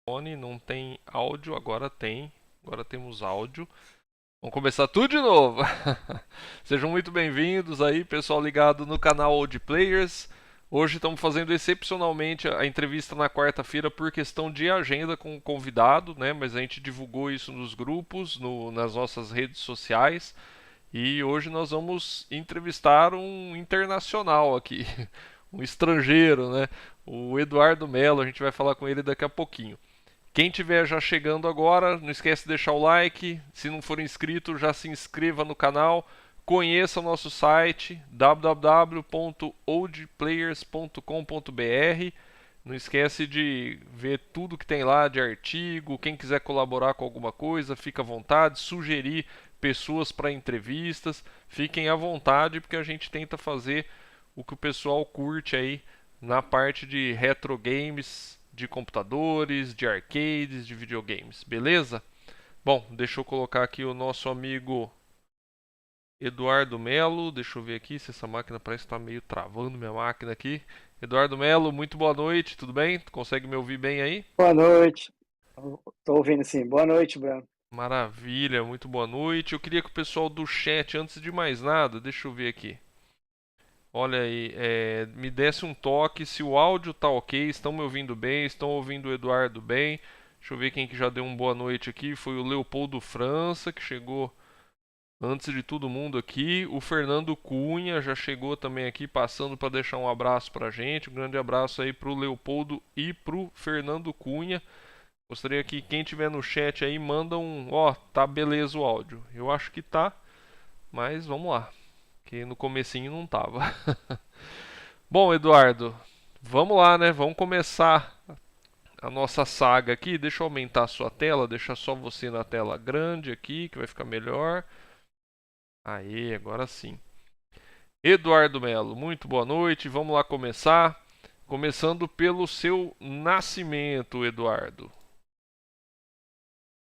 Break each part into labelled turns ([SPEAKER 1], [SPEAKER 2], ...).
[SPEAKER 1] Fone, não tem áudio, agora tem. Agora temos áudio. Vamos começar tudo de novo. Sejam muito bem-vindos aí, pessoal ligado no canal Old Players. Hoje estamos fazendo excepcionalmente a entrevista na quarta-feira por questão de agenda com o convidado, né? Mas a gente divulgou isso nos grupos, nas nossas redes sociais. E hoje nós vamos entrevistar um internacional aqui, um estrangeiro, né? O Eduardo Melo, a gente vai falar com ele daqui a pouquinho. Quem tiver já chegando agora, não esquece de deixar o like. Se não for inscrito, já se inscreva no canal. Conheça o nosso site www.oldplayers.com.br. Não esquece de ver tudo que tem lá de artigo. Quem quiser colaborar com alguma coisa, fica à vontade. Sugerir pessoas para entrevistas, fiquem à vontade porque a gente tenta fazer o que o pessoal curte aí na parte de retro games, de computadores, de arcades, de videogames, beleza? Bom, deixa eu colocar aqui o nosso amigo Eduardo Melo. Deixa eu ver aqui se essa máquina parece estar meio travando minha máquina aqui. Eduardo Melo, muito boa noite, tudo bem? Tu consegue me ouvir bem aí?
[SPEAKER 2] Boa noite. Tô ouvindo sim. Boa noite, Bruno.
[SPEAKER 1] Maravilha, muito boa noite. Eu queria que o pessoal do chat, antes de mais nada, deixa eu ver aqui. Olha aí, me desse um toque se o áudio tá ok, estão me ouvindo bem, estão ouvindo o Eduardo bem. Deixa eu ver quem que já deu uma boa noite aqui. Foi o Leopoldo França, que chegou antes de todo mundo aqui. O Fernando Cunha já chegou também aqui, passando para deixar um abraço pra gente. Um grande abraço aí pro Leopoldo e pro Fernando Cunha. Gostaria que quem tiver no chat aí manda um, ó, tá beleza o áudio. Eu acho que tá, mas vamos lá, que no comecinho não tava. Bom, Eduardo, vamos lá, né? Vamos começar a nossa saga aqui. Deixa eu aumentar a sua tela, deixar só você na tela grande aqui, que vai ficar melhor. Aí, agora sim. Eduardo Melo, muito boa noite. Vamos lá começar. Começando pelo seu nascimento, Eduardo.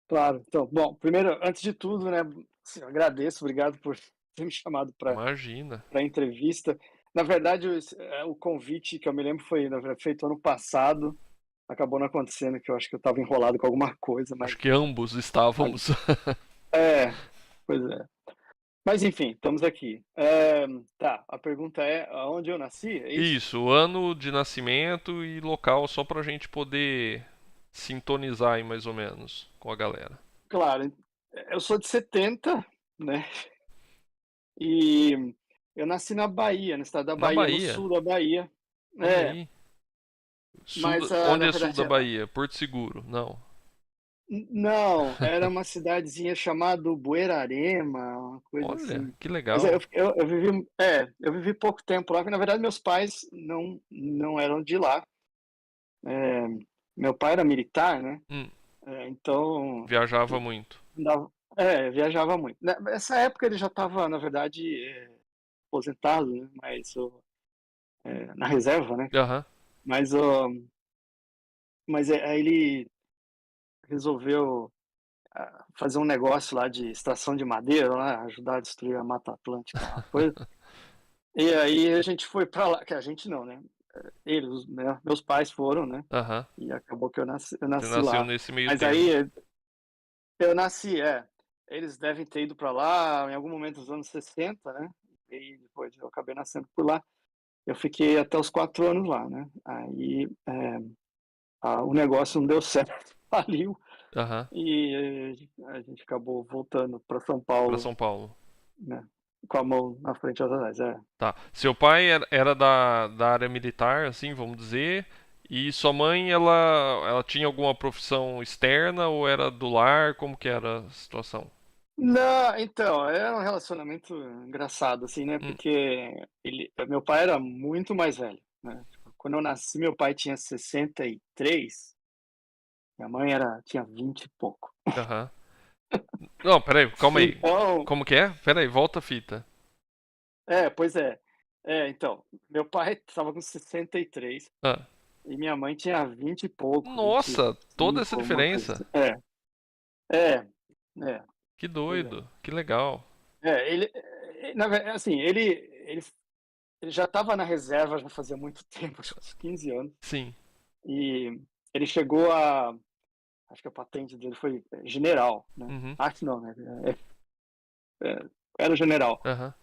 [SPEAKER 2] Claro. Então, bom, primeiro, antes de tudo, né, assim, eu agradeço, obrigado por ter me chamado para
[SPEAKER 1] Imagina.
[SPEAKER 2] a entrevista. Na verdade, o convite que eu me lembro foi, na verdade, feito ano passado. Acabou não acontecendo, que eu acho que eu estava enrolado com alguma coisa,
[SPEAKER 1] Acho
[SPEAKER 2] mas
[SPEAKER 1] que ambos estávamos.
[SPEAKER 2] é, pois é. Mas enfim, estamos aqui. Tá, a pergunta é aonde eu nasci, é isso?
[SPEAKER 1] Isso, ano de nascimento e local, só pra gente poder sintonizar aí mais ou menos com a galera.
[SPEAKER 2] Claro, eu sou de 70, né? E eu nasci na Bahia, no estado da
[SPEAKER 1] Na
[SPEAKER 2] Bahia, no
[SPEAKER 1] Bahia,
[SPEAKER 2] sul da Bahia.
[SPEAKER 1] olha
[SPEAKER 2] É,
[SPEAKER 1] aí.
[SPEAKER 2] mas
[SPEAKER 1] Onde
[SPEAKER 2] na
[SPEAKER 1] é sul da
[SPEAKER 2] verdade,
[SPEAKER 1] Bahia? Porto Seguro? Não.
[SPEAKER 2] não, era uma cidadezinha chamada Buerarema, uma coisa
[SPEAKER 1] Olha,
[SPEAKER 2] assim.
[SPEAKER 1] que
[SPEAKER 2] Mas
[SPEAKER 1] legal.
[SPEAKER 2] eu vivi pouco tempo lá, porque na verdade meus pais não eram de lá. É, meu pai era militar, né?
[SPEAKER 1] Hum,
[SPEAKER 2] Então
[SPEAKER 1] viajava muito.
[SPEAKER 2] andava, viajava muito. Nessa época ele já estava, na verdade, aposentado, né? Na reserva, né?
[SPEAKER 1] Aham.
[SPEAKER 2] Mas, aí ele resolveu fazer um negócio lá de extração de madeira, lá, ajudar a destruir a Mata Atlântica, uma coisa. E aí a gente foi para lá, que a gente não, né? Eles, né? Meus pais foram, né?
[SPEAKER 1] Aham.
[SPEAKER 2] E acabou que eu
[SPEAKER 1] Você
[SPEAKER 2] nasci
[SPEAKER 1] nasceu
[SPEAKER 2] lá.
[SPEAKER 1] nesse meio
[SPEAKER 2] Mas
[SPEAKER 1] termo.
[SPEAKER 2] aí eu nasci, eles devem ter ido para lá em algum momento dos anos 60, né? E depois eu acabei nascendo por lá. Eu fiquei até os 4 anos lá, né? Aí o negócio não deu certo, faliu.
[SPEAKER 1] Aham.
[SPEAKER 2] E a gente acabou voltando para São
[SPEAKER 1] Pra
[SPEAKER 2] Paulo,
[SPEAKER 1] São Paulo.
[SPEAKER 2] né, com a mão na frente e atrás.
[SPEAKER 1] Tá. Seu pai era da área militar, assim, vamos dizer. E sua mãe, ela tinha alguma profissão externa ou era do lar? Como que era a situação?
[SPEAKER 2] Não, então, era um relacionamento engraçado, assim, né?
[SPEAKER 1] Hum,
[SPEAKER 2] Porque meu pai era muito mais velho, né? Tipo, quando eu nasci, meu pai tinha 63, minha mãe tinha 20 e pouco.
[SPEAKER 1] aham. Não, peraí, calma aí.
[SPEAKER 2] Então,
[SPEAKER 1] Como que é? Peraí, volta a fita.
[SPEAKER 2] pois é. Então, meu pai estava com 63
[SPEAKER 1] Ah,
[SPEAKER 2] e minha mãe tinha 20 e pouco,
[SPEAKER 1] nossa, toda essa
[SPEAKER 2] 25, alguma coisa
[SPEAKER 1] diferença.
[SPEAKER 2] assim. É, é,
[SPEAKER 1] Que
[SPEAKER 2] pois é.
[SPEAKER 1] doido, que legal.
[SPEAKER 2] Ele, na verdade, assim, ele já estava na reserva já fazia muito tempo, acho que uns 15 anos,
[SPEAKER 1] Sim.
[SPEAKER 2] e ele chegou a acho que a patente dele foi general, né?
[SPEAKER 1] Uhum.
[SPEAKER 2] Acho não, né? Era general.
[SPEAKER 1] Aham.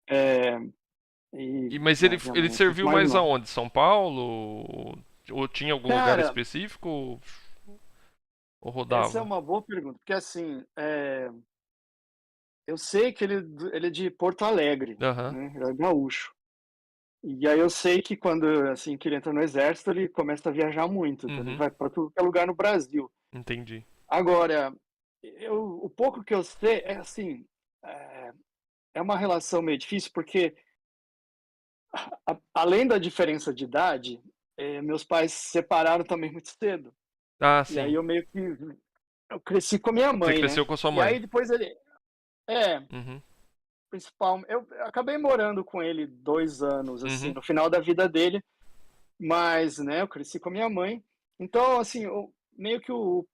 [SPEAKER 2] É, e,
[SPEAKER 1] Mas
[SPEAKER 2] né, minha
[SPEAKER 1] ele
[SPEAKER 2] mãe é um pouco
[SPEAKER 1] serviu
[SPEAKER 2] mais
[SPEAKER 1] mais
[SPEAKER 2] nova.
[SPEAKER 1] aonde? São Paulo? Ou tinha algum lugar
[SPEAKER 2] Cara,
[SPEAKER 1] específico? Ou
[SPEAKER 2] essa é
[SPEAKER 1] rodava?
[SPEAKER 2] uma boa pergunta, porque assim, eu sei que ele é de Porto Alegre,
[SPEAKER 1] Aham.
[SPEAKER 2] né? Ele é gaúcho. E aí eu sei que quando, assim, que ele entra no exército, ele começa a viajar muito, então ele
[SPEAKER 1] Uhum.
[SPEAKER 2] vai para todo que é lugar no Brasil.
[SPEAKER 1] Entendi.
[SPEAKER 2] Agora, o pouco que eu sei é assim, é é uma relação meio difícil, porque além da diferença de idade, meus pais se separaram também muito cedo.
[SPEAKER 1] Ah,
[SPEAKER 2] E aí
[SPEAKER 1] sim.
[SPEAKER 2] eu meio que eu cresci com a minha
[SPEAKER 1] Você
[SPEAKER 2] mãe, né.
[SPEAKER 1] cresceu com a sua
[SPEAKER 2] E aí
[SPEAKER 1] mãe.
[SPEAKER 2] depois ele é,
[SPEAKER 1] Uhum.
[SPEAKER 2] eu acabei morando com ele 2 anos, assim,
[SPEAKER 1] Uhum.
[SPEAKER 2] no final da vida dele, mas, né, eu cresci com a minha mãe. Então, assim, meio que o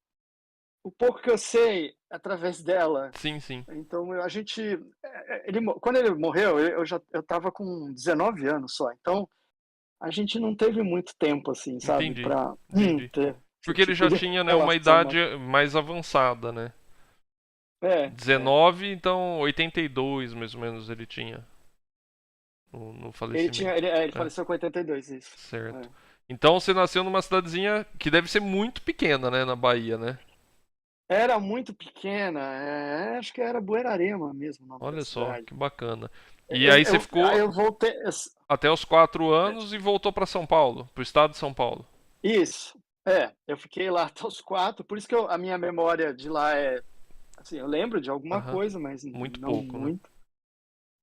[SPEAKER 2] pouco que eu sei através dela,
[SPEAKER 1] Sim, sim.
[SPEAKER 2] então a gente, quando ele morreu, eu estava com 19 anos só, então a gente não teve muito tempo, assim, sabe,
[SPEAKER 1] Entendi.
[SPEAKER 2] para
[SPEAKER 1] Entendi.
[SPEAKER 2] ter esse
[SPEAKER 1] Porque ele já
[SPEAKER 2] tipo de
[SPEAKER 1] tinha, né, uma
[SPEAKER 2] relação, né.
[SPEAKER 1] idade mais avançada, né?
[SPEAKER 2] É, é.
[SPEAKER 1] 19, então 82 mais ou menos ele tinha no falecimento.
[SPEAKER 2] Ele
[SPEAKER 1] É,
[SPEAKER 2] faleceu com 82, isso.
[SPEAKER 1] certo.
[SPEAKER 2] É.
[SPEAKER 1] Então você nasceu numa cidadezinha que deve ser muito pequena, né, na Bahia, né?
[SPEAKER 2] Era muito pequena, acho que era Buerarema mesmo o nome da
[SPEAKER 1] Olha só,
[SPEAKER 2] cidade.
[SPEAKER 1] que bacana. E aí você
[SPEAKER 2] Aí
[SPEAKER 1] ficou
[SPEAKER 2] eu voltei,
[SPEAKER 1] até os 4 anos e voltou para São Paulo, pro estado de São Paulo.
[SPEAKER 2] isso, eu fiquei lá até os 4, por isso que a minha memória de lá assim, eu lembro de alguma
[SPEAKER 1] Aham.
[SPEAKER 2] coisa, mas
[SPEAKER 1] Muito
[SPEAKER 2] não
[SPEAKER 1] pouco, né?
[SPEAKER 2] muito,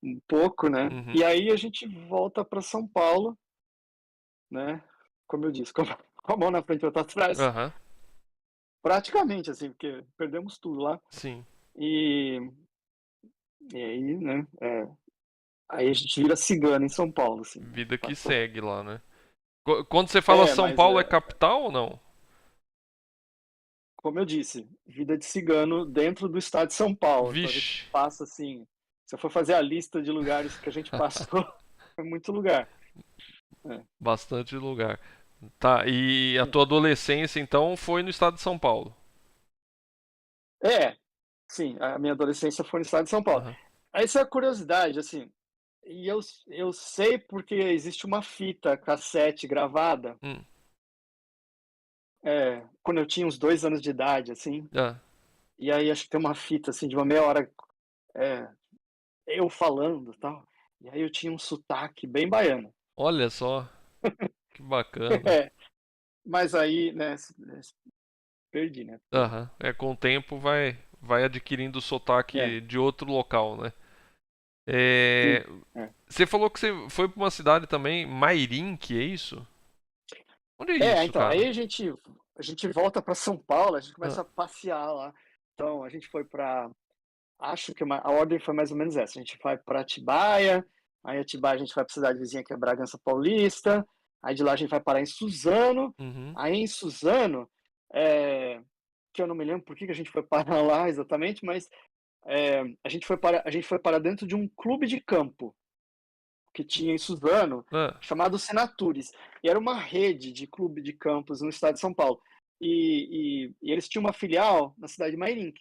[SPEAKER 2] um pouco, né.
[SPEAKER 1] Uhum.
[SPEAKER 2] E aí a gente volta para São Paulo, né, como eu disse, com a mão na frente e outra atrás,
[SPEAKER 1] Aham.
[SPEAKER 2] praticamente, assim, porque perdemos tudo lá.
[SPEAKER 1] Sim.
[SPEAKER 2] E e aí, né, aí a gente vira cigano em São Paulo, assim, né,
[SPEAKER 1] Vida que
[SPEAKER 2] passou.
[SPEAKER 1] segue lá, né? Quando você fala São
[SPEAKER 2] Mas,
[SPEAKER 1] Paulo é capital ou não?
[SPEAKER 2] como eu disse, vida de cigano dentro do estado de São Paulo, então a gente
[SPEAKER 1] Vixe.
[SPEAKER 2] passa, assim, se eu for fazer a lista de lugares que a gente passou, é muito lugar. É.
[SPEAKER 1] Bastante lugar. Tá, e a tua adolescência então foi no estado de São Paulo?
[SPEAKER 2] É, sim, a minha adolescência foi no estado de São Paulo.
[SPEAKER 1] Aham.
[SPEAKER 2] Essa é a curiosidade, assim, e eu sei porque existe uma fita cassete gravada,
[SPEAKER 1] Hum.
[SPEAKER 2] quando eu tinha uns 2 anos de idade, assim,
[SPEAKER 1] Ah,
[SPEAKER 2] e aí acho que tem uma fita, assim, de uma meia hora, eh, eu falando, e tal, e aí eu tinha um sotaque bem baiano.
[SPEAKER 1] olha só, que bacana.
[SPEAKER 2] É, mas aí, né, perdi, né, porque
[SPEAKER 1] Aham. É, com o tempo vai adquirindo o
[SPEAKER 2] é,
[SPEAKER 1] sotaque de outro local, né?
[SPEAKER 2] sim,
[SPEAKER 1] É,
[SPEAKER 2] é.
[SPEAKER 1] você falou que você foi pra uma cidade também, Mairink, é isso? Onde é isso,
[SPEAKER 2] Então, aí
[SPEAKER 1] cara?
[SPEAKER 2] a gente volta para São Paulo, a gente
[SPEAKER 1] Ah,
[SPEAKER 2] começa a passear lá. Então a gente foi para, acho que a ordem foi mais ou menos essa, a gente vai para Atibaia, aí Atibaia a gente vai para cidade vizinha que é Bragança Paulista, aí de lá a gente vai parar em Suzano,
[SPEAKER 1] uhum.
[SPEAKER 2] aí em Suzano, que eu não me lembro por que que a gente foi parar lá exatamente, mas, a gente foi para dentro de um clube de campo que tinha em Suzano,
[SPEAKER 1] Ah,
[SPEAKER 2] chamado Senatures, e era uma rede de clube de campos no estado de São Paulo. E eles tinham uma filial na cidade de Mairink.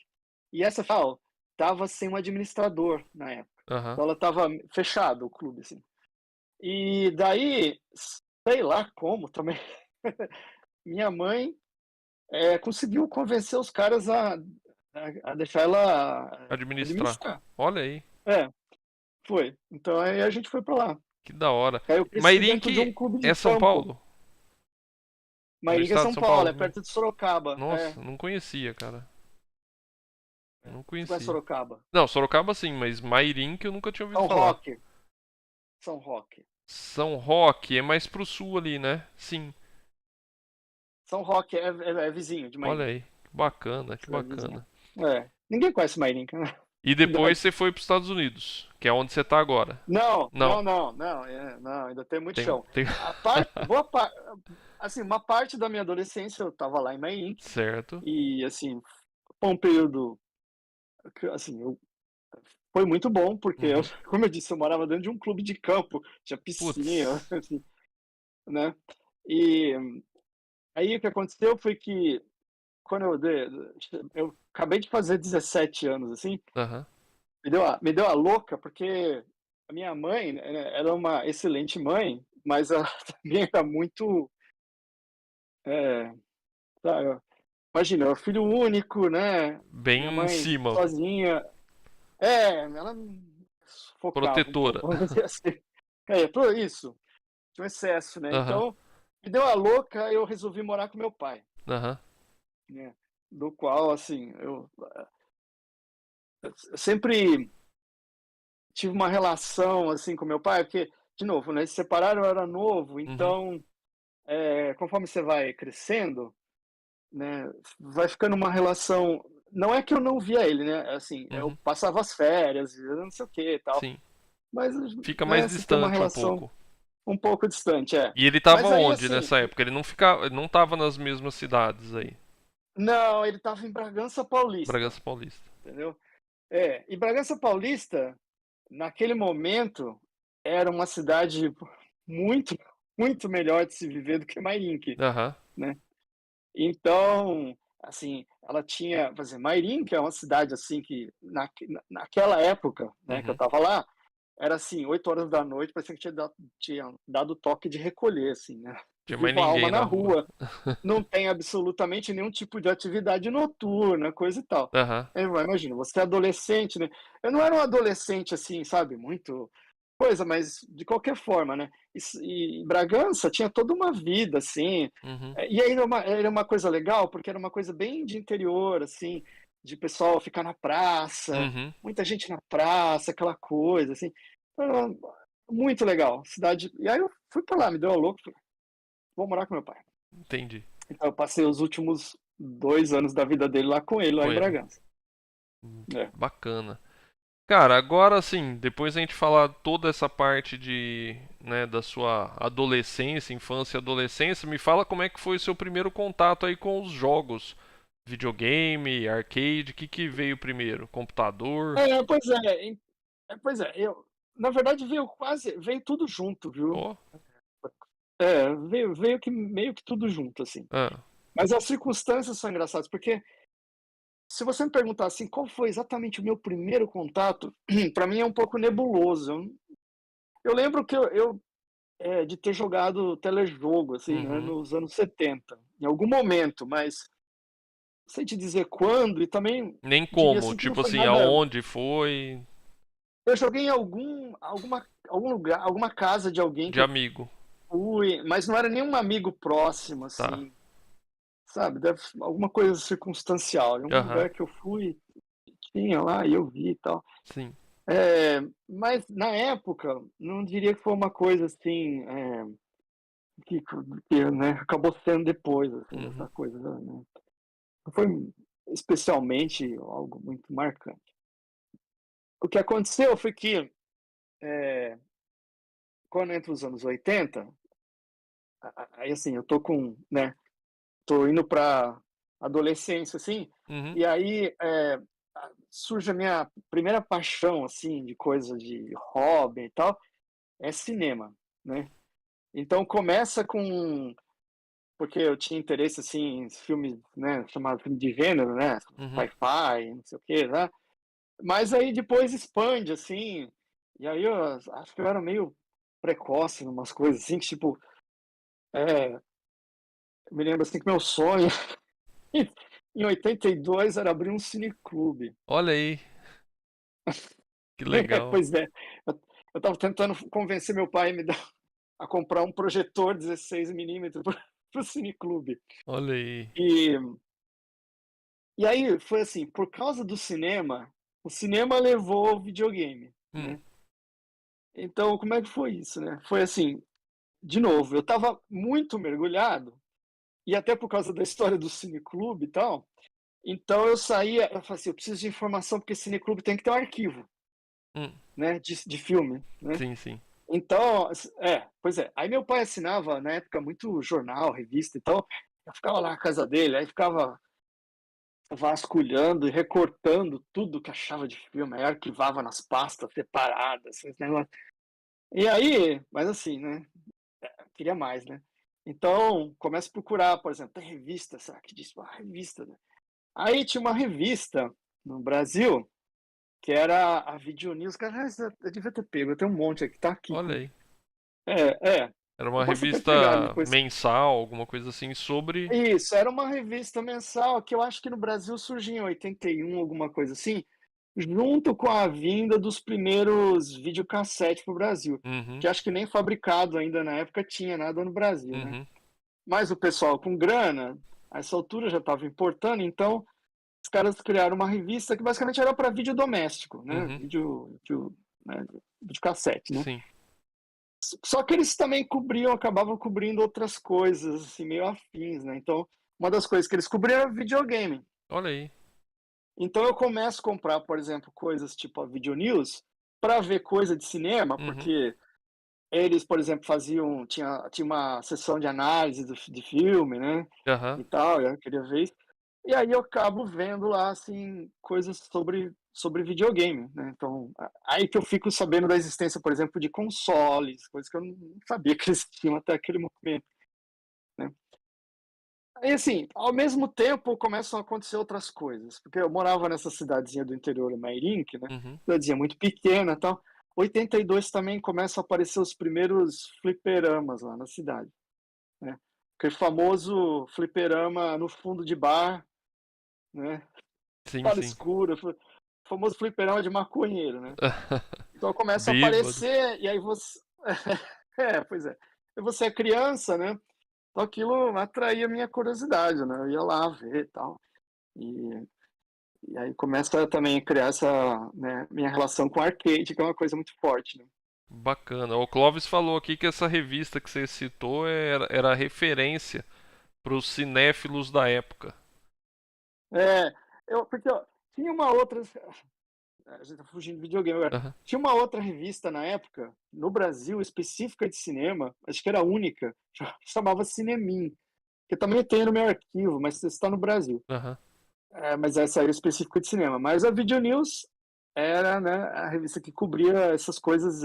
[SPEAKER 2] E essa filial estava sem um administrador na época.
[SPEAKER 1] aham.
[SPEAKER 2] Então ela estava fechado o clube, assim. E daí, sei lá como também, minha mãe conseguiu convencer os caras a deixar ela
[SPEAKER 1] Administrar.
[SPEAKER 2] administrar.
[SPEAKER 1] Olha aí,
[SPEAKER 2] É, foi. Então aí a gente foi para lá.
[SPEAKER 1] que da hora.
[SPEAKER 2] Aí eu cresci dentro de um
[SPEAKER 1] Mairink
[SPEAKER 2] clube de
[SPEAKER 1] é São
[SPEAKER 2] campo.
[SPEAKER 1] Paulo? No
[SPEAKER 2] Maringá é
[SPEAKER 1] estado de
[SPEAKER 2] São
[SPEAKER 1] São
[SPEAKER 2] Paulo,
[SPEAKER 1] Paulo
[SPEAKER 2] é
[SPEAKER 1] também?
[SPEAKER 2] perto de Sorocaba.
[SPEAKER 1] Nossa, não conhecia, cara. Não
[SPEAKER 2] Você conhece
[SPEAKER 1] conhecia.
[SPEAKER 2] Sorocaba?
[SPEAKER 1] Não, Sorocaba sim, mas Mairink eu nunca tinha ouvido
[SPEAKER 2] São
[SPEAKER 1] falar.
[SPEAKER 2] Roque. São Roque.
[SPEAKER 1] São Roque é mais pro sul ali, né? Sim.
[SPEAKER 2] São Roque é vizinho de
[SPEAKER 1] Olha
[SPEAKER 2] Maringá.
[SPEAKER 1] aí, que bacana, que
[SPEAKER 2] Cidade vizinha.
[SPEAKER 1] bacana.
[SPEAKER 2] Ninguém conhece Maringá, né?
[SPEAKER 1] E depois
[SPEAKER 2] Cidade.
[SPEAKER 1] você foi para os Estados Unidos, que é onde você tá agora.
[SPEAKER 2] Não,
[SPEAKER 1] Não,
[SPEAKER 2] não, não, não, não, ainda tem muito chão.
[SPEAKER 1] tem...
[SPEAKER 2] Boa parte, assim, uma parte da minha adolescência eu estava lá em Maringá
[SPEAKER 1] Certo.
[SPEAKER 2] e, assim, foi um período que, assim, foi muito bom, porque eu,
[SPEAKER 1] Uhum.
[SPEAKER 2] como eu disse, eu morava dentro de um clube de campo, tinha piscina,
[SPEAKER 1] Putz.
[SPEAKER 2] assim, né? E aí o que aconteceu foi que quando eu acabei de fazer 17 anos, assim,
[SPEAKER 1] Aham.
[SPEAKER 2] me deu a louca, porque a minha mãe, né, era uma excelente mãe, mas ela também era muito, eh, sabe, imagina, eu filho único, né, minha
[SPEAKER 1] Bem em
[SPEAKER 2] mãe
[SPEAKER 1] cima.
[SPEAKER 2] sozinha. Ela me sufocava um
[SPEAKER 1] Protetora.
[SPEAKER 2] pouco, vamos dizer assim. Por isso, tinha um excesso, né,
[SPEAKER 1] Aham.
[SPEAKER 2] então, me deu a louca, eu resolvi morar com meu pai,
[SPEAKER 1] Aham.
[SPEAKER 2] né, do qual, assim, eu sempre tive uma relação, assim, com meu pai, porque, de novo, né, eles se separaram, eu era novo,
[SPEAKER 1] Uhum.
[SPEAKER 2] então, conforme você vai crescendo, né, vai ficando uma relação, não é que eu não via ele, né, assim, eu
[SPEAKER 1] Uhum.
[SPEAKER 2] passava as férias, eu não sei o que e tal,
[SPEAKER 1] Sim.
[SPEAKER 2] mas,
[SPEAKER 1] Fica mais
[SPEAKER 2] né, você tem uma
[SPEAKER 1] distante um
[SPEAKER 2] relação
[SPEAKER 1] pouco.
[SPEAKER 2] um pouco distante, é.
[SPEAKER 1] E ele tava
[SPEAKER 2] Mas aí,
[SPEAKER 1] onde
[SPEAKER 2] assim,
[SPEAKER 1] nessa época? Ele não tava nas mesmas cidades aí.
[SPEAKER 2] não, ele estava em Bragança Paulista,
[SPEAKER 1] Bragança Paulista.
[SPEAKER 2] entendeu? E Bragança Paulista, naquele momento, era uma cidade muito, muito melhor de se viver do que Mairinque,
[SPEAKER 1] Aham.
[SPEAKER 2] né. Então, assim, ela tinha, por exemplo, Mairinque é uma cidade, assim, que naquela época, né, que eu
[SPEAKER 1] Uhum.
[SPEAKER 2] estava lá, era assim, 20h, parecia que tinha dado toque de recolher, assim, né.
[SPEAKER 1] Tinha mais
[SPEAKER 2] Viva a alma
[SPEAKER 1] ninguém
[SPEAKER 2] na
[SPEAKER 1] na rua.
[SPEAKER 2] rua, não tem absolutamente nenhum tipo de atividade noturna, coisa e tal.
[SPEAKER 1] Aham.
[SPEAKER 2] Imagina, você é adolescente, né. Eu não era um adolescente, assim, sabe, muito coisa, mas de qualquer forma, né. E Bragança tinha toda uma vida, assim,
[SPEAKER 1] Uhum.
[SPEAKER 2] e aí era uma coisa legal, porque era uma coisa bem de interior, assim, de pessoal ficar na praça,
[SPEAKER 1] Uhum.
[SPEAKER 2] muita gente na praça, aquela coisa, assim. Era muito legal, cidade, e aí eu fui pra lá, me deu a louco, falei: "Vou morar com meu pai".
[SPEAKER 1] Entendi.
[SPEAKER 2] Então eu passei os últimos 2 anos da vida dele lá com ele, lá
[SPEAKER 1] Com
[SPEAKER 2] em
[SPEAKER 1] ele.
[SPEAKER 2] Bragança. É.
[SPEAKER 1] Bacana. Cara, agora sim, depois a gente falar toda essa parte de, né, da sua adolescência, infância e adolescência, me fala como é que foi o seu primeiro contato aí com os jogos. Videogame, arcade, o que que veio primeiro? Computador?
[SPEAKER 2] Pois é, pois é, na verdade veio tudo junto, viu.
[SPEAKER 1] Ó.
[SPEAKER 2] Veio que meio que tudo junto, assim.
[SPEAKER 1] Ah.
[SPEAKER 2] Mas as circunstâncias são engraçadas, porque se você me perguntar, assim, qual foi exatamente o meu primeiro contato, para mim é um pouco nebuloso. Eu lembro que de ter jogado telejogo, assim, né,
[SPEAKER 1] Uhum.
[SPEAKER 2] nos anos 70, em algum momento, mas não sei te dizer quando, e também
[SPEAKER 1] Nem
[SPEAKER 2] diria,
[SPEAKER 1] como,
[SPEAKER 2] assim, que não
[SPEAKER 1] tipo
[SPEAKER 2] foi
[SPEAKER 1] assim,
[SPEAKER 2] nada.
[SPEAKER 1] aonde foi
[SPEAKER 2] Eu joguei em algum lugar, alguma casa de alguém
[SPEAKER 1] de
[SPEAKER 2] que eu
[SPEAKER 1] amigo.
[SPEAKER 2] fui, mas não era nenhum amigo próximo,
[SPEAKER 1] Tá.
[SPEAKER 2] assim, sabe, deve alguma coisa circunstancial, em um
[SPEAKER 1] Aham.
[SPEAKER 2] lugar que eu fui, tinha lá e eu vi e tal.
[SPEAKER 1] Sim.
[SPEAKER 2] Mas na época, não diria que foi uma coisa assim, que né, acabou sendo depois, assim, essa
[SPEAKER 1] Uhum.
[SPEAKER 2] coisa, né. Não foi especialmente algo muito marcante. O que aconteceu foi que, eh, quando entra os anos 80, aí assim, eu tô com, né, tô indo pra adolescência, assim,
[SPEAKER 1] Uhum.
[SPEAKER 2] e aí, surge a minha primeira paixão, assim, de coisa de hobby e tal, é cinema, né. Então começa com, porque eu tinha interesse, assim, em filmes, né, chamado filme de gênero, né,
[SPEAKER 1] Uhum.
[SPEAKER 2] sci-fi, não sei o quê, né. Mas aí depois expande, assim, e aí eu acho que eu era meio precoce em umas coisas, assim, que tipo, eu me lembro, assim, que meu sonho em 82 era abrir um cineclube.
[SPEAKER 1] Olha aí, que legal.
[SPEAKER 2] Pois é, eu estava tentando convencer meu pai a comprar um projetor 16 mm para o cineclube.
[SPEAKER 1] Olha aí.
[SPEAKER 2] E aí foi assim, por causa do cinema, o cinema levou o videogame,
[SPEAKER 1] Hum.
[SPEAKER 2] né. Então como é que foi isso, né? Foi assim, de novo, eu estava muito mergulhado, e até por causa da história do cineclube e tal, então eu falei assim: "Eu preciso de informação, porque cineclube tem que ter um arquivo,
[SPEAKER 1] Hum.
[SPEAKER 2] né, de filme, né".
[SPEAKER 1] Sim, sim.
[SPEAKER 2] Então, pois é. Aí meu pai assinava, na época, muito jornal, revista, então eu ficava lá na casa dele, aí ficava vasculhando e recortando tudo que achava de filme, aí arquivava nas pastas separadas, esse negócio. E aí, mas assim, né, queria mais, né. Então, começa a procurar, por exemplo, tem revista, será que diz? Uma revista, né? Aí tinha uma revista no Brasil que era a Video News, cara, eu devia ter pego, tem um monte aqui, tá aqui
[SPEAKER 1] Olha
[SPEAKER 2] com.
[SPEAKER 1] aí.
[SPEAKER 2] É.
[SPEAKER 1] Era uma
[SPEAKER 2] Eu posso até pegar
[SPEAKER 1] revista
[SPEAKER 2] depois.
[SPEAKER 1] mensal, alguma coisa assim, sobre.
[SPEAKER 2] Isso, era uma revista mensal que eu acho que no Brasil surgiu em 81, alguma coisa assim, junto com a vinda dos primeiros videocassete para o Brasil,
[SPEAKER 1] Uhum,
[SPEAKER 2] que acho que nem fabricado ainda na época tinha nada no Brasil, né?
[SPEAKER 1] uhum,
[SPEAKER 2] Mas o pessoal com grana, a essa altura já estava importando, então os caras criaram uma revista que basicamente era para vídeo doméstico, né?
[SPEAKER 1] uhum.
[SPEAKER 2] Né? Videocassete, né?
[SPEAKER 1] Sim.
[SPEAKER 2] Só que eles também acabavam cobrindo outras coisas, assim, meio afins, né? Então, uma das coisas que eles cobriam era videogame.
[SPEAKER 1] Olha aí.
[SPEAKER 2] Então eu começo a comprar, por exemplo, coisas tipo a Video News para ver coisa de cinema,
[SPEAKER 1] Uhum.
[SPEAKER 2] porque eles, por exemplo, tinha uma sessão de análise de filme, né?
[SPEAKER 1] Aham.
[SPEAKER 2] E tal, eu queria ver isso. E aí eu acabo vendo lá, assim, coisas sobre videogame, né? Então, aí que eu fico sabendo da existência, por exemplo, de consoles, coisas que eu não sabia que existiam até aquele momento, né? Aí, assim, ao mesmo tempo começam a acontecer outras coisas, porque eu morava nessa cidadezinha do interior, Mairink, né?
[SPEAKER 1] Uhum.
[SPEAKER 2] Cidadezinha muito pequena e tal. 82 também começam a aparecer os primeiros fliperamas lá na cidade, né? Aquele famoso fliperama no fundo de bar, né?
[SPEAKER 1] Sim,
[SPEAKER 2] Sala
[SPEAKER 1] sim.
[SPEAKER 2] escura, famoso fliperama de maconheiro, né? Então começa a
[SPEAKER 1] Bêbado.
[SPEAKER 2] aparecer, e aí você. Pois é. E você é criança, né? Então aquilo atraía a minha curiosidade, né? Eu ia lá ver e tal. E, e aí começa também a criar essa, né, minha relação com arcade, que é uma coisa muito forte, né?
[SPEAKER 1] Bacana. O Clóvis falou aqui que essa revista que você citou era referência para os cinéfilos da época.
[SPEAKER 2] É, porque ó, tinha uma outra. A gente tá fugindo do videogame agora.
[SPEAKER 1] Aham.
[SPEAKER 2] Tinha uma outra revista na época, no Brasil, específica de cinema, acho que era a única, chamava Cinemin, que também tem no meu arquivo, mas está no Brasil.
[SPEAKER 1] Aham.
[SPEAKER 2] Mas essa aí é específica de cinema. Mas a Video News era, né, a revista que cobria essas coisas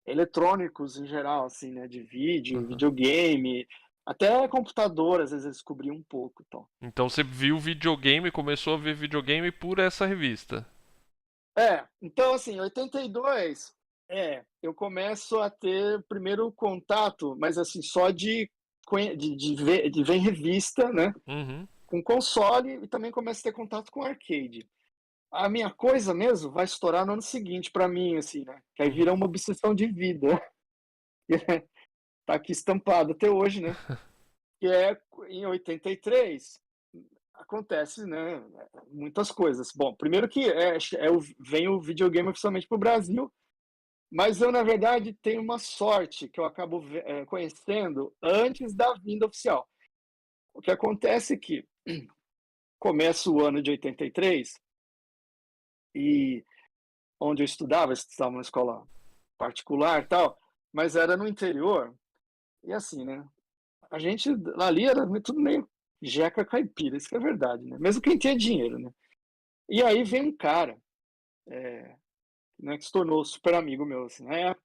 [SPEAKER 2] eletrônicos em geral, assim, né, de vídeo,
[SPEAKER 1] Aham.
[SPEAKER 2] videogame, até computador, às vezes eles cobriam um pouco, então.
[SPEAKER 1] Então você viu videogame, começou a ver videogame por essa revista.
[SPEAKER 2] Então assim, em 82, eu começo a ter primeiro contato, mas assim, só de ver em revista, né,
[SPEAKER 1] Uhum.
[SPEAKER 2] com console e também começo a ter contato com arcade. A minha coisa mesmo vai estourar no ano seguinte para mim, assim, né, que aí
[SPEAKER 1] Uhum.
[SPEAKER 2] vira uma obsessão de vida. Tá aqui estampado até hoje, né, que é em 83, acontece, né, muitas coisas. Bom, primeiro que vem o videogame oficialmente para o Brasil. Mas eu, na verdade, tenho uma sorte que eu acabo conhecendo antes da vinda oficial. O que acontece é que começa o ano de 83 e onde eu estudava numa escola particular e tal, mas era no interior. E assim, né? A gente ali era tudo meio jeca caipira, isso que é verdade, né? Mesmo quem tinha dinheiro, né? E aí vem um cara, né, que se tornou super amigo meu, assim, né?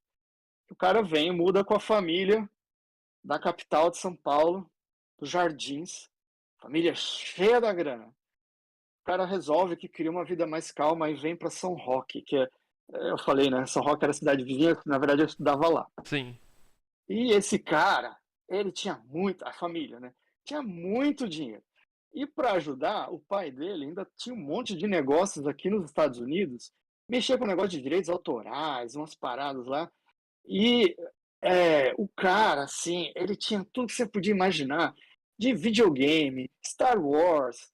[SPEAKER 2] O cara vem, muda com a família da capital de São Paulo, dos Jardins, família cheia da grana. O cara resolve que queria uma vida mais calma e vem para São Roque, eu falei, né? São Roque era a cidade vizinha, na verdade eu estudava lá.
[SPEAKER 1] Sim.
[SPEAKER 2] E esse cara, ele tinha muito, a família, né? Tinha muito dinheiro. E para ajudar, o pai dele ainda tinha um monte de negócios aqui nos Estados Unidos, mexia com negócio de direitos autorais, umas paradas lá. E o cara, assim, ele tinha tudo que você podia imaginar de videogame, Star Wars,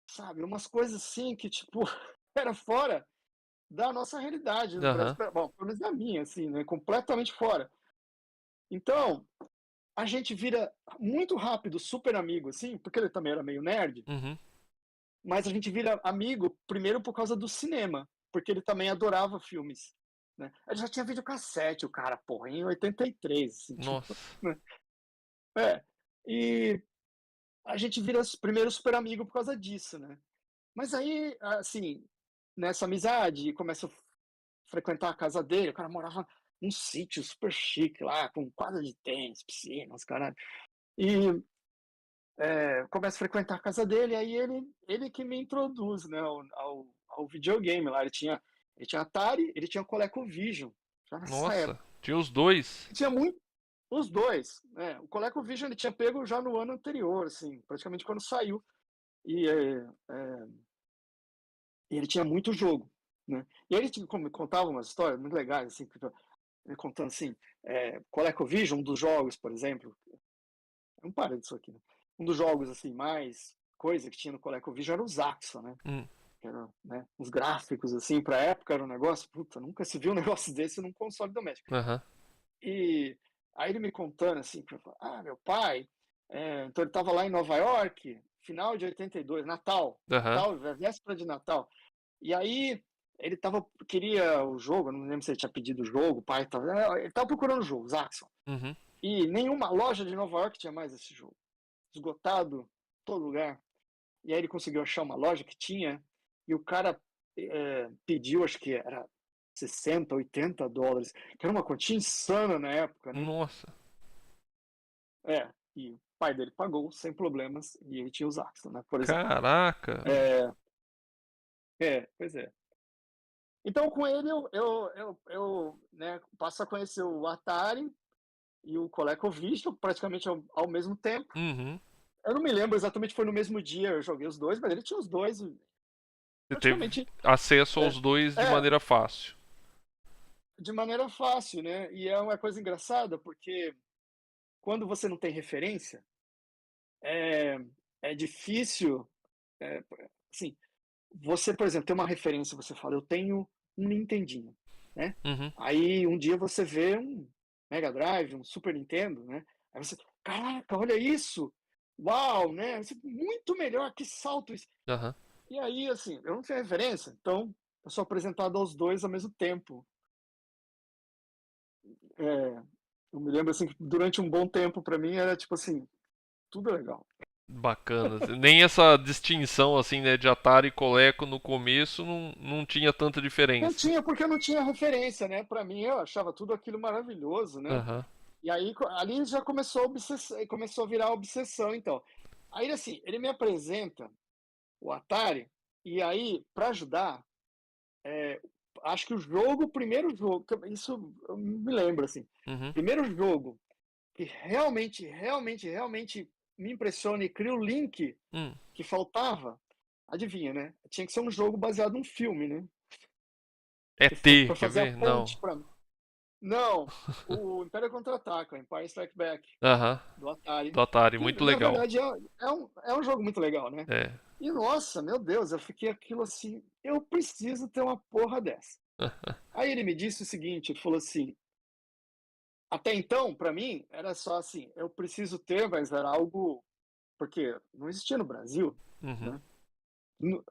[SPEAKER 2] sabe? Umas coisas assim que, tipo, era fora da nossa realidade no Brasil.
[SPEAKER 1] Aham.
[SPEAKER 2] Bom, pelo menos da minha, assim, né? Completamente fora. Então, a gente vira muito rápido super amigo, assim, porque ele também era meio nerd,
[SPEAKER 1] Uhum.
[SPEAKER 2] mas a gente vira amigo primeiro por causa do cinema, porque ele também adorava filmes. Né? Ele já tinha videocassete, o cara, porra, em 83, assim, tipo,
[SPEAKER 1] Nossa.
[SPEAKER 2] né? É. E a gente vira primeiro super amigo por causa disso, né? Mas aí, assim, nessa amizade, começa a frequentar a casa dele, o cara morava um sítio super chique lá, com quadra de tênis, piscina, os caralho. E começo a frequentar a casa dele, aí ele que me introduz, né, ao videogame lá. Ele tinha Atari, ele tinha ColecoVision, já nessa
[SPEAKER 1] Nossa,
[SPEAKER 2] época.
[SPEAKER 1] tinha os dois.
[SPEAKER 2] E tinha muito os dois, né. O ColecoVision ele tinha pego já no ano anterior, assim, praticamente quando saiu. E, ele tinha muito jogo, né. E aí ele me contava umas histórias muito legais, assim, me contando assim, ColecoVision, um dos jogos, por exemplo, não para disso aqui, né. Um dos jogos, assim, mais coisa que tinha no ColecoVision era o Zaxxon, né.
[SPEAKER 1] Hum,
[SPEAKER 2] Que era, né, os gráficos, assim, pra época era um negócio, puta, nunca se viu um negócio desse num console doméstico.
[SPEAKER 1] aham,
[SPEAKER 2] E aí ele me contando, assim, que meu pai, então ele estava lá em Nova York, final de 82,
[SPEAKER 1] aham.
[SPEAKER 2] Natal, véspera de Natal. E aí queria o jogo, eu não lembro se ele tinha pedido o jogo, o pai estava, ele estava procurando o jogo, Zaxxon.
[SPEAKER 1] Uhum.
[SPEAKER 2] E nenhuma loja de Nova York tinha mais esse jogo. Esgotado, em todo lugar. E aí ele conseguiu achar uma loja que tinha, e o cara pediu, acho que era 60, US$ 80, que era uma quantia insana na época, né?
[SPEAKER 1] Nossa,
[SPEAKER 2] E o pai dele pagou sem problemas, e ele tinha os Axon, né? Por exemplo.
[SPEAKER 1] caraca.
[SPEAKER 2] É, pois é. Então com ele eu né, passo a conhecer o Atari e o ColecoVision praticamente ao mesmo tempo.
[SPEAKER 1] Uhum.
[SPEAKER 2] Eu não me lembro exatamente, foi no mesmo dia eu joguei os dois, mas ele tinha os dois
[SPEAKER 1] Você teve
[SPEAKER 2] praticamente.
[SPEAKER 1] acesso
[SPEAKER 2] É,
[SPEAKER 1] aos dois de
[SPEAKER 2] é,
[SPEAKER 1] maneira fácil.
[SPEAKER 2] de maneira fácil, né? E é uma coisa engraçada, porque quando você não tem referência, é, é difícil. É, assim, você, por exemplo, tem uma referência, você fala, eu tenho um Nintendinho, né?
[SPEAKER 1] Uhum.
[SPEAKER 2] Aí um dia você vê um Mega Drive, um Super Nintendo, né? Aí você, caraca, olha isso! Uau, né? Isso é muito melhor, que salto isso!
[SPEAKER 1] Aham.
[SPEAKER 2] E aí, assim, eu não tenho referência, então eu sou apresentado aos dois ao mesmo tempo. É, eu me lembro assim que durante um bom tempo para mim era tipo assim, tudo legal.
[SPEAKER 1] Bacana. Nem essa distinção assim, né, de Atari e Coleco no começo não tinha tanta
[SPEAKER 2] Não
[SPEAKER 1] diferença.
[SPEAKER 2] tinha porque eu não tinha referência, né? Para mim eu achava tudo aquilo maravilhoso, né?
[SPEAKER 1] Aham.
[SPEAKER 2] E aí ali já começou a virar obsessão, então. Aí assim, ele me apresenta o Atari e aí para ajudar, é, acho que o primeiro jogo, isso eu me lembro assim,
[SPEAKER 1] Uhum.
[SPEAKER 2] primeiro jogo que realmente me impressiona e cria o link
[SPEAKER 1] Hum.
[SPEAKER 2] que faltava, adivinha, né? Tinha que ser um jogo baseado num filme, né?
[SPEAKER 1] ET,
[SPEAKER 2] Para
[SPEAKER 1] quer
[SPEAKER 2] fazer a
[SPEAKER 1] ver? Não.
[SPEAKER 2] ponte para. Não, o Império Contra-Ataca, Empire Strike Back,
[SPEAKER 1] Aham.
[SPEAKER 2] do Atari,
[SPEAKER 1] Do Atari,
[SPEAKER 2] que
[SPEAKER 1] muito
[SPEAKER 2] na
[SPEAKER 1] legal.
[SPEAKER 2] verdade é um jogo muito legal, né?
[SPEAKER 1] É.
[SPEAKER 2] E nossa, meu Deus, eu fiquei aquilo assim, eu preciso ter uma porra dessa. Aí ele me disse o seguinte, ele falou assim, até então, para mim, era só assim, eu preciso ter, mas era algo, porque não existia no Brasil,
[SPEAKER 1] Uhum.
[SPEAKER 2] né?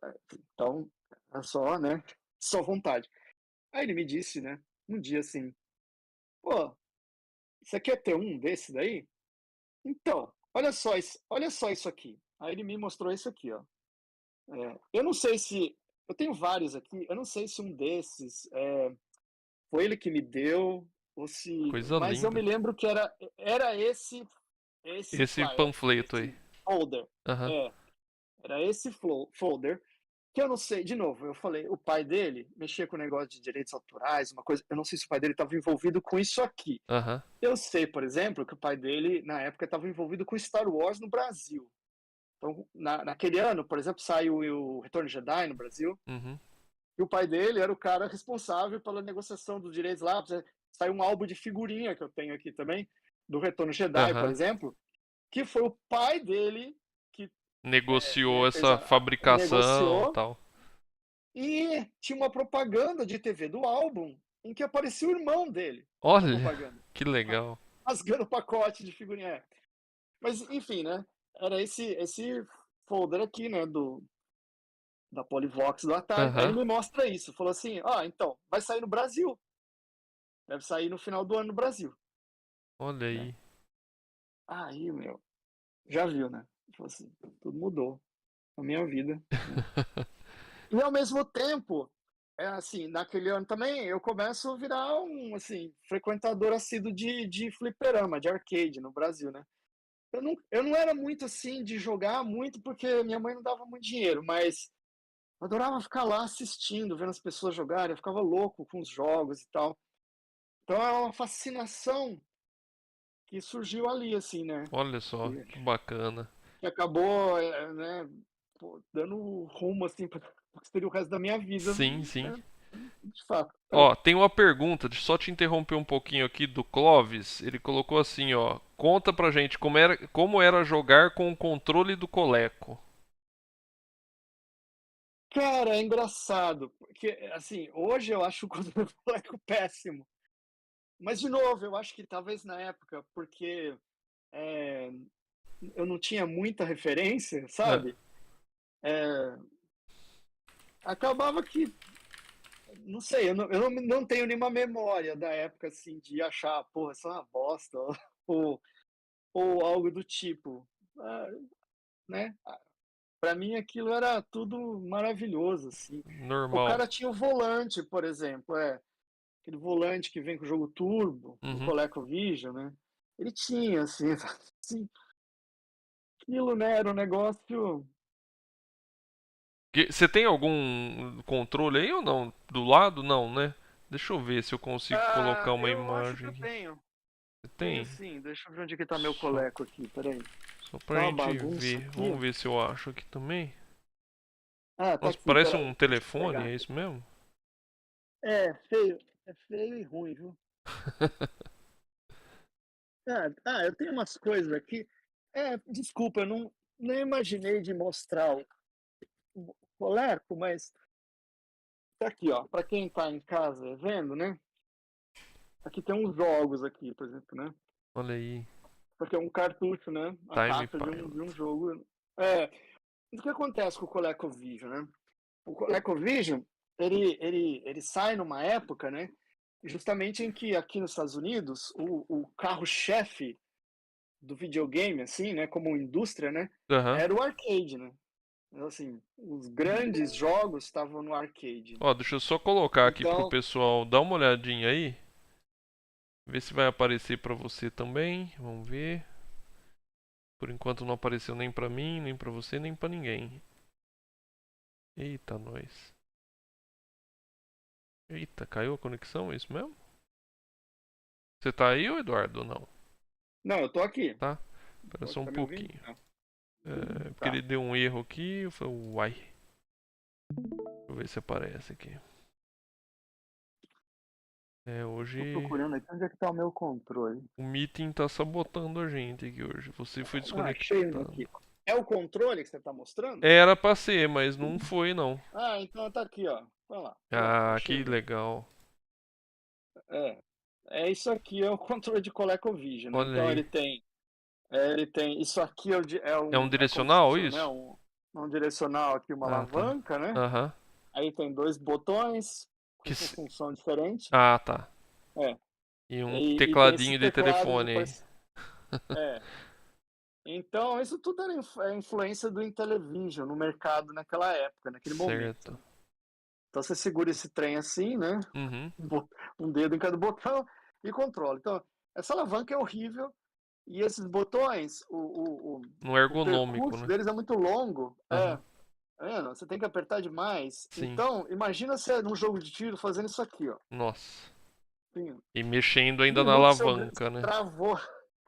[SPEAKER 2] Então, é só, né? Só vontade. Aí ele me disse, né? Um dia assim, pô, você quer ter um desse daí? Então, olha só isso aqui. Aí ele me mostrou isso aqui, ó. Eu não sei se, eu tenho vários aqui. Eu não sei se um desses foi ele que me deu ou se,
[SPEAKER 1] Coisa
[SPEAKER 2] mas eu me
[SPEAKER 1] linda.
[SPEAKER 2] lembro que era esse
[SPEAKER 1] Esse
[SPEAKER 2] flyer,
[SPEAKER 1] panfleto aí.
[SPEAKER 2] esse folder.
[SPEAKER 1] Aham.
[SPEAKER 2] É, era esse folder. Que eu não sei, de novo, eu falei, o pai dele mexia com o negócio de direitos autorais, uma coisa, eu não sei se o pai dele estava envolvido com isso aqui.
[SPEAKER 1] Aham.
[SPEAKER 2] Eu sei, por exemplo, que o pai dele, na época, estava envolvido com Star Wars no Brasil. Então, naquele ano, por exemplo, saiu o Retorno de Jedi no Brasil,
[SPEAKER 1] Uhum.
[SPEAKER 2] e o pai dele era o cara responsável pela negociação dos direitos lá. Saiu um álbum de figurinha que eu tenho aqui também, do Retorno de Jedi, por
[SPEAKER 1] Aham.
[SPEAKER 2] exemplo, que foi o pai dele que
[SPEAKER 1] Negociou
[SPEAKER 2] fez
[SPEAKER 1] essa fabricação,
[SPEAKER 2] negociou.
[SPEAKER 1] tal.
[SPEAKER 2] E tinha uma propaganda de TV do álbum em que aparecia o irmão dele na
[SPEAKER 1] Olha,
[SPEAKER 2] propaganda,
[SPEAKER 1] que legal.
[SPEAKER 2] rasgando o pacote de figurinha. Mas, enfim, né? Era esse folder aqui, né? Da Polivox do Atari. Aí ele
[SPEAKER 1] Aham.
[SPEAKER 2] me mostra isso. Falou assim: ah, então, vai sair no Brasil. Deve sair no final do ano no Brasil.
[SPEAKER 1] Olha
[SPEAKER 2] Né?
[SPEAKER 1] aí.
[SPEAKER 2] Aí, meu, já viu, né? Falou assim: tudo mudou na minha vida. Né? E ao mesmo tempo, assim, naquele ano também eu começo a virar um, assim, frequentador assíduo de fliperama, de arcade no Brasil, né. Eu não era muito, assim, de jogar muito, porque minha mãe não dava muito dinheiro, mas eu adorava ficar lá assistindo, vendo as pessoas jogarem, eu ficava louco com os jogos e tal. Então é uma fascinação que surgiu ali, assim, né,
[SPEAKER 1] Olha só,
[SPEAKER 2] que
[SPEAKER 1] que bacana.
[SPEAKER 2] que acabou, né, pô, dando rumo, assim, para o que seria o resto da minha vida,
[SPEAKER 1] Sim, sim.
[SPEAKER 2] né, de fato.
[SPEAKER 1] Ó, tem uma pergunta, deixa eu só te interromper um pouquinho aqui do Clovis. Ele colocou assim, ó, conta pra gente como era jogar com o controle do Coleco.
[SPEAKER 2] Cara, é engraçado, porque, assim, hoje eu acho o controle do Leco péssimo. Mas, de novo, eu acho que talvez na época, porque, eh, eu não tinha muita referência,
[SPEAKER 1] É,
[SPEAKER 2] sabe, eh, acabava que, não sei, eu não tenho nenhuma memória da época, assim, de achar: "Porra, isso é uma bosta", ou ou algo do tipo. Ah, né, pra mim aquilo era tudo maravilhoso, assim. O
[SPEAKER 1] normal.
[SPEAKER 2] cara tinha o volante, por exemplo, aquele volante que vem com o jogo turbo, do
[SPEAKER 1] Uhum.
[SPEAKER 2] ColecoVision, né, ele tinha, assim, assim, aquilo, né, era um negócio.
[SPEAKER 1] Você tem algum controle aí ou não? Do lado, não, né? Deixa eu ver se eu consigo colocar uma
[SPEAKER 2] Eu acho que
[SPEAKER 1] imagem
[SPEAKER 2] eu
[SPEAKER 1] aqui.
[SPEAKER 2] tenho.
[SPEAKER 1] Você
[SPEAKER 2] Tenho
[SPEAKER 1] tem?
[SPEAKER 2] sim, deixa eu ver onde é que tá meu
[SPEAKER 1] Só,
[SPEAKER 2] Coleco aqui, espera aí.
[SPEAKER 1] só pra
[SPEAKER 2] Tá uma
[SPEAKER 1] gente
[SPEAKER 2] bagunça
[SPEAKER 1] ver.
[SPEAKER 2] aqui.
[SPEAKER 1] Vamos ver se eu acho aqui também.
[SPEAKER 2] Ah, tá
[SPEAKER 1] Nossa,
[SPEAKER 2] aqui,
[SPEAKER 1] parece
[SPEAKER 2] espera
[SPEAKER 1] um
[SPEAKER 2] aí, deixa eu
[SPEAKER 1] telefone,
[SPEAKER 2] pegar
[SPEAKER 1] é
[SPEAKER 2] aqui.
[SPEAKER 1] isso mesmo?
[SPEAKER 2] É feio e ruim, viu. Eu tenho umas coisas aqui. Desculpa, eu não imaginei de mostrar o Coleco, mas tá aqui, ó, pra quem tá em casa vendo, né, aqui tem uns jogos aqui, por exemplo, né.
[SPEAKER 1] Olha aí.
[SPEAKER 2] Porque é um cartucho, né, a
[SPEAKER 1] Time
[SPEAKER 2] caixa de
[SPEAKER 1] Pilot.
[SPEAKER 2] um jogo. É, o que acontece com o ColecoVision, né? O ColecoVision, ele sai numa época, né, justamente em que aqui nos Estados Unidos, o carro-chefe do videogame, assim, né, como indústria, né,
[SPEAKER 1] Aham.
[SPEAKER 2] era o arcade, né. Então, assim, os grandes jogos estavam no arcade, né.
[SPEAKER 1] Ó, deixa eu só colocar aqui pro
[SPEAKER 2] Então,
[SPEAKER 1] pessoal dar uma olhadinha aí. Ver se vai aparecer pra você também. Vamos ver. Por enquanto não apareceu nem pra mim, nem pra você, nem pra ninguém. Eita, nós. Eita, caiu a conexão, é isso mesmo? Você tá aí, ô Eduardo, ou não?
[SPEAKER 2] não, eu tô aqui.
[SPEAKER 1] Tá? Espera só um
[SPEAKER 2] Tá me ouvindo?
[SPEAKER 1] pouquinho.
[SPEAKER 2] Não.
[SPEAKER 1] Porque
[SPEAKER 2] Tá.
[SPEAKER 1] ele deu um erro aqui. Eu falei, uai. Deixa eu ver se aparece aqui.
[SPEAKER 2] Tô
[SPEAKER 1] Hoje
[SPEAKER 2] procurando aqui onde é que tá o meu controle.
[SPEAKER 1] o meeting tá sabotando a gente aqui hoje. Você foi
[SPEAKER 2] Achei um
[SPEAKER 1] desconectado.
[SPEAKER 2] aqui. É o controle que você tá mostrando?
[SPEAKER 1] Era pra ser, mas não foi não.
[SPEAKER 2] Então tá aqui, ó. Olha lá. Pronto,
[SPEAKER 1] Ah,
[SPEAKER 2] achei
[SPEAKER 1] que
[SPEAKER 2] o meu.
[SPEAKER 1] legal.
[SPEAKER 2] É. É isso aqui, é o controle de ColecoVision, né?
[SPEAKER 1] Olha
[SPEAKER 2] Então
[SPEAKER 1] aí.
[SPEAKER 2] ele tem. Isso aqui
[SPEAKER 1] É um
[SPEAKER 2] é como se
[SPEAKER 1] direcional
[SPEAKER 2] fosse, né,
[SPEAKER 1] isso?
[SPEAKER 2] um direcional aqui, uma
[SPEAKER 1] Ah, tá.
[SPEAKER 2] alavanca, né?
[SPEAKER 1] Aham.
[SPEAKER 2] Aí tem dois botões
[SPEAKER 1] Que
[SPEAKER 2] com
[SPEAKER 1] se-
[SPEAKER 2] função diferente.
[SPEAKER 1] Ah, tá.
[SPEAKER 2] É.
[SPEAKER 1] E um
[SPEAKER 2] E tem esses
[SPEAKER 1] tecladinho de
[SPEAKER 2] teclados
[SPEAKER 1] telefone aí.
[SPEAKER 2] depois. É. Então, isso tudo era influência do Intellivision no mercado naquela época, naquele momento,
[SPEAKER 1] Certo.
[SPEAKER 2] né? Então você segura esse trem assim, né?
[SPEAKER 1] Uhum.
[SPEAKER 2] Um dedo em cada botão e controla. Então, essa alavanca é horrível e esses botões,
[SPEAKER 1] No
[SPEAKER 2] o
[SPEAKER 1] ergonômico,
[SPEAKER 2] percurso
[SPEAKER 1] né?
[SPEAKER 2] deles é muito longo.
[SPEAKER 1] Aham.
[SPEAKER 2] Tá vendo? Você tem que apertar demais.
[SPEAKER 1] Sim.
[SPEAKER 2] Então, imagina você num jogo de tiro fazendo isso aqui, ó.
[SPEAKER 1] Nossa.
[SPEAKER 2] Assim,
[SPEAKER 1] E mexendo
[SPEAKER 2] um
[SPEAKER 1] ainda na
[SPEAKER 2] minuto seu dedo
[SPEAKER 1] alavanca, né?
[SPEAKER 2] travou,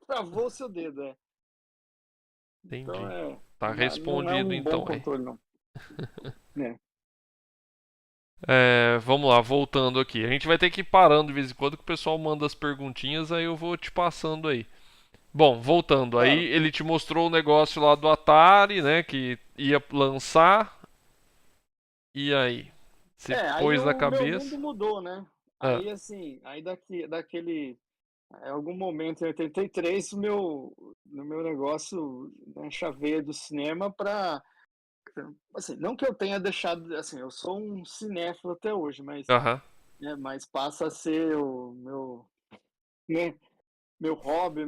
[SPEAKER 2] travou o seu dedo, Então
[SPEAKER 1] Entendi.
[SPEAKER 2] é,
[SPEAKER 1] Tá
[SPEAKER 2] não é
[SPEAKER 1] respondido
[SPEAKER 2] um bom
[SPEAKER 1] então, aí.
[SPEAKER 2] controle, não. É.
[SPEAKER 1] Vamos lá, voltando aqui. A gente vai ter que ir parando de vez em quando que o pessoal manda as perguntinhas, aí eu vou te passando aí. Bom, voltando. Aí
[SPEAKER 2] Claro.
[SPEAKER 1] ele te mostrou o negócio lá do Atari, né? Que ia lançar. E aí? Você
[SPEAKER 2] Aí
[SPEAKER 1] pôs na
[SPEAKER 2] o meu
[SPEAKER 1] cabeça?
[SPEAKER 2] mundo mudou, né?
[SPEAKER 1] Ah,
[SPEAKER 2] Aí assim, aí daquele, em algum momento em 83, no meu negócio, né, chaveia do cinema para, assim, não que eu tenha deixado, assim, eu sou um cinéfilo até hoje, mas,
[SPEAKER 1] aham.
[SPEAKER 2] né, mas passa a ser o né, meu hobby,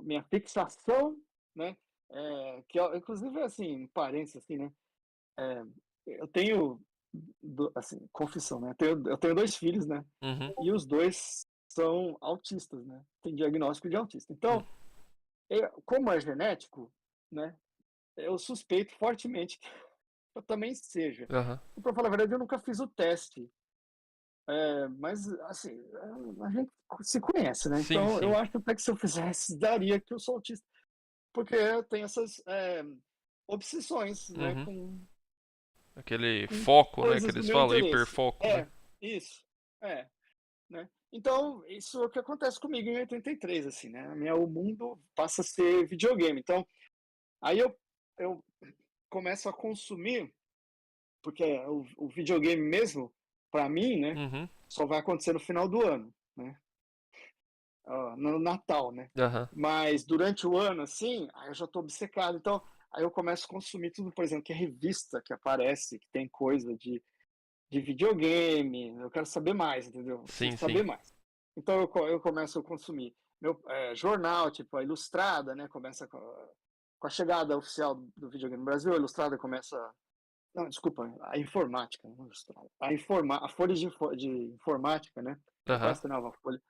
[SPEAKER 2] minha fixação, né? Que inclusive assim, parênteses assim, né? Eu tenho assim, confissão, né? Eu tenho dois filhos, né?
[SPEAKER 1] Uhum.
[SPEAKER 2] E os dois são autistas, né? Tem diagnóstico de autista.
[SPEAKER 1] Hum.
[SPEAKER 2] Então, como é genético, né? Eu suspeito fortemente que eu também seja.
[SPEAKER 1] Aham.
[SPEAKER 2] E para falar a verdade, eu nunca fiz o teste. Mas, assim, a gente se conhece, né?
[SPEAKER 1] Sim,
[SPEAKER 2] Então, eu
[SPEAKER 1] sim.
[SPEAKER 2] acho até que se eu fizesse, daria que eu sou autista. Porque eu tenho essas obsessões, né?
[SPEAKER 1] Uhum.
[SPEAKER 2] Com,
[SPEAKER 1] Aquele
[SPEAKER 2] com
[SPEAKER 1] foco, né, que
[SPEAKER 2] coisas do
[SPEAKER 1] eles
[SPEAKER 2] meu
[SPEAKER 1] falam,
[SPEAKER 2] interesse.
[SPEAKER 1] hiperfoco, né?
[SPEAKER 2] Isso. É, né? Então, isso é o que acontece comigo em 83, assim, né? O mundo passa a ser videogame. Então, aí eu começo a consumir, porque o videogame mesmo, para mim, né,
[SPEAKER 1] Uhum.
[SPEAKER 2] só vai acontecer no final do ano, né? No Natal, né?
[SPEAKER 1] Aham.
[SPEAKER 2] Mas durante o ano, assim, aí eu já estou obcecado. Então, aí eu começo a consumir tudo, por exemplo, que é revista que aparece, que tem coisa de videogame. Eu quero saber mais, entendeu? Eu preciso
[SPEAKER 1] Sim, sim.
[SPEAKER 2] saber mais. Então, eu começo a consumir jornal, tipo a Ilustrada, né? Começa com a chegada oficial do videogame no Brasil. A Ilustrada começa. Não, desculpa, a informática, não a Ilustrada. A folha de informática, né? Eu
[SPEAKER 1] Aham.
[SPEAKER 2] quase assinava a folha.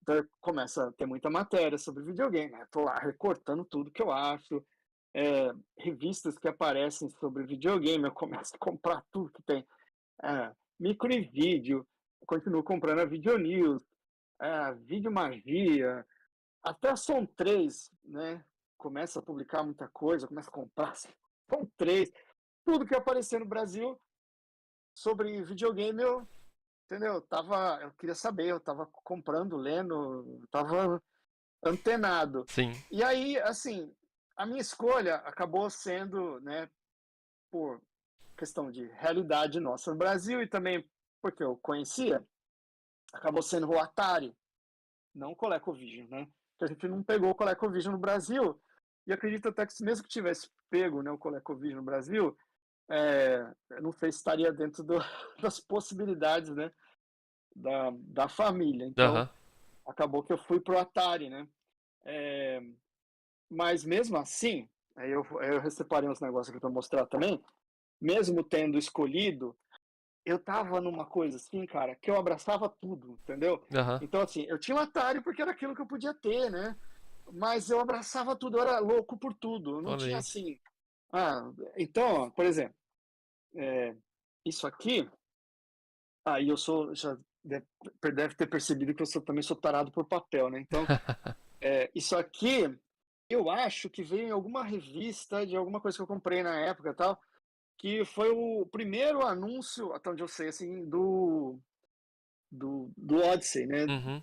[SPEAKER 2] Então começa a ter muita matéria sobre videogame, né? Tô lá recortando tudo que eu acho, revistas que aparecem sobre videogame, eu começo a comprar tudo que tem. Micro e vídeo, continuo comprando a Videonews, Vídeo Magia, até a Som 3, né? Começa a publicar muita coisa, começa a comprar Som 3, tudo que aparecer no Brasil sobre videogame, entendeu? Eu queria saber, eu tava comprando, lendo, tava antenado.
[SPEAKER 1] Sim.
[SPEAKER 2] E aí, assim, a minha escolha acabou sendo, né, por questão de realidade nossa no Brasil e também porque eu conhecia, acabou sendo o Atari, não o ColecoVision, né? Que a gente não pegou o ColecoVision no Brasil e acredito até que mesmo que tivesse pego, né, o ColecoVision no Brasil, eu não sei se estaria dentro das possibilidades, né, da família. Então,
[SPEAKER 1] Aham.
[SPEAKER 2] acabou que eu fui pro Atari, né? É, Mas mesmo assim, aí eu separei uns negócios aqui para mostrar também, mesmo tendo escolhido, eu tava numa coisa assim, cara, que eu abraçava tudo, entendeu?
[SPEAKER 1] Aham.
[SPEAKER 2] Então, assim, eu tinha um Atari porque era aquilo que eu podia ter, né? Mas eu abraçava tudo, eu era louco por tudo. Eu não
[SPEAKER 1] Olha
[SPEAKER 2] tinha
[SPEAKER 1] aí.
[SPEAKER 2] assim. Então, ó, por exemplo, é, isso aqui, aí eu sou, já deve ter percebido que também sou tarado por papel, né? Então, isso aqui eu acho que veio em alguma revista de alguma coisa que eu comprei na época e tal, que foi o primeiro anúncio, até onde eu sei, assim, do Odyssey, né?
[SPEAKER 1] Uhum.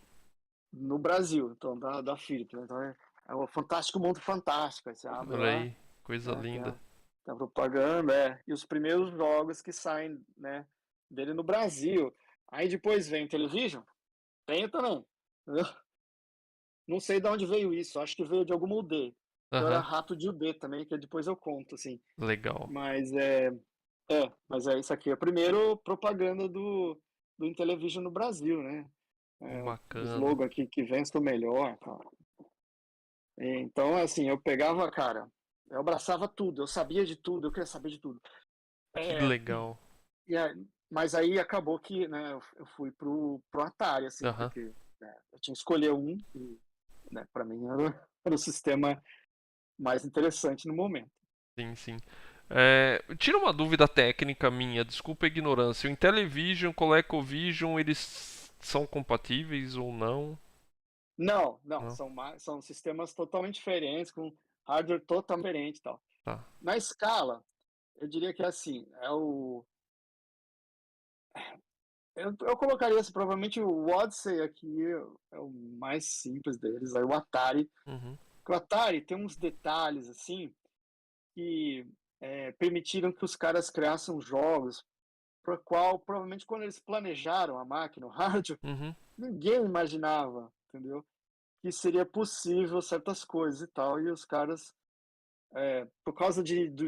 [SPEAKER 2] No Brasil, então, da Philips, né? Então, é o Fantástico Mundo Fantástico. Aí você abre
[SPEAKER 1] Olha
[SPEAKER 2] lá,
[SPEAKER 1] aí. Coisa
[SPEAKER 2] né? Tem
[SPEAKER 1] linda.
[SPEAKER 2] a propaganda, e os primeiros jogos que saem, né, dele no Brasil. Aí depois vem o Television, tem também. Entendeu? Não sei de onde veio isso, acho que veio de alguma UD. Eu era
[SPEAKER 1] Aham.
[SPEAKER 2] rato de UD também, que depois eu conto, assim.
[SPEAKER 1] Legal.
[SPEAKER 2] Mas mas isso aqui é a primeira propaganda do Intellivision no Brasil, né? O
[SPEAKER 1] Bacana.
[SPEAKER 2] slogan aqui, que vença o melhor. Cara. Então, assim, eu pegava, cara, eu abraçava tudo, eu sabia de tudo, eu queria saber de tudo.
[SPEAKER 1] Que
[SPEAKER 2] É,
[SPEAKER 1] legal.
[SPEAKER 2] mas aí acabou que, né, eu fui pro Atari, assim,
[SPEAKER 1] Aham.
[SPEAKER 2] porque eu tinha que escolher um, e, né, para mim era o sistema mais interessante no momento.
[SPEAKER 1] Sim, sim. Tira uma dúvida técnica minha, desculpa a ignorância. O Intellivision, ColecoVision, eles são compatíveis ou não?
[SPEAKER 2] Não, não,
[SPEAKER 1] Não?
[SPEAKER 2] são sistemas totalmente diferentes, com hardware totalmente diferente e tal.
[SPEAKER 1] Tá.
[SPEAKER 2] Na escala, eu diria que é assim, eu colocaria assim, provavelmente o Odyssey aqui é o mais simples deles, aí o Atari.
[SPEAKER 1] Uhum.
[SPEAKER 2] O Atari tem uns detalhes assim que permitiram que os caras criassem jogos para qual provavelmente quando eles planejaram a máquina, o rádio,
[SPEAKER 1] Uhum.
[SPEAKER 2] ninguém imaginava, entendeu? Que seria possível certas coisas e tal, e os caras por causa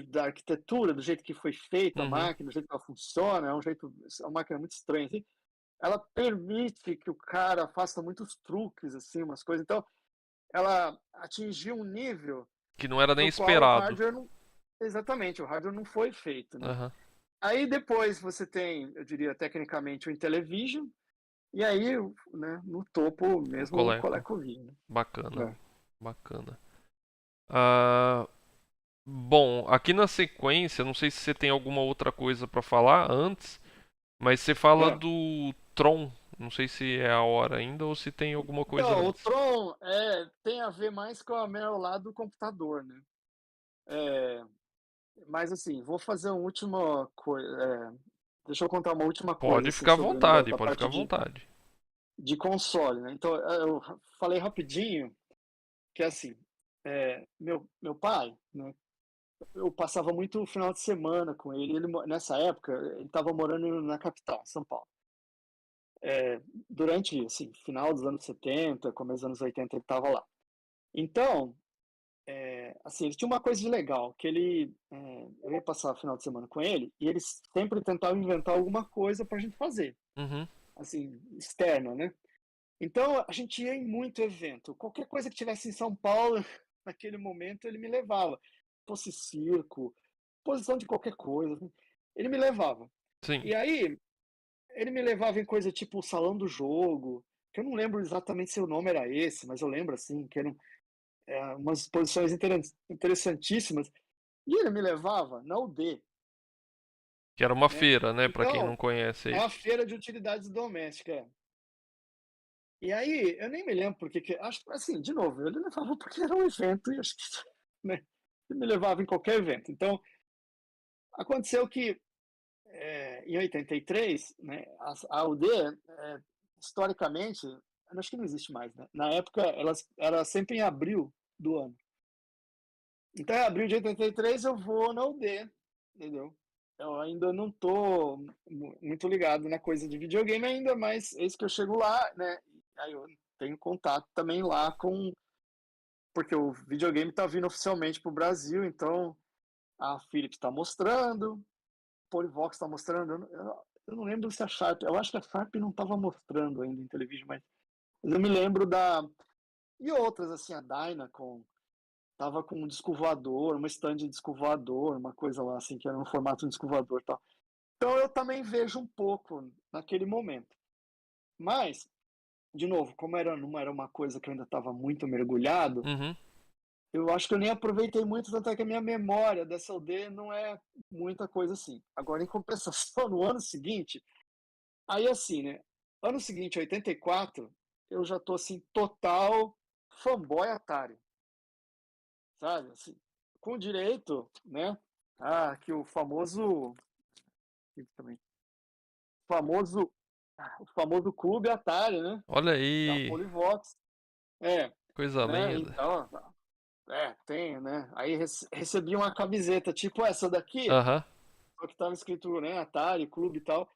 [SPEAKER 2] da arquitetura, do jeito que foi feita a
[SPEAKER 1] Uhum.
[SPEAKER 2] máquina, do jeito que ela funciona, é uma máquina muito estranha, assim, ela permite que o cara faça muitos truques, assim, umas coisas. Então, ela atingiu um nível
[SPEAKER 1] Que não era
[SPEAKER 2] para
[SPEAKER 1] nem
[SPEAKER 2] o qual o
[SPEAKER 1] esperado.
[SPEAKER 2] hardware não. Exatamente, o hardware não foi feito, né?
[SPEAKER 1] Aham.
[SPEAKER 2] Aí depois você tem, eu diria, tecnicamente o Intellivision, e aí, né, no topo
[SPEAKER 1] O
[SPEAKER 2] mesmo o
[SPEAKER 1] Coleco.
[SPEAKER 2] ColecoVision.
[SPEAKER 1] Bacana,
[SPEAKER 2] Né?
[SPEAKER 1] bacana. Ah, bom, aqui na sequência, não sei se você tem alguma outra coisa pra falar antes, mas você fala
[SPEAKER 2] É.
[SPEAKER 1] do Tron. Não sei se é a hora ainda ou se tem alguma coisa
[SPEAKER 2] Então, o
[SPEAKER 1] antes.
[SPEAKER 2] Tron tem a ver mais com o meu lado do computador, né? É, mas assim, vou fazer uma última coisa. Deixa eu contar uma última coisa
[SPEAKER 1] Pode
[SPEAKER 2] assim,
[SPEAKER 1] ficar à
[SPEAKER 2] sobre o negócio
[SPEAKER 1] vontade,
[SPEAKER 2] da
[SPEAKER 1] pode ficar
[SPEAKER 2] parte
[SPEAKER 1] à vontade.
[SPEAKER 2] de console, né? Então, eu falei rapidinho que assim, meu pai, né? Eu passava muito o final de semana com ele. Nessa época, ele estava morando na capital, São Paulo. Durante, assim, final dos anos 70, começo dos anos 80, ele estava lá. Então, assim, ele tinha uma coisa de legal, que eu ia passar o final de semana com ele, e ele sempre tentava inventar alguma coisa para a gente fazer,
[SPEAKER 1] Uhum.
[SPEAKER 2] assim, externa, né? Então, a gente ia em muito evento. Qualquer coisa que tivesse em São Paulo, naquele momento, ele me levava. Fosse circo, posição de qualquer coisa, assim, ele me levava.
[SPEAKER 1] Sim.
[SPEAKER 2] E aí, ele me levava em coisa tipo o Salão do Jogo, que eu não lembro exatamente se o nome era esse, mas eu lembro, assim, que eram umas exposições interessantíssimas. E ele me levava na UD,
[SPEAKER 1] Que era uma
[SPEAKER 2] né?
[SPEAKER 1] feira, né, pra quem não
[SPEAKER 2] Então,
[SPEAKER 1] conhece
[SPEAKER 2] é
[SPEAKER 1] aí.
[SPEAKER 2] a feira de utilidades domésticas. E aí, eu nem me lembro porque que, acho que assim, de novo, ele levava porque era um evento e acho que, né, ele me levava em qualquer evento. Então, aconteceu que em 83, né, a UD, historicamente, acho que não existe mais, né? Na época, era sempre em abril do ano. Então, em abril de 83, eu vou na UD, entendeu? Eu ainda não tô muito ligado na coisa de videogame ainda, mas eis que eu chego lá, né? Aí eu tenho contato também lá com. Porque o videogame está vindo oficialmente para o Brasil, então a Philips está mostrando, a Polivox está mostrando. Eu não lembro se a Sharp. Eu acho que a Sharp não estava mostrando ainda em televisão, mas eu me lembro da. E outras, assim, a Dynacon tava com um disco voador, uma stand de disco voador, uma coisa lá, assim, que era no formato de disco voador e tal. Então eu também vejo um pouco naquele momento. Mas, de novo, como não era uma coisa que eu ainda estava muito mergulhado,
[SPEAKER 1] Uhum.
[SPEAKER 2] eu acho que eu nem aproveitei muito, tanto é que a minha memória dessa aldeia não é muita coisa assim. Agora, em compensação, no ano seguinte, aí assim, né? Ano seguinte, 84, eu já tô assim, total fanboy Atari, sabe? Assim, com direito, né? Que o famoso. Também, famoso. O famoso clube Atari, né?
[SPEAKER 1] Olha
[SPEAKER 2] Da
[SPEAKER 1] aí,
[SPEAKER 2] Polivox. É,
[SPEAKER 1] coisa
[SPEAKER 2] né?
[SPEAKER 1] linda.
[SPEAKER 2] Então, tem, né? Aí recebi uma camiseta tipo essa daqui,
[SPEAKER 1] Aham,
[SPEAKER 2] só que tava escrito, né, Atari, clube e tal.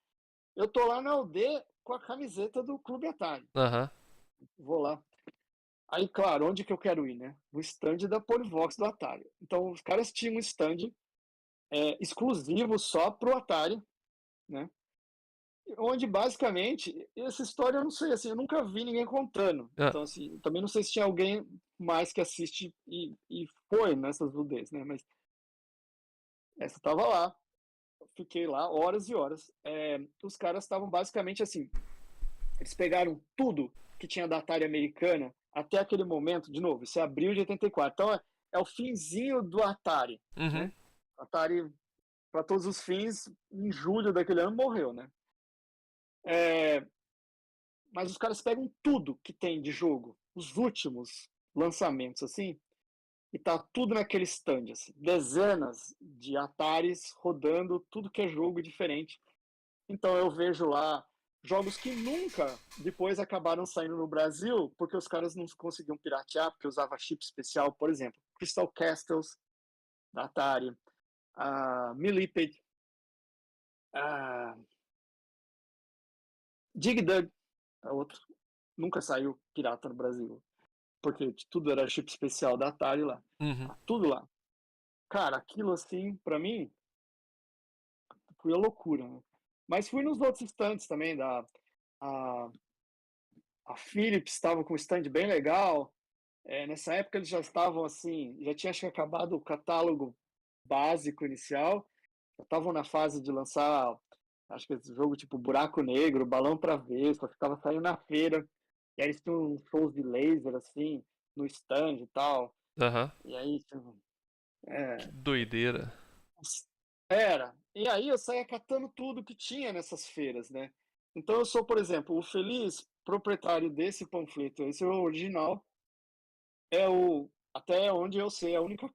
[SPEAKER 2] Eu tô lá na UD com a camiseta do clube Atari.
[SPEAKER 1] aham.
[SPEAKER 2] Vou lá. Aí, claro, onde que eu quero ir, né? No stand da Polivox do Atari. Então, os caras tinham um stand exclusivo só pro Atari, né? Onde basicamente, essa história eu não sei, assim, eu nunca vi ninguém contando.
[SPEAKER 1] Ah,
[SPEAKER 2] Então, assim, também não sei se tinha alguém mais que assiste e foi nessas UDs, né? Mas essa tava lá, fiquei lá horas e horas. Os caras estavam basicamente assim, eles pegaram tudo que tinha da Atari americana até aquele momento, de novo, isso é abril de 84. Então é o finzinho do Atari,
[SPEAKER 1] uhum.
[SPEAKER 2] né? Atari, para todos os fins, em julho daquele ano morreu, né? É, mas os caras pegam tudo que tem de jogo, os últimos lançamentos, assim, e tá tudo naquele stand, assim, dezenas de Ataris rodando tudo que é jogo diferente. Então eu vejo lá jogos que nunca depois acabaram saindo no Brasil, porque os caras não conseguiam piratear, porque usava chip especial, por exemplo, Crystal Castles da Atari, a Millipede, a Dig Dug, a outro, nunca saiu pirata no Brasil, porque tudo era chip especial da Atari lá.
[SPEAKER 1] Uhum.
[SPEAKER 2] Tá tudo lá. Cara, aquilo assim, pra mim, foi a loucura, né? Mas fui nos outros stands também, a, a Philips estava com um stand bem legal. Nessa época eles já estavam assim, já tinha acho que acabado o catálogo básico inicial, estavam na fase de lançar, acho que esse jogo tipo Buraco Negro, Balão Travesso, ficava saindo na feira, e aí eles tinham uns shows de laser, assim, no stand e tal,
[SPEAKER 1] Aham.
[SPEAKER 2] e aí, tipo,
[SPEAKER 1] Que
[SPEAKER 2] é,
[SPEAKER 1] doideira.
[SPEAKER 2] era. E aí eu saía catando tudo que tinha nessas feiras, né? Então eu sou, por exemplo, o feliz proprietário desse panfleto, esse é o original, é o, até onde eu sei, a única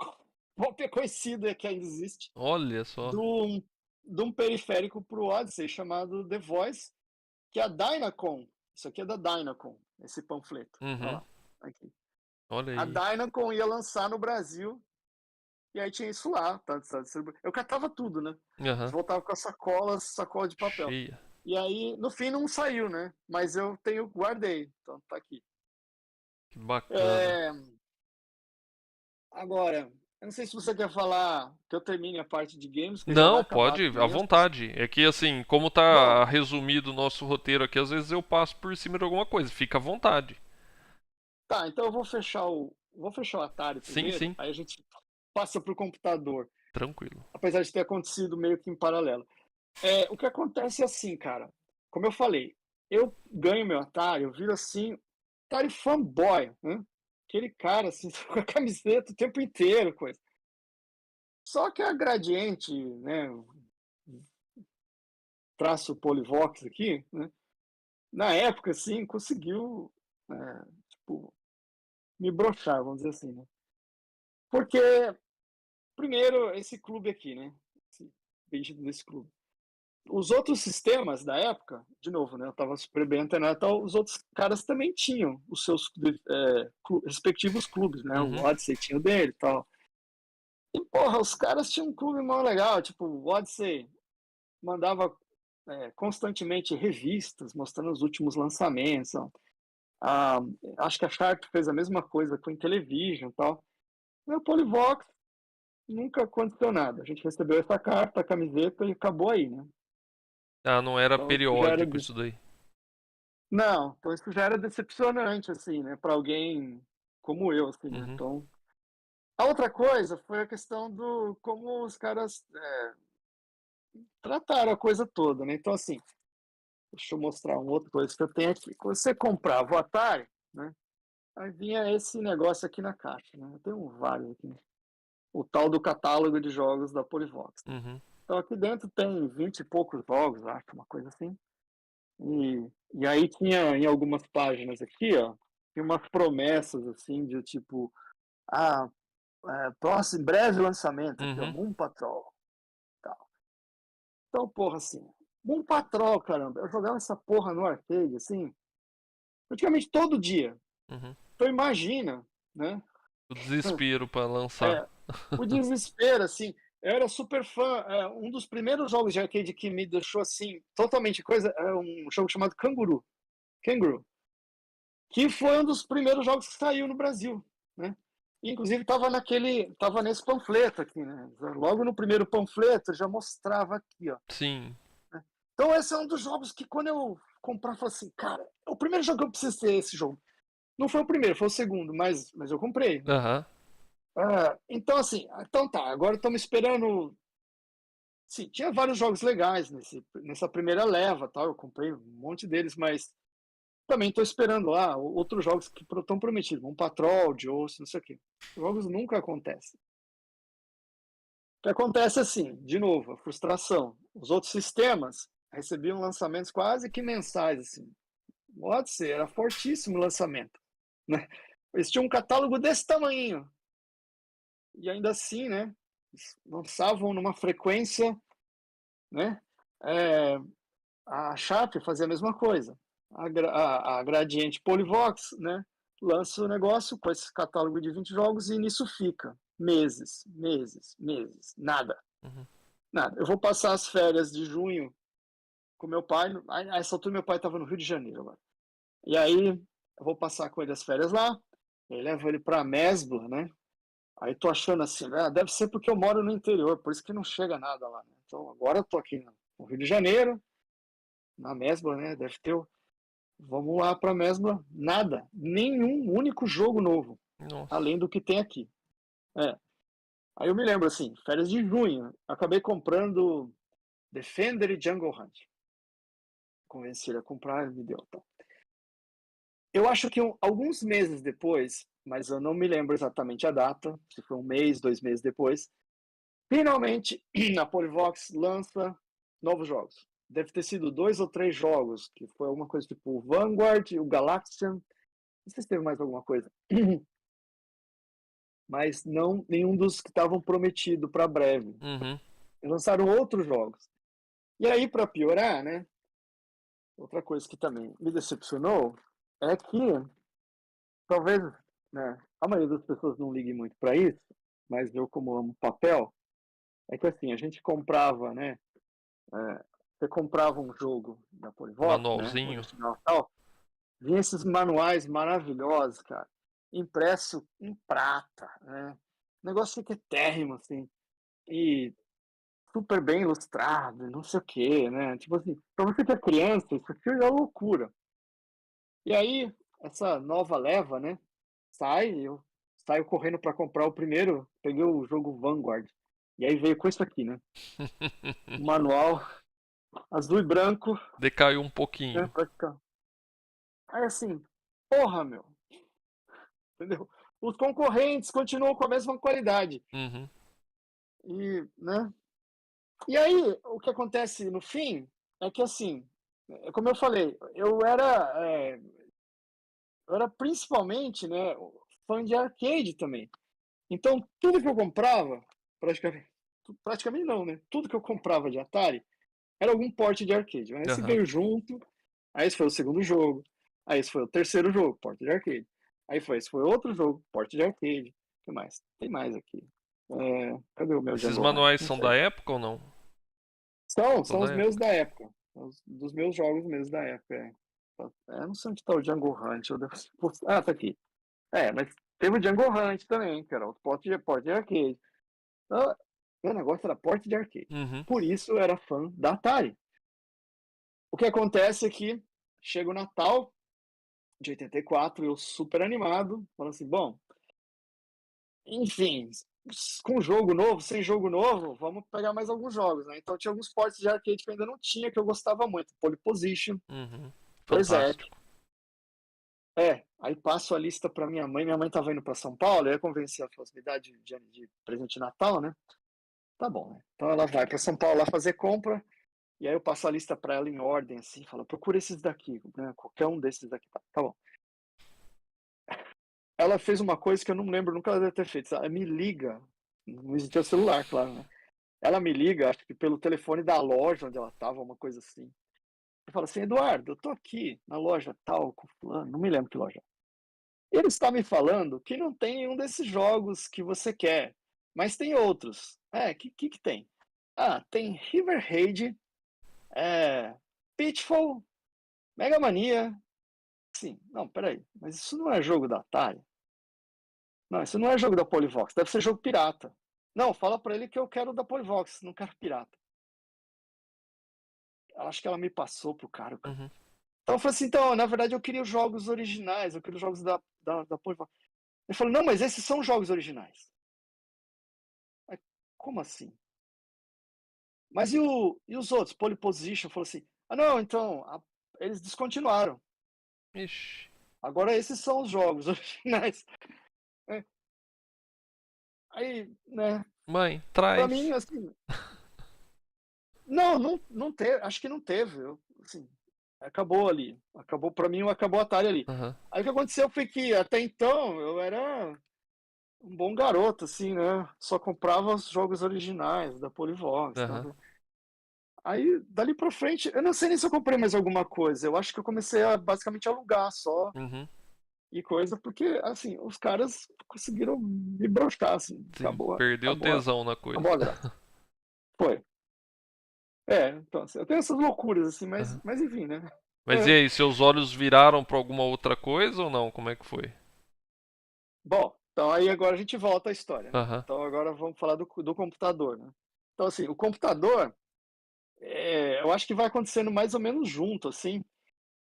[SPEAKER 2] cópia conhecida que ainda existe,
[SPEAKER 1] Olha só.
[SPEAKER 2] de um periférico para o Odyssey chamado The Voice, que é a Dynacon. Isso aqui é da Dynacon, esse panfleto. Olha
[SPEAKER 1] Uhum.
[SPEAKER 2] lá, aqui.
[SPEAKER 1] Olha
[SPEAKER 2] A
[SPEAKER 1] aí.
[SPEAKER 2] Dynacon ia lançar no Brasil, e aí tinha isso lá. Eu catava tudo, né?
[SPEAKER 1] Aham.
[SPEAKER 2] Voltava com as sacolas, sacola de papel.
[SPEAKER 1] Cheia.
[SPEAKER 2] E aí, no fim, não saiu, né? Mas eu guardei, então tá aqui.
[SPEAKER 1] Que bacana.
[SPEAKER 2] É, agora, eu não sei se você quer falar que eu termine a parte de games, que já vai
[SPEAKER 1] Não,
[SPEAKER 2] acabar
[SPEAKER 1] pode, à
[SPEAKER 2] aqui.
[SPEAKER 1] vontade. É que assim, como tá
[SPEAKER 2] Bom,
[SPEAKER 1] resumido o nosso roteiro aqui, às vezes eu passo por cima de alguma coisa. Fica à vontade.
[SPEAKER 2] tá, então eu vou fechar o Atari
[SPEAKER 1] Sim,
[SPEAKER 2] primeiro,
[SPEAKER 1] sim.
[SPEAKER 2] aí a gente passa pro computador,
[SPEAKER 1] Tranquilo.
[SPEAKER 2] apesar de ter acontecido meio que em paralelo. O que acontece é assim, cara, como eu falei, eu ganho meu Atari, eu viro assim, Atari fanboy, né? Aquele cara assim, com a camiseta o tempo inteiro, coisa. Só que a Gradiente, né, traço Polivox aqui, né, na época, assim, conseguiu, tipo, me broxar, vamos dizer assim, né? Porque, primeiro, esse clube aqui, né? Esse bendito desse clube. Os outros sistemas da época, de novo, né? Eu estava super bem antenado, então os outros caras também tinham os seus respectivos clubes, né? O
[SPEAKER 1] Uhum.
[SPEAKER 2] Odyssey tinha o dele e tal. E, porra, os caras tinham um clube mó legal, tipo, o Odyssey mandava constantemente revistas mostrando os últimos lançamentos. Ah, acho que a Sharp fez a mesma coisa com a Intellivision e tal. E o Polivox nunca aconteceu nada. A gente recebeu essa carta, a camiseta e acabou aí, né?
[SPEAKER 1] Ah, não era
[SPEAKER 2] Então isso já era.
[SPEAKER 1] periódico isso daí.
[SPEAKER 2] Não, então isso já era decepcionante, assim, né? Para alguém como eu, assim, né?
[SPEAKER 1] Uhum.
[SPEAKER 2] Então. A outra coisa foi a questão do como os caras trataram a coisa toda, né? Então, assim, deixa eu mostrar uma outra coisa que eu tenho aqui. Quando você comprava o Atari, né? Aí vinha esse negócio aqui na caixa, né? Eu tenho vários aqui, né? O tal do catálogo de jogos da Polivox, né?
[SPEAKER 1] Uhum.
[SPEAKER 2] Então aqui dentro tem 20 e poucos jogos, acho, uma coisa assim. E aí tinha em algumas páginas aqui, ó, tinha umas promessas assim de tipo, ah, próximo, breve lançamento aqui, ó,
[SPEAKER 1] Uhum.
[SPEAKER 2] Moon Patrol, tal. Então, porra, assim, Moon Patrol, caramba, eu jogava essa porra no arcade, assim, praticamente todo dia.
[SPEAKER 1] Uhum.
[SPEAKER 2] Então imagina, né?
[SPEAKER 1] O desespero pra lançar.
[SPEAKER 2] É, o desespero, assim. Eu era super fã. Um dos primeiros jogos de arcade que me deixou assim, totalmente coisa, é um jogo chamado Kangaroo, que foi um dos primeiros jogos que saiu no Brasil, né? E, inclusive tava nesse panfleto aqui, né? Logo no primeiro panfleto já mostrava aqui, ó.
[SPEAKER 1] Sim.
[SPEAKER 2] Né? Então esse é um dos jogos que quando eu comprar, eu falei assim, cara, é o primeiro jogo que eu preciso ter esse jogo. Não foi o primeiro, foi o segundo, mas eu comprei, né?
[SPEAKER 1] Aham.
[SPEAKER 2] Então, assim, então tá, agora estamos esperando. Sim, tinha vários jogos legais nessa primeira leva, tal. Eu comprei um monte deles, mas também estou esperando lá outros jogos que estão prometidos, um Patrol, Joe, não sei o quê. Os jogos nunca acontecem. O que acontece assim, de novo, a frustração. Os outros sistemas recebiam lançamentos quase que mensais, assim. O Odyssey era fortíssimo o lançamento, né? Eles tinham um catálogo desse tamanho. E ainda assim, né? Lançavam numa frequência, né? É, a Sharp fazia a mesma coisa. A Gradiente Polivox, né? Lança o negócio com esse catálogo de 20 jogos e nisso fica. Meses, meses, meses. Nada.
[SPEAKER 1] Uhum.
[SPEAKER 2] Nada. Eu vou passar as férias de junho com meu pai. A essa altura, meu pai estava no Rio de Janeiro agora. E aí, eu vou passar com ele as férias lá. Eu levo ele para Mesbla, né? Aí tô achando assim, deve ser porque eu moro no interior, por isso que não chega nada lá. Né? Então agora eu tô aqui no Rio de Janeiro, na Mesbla, né? Deve ter. Vamos lá para Mesbla, nada, nenhum único jogo novo,
[SPEAKER 1] Nossa.
[SPEAKER 2] além do que tem aqui. É. Aí eu me lembro, assim, férias de junho, acabei comprando Defender e Jungle Hunt. Convenci ele a comprar, ele me deu, tá. Eu acho que alguns meses depois, mas eu não me lembro exatamente a data, se foi 1 mês, 2 meses depois, finalmente a Polivox lança novos jogos. Deve ter sido 2 ou 3 jogos, que foi alguma coisa tipo o Vanguard, o Galaxian, não sei se teve mais alguma coisa. Mas não nenhum dos que estavam prometidos para breve.
[SPEAKER 1] Uhum.
[SPEAKER 2] Eles lançaram outros jogos. E aí, para piorar, né? Outra coisa que também me decepcionou é que talvez, né, a maioria das pessoas não ligue muito para isso, mas eu, como amo papel, é que assim, a gente comprava, né? Você comprava um jogo da Polivox, né?
[SPEAKER 1] Manualzinho.
[SPEAKER 2] Original e tal, vinha esses manuais maravilhosos, cara, impresso em prata, né? O negócio fica etérrimo, assim, e super bem ilustrado, não sei o quê, né? Tipo assim, pra você que é criança, isso aqui é loucura. E aí, essa nova leva, né? Eu saio correndo para comprar o primeiro, peguei o jogo Vanguard. E aí veio com isso aqui, né? O manual azul e branco,
[SPEAKER 1] Decaiu um
[SPEAKER 2] né?
[SPEAKER 1] pouquinho.
[SPEAKER 2] Pra ficar. Aí assim, porra, meu, entendeu? Os concorrentes continuam com a mesma qualidade.
[SPEAKER 1] Uhum.
[SPEAKER 2] E, né? E aí, o que acontece no fim é que, assim, como eu falei, eu era principalmente, né, fã de arcade também. Então, tudo que eu comprava, praticamente não, né? Tudo que eu comprava de Atari era algum porte de arcade. Mas esse
[SPEAKER 1] Aham.
[SPEAKER 2] veio junto, aí esse foi o segundo jogo, aí esse foi o terceiro jogo, porte de arcade. Esse foi outro jogo, porte de arcade. O que mais? Tem mais aqui. Cadê o meu
[SPEAKER 1] Esses
[SPEAKER 2] Jungle Hunt?
[SPEAKER 1] manuais
[SPEAKER 2] Não
[SPEAKER 1] são
[SPEAKER 2] sei.
[SPEAKER 1] da época ou não? São
[SPEAKER 2] São
[SPEAKER 1] da
[SPEAKER 2] os meus
[SPEAKER 1] época.
[SPEAKER 2] da época. Dos meus jogos mesmo da época. Não sei onde tá o Django Hunt. Ah, tá aqui. Mas teve o Django Hunt também, que era o porte de arcade. Então, meu negócio era porte de arcade.
[SPEAKER 1] Uhum.
[SPEAKER 2] Por isso eu era fã da Atari. O que acontece é que chega o Natal de 84, eu super animado, falando assim, bom, enfim, com jogo novo, sem jogo novo, vamos pegar mais alguns jogos, né? Então tinha alguns portes de arcade que eu ainda não tinha, que eu gostava muito. Pole Position,
[SPEAKER 1] Uhum.
[SPEAKER 2] Dois Epic.
[SPEAKER 1] Fantástico.
[SPEAKER 2] Aí passo a lista para minha mãe estava indo para São Paulo, eu ia convencer ela a me dar de presente de Natal, né? Tá bom, né? Então ela vai para São Paulo lá fazer compra, e aí eu passo a lista para ela em ordem, assim, fala, procura esses daqui, né? Qualquer um desses daqui, tá bom. Ela fez uma coisa que eu não lembro, nunca ela deve ter feito. Ela me liga, não existia celular, claro, né? Ela me liga, acho que pelo telefone da loja onde ela estava, uma coisa assim. Eu falo assim, Eduardo, eu tô aqui na loja tal, com fulano, não me lembro que loja. Ele está me falando que não tem nenhum desses jogos que você quer, mas tem outros. Que tem? Ah, tem River Raid, Pitfall, Mega Mania. Sim, não, peraí, mas isso não é jogo da Atari? Não, isso não é jogo da Polivox, deve ser jogo pirata. Não, fala pra ele que eu quero da Polivox, não quero pirata. Acho que ela me passou pro cara.
[SPEAKER 1] Uhum.
[SPEAKER 2] Então eu falei assim, então, na verdade eu queria os jogos originais, eu queria os jogos da Polivox. Ele falou, não, mas esses são jogos originais. Aí, como assim? Mas e os outros? Pole Position falou assim, não, então, eles descontinuaram.
[SPEAKER 1] Ixi.
[SPEAKER 2] Agora esses são os jogos originais. É, Aí, né,
[SPEAKER 1] Mãe,
[SPEAKER 2] pra mim,
[SPEAKER 1] traz.
[SPEAKER 2] assim, não teve, acho que não teve. Assim, acabou ali. Acabou, pra mim, acabou a Atari ali.
[SPEAKER 1] Aham.
[SPEAKER 2] Aí o que aconteceu foi que até então eu era um bom garoto, assim, né? Só comprava os jogos originais da Polivox.
[SPEAKER 1] Aham.
[SPEAKER 2] Tá? Aí, dali pra frente, eu não sei nem se eu comprei mais alguma coisa. Eu acho que eu comecei a basicamente alugar só
[SPEAKER 1] Uhum.
[SPEAKER 2] e coisa, porque, assim, os caras conseguiram me broxar, assim.
[SPEAKER 1] Sim. Perdeu o tesão na coisa.
[SPEAKER 2] Acabou a graça. Foi. Então, assim, eu tenho essas loucuras, assim,
[SPEAKER 1] Aham.
[SPEAKER 2] mas enfim, né?
[SPEAKER 1] Mas e aí, seus olhos viraram pra alguma outra coisa ou não? Como é que foi?
[SPEAKER 2] Bom, então aí agora a gente volta à história, né?
[SPEAKER 1] Aham.
[SPEAKER 2] Então agora vamos falar do computador, né? Então, assim, o computador, eu acho que vai acontecendo mais ou menos junto, assim.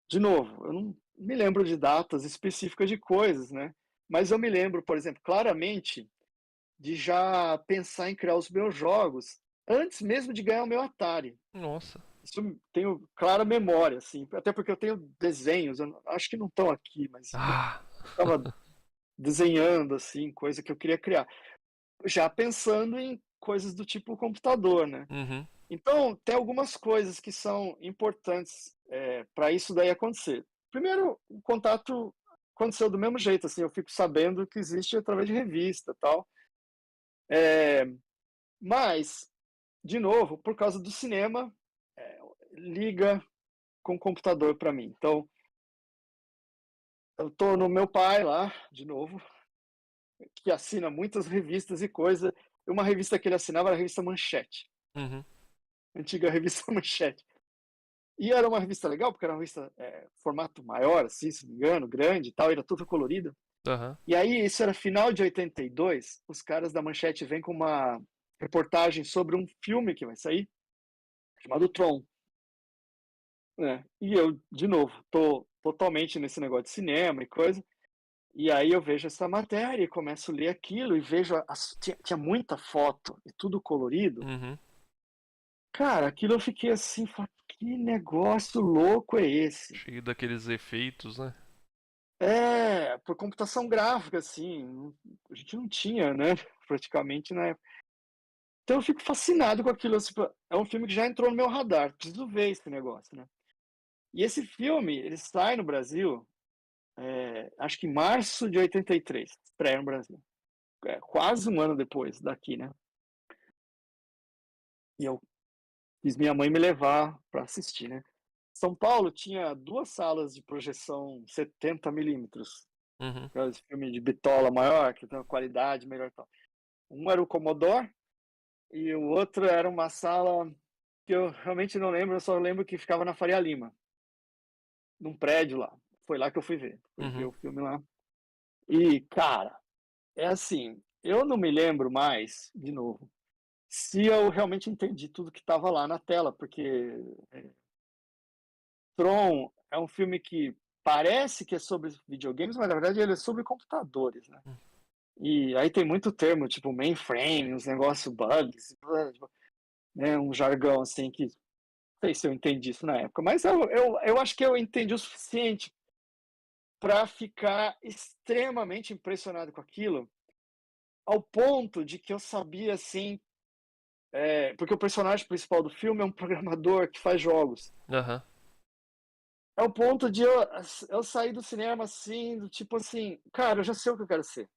[SPEAKER 2] De novo, eu não me lembro de datas específicas de coisas, né? Mas eu me lembro, por exemplo, claramente de já pensar em criar os meus jogos antes mesmo de ganhar o meu Atari.
[SPEAKER 1] Nossa.
[SPEAKER 2] Isso eu tenho clara memória, assim, até porque eu tenho desenhos, acho que não estão aqui, mas
[SPEAKER 1] Ah.
[SPEAKER 2] eu estava desenhando, assim, coisa que eu queria criar. Já pensando em coisas do tipo computador, né?
[SPEAKER 1] Uhum.
[SPEAKER 2] Então, tem algumas coisas que são importantes para isso daí acontecer. Primeiro, o contato aconteceu do mesmo jeito, assim, eu fico sabendo que existe através de revista e tal. Mas, de novo, por causa do cinema, liga com o computador para mim. Então, eu tô no meu pai lá, de novo, que assina muitas revistas e coisa. Uma revista que ele assinava era a revista Manchete,
[SPEAKER 1] Uhum.
[SPEAKER 2] antiga revista Manchete. E era uma revista legal, porque era uma revista formato maior, assim, se não me engano, grande e tal, era tudo colorida.
[SPEAKER 1] Aham.
[SPEAKER 2] E aí, isso era final de 82, os caras da Manchete vêm com uma reportagem sobre um filme que vai sair, chamado Tron. Né? E eu, de novo, tô totalmente nesse negócio de cinema e coisa. E aí eu vejo essa matéria e começo a ler aquilo e vejo tinha muita foto e tudo colorido.
[SPEAKER 1] Uhum.
[SPEAKER 2] Cara, aquilo eu fiquei assim, que negócio louco é esse?
[SPEAKER 1] Cheio daqueles efeitos, né?
[SPEAKER 2] Por computação gráfica, assim, a gente não tinha, né, praticamente na época. Então eu fico fascinado com aquilo, assim, é um filme que já entrou no meu radar, preciso ver esse negócio, né? E esse filme, ele sai no Brasil, acho que em março de 83, estreia no Brasil. Quase um ano depois daqui, né? E eu fiz minha mãe me levar para assistir, né? São Paulo tinha duas salas de projeção 70 mm,
[SPEAKER 1] Uhum.
[SPEAKER 2] aqueles filme de bitola maior, que tem uma qualidade melhor e tal. Um era o Commodore e o outro era uma sala que eu realmente não lembro, eu só lembro que ficava na Faria Lima, num prédio lá. Foi lá que eu fui ver
[SPEAKER 1] Uhum.
[SPEAKER 2] o filme lá. E, cara, é assim, eu não me lembro mais, de novo, se eu realmente entendi tudo que estava lá na tela, porque Tron é um filme que parece que é sobre videogames, mas na verdade ele é sobre computadores, né? E aí tem muito termo, tipo mainframe, uns negócios bugs, né? Um jargão assim que não sei se eu entendi isso na época, mas eu acho que eu entendi o suficiente para ficar extremamente impressionado com aquilo, ao ponto de que eu sabia assim, porque o personagem principal do filme é um programador que faz jogos.
[SPEAKER 1] Aham.
[SPEAKER 2] É o ponto de eu sair do cinema assim, do tipo assim, cara, eu já sei o que eu quero ser.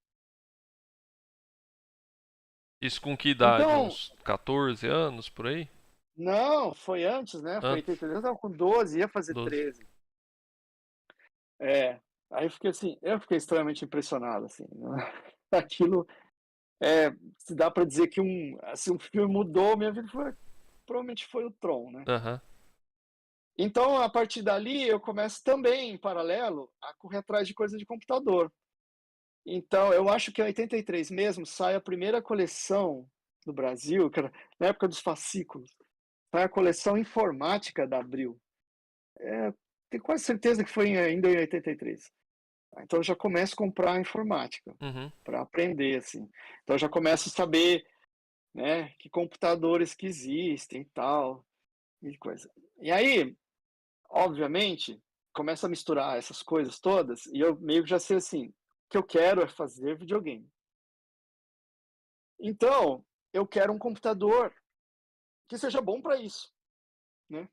[SPEAKER 1] Isso com que idade?
[SPEAKER 2] Então,
[SPEAKER 1] Uns 14 anos por aí?
[SPEAKER 2] não, foi antes, né? Foi
[SPEAKER 1] Antes?
[SPEAKER 2] 83, eu tava com 12, ia fazer
[SPEAKER 1] 12.
[SPEAKER 2] 13. É, aí eu fiquei assim, eu fiquei extremamente impressionado, assim, né? Aquilo, se dá para dizer que assim, um filme mudou minha vida, provavelmente foi o Tron, né?
[SPEAKER 1] Aham.
[SPEAKER 2] Então, a partir dali, eu começo também, em paralelo, a correr atrás de coisa de computador. Então, eu acho que em 83 mesmo sai a primeira coleção no Brasil, que era na época dos fascículos, sai a coleção informática da Abril. Tenho quase certeza que foi ainda em 83. Então, eu já começo a comprar informática
[SPEAKER 1] Uhum.
[SPEAKER 2] para aprender, assim. Então, eu já começo a saber, né, que computadores que existem e tal, e coisa. E aí, obviamente, começa a misturar essas coisas todas e eu meio que já sei assim, o que eu quero é fazer videogame. Então, eu quero um computador que seja bom para isso, né?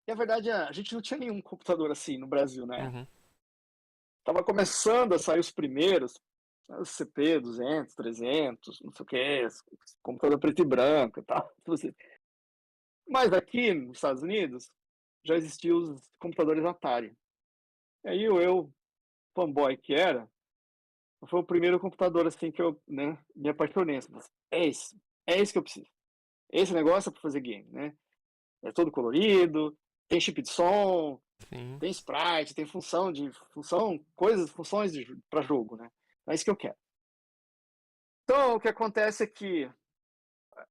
[SPEAKER 2] E a verdade é, a gente não tinha nenhum computador assim no Brasil, né?
[SPEAKER 1] Uhum.
[SPEAKER 2] Tava começando a sair os primeiros, os CP 200, 300, não sei o que, computador preto e branco e tal. Mas aqui nos Estados Unidos já existiam os computadores Atari. E aí eu, fanboy que era, foi o primeiro computador assim que eu, né, me apaixonei. Assim, é esse que eu preciso. Esse negócio é para fazer game, né? É todo colorido, tem chip de som,
[SPEAKER 1] Sim.
[SPEAKER 2] tem sprite, tem funções para jogo, né? É isso que eu quero. Então, o que acontece é que,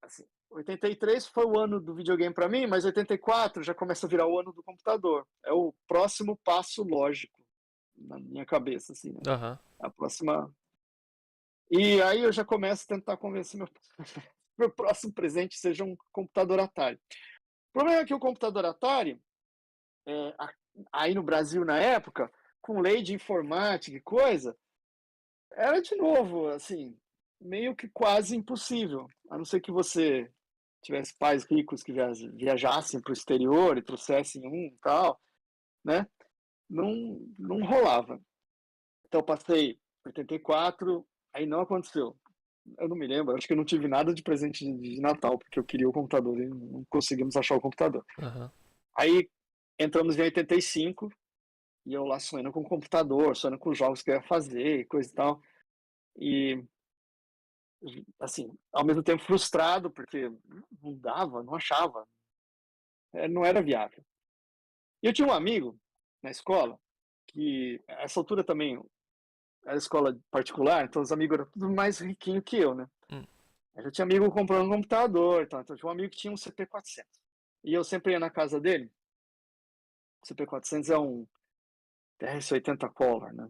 [SPEAKER 2] assim, 83 foi o ano do videogame para mim, mas 84 já começa a virar o ano do computador. É o próximo passo lógico na minha cabeça, assim, né?
[SPEAKER 1] Aham.
[SPEAKER 2] A próxima. E aí eu já começo a tentar convencer meu próximo presente seja um computador Atari. O problema é que o computador Atari, eh, a aí no Brasil na época, com lei de informática e coisa, era de novo, assim, meio que quase impossível, a não ser que você tivesse pais ricos que viajassem para o exterior e trouxessem um e tal, né, não rolava. Então eu passei 84, aí não aconteceu. Eu não me lembro, acho que eu não tive nada de presente de Natal, porque eu queria o computador e não conseguimos achar o computador.
[SPEAKER 1] Aham.
[SPEAKER 2] Aí entramos em 85 e eu lá sonhando com o computador, sonhando com os jogos que eu ia fazer e coisa e tal. E, assim, ao mesmo tempo frustrado, porque não dava, não achava, não era viável. E eu tinha um amigo na escola, que a essa altura também era escola particular, então os amigos eram tudo mais riquinho que eu, né?
[SPEAKER 1] Hum.
[SPEAKER 2] Eu já tinha amigo comprando um computador, então eu tinha um amigo que tinha um CP400. E eu sempre ia na casa dele. O CP400 é um TRS-80 Color, né?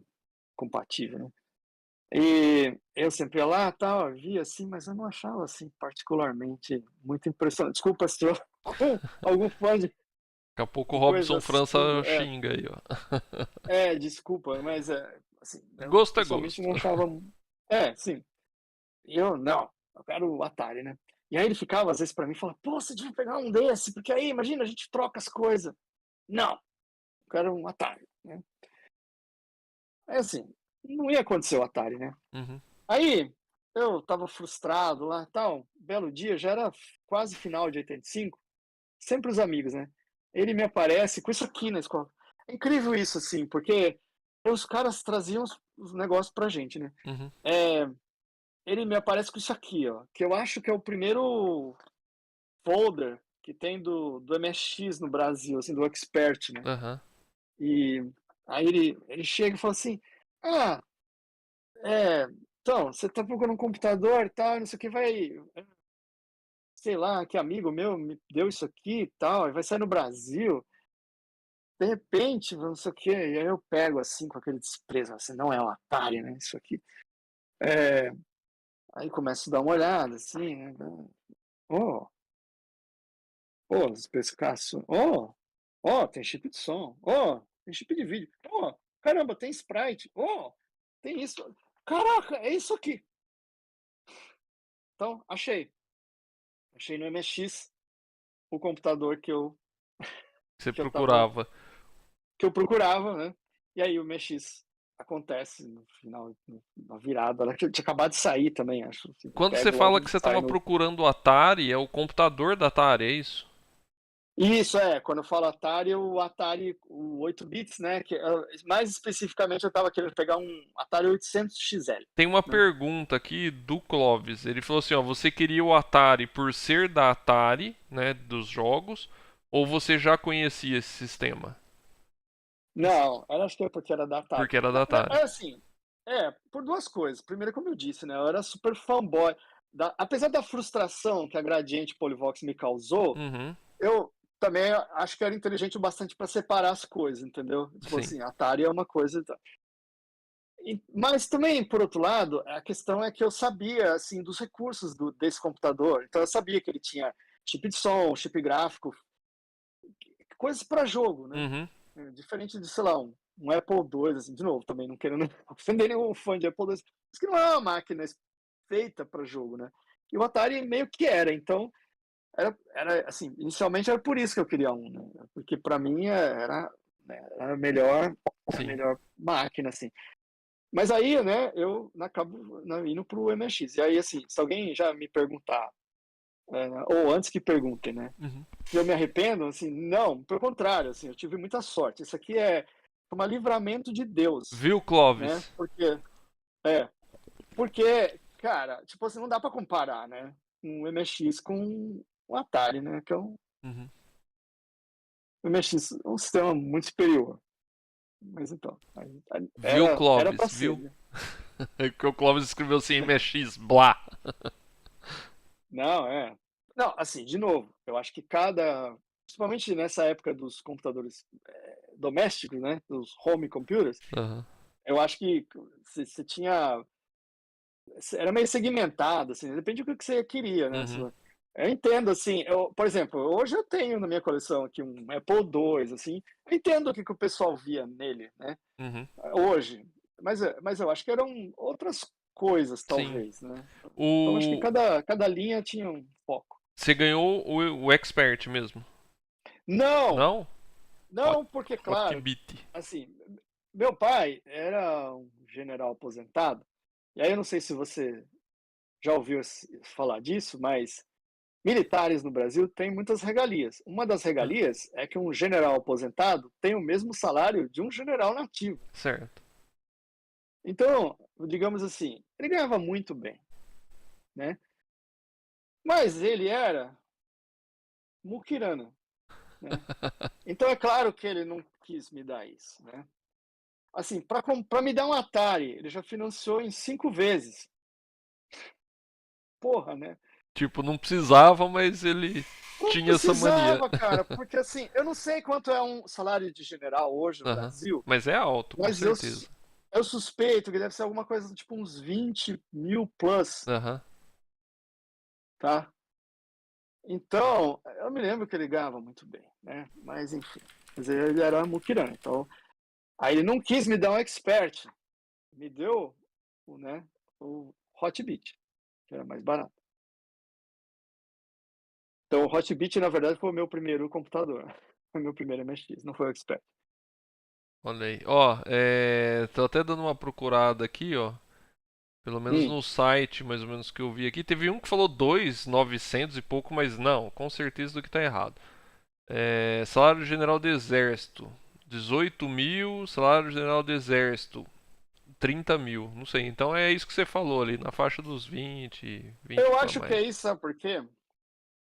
[SPEAKER 2] Compatível, né? E eu sempre ia lá, tal, via assim, mas eu não achava assim particularmente muito impressionante. Desculpa se eu com algum fã
[SPEAKER 1] Daqui a pouco o
[SPEAKER 2] de coisa
[SPEAKER 1] Robson França
[SPEAKER 2] assistindo.
[SPEAKER 1] xinga aí, ó.
[SPEAKER 2] Desculpa, mas assim, eu
[SPEAKER 1] Gosto é
[SPEAKER 2] pessoalmente
[SPEAKER 1] gosto.
[SPEAKER 2] não achava. Sim. E eu, não, eu quero o Atari, né? E aí ele ficava, às vezes, pra mim, falando, pô, você devia pegar um desse, porque aí, imagina, a gente troca as coisas. Não, eu quero um Atari, né? Aí, assim, não ia acontecer o Atari, né?
[SPEAKER 1] Uhum.
[SPEAKER 2] Aí, eu tava frustrado lá, tal, belo dia, já era quase final de 85, sempre os amigos, né? Ele me aparece com isso aqui na escola. É incrível isso, assim, porque os caras traziam os negócios pra gente, né?
[SPEAKER 1] Uhum.
[SPEAKER 2] É, ele me aparece com isso aqui, ó, que eu acho que é o primeiro folder que tem do MSX no Brasil, assim, do Expert, né?
[SPEAKER 1] Aham.
[SPEAKER 2] E aí ele chega e fala assim: Ah, então, você tá procurando um computador e tal, não sei o que, vai, sei lá, que amigo meu me deu isso aqui e tal, e vai sair no Brasil, de repente, não sei o que, e aí eu pego assim, com aquele desprezo, assim, não é um Atari, né? Isso aqui. É, aí começo a dar uma olhada, assim, né? Oh, especificação. Tem chip de som. Tem chip de vídeo. Caramba, tem sprite. Tem isso. Caraca, é isso aqui. Então, achei. Achei no MX o computador
[SPEAKER 1] Você
[SPEAKER 2] que eu tava,
[SPEAKER 1] procurava.
[SPEAKER 2] que eu procurava, né? E aí o MX acontece no final, na virada, ela tinha acabado de sair também, acho. Assim, eu
[SPEAKER 1] Quando você
[SPEAKER 2] pego
[SPEAKER 1] fala
[SPEAKER 2] logo,
[SPEAKER 1] que você
[SPEAKER 2] sai
[SPEAKER 1] estava
[SPEAKER 2] no.
[SPEAKER 1] procurando o Atari, é o computador da Atari, é isso?
[SPEAKER 2] Isso, quando eu falo Atari, o Atari, o 8 bits, né, mais especificamente eu estava querendo pegar um Atari 800 XL,
[SPEAKER 1] Tem uma
[SPEAKER 2] né.
[SPEAKER 1] pergunta aqui do Clóvis. Ele falou assim, ó, você queria o Atari por ser da Atari, né, dos jogos, ou você já conhecia esse sistema?
[SPEAKER 2] Não, eu acho que é porque era da Atari.
[SPEAKER 1] Porque era da Atari.
[SPEAKER 2] É assim, por 2 coisas. Primeiro, como eu disse, né, eu era super fanboy apesar da frustração que a Gradiente Polivox me causou,
[SPEAKER 1] Uhum,
[SPEAKER 2] eu também acho que era inteligente o bastante para separar as coisas, entendeu. Tipo
[SPEAKER 1] sim.
[SPEAKER 2] assim, Atari é uma coisa. Mas também, por outro lado, a questão é que eu sabia assim dos recursos desse computador. Então eu sabia que ele tinha chip de som, chip gráfico, coisas para jogo, né?
[SPEAKER 1] Uhum,
[SPEAKER 2] Diferente de, sei lá, um Apple II, assim, de novo, também não querendo ofender nenhum fã de Apple II, mas que não é uma máquina feita para jogo, né? E o Atari meio que era, então era assim, inicialmente era por isso que eu queria um, né? Porque para mim era a
[SPEAKER 1] sim.
[SPEAKER 2] melhor máquina, assim. Mas aí, né, eu acabo indo para o MX. E aí, assim, se alguém já me perguntar, ou antes que perguntem, né,
[SPEAKER 1] Uhum.
[SPEAKER 2] se eu me arrependo, assim, não, pelo contrário, assim, eu tive muita sorte. Isso aqui é um livramento de Deus,
[SPEAKER 1] Viu,
[SPEAKER 2] né,
[SPEAKER 1] Clóvis?
[SPEAKER 2] é, porque, cara, tipo assim, não dá para comparar, né, um MX com um Atari, né, que é
[SPEAKER 1] Uhum.
[SPEAKER 2] um MX, um sistema muito superior. Mas então,
[SPEAKER 1] Viu,
[SPEAKER 2] era para
[SPEAKER 1] Clóvis?
[SPEAKER 2] ser,
[SPEAKER 1] Viu?
[SPEAKER 2] né?
[SPEAKER 1] É que o Clóvis escreveu assim, MX, blá.
[SPEAKER 2] Não, Não, assim, de novo, eu acho que principalmente nessa época dos computadores domésticos, né, dos home computers,
[SPEAKER 1] Aham.
[SPEAKER 2] eu acho que você tinha era meio segmentado, assim, depende do que você queria, né?
[SPEAKER 1] Uhum,
[SPEAKER 2] Eu entendo, assim, por exemplo, hoje eu tenho na minha coleção aqui um Apple II, assim, eu entendo o que o pessoal via nele, né?
[SPEAKER 1] uhum.
[SPEAKER 2] Hoje, mas eu acho que eram outras coisas,
[SPEAKER 1] Sim.
[SPEAKER 2] talvez, né? Então acho que
[SPEAKER 1] O...
[SPEAKER 2] cada linha tinha um foco.
[SPEAKER 1] Você ganhou o Expert mesmo?
[SPEAKER 2] Não,
[SPEAKER 1] Não? Hot,
[SPEAKER 2] não, porque, claro,
[SPEAKER 1] Hotbit.
[SPEAKER 2] assim, meu pai era um general aposentado, e aí eu não sei se você já ouviu falar disso, mas militares no Brasil têm muitas regalias. Uma das
[SPEAKER 1] Ah,
[SPEAKER 2] regalias é que um general aposentado tem o mesmo salário de um general nativo.
[SPEAKER 1] certo.
[SPEAKER 2] Então, digamos assim, ele ganhava muito bem, né? Mas ele era muquirana, né? Então é claro que ele não quis me dar isso, né? Assim, para me dar um Atari, ele já financiou em 5 vezes. Porra, né?
[SPEAKER 1] Tipo, não precisava, mas ele
[SPEAKER 2] Não
[SPEAKER 1] tinha essa mania.
[SPEAKER 2] precisava, cara, porque assim, eu não sei quanto é um salário de general hoje no
[SPEAKER 1] Aham.
[SPEAKER 2] Brasil,
[SPEAKER 1] Mas é alto, com
[SPEAKER 2] mas eu,
[SPEAKER 1] certeza.
[SPEAKER 2] eu suspeito que deve ser alguma coisa tipo uns 20 mil plus,
[SPEAKER 1] Aham.
[SPEAKER 2] tá? Então, eu me lembro que ele ganhava muito bem, né? Mas enfim, mas ele era muquirana, então. Aí ele não quis me dar um expert, me deu, né, o Hotbit, que era mais barato. Então o Hotbit, na verdade, foi o meu primeiro computador, foi o meu primeiro MSX, não foi o expert.
[SPEAKER 1] Olha aí. Ó, tô até dando uma procurada aqui, ó. Pelo menos
[SPEAKER 2] Hum,
[SPEAKER 1] no site, mais ou menos que eu vi aqui. Teve um que falou 2.900 e pouco, mas não, com certeza do que tá errado. Salário general do exército, 18 mil. Salário general do exército, 30 mil. Não sei, então é isso que você falou ali, na faixa dos 20
[SPEAKER 2] eu
[SPEAKER 1] para
[SPEAKER 2] acho que
[SPEAKER 1] mais.
[SPEAKER 2] é isso, sabe por quê?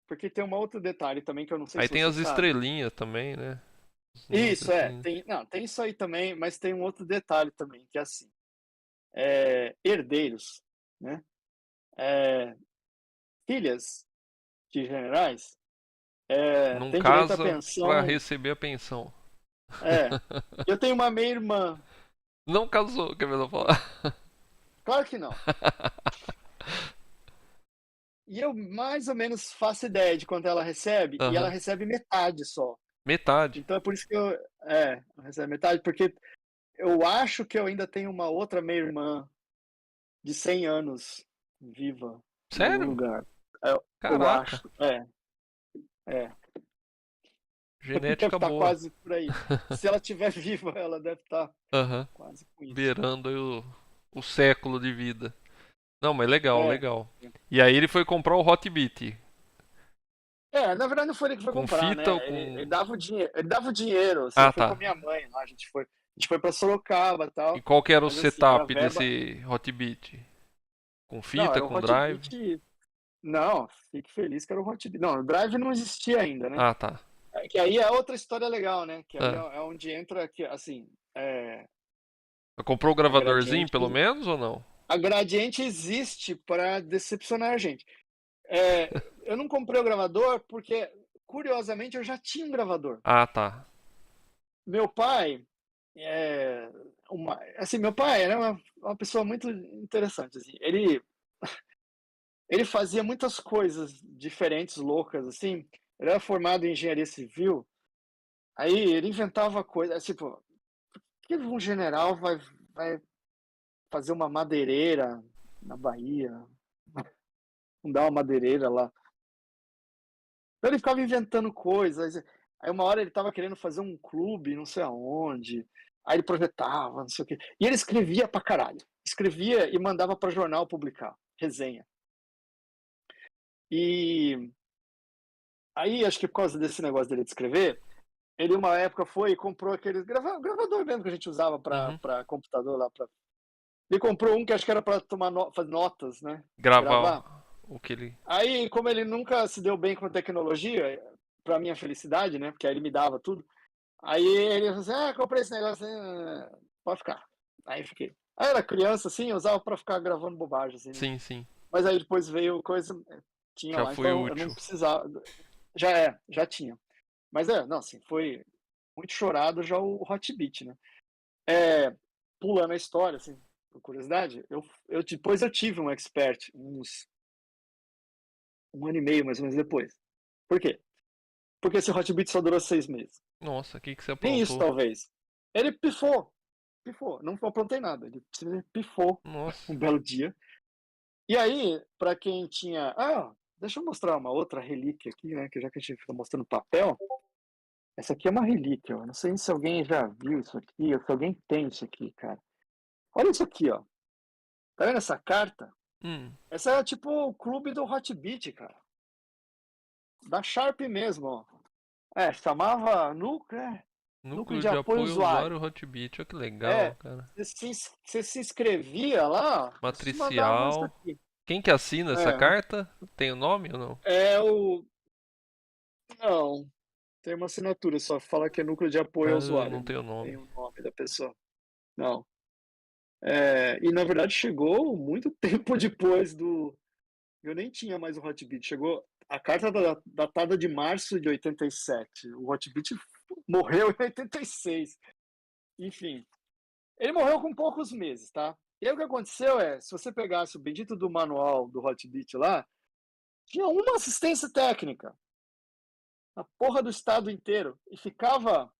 [SPEAKER 2] Porque tem um outro detalhe também que eu não sei
[SPEAKER 1] Aí
[SPEAKER 2] se
[SPEAKER 1] tem
[SPEAKER 2] você
[SPEAKER 1] as
[SPEAKER 2] sabe.
[SPEAKER 1] estrelinhas também, né? Os números
[SPEAKER 2] Isso,
[SPEAKER 1] assim.
[SPEAKER 2] tem, não, tem isso aí também, mas tem um outro detalhe também, que é assim, herdeiros, né? É, filhas de generais
[SPEAKER 1] Não
[SPEAKER 2] têm direito à
[SPEAKER 1] casa para
[SPEAKER 2] pensão.
[SPEAKER 1] receber a pensão.
[SPEAKER 2] É, eu tenho uma meia-irmã,
[SPEAKER 1] Não casou, quer ver eu falar?
[SPEAKER 2] claro que não. E eu mais ou menos faço ideia de quanto ela recebe, e ela
[SPEAKER 1] Aham.
[SPEAKER 2] recebe metade só.
[SPEAKER 1] Metade.
[SPEAKER 2] Então é por isso que ela recebe metade, porque eu acho que eu ainda tenho uma outra meia-irmã de 100 anos viva em algum
[SPEAKER 1] Sério?
[SPEAKER 2] lugar. Eu
[SPEAKER 1] Caraca.
[SPEAKER 2] acho, é. Deve
[SPEAKER 1] Genética
[SPEAKER 2] estar
[SPEAKER 1] boa.
[SPEAKER 2] quase por aí. Se ela estiver viva, ela deve estar
[SPEAKER 1] Aham.
[SPEAKER 2] quase com isso.
[SPEAKER 1] Beirando aí o século de vida. Não, mas legal,
[SPEAKER 2] É.
[SPEAKER 1] legal. E aí ele foi comprar o Hotbit.
[SPEAKER 2] Na verdade não foi ele que foi
[SPEAKER 1] Com
[SPEAKER 2] comprar,
[SPEAKER 1] fita ou
[SPEAKER 2] né? Ele
[SPEAKER 1] com.
[SPEAKER 2] dava o dinheiro, ele dava o dinheiro, assim, eu
[SPEAKER 1] Ah,
[SPEAKER 2] fui com
[SPEAKER 1] tá.
[SPEAKER 2] a minha mãe lá, a gente foi para Sorocaba e
[SPEAKER 1] E
[SPEAKER 2] tal,
[SPEAKER 1] qual que era o
[SPEAKER 2] mas assim, a
[SPEAKER 1] setup
[SPEAKER 2] verba,
[SPEAKER 1] desse Hotbit? Com
[SPEAKER 2] não,
[SPEAKER 1] fita,
[SPEAKER 2] era o
[SPEAKER 1] com drive?
[SPEAKER 2] Hotbit, não, fique feliz que era o Hotbit. Não, o Drive não existia ainda, né?
[SPEAKER 1] Ah, tá.
[SPEAKER 2] Que aí é outra história legal, né? Que aí é
[SPEAKER 1] Ah.
[SPEAKER 2] é onde entra que assim,
[SPEAKER 1] Comprou o
[SPEAKER 2] a
[SPEAKER 1] gravadorzinho,
[SPEAKER 2] Gradiente,
[SPEAKER 1] pelo menos, ou não?
[SPEAKER 2] a Gradiente existe para decepcionar a gente. Eu não comprei o gravador porque, curiosamente, eu já tinha um gravador.
[SPEAKER 1] Ah, tá.
[SPEAKER 2] Meu pai, assim, meu pai era uma pessoa muito interessante. Assim. Ele fazia muitas coisas diferentes, loucas, assim. Ele era formado em engenharia civil. Aí ele inventava coisas, tipo, por que um general vai fazer uma madeireira na Bahia? Fundar uma madeireira lá. Então ele ficava inventando coisas. Aí uma hora ele estava querendo fazer um clube, não sei aonde. Aí ele projetava, não sei o quê. E ele escrevia pra caralho. Escrevia e mandava para jornal publicar, resenha. E aí, acho que por causa desse negócio dele de escrever, ele uma época foi e comprou aquele gravador mesmo que a gente usava
[SPEAKER 1] Uhum.
[SPEAKER 2] para computador lá. Ele comprou um que acho que era para tomar fazer notas, né? Gravar.
[SPEAKER 1] Gravar o que ele.
[SPEAKER 2] Aí, como ele nunca se deu bem com a tecnologia, para minha felicidade, né? Porque aí ele me dava tudo. Aí ele falou assim: comprei esse negócio aí, pode ficar. Aí fiquei. Aí era criança, assim, eu usava pra ficar gravando bobagem, assim, né?
[SPEAKER 1] Sim, sim.
[SPEAKER 2] Mas aí depois veio coisa, tinha
[SPEAKER 1] Já
[SPEAKER 2] lá,
[SPEAKER 1] foi
[SPEAKER 2] então eu não
[SPEAKER 1] útil.
[SPEAKER 2] precisava. Já tinha. Mas não, assim, foi muito chorado já o Hotbit, né? Pulando a história, assim. por curiosidade, depois eu tive um Expert, um ano e meio mais ou menos depois. Por quê? Porque esse Hotbit só durou 6 meses.
[SPEAKER 1] Nossa, o que que você
[SPEAKER 2] Nem isso,
[SPEAKER 1] aprontou?
[SPEAKER 2] talvez. Ele pifou. Pifou. Não aprontei nada. Ele simplesmente pifou
[SPEAKER 1] Nossa.
[SPEAKER 2] um belo dia. E aí, para quem tinha. Ah, deixa eu mostrar uma outra relíquia aqui, né? Que já que a gente fica mostrando papel. Essa aqui é uma relíquia. Eu não sei se alguém já viu isso aqui, ou se alguém tem isso aqui, cara. Olha isso aqui, ó. Tá vendo essa carta?
[SPEAKER 1] Hum,
[SPEAKER 2] Essa é tipo o clube do Hotbit, cara. Da Sharp mesmo, ó. Chamava Núcleo
[SPEAKER 1] núcleo
[SPEAKER 2] de
[SPEAKER 1] de
[SPEAKER 2] Apoio ao
[SPEAKER 1] apoio ao
[SPEAKER 2] Usuário.
[SPEAKER 1] usuário Hotbit, olha que legal,
[SPEAKER 2] É,
[SPEAKER 1] cara.
[SPEAKER 2] você se inscrevia lá, eles te mandavam isso
[SPEAKER 1] Matricial.
[SPEAKER 2] aqui.
[SPEAKER 1] Quem que assina essa
[SPEAKER 2] É,
[SPEAKER 1] carta? Tem o nome ou não?
[SPEAKER 2] é o. Não, tem uma assinatura, só fala que é Núcleo de Apoio ao
[SPEAKER 1] Ah,
[SPEAKER 2] Usuário,
[SPEAKER 1] não tem
[SPEAKER 2] não
[SPEAKER 1] o
[SPEAKER 2] tem
[SPEAKER 1] nome.
[SPEAKER 2] o nome da pessoa. Não. E na verdade chegou muito tempo depois do. Eu nem tinha mais o Hotbit. Chegou a carta datada de março de 87. O Hotbit morreu em 86. Enfim, ele morreu com poucos meses, tá? E aí o que aconteceu se você pegasse o bendito do manual do Hotbit lá, tinha uma assistência técnica na porra do estado inteiro e ficava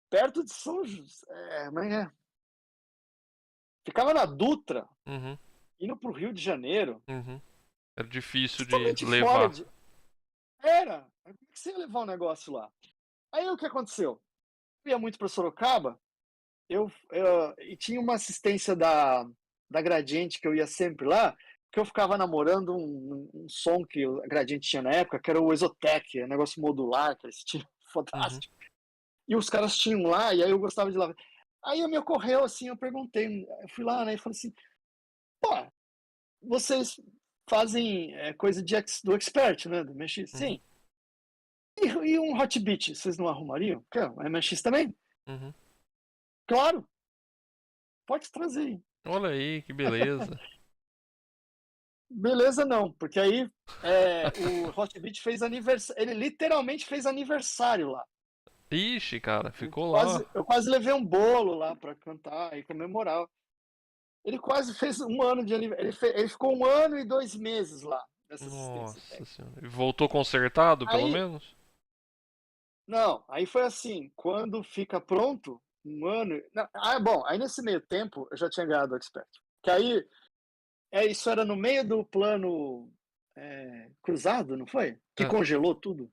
[SPEAKER 2] perto de São José, ficava na Dutra,
[SPEAKER 1] Uhum,
[SPEAKER 2] indo para o Rio de Janeiro,
[SPEAKER 1] uhum. Era difícil de
[SPEAKER 2] totalmente fora
[SPEAKER 1] levar.
[SPEAKER 2] de. Era! Como é que você ia levar o negócio lá? Aí o que aconteceu? Eu ia muito para Sorocaba, e tinha uma assistência da Gradiente que eu ia sempre lá, que eu ficava namorando um som que a Gradiente tinha na época, que era o Exotec, um negócio modular, que eles tinham
[SPEAKER 1] Uhum.
[SPEAKER 2] fantástico. E os caras tinham lá, e aí eu gostava de lá. Aí me ocorreu assim, eu perguntei, eu fui lá, né, e falei assim, pô, vocês fazem coisa do Expert, né, do MX?
[SPEAKER 1] Uhum,
[SPEAKER 2] Sim. E um Hotbit, vocês não arrumariam? Quer? Um MX também?
[SPEAKER 1] uhum.
[SPEAKER 2] Claro, pode trazer aí.
[SPEAKER 1] Olha aí, que beleza.
[SPEAKER 2] Beleza, não, porque aí o Hotbit fez aniversário, ele literalmente fez aniversário lá.
[SPEAKER 1] Ixi, cara,
[SPEAKER 2] Eu
[SPEAKER 1] ficou lá.
[SPEAKER 2] quase, eu quase levei um bolo lá para cantar e comemorar. Ele quase fez um ano de aniversário. Ele ficou 1 ano e 2 meses lá, nessa assistência
[SPEAKER 1] Nossa
[SPEAKER 2] técnica.
[SPEAKER 1] senhora. E voltou consertado, pelo
[SPEAKER 2] Aí,
[SPEAKER 1] menos?
[SPEAKER 2] não, aí foi assim, quando fica pronto, 1 ano. Não, bom, aí nesse meio tempo eu já tinha ganhado o Expert. Que aí, isso era no meio do plano cruzado, não foi? Que
[SPEAKER 1] Ah,
[SPEAKER 2] congelou tudo.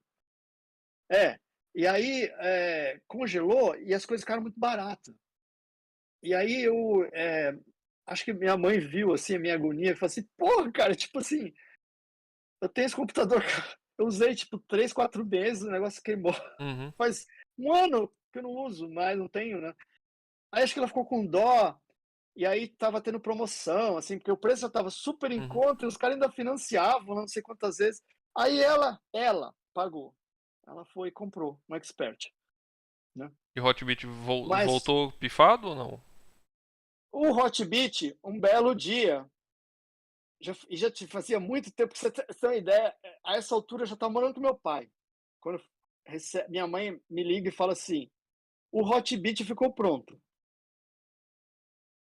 [SPEAKER 2] É. E aí congelou e as coisas ficaram muito baratas. E aí acho que minha mãe viu assim a minha agonia e falou assim, porra, cara, tipo assim, eu tenho esse computador, eu usei tipo 3, 4 meses, o negócio queimou.
[SPEAKER 1] uhum,
[SPEAKER 2] Faz 1 ano que eu não uso mais, não tenho, né? Aí acho que ela ficou com dó, e aí tava tendo promoção, assim, porque o preço já tava super em
[SPEAKER 1] uhum.
[SPEAKER 2] conta, e os caras ainda financiavam, não sei quantas vezes. Aí ela pagou. Ela foi e comprou um Expert, né?
[SPEAKER 1] E o Hotbit
[SPEAKER 2] Mas
[SPEAKER 1] voltou pifado ou não?
[SPEAKER 2] o Hotbit, um belo dia, já te fazia muito tempo, que você tem uma ideia, a essa altura eu já estava morando com meu pai. Quando minha mãe me liga e fala assim, o Hotbit ficou pronto.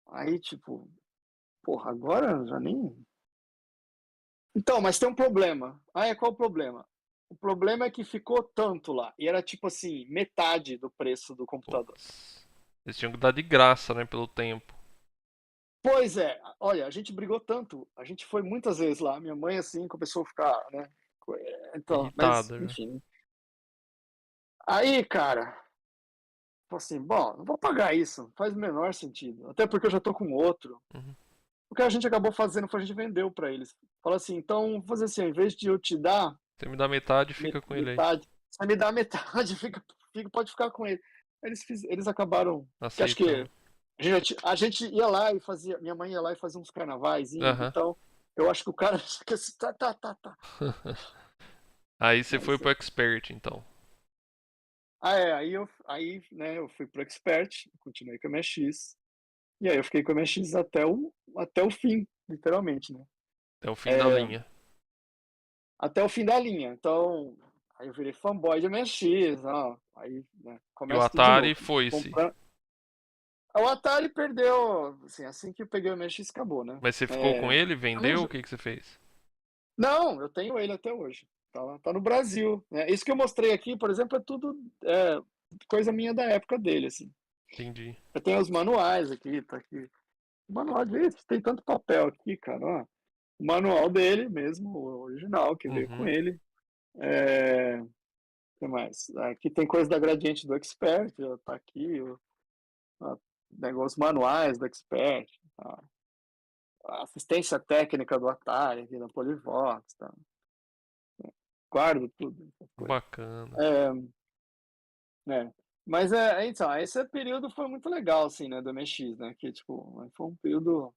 [SPEAKER 2] Aí, tipo, porra, agora já nem. Então, mas tem um problema. Qual o problema? O problema é que ficou tanto lá. E era tipo assim, metade do preço do computador.
[SPEAKER 1] Putz. Eles tinham que dar de graça, né, pelo tempo.
[SPEAKER 2] Pois é, olha, a gente brigou tanto, a gente foi muitas vezes lá. Minha mãe, assim, começou a ficar, né? Então, mas,
[SPEAKER 1] Irritado, né?
[SPEAKER 2] enfim. Aí, cara, falei assim, bom, não vou pagar isso, faz o menor sentido. Até porque eu já tô com outro.
[SPEAKER 1] Uhum.
[SPEAKER 2] O que a gente acabou fazendo foi a gente vendeu para eles. Fala assim, então, vou fazer assim, ao invés de eu te dar
[SPEAKER 1] Você me dá metade e fica com ele aí.
[SPEAKER 2] metade, você me dá metade, pode ficar com ele. Eles acabaram, que acho que
[SPEAKER 1] Aceitando.
[SPEAKER 2] a gente ia lá e fazia, minha mãe ia lá e fazia uns carnavaizinhos,
[SPEAKER 1] Aham.
[SPEAKER 2] então eu acho que o cara fica assim, tá.
[SPEAKER 1] Aí você foi
[SPEAKER 2] Mas,
[SPEAKER 1] pro Expert, então.
[SPEAKER 2] aí, né, eu fui pro Expert, continuei com a MX, e aí eu fiquei com a MX até o fim, literalmente, né?
[SPEAKER 1] Até o fim da linha.
[SPEAKER 2] Até o fim da linha. Então, aí eu virei fanboy de MX, ó, aí, né,
[SPEAKER 1] E o
[SPEAKER 2] começa tudo de
[SPEAKER 1] Atari
[SPEAKER 2] novo.
[SPEAKER 1] foi-se.
[SPEAKER 2] Comprando. O Atari perdeu, assim que eu peguei o MSX acabou, né?
[SPEAKER 1] Mas você ficou com ele,
[SPEAKER 2] Eu não,
[SPEAKER 1] vendeu? O que que você fez?
[SPEAKER 2] não, eu tenho ele até hoje. Tá no Brasil, né? Isso que eu mostrei aqui, por exemplo, é tudo coisa minha da época dele, assim.
[SPEAKER 1] Entendi.
[SPEAKER 2] Eu tenho os manuais aqui, tá aqui. O manual dele, tem tanto papel aqui, cara, ó. O manual dele mesmo, o original, que veio com
[SPEAKER 1] Uhum.
[SPEAKER 2] ele. O que mais? Aqui tem coisa da Gradiente do Expert, ó, tá aqui, ó, negócios manuais do Expert, tá? A assistência técnica do Atari, aqui da Polivox, tá? Guardo tudo, essas coisas.
[SPEAKER 1] Bacana.
[SPEAKER 2] É, né? Mas então, esse período foi muito legal, assim, né, do MX, né? Que, tipo, foi um período.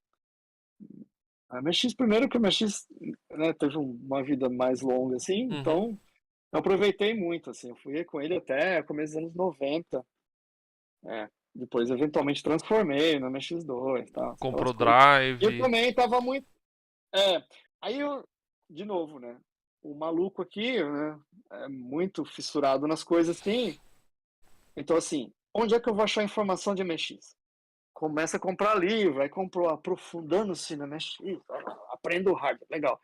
[SPEAKER 2] A MX, primeiro que o MX, né, teve uma vida mais longa, assim,
[SPEAKER 1] Uhum.
[SPEAKER 2] então eu aproveitei muito, assim, eu fui com ele até começo dos anos 90. Depois, eventualmente, transformei no MX2, tá? Aquelas
[SPEAKER 1] Comprou
[SPEAKER 2] coisas. E eu
[SPEAKER 1] drive.
[SPEAKER 2] também tava muito. É, aí eu, de novo, né? O maluco aqui, né? É muito fissurado nas coisas, assim. Então, assim, onde é que eu vou achar informação de MX? Começa a comprar livro, aí comprou Aprofundando-se no MX, aprendo o hardware, legal,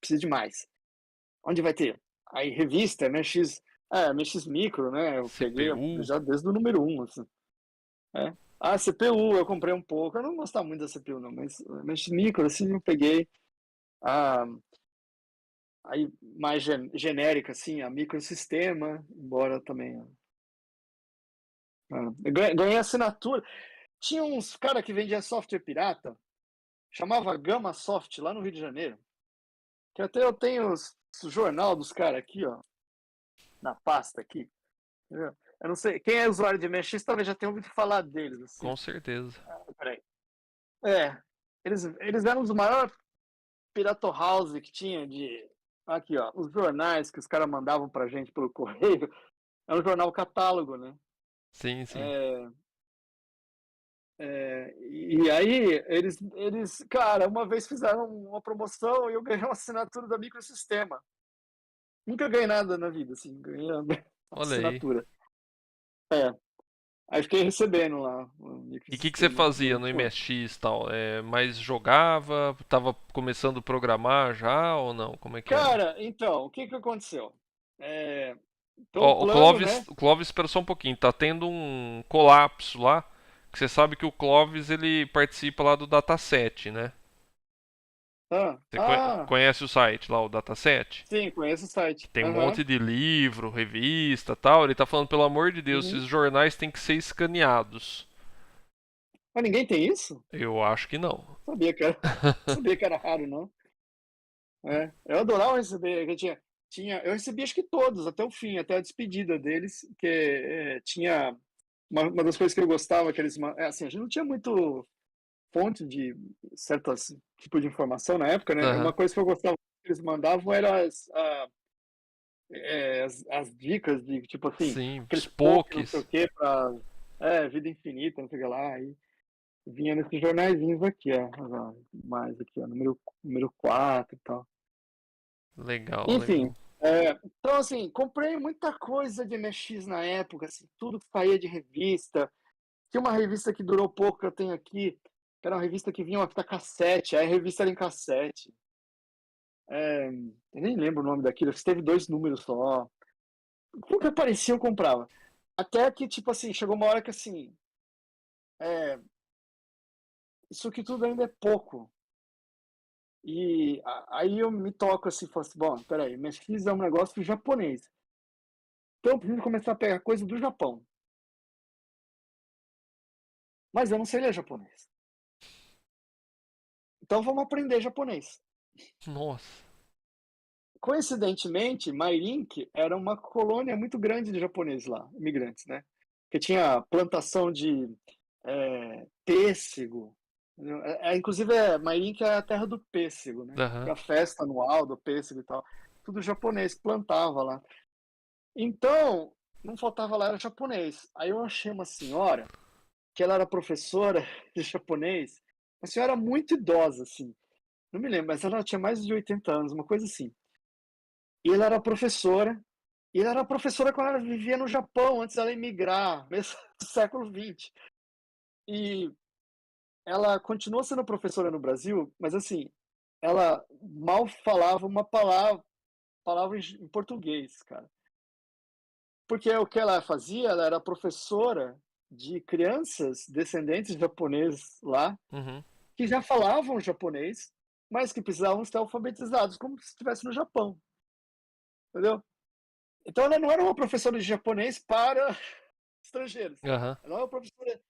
[SPEAKER 2] precisa de mais. Onde vai ter? Aí revista, MX, MX Micro, né? Eu peguei
[SPEAKER 1] CPU.
[SPEAKER 2] já desde o número 1, assim. CPU, eu comprei um pouco. Eu não gostava muito da CPU, não, mas micro, assim, eu peguei. Ah, aí, mais genérica, assim, a microsistema, embora também. Eu ganhei assinatura. Tinha uns cara que vendia software pirata, chamava Gama Soft, lá no Rio de Janeiro. Que até eu tenho o jornal dos caras aqui, ó, na pasta aqui. Entendeu? Eu não sei, quem é usuário de MX talvez já tenha ouvido falar deles, assim.
[SPEAKER 1] Com certeza.
[SPEAKER 2] Peraí. É, eles eram os maiores Pirato House que tinha de. Aqui, ó, os jornais que os caras mandavam pra gente pelo correio. Era um jornal catálogo, né?
[SPEAKER 1] Sim, sim.
[SPEAKER 2] É, e aí, cara, uma vez fizeram uma promoção e eu ganhei uma assinatura da Microsistema. Nunca ganhei nada na vida, assim, ganhei a
[SPEAKER 1] Olha aí.
[SPEAKER 2] assinatura. É, aí fiquei recebendo lá o
[SPEAKER 1] E o que que você
[SPEAKER 2] Microsistema.
[SPEAKER 1] fazia no MSX e tal? Mais jogava? Tava começando a programar já ou não? Como é que era?
[SPEAKER 2] Cara, então, o que aconteceu? É, então, o
[SPEAKER 1] Ó,
[SPEAKER 2] plano, né?
[SPEAKER 1] O Clóvis, espera só um pouquinho. Tá tendo um colapso lá. Que você sabe que o Clóvis ele participa lá do dataset, né? Você conhece o site lá, o dataset?
[SPEAKER 2] Sim, conheço o
[SPEAKER 1] Que
[SPEAKER 2] site.
[SPEAKER 1] tem um
[SPEAKER 2] Aham.
[SPEAKER 1] monte de livro, revista tal. Ele tá falando, pelo amor de Deus,
[SPEAKER 2] Uhum.
[SPEAKER 1] esses jornais têm que ser escaneados.
[SPEAKER 2] Mas ninguém tem isso?
[SPEAKER 1] Eu acho que não.
[SPEAKER 2] Sabia que era, sabia que era raro, não. Eu adorava receber, eu recebi acho que todos, até o fim, até a despedida deles, que tinha uma das coisas que eu gostava, que eles, assim, a gente não tinha muito fonte de certos tipos de informação na época, né?
[SPEAKER 1] Aham.
[SPEAKER 2] Uma coisa que eu gostava que eles mandavam eram as dicas de, tipo assim,
[SPEAKER 1] Sim, os
[SPEAKER 2] aqueles poke, não sei o
[SPEAKER 1] pokés.
[SPEAKER 2] quê, para vida infinita, não sei o que lá, aí vinha nesses jornaizinhos aqui, ó, mais aqui, ó, número 4 e tal.
[SPEAKER 1] Legal,
[SPEAKER 2] Enfim,
[SPEAKER 1] legal.
[SPEAKER 2] então assim, comprei muita coisa de MX na época, assim, tudo que saía de revista. Tinha uma revista que durou pouco que eu tenho aqui, que era uma revista que vinha uma fita cassete, aí a revista era em cassete. Eu nem lembro o nome daquilo, teve 2 números só. Tudo que aparecia eu comprava. Até que, tipo assim, chegou uma hora que assim, é, isso aqui tudo ainda é pouco. E aí eu me toco assim, falo assim, bom, peraí, MX é um negócio japonês. Então eu preciso começar a pegar coisa do Japão. Mas eu não sei ler japonês. Então vamos aprender japonês.
[SPEAKER 1] Nossa.
[SPEAKER 2] Coincidentemente, Mairink era uma colônia muito grande de japoneses lá, imigrantes, né? Que tinha plantação de pêssego. Inclusive, Mairink é a terra do pêssego, né?
[SPEAKER 1] Aham.
[SPEAKER 2] Que é a festa anual do pêssego e tal. Tudo japonês, plantava lá. Então, não faltava lá, era japonês. Aí eu achei uma senhora, que ela era professora de japonês, uma senhora muito idosa, assim. Não me lembro, mas ela tinha mais de 80 anos, uma coisa assim. E ela era professora, e ela era professora quando ela vivia no Japão, antes dela emigrar, mesmo no século XX. E ela continuou sendo professora no Brasil, mas assim, ela mal falava uma palavra em português, cara. Porque o que ela fazia, ela era professora de crianças descendentes de japoneses lá,
[SPEAKER 1] Uhum.
[SPEAKER 2] que já falavam japonês, mas que precisavam ser alfabetizados como se estivesse no Japão, entendeu? Então ela não era uma professora de japonês para estrangeiros,
[SPEAKER 1] Aham.
[SPEAKER 2] ela era uma professora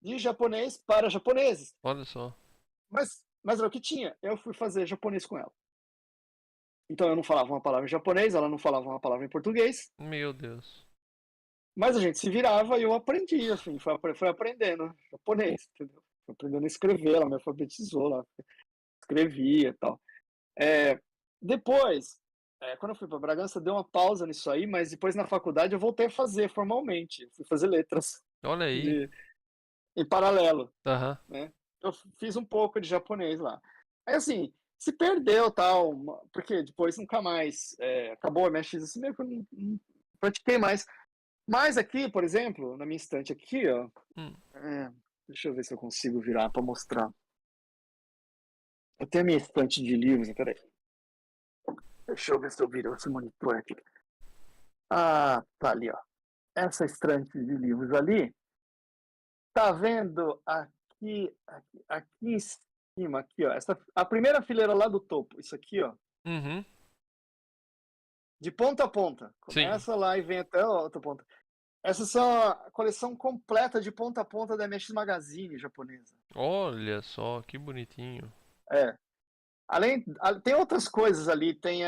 [SPEAKER 2] de japonês para japoneses.
[SPEAKER 1] Olha só.
[SPEAKER 2] Mas era o que tinha. Eu fui fazer japonês com ela. Então eu não falava uma palavra em japonês, ela não falava uma palavra em português,
[SPEAKER 1] Meu Deus.
[SPEAKER 2] mas a gente se virava e eu aprendi, assim, foi aprendendo japonês, entendeu? Foi aprendendo a escrever, ela me alfabetizou, ela escrevia e tal. É, depois, quando eu fui para Bragança, deu uma pausa nisso aí, mas depois na faculdade eu voltei a fazer formalmente. Eu fui fazer letras
[SPEAKER 1] Olha aí.
[SPEAKER 2] de, em paralelo,
[SPEAKER 1] Aham.
[SPEAKER 2] né? Eu fiz um pouco de japonês lá. Aí assim, se perdeu tal, porque depois nunca mais acabou o MX assim, meio que eu não pratiquei mais. Mas aqui, por exemplo, na minha estante aqui, ó,
[SPEAKER 1] Hum.
[SPEAKER 2] é, deixa eu ver se eu consigo virar para mostrar. Eu tenho a minha estante de livros, peraí. Deixa eu ver se eu viro esse monitor aqui. Ah, tá ali, ó. Essa estante de livros ali, tá vendo aqui em cima, aqui, ó. A primeira fileira lá do topo, isso aqui, ó.
[SPEAKER 1] Uhum.
[SPEAKER 2] De ponta a ponta.
[SPEAKER 1] Sim.
[SPEAKER 2] Começa lá e vem até a outra ponta. Essas são a coleção completa de ponta a ponta da MX Magazine japonesa.
[SPEAKER 1] Olha só, que bonitinho.
[SPEAKER 2] É. Tem outras coisas ali, tem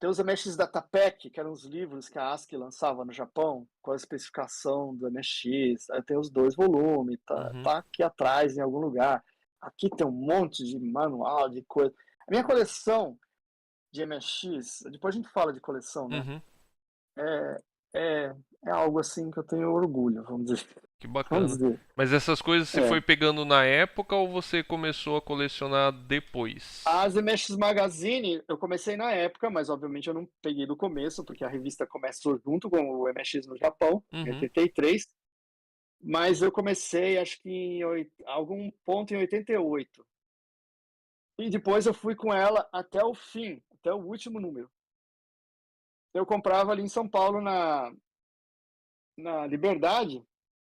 [SPEAKER 2] os MX Datapec, que eram os livros que a ASCII lançava no Japão, com a especificação do MX. Aí tem os 2 volumes,
[SPEAKER 1] Uhum.
[SPEAKER 2] tá aqui atrás em algum lugar. Aqui tem um monte de manual, de coisa. A minha coleção de MX, depois a gente fala de coleção, né?
[SPEAKER 1] Uhum.
[SPEAKER 2] É, é algo assim que eu tenho orgulho, vamos dizer.
[SPEAKER 1] Que
[SPEAKER 2] Vamos
[SPEAKER 1] bacana.
[SPEAKER 2] dizer.
[SPEAKER 1] Mas essas coisas você
[SPEAKER 2] É.
[SPEAKER 1] foi pegando na época ou você começou a colecionar depois?
[SPEAKER 2] As MX Magazine, eu comecei na época, mas obviamente eu não peguei do começo, porque a revista começou junto com o MX no Japão, em
[SPEAKER 1] Uhum.
[SPEAKER 2] 83. Mas eu comecei, acho que algum ponto em 88. E depois eu fui com ela até o fim, até o último número. Eu comprava ali em São Paulo, na Liberdade,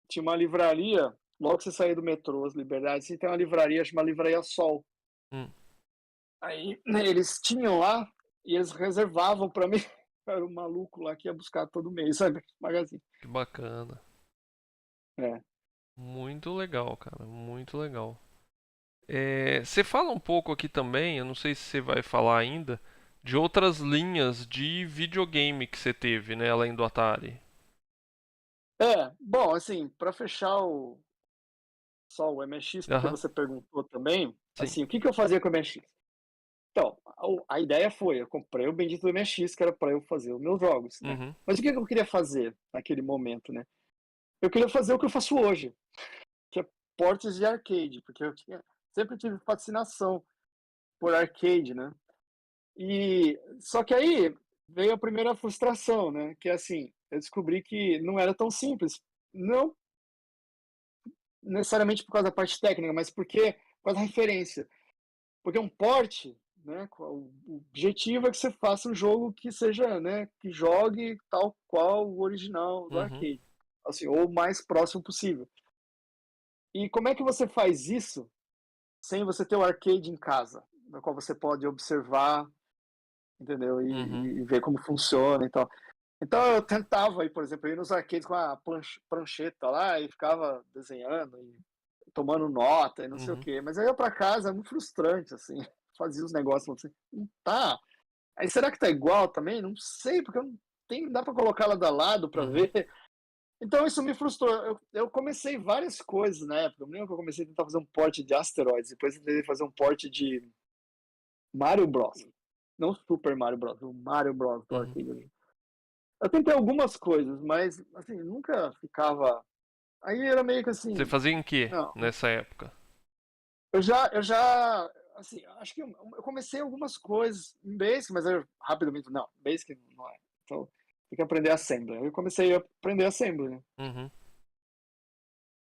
[SPEAKER 2] tinha uma livraria, logo que você saía do metrô, as Liberdades, tem uma livraria chamada Livraria Sol.
[SPEAKER 1] Hum.
[SPEAKER 2] Aí né, eles tinham lá e eles reservavam para mim. Era um maluco lá que ia buscar todo mês, sabe? Magazine.
[SPEAKER 1] Que bacana.
[SPEAKER 2] É.
[SPEAKER 1] Muito legal, cara. Muito legal. Você fala um pouco aqui também, eu não sei se você vai falar ainda, de outras linhas de videogame que você teve, né, além do Atari.
[SPEAKER 2] Bom, assim, para fechar só o MX, porque
[SPEAKER 1] Aham.
[SPEAKER 2] você perguntou também,
[SPEAKER 1] Sim.
[SPEAKER 2] assim, o que que eu fazia com o MX? Então, a ideia foi, eu comprei o bendito MX, que era para eu fazer os meus jogos, né?
[SPEAKER 1] Uhum.
[SPEAKER 2] Mas o que que eu queria fazer naquele momento, né? Eu queria fazer o que eu faço hoje, que é portes de arcade, porque sempre tive fascinação por arcade, né? E só que aí veio a primeira frustração, né? Que é assim, eu descobri que não era tão simples, não necessariamente por causa da parte técnica, mas por causa da referência. Porque um port, né, o objetivo é que você faça um jogo que seja, né, que jogue tal qual o original do
[SPEAKER 1] Uhum.
[SPEAKER 2] arcade, assim, ou o mais próximo possível. E como é que você faz isso sem você ter o arcade em casa, no qual você pode observar, entendeu?
[SPEAKER 1] Uhum.
[SPEAKER 2] E ver como funciona e tal. Então eu tentava, por exemplo, ir nos arcades com a prancheta lá e ficava desenhando e tomando nota e não sei o
[SPEAKER 1] Uhum.
[SPEAKER 2] quê. Mas aí eu para casa é muito frustrante, assim, fazia os negócios, assim, não tá. Aí será que tá igual também? Não sei, porque eu não tem, dá para colocar lado a lado para
[SPEAKER 1] Uhum.
[SPEAKER 2] ver. Então isso me frustrou. Eu comecei várias coisas na época. Eu me lembro que eu comecei a tentar fazer um port de Asteroids, depois eu tentei fazer um port de Mario Bros. Não Super Mario Bros, o Mario Bros do
[SPEAKER 1] Uhum.
[SPEAKER 2] arcade. Eu tentei algumas coisas, mas assim, nunca ficava. Aí era meio que
[SPEAKER 1] Você
[SPEAKER 2] assim,
[SPEAKER 1] fazia em que
[SPEAKER 2] não.
[SPEAKER 1] nessa época?
[SPEAKER 2] Eu já, assim, acho que eu comecei algumas coisas em Basic, mas eu rapidamente, não, Basic não é. Então, tem que aprender Assembly. Eu comecei a aprender Assembly, né?
[SPEAKER 1] Uhum.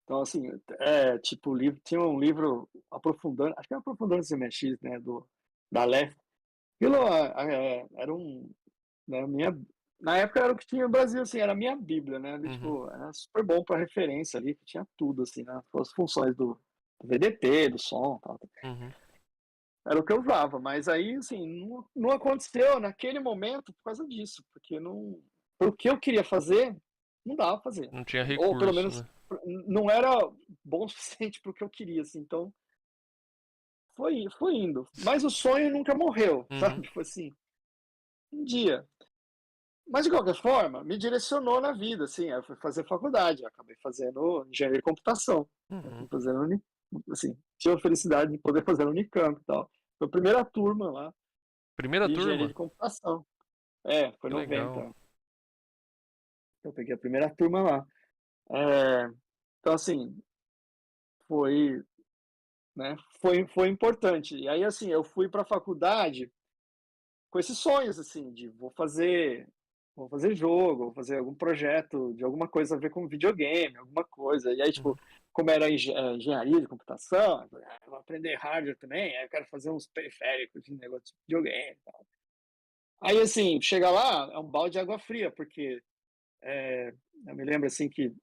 [SPEAKER 2] Então, assim, tipo, o livro tinha um livro aprofundando, acho que era Aprofundando os MX, né, da Aleph. Aquilo, era um, né, minha, na época era o que tinha no Brasil, assim, era a minha bíblia, né, ali,
[SPEAKER 1] Uhum.
[SPEAKER 2] tipo, era super bom para referência ali, que tinha tudo, assim, né, as funções do VDT, do som, tal.
[SPEAKER 1] Uhum.
[SPEAKER 2] Era o que eu usava, mas aí, assim, não aconteceu naquele momento por causa disso, porque não, o que eu queria fazer, não dava pra fazer.
[SPEAKER 1] Não tinha
[SPEAKER 2] Ou pelo
[SPEAKER 1] recurso,
[SPEAKER 2] menos
[SPEAKER 1] né?
[SPEAKER 2] não era bom o suficiente para o que eu queria, assim, então foi indo. Mas o sonho nunca morreu,
[SPEAKER 1] Uhum.
[SPEAKER 2] sabe? Foi assim, um dia. Mas de qualquer forma, me direcionou na vida, assim, eu fui fazer faculdade, eu acabei fazendo engenharia de computação. Eu
[SPEAKER 1] Uhum.
[SPEAKER 2] fui fazendo, assim, tive a felicidade de poder fazer no Unicamp e tal. Foi a primeira turma lá
[SPEAKER 1] Primeira
[SPEAKER 2] de engenharia
[SPEAKER 1] turma?
[SPEAKER 2] de computação. Foi
[SPEAKER 1] Que legal.
[SPEAKER 2] 90. Eu peguei a primeira turma lá. É, então, assim, foi, né, foi importante. E aí, assim, eu fui para a faculdade com esses sonhos, assim, de vou fazer jogo, vou fazer algum projeto de alguma coisa a ver com videogame, alguma coisa. E aí, tipo,
[SPEAKER 1] Uhum.
[SPEAKER 2] como era engenharia de computação, eu falei, vou aprender hardware também, aí eu quero fazer uns periféricos de negócio de videogame e tal. Aí, assim, chega lá, é um balde de água fria, porque eu me lembro, assim, que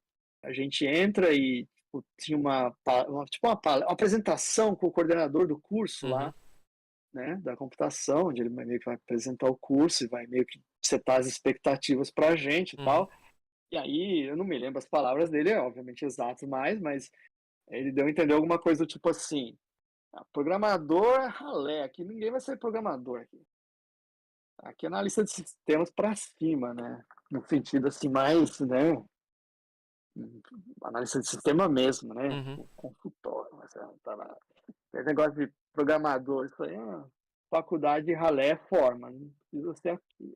[SPEAKER 2] a gente entra e tipo, tinha tipo uma apresentação com o coordenador do curso
[SPEAKER 1] Uhum.
[SPEAKER 2] lá, né, da computação, onde ele meio que vai apresentar o curso e vai meio que setar as expectativas para a gente e
[SPEAKER 1] Uhum.
[SPEAKER 2] tal. E aí, eu não me lembro as palavras dele, obviamente exatas mais, mas ele deu a entender alguma coisa do tipo assim: programador é ralé, aqui ninguém vai ser programador aqui. Aqui é na lista de sistemas para cima, né? No sentido assim, mais, né? Analista de sistema mesmo, né?
[SPEAKER 1] Uhum.
[SPEAKER 2] O consultor, mas tá lá. Esse negócio de programador, isso aí é faculdade de ralé forma, não precisa ser aqui.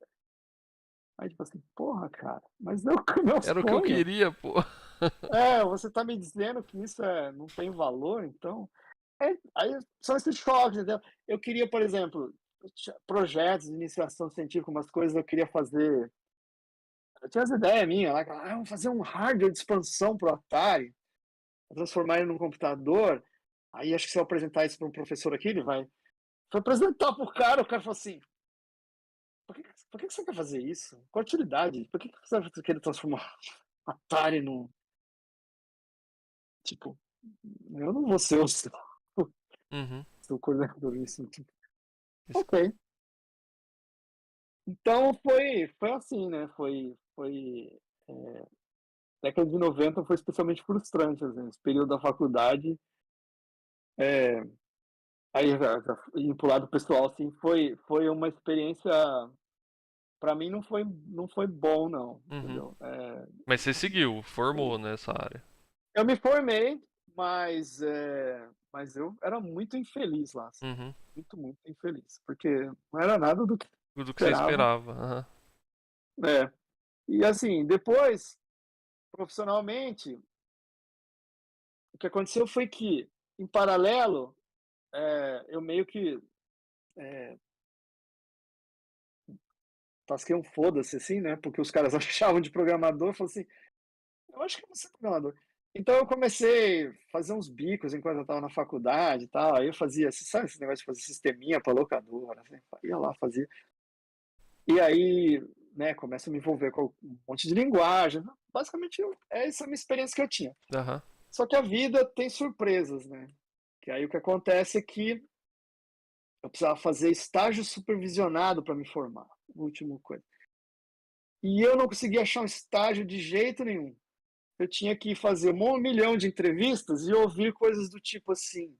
[SPEAKER 2] Aí, tipo assim, porra, cara, mas não é o meu
[SPEAKER 1] Era o que eu
[SPEAKER 2] sonho.
[SPEAKER 1] queria, pô.
[SPEAKER 2] Você tá me dizendo que isso não tem valor, então. Aí são esses choques, entendeu? Eu queria, por exemplo, projetos de iniciação científica, umas coisas eu queria fazer. Eu tinha essa ideia minha lá, vamos fazer um hardware de expansão pro Atari, transformar ele num computador. Aí acho que se eu apresentar isso para um professor aqui, ele vai apresentar pro cara, o cara fala assim: por que você quer fazer isso? Qual a utilidade? Por que você vai querer transformar Atari num. Tipo, eu não vou ser o
[SPEAKER 1] Uhum.
[SPEAKER 2] seu coordenador disso. Tipo,
[SPEAKER 1] Isso-
[SPEAKER 2] ok. Então foi assim, né? Década de 90 foi especialmente frustrante, assim, esse período da faculdade. É, aí, indo pro lado pessoal, assim, foi uma experiência. Para mim não foi bom, não,
[SPEAKER 1] Uhum.
[SPEAKER 2] entendeu?
[SPEAKER 1] Mas você seguiu, formou nessa área.
[SPEAKER 2] Eu me formei, mas eu era muito infeliz lá, assim,
[SPEAKER 1] Uhum.
[SPEAKER 2] muito, muito infeliz, porque não era nada do que eu
[SPEAKER 1] Tudo que você
[SPEAKER 2] esperava,
[SPEAKER 1] esperava. Aham.
[SPEAKER 2] né? E assim, depois, profissionalmente, o que aconteceu foi que, em paralelo, eu meio que é, tasquei um foda-se, assim, né? Porque os caras achavam de programador, eu falei assim, eu acho que eu vou ser programador. Então eu comecei a fazer uns bicos enquanto eu estava na faculdade e tal. Aí eu fazia, sabe esse negócio de fazer sisteminha para locadora, assim, ia lá, fazia. E aí, né, começo a me envolver com um monte de linguagem. Basicamente, essa é a minha experiência que eu tinha.
[SPEAKER 1] Aham.
[SPEAKER 2] Só que a vida tem surpresas, né? Que aí o que acontece é que eu precisava fazer estágio supervisionado para me formar, última coisa. E eu não conseguia achar um estágio de jeito nenhum. Eu tinha que fazer 1 milhão de entrevistas e ouvir coisas do tipo assim.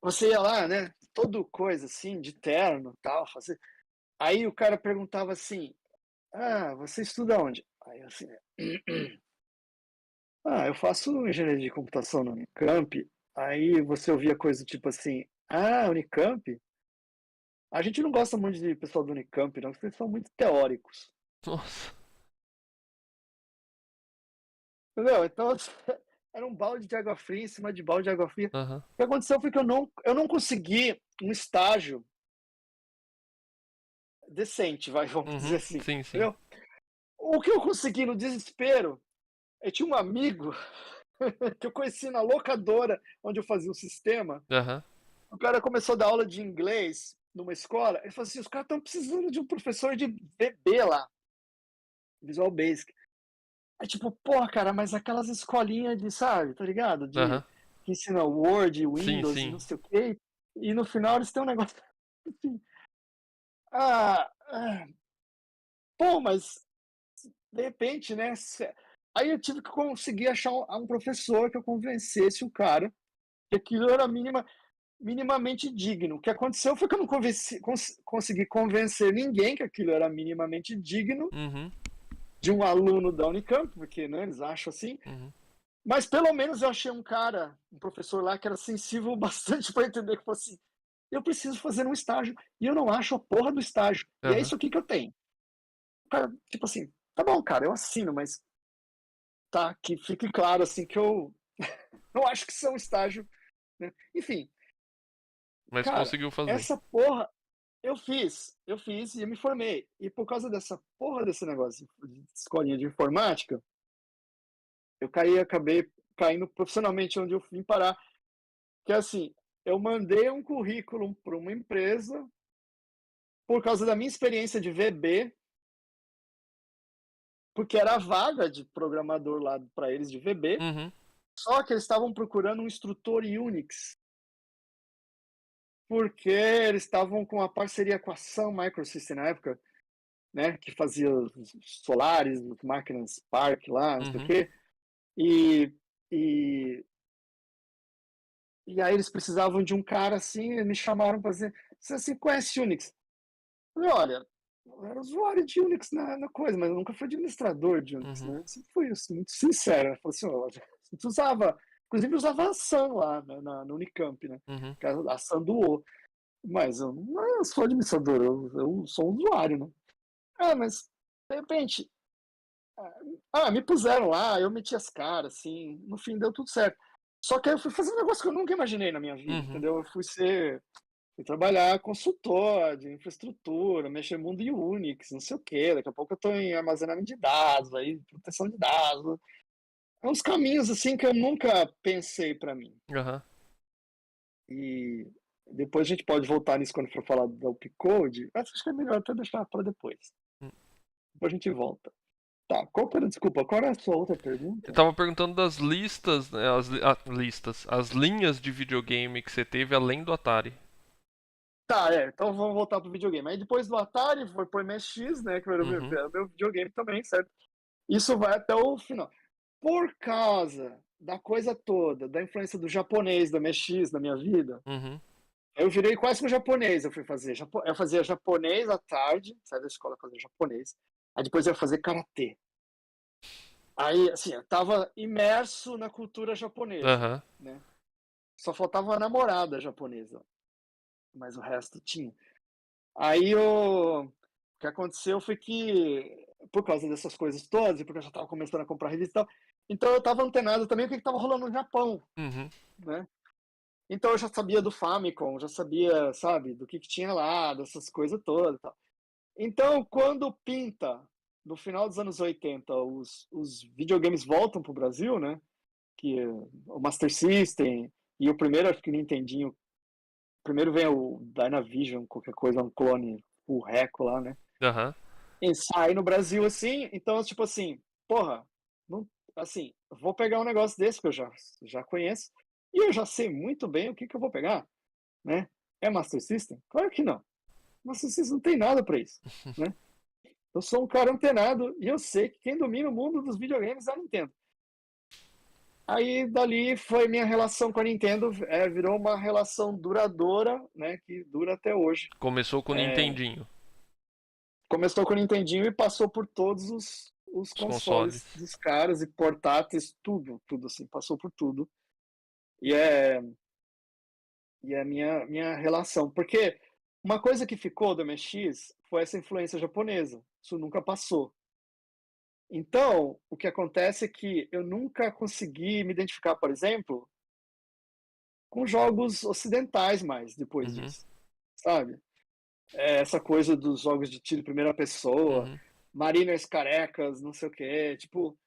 [SPEAKER 2] Você ia lá, né? Todo coisa assim, de terno tal, fazer. Aí o cara perguntava assim: você estuda onde? Aí eu assim, eu faço engenharia de computação na Unicamp. Aí você ouvia coisa do tipo assim: Unicamp? A gente não gosta muito de pessoal do Unicamp, não, porque eles são muito teóricos.
[SPEAKER 1] Nossa.
[SPEAKER 2] Entendeu? Então, era um balde de água fria em cima de balde de água fria.
[SPEAKER 1] Aham.
[SPEAKER 2] O que aconteceu foi que eu não consegui um estágio decente, vamos dizer
[SPEAKER 1] Uhum.
[SPEAKER 2] assim.
[SPEAKER 1] Sim, sim.
[SPEAKER 2] Entendeu? O que eu consegui no desespero, eu tinha um amigo que eu conheci na locadora onde eu fazia o sistema.
[SPEAKER 1] Aham.
[SPEAKER 2] O cara começou a dar aula de inglês numa escola. Ele falou assim: os caras estão precisando de um professor de VB lá, Visual Basic. Aí, tipo, porra, cara, mas aquelas escolinhas de, sabe, tá ligado?
[SPEAKER 1] Aham.
[SPEAKER 2] Que ensina Word,
[SPEAKER 1] Sim,
[SPEAKER 2] Windows e
[SPEAKER 1] sim.
[SPEAKER 2] não sei o quê. E no final eles têm um negócio assim. Ah, pô, mas de repente, né? Aí eu tive que conseguir achar um professor que eu convencesse o cara que aquilo era minimamente digno. O que aconteceu foi que eu não consegui convencer ninguém que aquilo era minimamente digno
[SPEAKER 1] Uhum.
[SPEAKER 2] de um aluno da Unicamp, porque né, eles acham assim.
[SPEAKER 1] Uhum.
[SPEAKER 2] Mas pelo menos eu achei um cara, um professor lá, que era sensível bastante para entender que falou assim: eu preciso fazer um estágio e eu não acho a porra do estágio. E é
[SPEAKER 1] Aham.
[SPEAKER 2] isso aqui que eu tenho. O cara, tipo assim, tá bom, cara, eu assino, mas tá, que fique claro assim que eu não acho que isso é um estágio, né? Enfim,
[SPEAKER 1] Mas
[SPEAKER 2] cara,
[SPEAKER 1] conseguiu fazer.
[SPEAKER 2] essa porra eu fiz e eu me formei. E por causa dessa porra desse negócio de escolinha de informática, acabei caindo profissionalmente onde eu vim parar. Que é assim, eu mandei um currículo para uma empresa por causa da minha experiência de VB, porque era a vaga de programador lá para eles de VB,
[SPEAKER 1] Uhum.
[SPEAKER 2] só que eles estavam procurando um instrutor Unix, porque eles estavam com a parceria com a Sun Microsystem na época, né, que fazia os Solaris, as máquinas Spark lá, não sei o
[SPEAKER 1] Uhum.
[SPEAKER 2] quê, e, e, e aí eles precisavam de um cara assim, e me chamaram para dizer, você assim, conhece Unix? Eu falei, olha, eu era usuário de Unix na coisa, mas eu nunca fui administrador de Unix,
[SPEAKER 1] Uhum.
[SPEAKER 2] né? Sempre fui assim, muito sincero. Eu falei assim, olha, a gente usava, inclusive usava a Sun lá né, no Unicamp, né?
[SPEAKER 1] Uhum.
[SPEAKER 2] Que a Sun doou. Mas eu não sou administrador, eu sou um usuário, né? Ah, mas de repente, me puseram lá, eu meti as caras, assim, no fim deu tudo certo. Só que aí eu fui fazer um negócio que eu nunca imaginei na minha vida,
[SPEAKER 1] Uhum.
[SPEAKER 2] entendeu? Fui trabalhar consultor de infraestrutura, mexer no mundo em Unix, não sei o quê. Daqui a pouco eu estou em armazenamento de dados, aí proteção de dados. É uns caminhos assim que eu nunca pensei para mim.
[SPEAKER 1] Aham.
[SPEAKER 2] E depois a gente pode voltar nisso quando for falar do Upcode. Acho que é melhor até deixar para depois.
[SPEAKER 1] Hum.
[SPEAKER 2] Depois a gente volta. Tá, desculpa, qual era a sua outra
[SPEAKER 1] Eu
[SPEAKER 2] pergunta?
[SPEAKER 1] tava perguntando das listas, né, listas, as linhas de videogame que você teve além do Atari.
[SPEAKER 2] Tá, então vamos voltar pro videogame. Aí depois do Atari foi pro MSX, né? Que era
[SPEAKER 1] Uhum.
[SPEAKER 2] o meu videogame também, certo? Isso vai até o final. Por causa da coisa toda, da influência do japonês, do MX na minha vida,
[SPEAKER 1] Uhum.
[SPEAKER 2] eu virei quase que um japonês. Eu fui fazer, eu fazia japonês à tarde, saí da escola fazer japonês. Aí depois eu ia fazer karatê. Aí, assim, eu tava imerso na cultura japonesa,
[SPEAKER 1] Aham.
[SPEAKER 2] né? Só faltava uma namorada japonesa, mas o resto tinha. Aí o que aconteceu foi que, por causa dessas coisas todas, e porque eu já estava começando a comprar revista e tal, então eu estava antenado também o que estava rolando no Japão,
[SPEAKER 1] Uhum.
[SPEAKER 2] né? Então eu já sabia do Famicom, já sabia, sabe, do que tinha lá, dessas coisas todas e tal. Então, quando pinta, no final dos anos 80, os videogames voltam pro Brasil, né? Que o Master System e o primeiro, acho que Nintendinho, primeiro vem o Dynavision, qualquer coisa, um clone, o Reco lá, né?
[SPEAKER 1] Aham.
[SPEAKER 2] E sai no Brasil assim, então, tipo assim, porra, não, assim, vou pegar um negócio desse que eu já conheço, e eu já sei muito bem o que eu vou pegar, né? É Master System? Claro que não. Master System não tem nada para isso, né? Eu sou um cara antenado e eu sei que quem domina o mundo dos videogames é a Nintendo. Aí dali foi minha relação com a Nintendo, virou uma relação duradoura, né? Que dura até hoje.
[SPEAKER 1] Começou com o
[SPEAKER 2] É,
[SPEAKER 1] Nintendinho,
[SPEAKER 2] começou com o Nintendinho e passou por todos os
[SPEAKER 1] os consoles.
[SPEAKER 2] consoles dos caras e portáteis, tudo assim, passou por tudo. E é, e é a minha relação. Porque uma coisa que ficou do MX foi essa influência japonesa. Isso nunca passou. Então, o que acontece é que eu nunca consegui me identificar, por exemplo, com jogos ocidentais mais depois
[SPEAKER 1] Uhum.
[SPEAKER 2] disso, sabe? Essa coisa dos jogos de tiro em primeira pessoa,
[SPEAKER 1] Uhum.
[SPEAKER 2] mariners carecas, não sei o quê, tipo,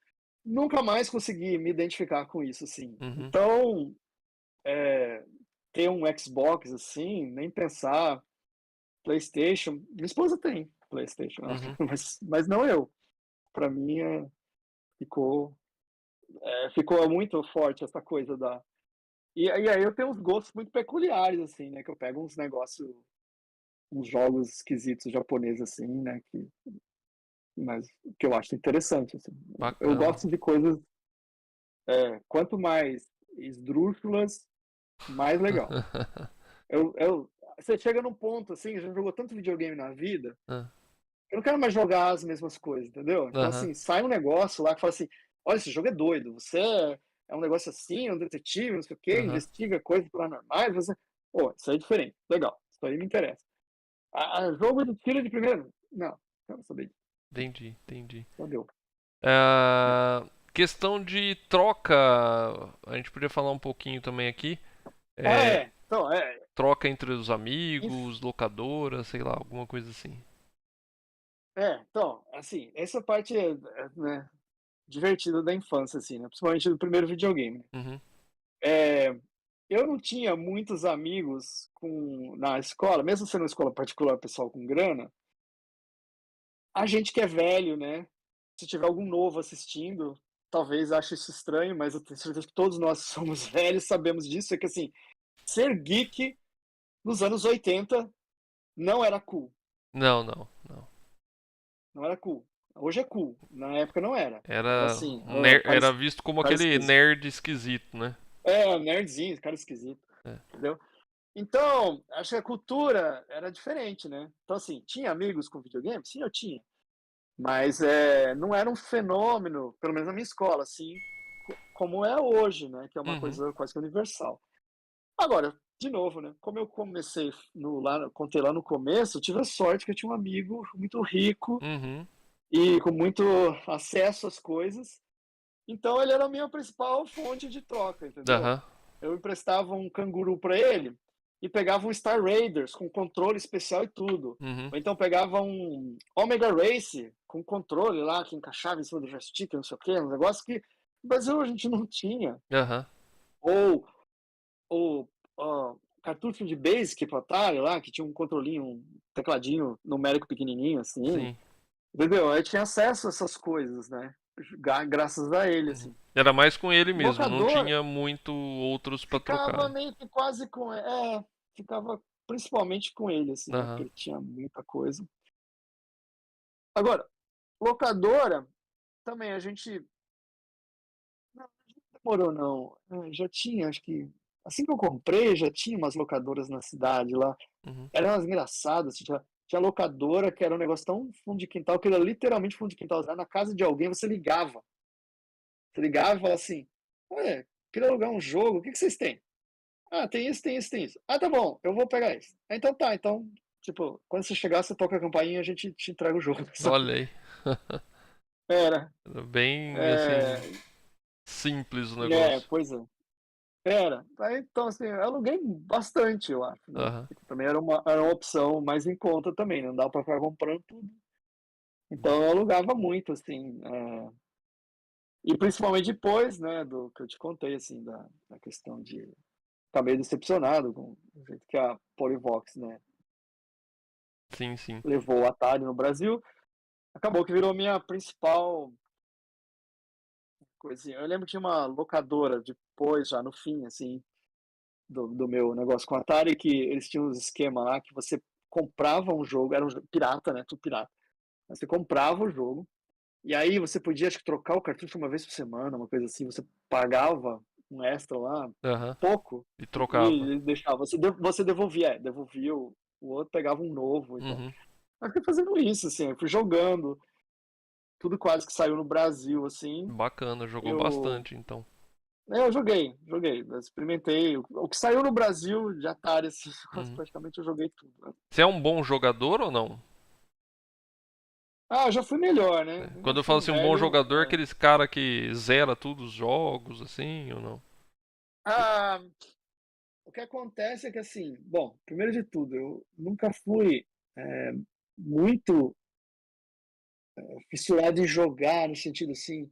[SPEAKER 2] nunca mais consegui me identificar com isso, assim.
[SPEAKER 1] Uhum,
[SPEAKER 2] Então, ter um Xbox, assim, nem pensar. PlayStation, minha esposa tem PlayStation,
[SPEAKER 1] uhum.
[SPEAKER 2] mas não eu. Para mim, ficou, ficou muito forte essa coisa da. E aí eu tenho uns gostos muito peculiares, assim, né? Que eu pego uns negócios, uns jogos esquisitos japoneses, assim, né? Mas que eu acho interessante, assim. Eu
[SPEAKER 1] Bacana.
[SPEAKER 2] gosto de coisas, quanto mais esdrúxulas, mais legal. Você chega num ponto, assim, já jogou tanto videogame na vida,
[SPEAKER 1] Hã.
[SPEAKER 2] eu não quero mais jogar as mesmas coisas, entendeu? Então,
[SPEAKER 1] Aham.
[SPEAKER 2] assim, sai um negócio lá que fala assim: olha, esse jogo é doido, você é um negócio assim, é um detetive, não sei o quê,
[SPEAKER 1] Aham.
[SPEAKER 2] investiga coisas paranormais, você. Pô, isso aí é diferente, legal, isso aí me interessa. Jogo de tiro de primeiro? Não, quero saber disso,
[SPEAKER 1] Entendi, entendi.
[SPEAKER 2] só deu. É.
[SPEAKER 1] Questão de troca, a gente podia falar um pouquinho também aqui. É,
[SPEAKER 2] Então,
[SPEAKER 1] troca entre os
[SPEAKER 2] inf-
[SPEAKER 1] amigos, locadora, sei lá, alguma coisa assim.
[SPEAKER 2] então, assim, essa parte né, divertida da infância, assim, né? Principalmente do primeiro videogame, né?
[SPEAKER 1] Uhum,
[SPEAKER 2] É, eu não tinha muitos amigos na escola, mesmo sendo uma escola particular, pessoal com grana, a gente que é velho, né? Se tiver algum novo assistindo, talvez ache isso estranho, mas eu tenho certeza que todos nós somos velhos, sabemos disso, é que assim, ser geek nos anos 80 não era cool.
[SPEAKER 1] não, não, não.
[SPEAKER 2] Não era cool. Hoje é cool. Na época não era. Era
[SPEAKER 1] Era,
[SPEAKER 2] assim,
[SPEAKER 1] era visto como
[SPEAKER 2] cara
[SPEAKER 1] aquele
[SPEAKER 2] esquisito.
[SPEAKER 1] nerd esquisito, né?
[SPEAKER 2] Nerdzinho, cara esquisito.
[SPEAKER 1] É.
[SPEAKER 2] Entendeu? Então, acho que a cultura era diferente, né? Então, assim, tinha amigos com videogame? Sim, eu tinha. Mas não era um fenômeno, pelo menos na minha escola, assim, como é hoje, né? Que é uma
[SPEAKER 1] Uhum,
[SPEAKER 2] coisa quase que universal. Agora, de novo, né? Como eu comecei contei lá no começo, eu tive a sorte que eu tinha um amigo muito rico
[SPEAKER 1] uhum,
[SPEAKER 2] e com muito acesso às coisas. Então, ele era a minha principal fonte de troca, entendeu?
[SPEAKER 1] aham,
[SPEAKER 2] Eu emprestava um canguru para ele e pegava um Star Raiders com controle especial e tudo.
[SPEAKER 1] uhum,
[SPEAKER 2] Ou então pegava um Omega Race com controle lá que encaixava em cima do joystick, não sei o quê, um negócio que no Brasil a gente não tinha.
[SPEAKER 1] aham,
[SPEAKER 2] Ou o cartucho de Basic para Atari lá, que tinha um controlinho, um tecladinho numérico pequenininho assim.
[SPEAKER 1] sim.
[SPEAKER 2] Entendeu? Eu tinha acesso a essas coisas, né? Graças a ele,
[SPEAKER 1] Uhum.
[SPEAKER 2] assim.
[SPEAKER 1] Era mais com ele mesmo, não
[SPEAKER 2] Locador,
[SPEAKER 1] tinha muito outros pra
[SPEAKER 2] ficava
[SPEAKER 1] trocar.
[SPEAKER 2] meio que quase com ficava principalmente com ele, assim, né, porque
[SPEAKER 1] Aham,
[SPEAKER 2] ele tinha muita coisa. Agora, locadora, também a gente não demorou não, já tinha acho que assim que eu comprei, já tinha umas locadoras na cidade lá,
[SPEAKER 1] uhum,
[SPEAKER 2] eram umas engraçadas, tinha locadora que era um negócio tão fundo de quintal, que era literalmente fundo de quintal, na casa de alguém você ligava e falava assim: "Ué, queria alugar um jogo, o que que vocês têm?". Ah, tem isso, tem isso, tem isso. Ah, tá bom, eu vou pegar isso. Então tá, então, tipo, quando você chegar, você toca a campainha e a gente te entrega o jogo.
[SPEAKER 1] olha aí.
[SPEAKER 2] Era,
[SPEAKER 1] Era bem, assim,
[SPEAKER 2] é,
[SPEAKER 1] simples o negócio.
[SPEAKER 2] pois é, era. Aí, então, assim, eu aluguei bastante, eu acho, né?
[SPEAKER 1] Aham.
[SPEAKER 2] Porque também era uma opção mais em conta também, não dava pra ficar comprando tudo. Então eu alugava muito, assim, e principalmente depois, né, do que eu te contei, assim, da questão de ficar meio decepcionado com o jeito que a Polivox, né,
[SPEAKER 1] Sim, sim.
[SPEAKER 2] levou o Atari no Brasil. Acabou que virou minha principal coisinha. Eu lembro que tinha uma locadora depois, já no fim, assim, do meu negócio com a Atari, que eles tinham uns esquema lá que você comprava um jogo, era um jogo pirata, né? Tudo pirata. Você comprava o jogo, e aí você podia, acho que, trocar o cartucho uma vez por semana, uma coisa assim. Você pagava um extra lá,
[SPEAKER 1] Aham.
[SPEAKER 2] pouco,
[SPEAKER 1] E
[SPEAKER 2] e
[SPEAKER 1] trocava.
[SPEAKER 2] deixava. Você devolvia, devolvia o outro, pegava um novo. Então,
[SPEAKER 1] Uhum.
[SPEAKER 2] eu fui fazendo isso, assim, eu fui jogando. Tudo quase que saiu no Brasil, assim.
[SPEAKER 1] Bacana, jogou
[SPEAKER 2] Eu
[SPEAKER 1] bastante então.
[SPEAKER 2] Eu joguei, eu experimentei. O que saiu no Brasil de Atari, assim, quase
[SPEAKER 1] Uhum.
[SPEAKER 2] praticamente eu joguei tudo, né.
[SPEAKER 1] Você é um bom jogador ou não?
[SPEAKER 2] Eu já fui melhor, né. Eu já
[SPEAKER 1] Quando eu
[SPEAKER 2] fui
[SPEAKER 1] falo
[SPEAKER 2] um
[SPEAKER 1] assim, um bom
[SPEAKER 2] velho.
[SPEAKER 1] jogador, é aqueles cara que zera tudo os jogos, assim, ou não?
[SPEAKER 2] Ah, o que acontece é que, assim, bom, primeiro de tudo, eu nunca fui, muito fissurado em jogar, no sentido assim.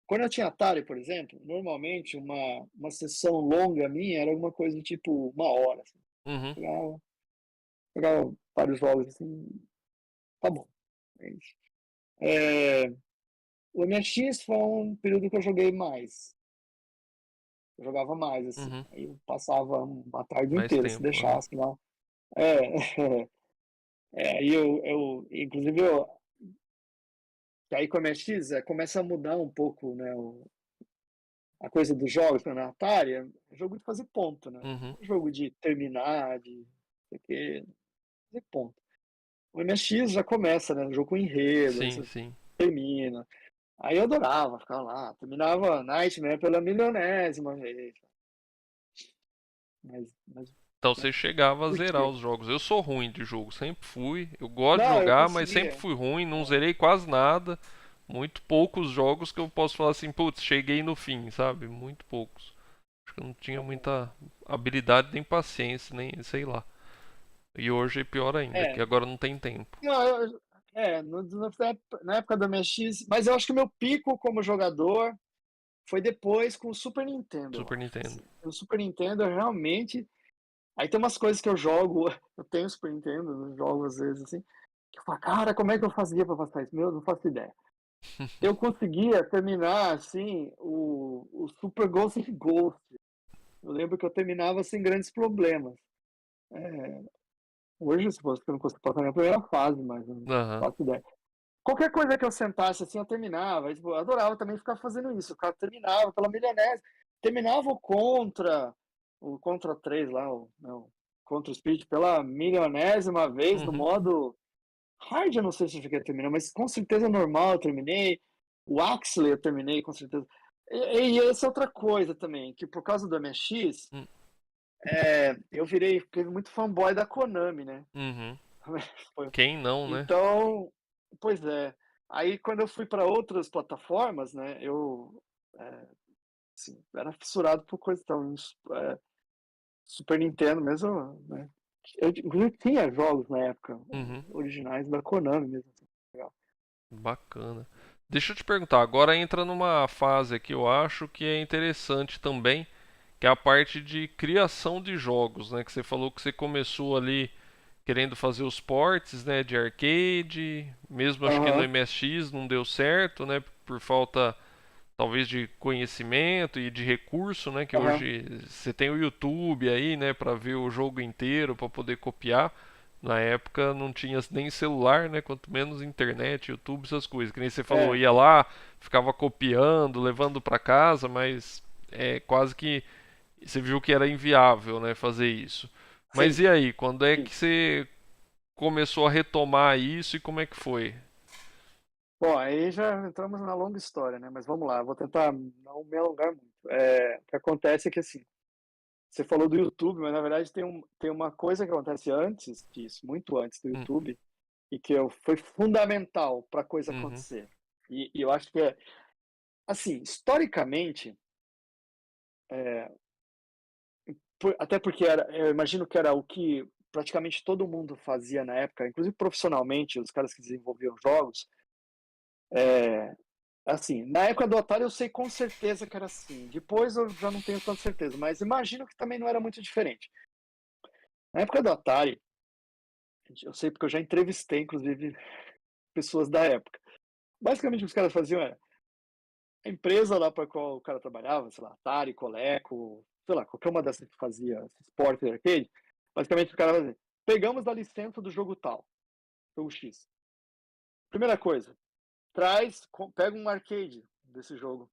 [SPEAKER 2] Quando eu tinha Atari, por exemplo, normalmente uma sessão longa minha era alguma coisa do tipo 1 hora, assim.
[SPEAKER 1] Uhum,
[SPEAKER 2] Jogava vários jogos, assim, tá bom, é isso. Eh, o MSX foi um período que eu joguei mais, eu jogava mais, assim,
[SPEAKER 1] uhum.
[SPEAKER 2] aí eu passava uma tarde
[SPEAKER 1] Mais
[SPEAKER 2] inteira, se
[SPEAKER 1] tempo. Aham.
[SPEAKER 2] deixasse lá. É, aí eu inclusive que aí com o MSX, começa a mudar um pouco, né, a coisa dos jogos, né, na Atari, é jogo de fazer ponto, né,
[SPEAKER 1] Uhum.
[SPEAKER 2] jogo de terminar, de não sei o quê, fazer ponto. O MSX já começa, né, jogo com enredo, aí
[SPEAKER 1] Sim,
[SPEAKER 2] você
[SPEAKER 1] sim.
[SPEAKER 2] termina. Aí eu adorava ficar lá, terminava Nightmare pela milionésima vez. Mas,
[SPEAKER 1] Então
[SPEAKER 2] né,
[SPEAKER 1] você chegava a
[SPEAKER 2] por
[SPEAKER 1] zerar
[SPEAKER 2] quê?
[SPEAKER 1] os jogos. Eu sou ruim de jogo, sempre fui. Eu gosto de
[SPEAKER 2] Não, eu
[SPEAKER 1] jogar, mas sempre
[SPEAKER 2] conseguia.
[SPEAKER 1] fui ruim, não
[SPEAKER 2] É,
[SPEAKER 1] zerei quase nada. Muito poucos jogos que eu posso falar assim, putz, cheguei no fim, sabe? Muito poucos. Acho que eu não tinha
[SPEAKER 2] aham.
[SPEAKER 1] muita habilidade nem paciência, nem sei lá. E hoje é pior ainda, que
[SPEAKER 2] É,
[SPEAKER 1] agora não tem tempo.
[SPEAKER 2] não, na época do MSX, mas eu acho que o meu pico como jogador foi depois com o Super Nintendo, eu
[SPEAKER 1] Super
[SPEAKER 2] acho,
[SPEAKER 1] Nintendo.
[SPEAKER 2] assim. O Super Nintendo eu realmente aí tem umas coisas que eu jogo, eu tenho Super Nintendo, eu jogo às vezes, assim, que eu falo: "Cara, como é que eu fazia pra passar isso?". Meu, não faço ideia. Eu conseguia terminar, assim, o Super Ghost and Ghost. Eu lembro que eu terminava sem grandes problemas. Hoje, se fosse que eu não consigo passar nem a primeira fase, mas eu não
[SPEAKER 1] Aham.
[SPEAKER 2] faço ideia. Qualquer coisa que eu sentasse assim, eu terminava. E, tipo, eu adorava também ficar fazendo isso. O cara terminava pela milionésima. Terminava o Contra 3 lá, o Contra o Speed, pela milionésima vez no
[SPEAKER 1] Uhum.
[SPEAKER 2] modo hard, eu não sei se eu cheguei a terminar, mas com certeza normal eu terminei. O Axley eu terminei, com certeza. E essa é outra coisa também, que por causa do MSX,
[SPEAKER 1] Hum.
[SPEAKER 2] eu fiquei muito fanboy da Konami, né?
[SPEAKER 1] Uhum.
[SPEAKER 2] Foi.
[SPEAKER 1] Quem não, né?
[SPEAKER 2] Então, pois é. Aí quando eu fui para outras plataformas, né, eu assim, era fissurado por coisa então, Super Nintendo mesmo, né? Eu inclusive tinha jogos na época,
[SPEAKER 1] Uhum.
[SPEAKER 2] originais da Konami mesmo. Assim, legal.
[SPEAKER 1] Bacana. Deixa eu te perguntar, agora entra numa fase que eu acho que é interessante também, que é a parte de criação de jogos, né? Que você falou que você começou ali querendo fazer os ports, né, de arcade, mesmo acho que no
[SPEAKER 2] Aham,
[SPEAKER 1] MSX não deu certo, né, por falta talvez de conhecimento e de recurso, né, que
[SPEAKER 2] aham.
[SPEAKER 1] hoje você tem o YouTube aí, né, para ver o jogo inteiro, para poder copiar. Na época não tinha nem celular, né, quanto menos internet, YouTube, essas coisas. Que nem você falou,
[SPEAKER 2] É,
[SPEAKER 1] ia lá, ficava copiando, levando para casa, mas é quase que você viu que era inviável, né, fazer isso. Mas
[SPEAKER 2] sim,
[SPEAKER 1] e aí, quando é
[SPEAKER 2] sim.
[SPEAKER 1] que você começou a retomar isso e como é que foi?
[SPEAKER 2] Bom, aí já entramos na longa história, né? Mas vamos lá, vou tentar não me alongar muito. O que acontece é que assim, você falou do YouTube, mas na verdade tem uma coisa que acontece antes disso, muito antes do
[SPEAKER 1] Hum.
[SPEAKER 2] YouTube, e que foi fundamental para a coisa
[SPEAKER 1] Uhum.
[SPEAKER 2] acontecer. E eu acho que assim, historicamente, é, até porque eu imagino que era o que praticamente todo mundo fazia na época, inclusive profissionalmente, os caras que desenvolviam jogos, é, assim, na época do Atari eu sei com certeza que era assim. Depois eu já não tenho tanta certeza, mas imagino que também não era muito diferente. Na época do Atari, eu sei porque eu já entrevistei, inclusive, pessoas da época. Basicamente, o que os caras faziam era a empresa lá para qual o cara trabalhava, sei lá, Atari, Coleco, sei lá, qualquer uma dessas que fazia esporte e arcade, basicamente o cara fazia, pegamos a licença do jogo tal, jogo X. Primeira coisa, pega um arcade desse jogo,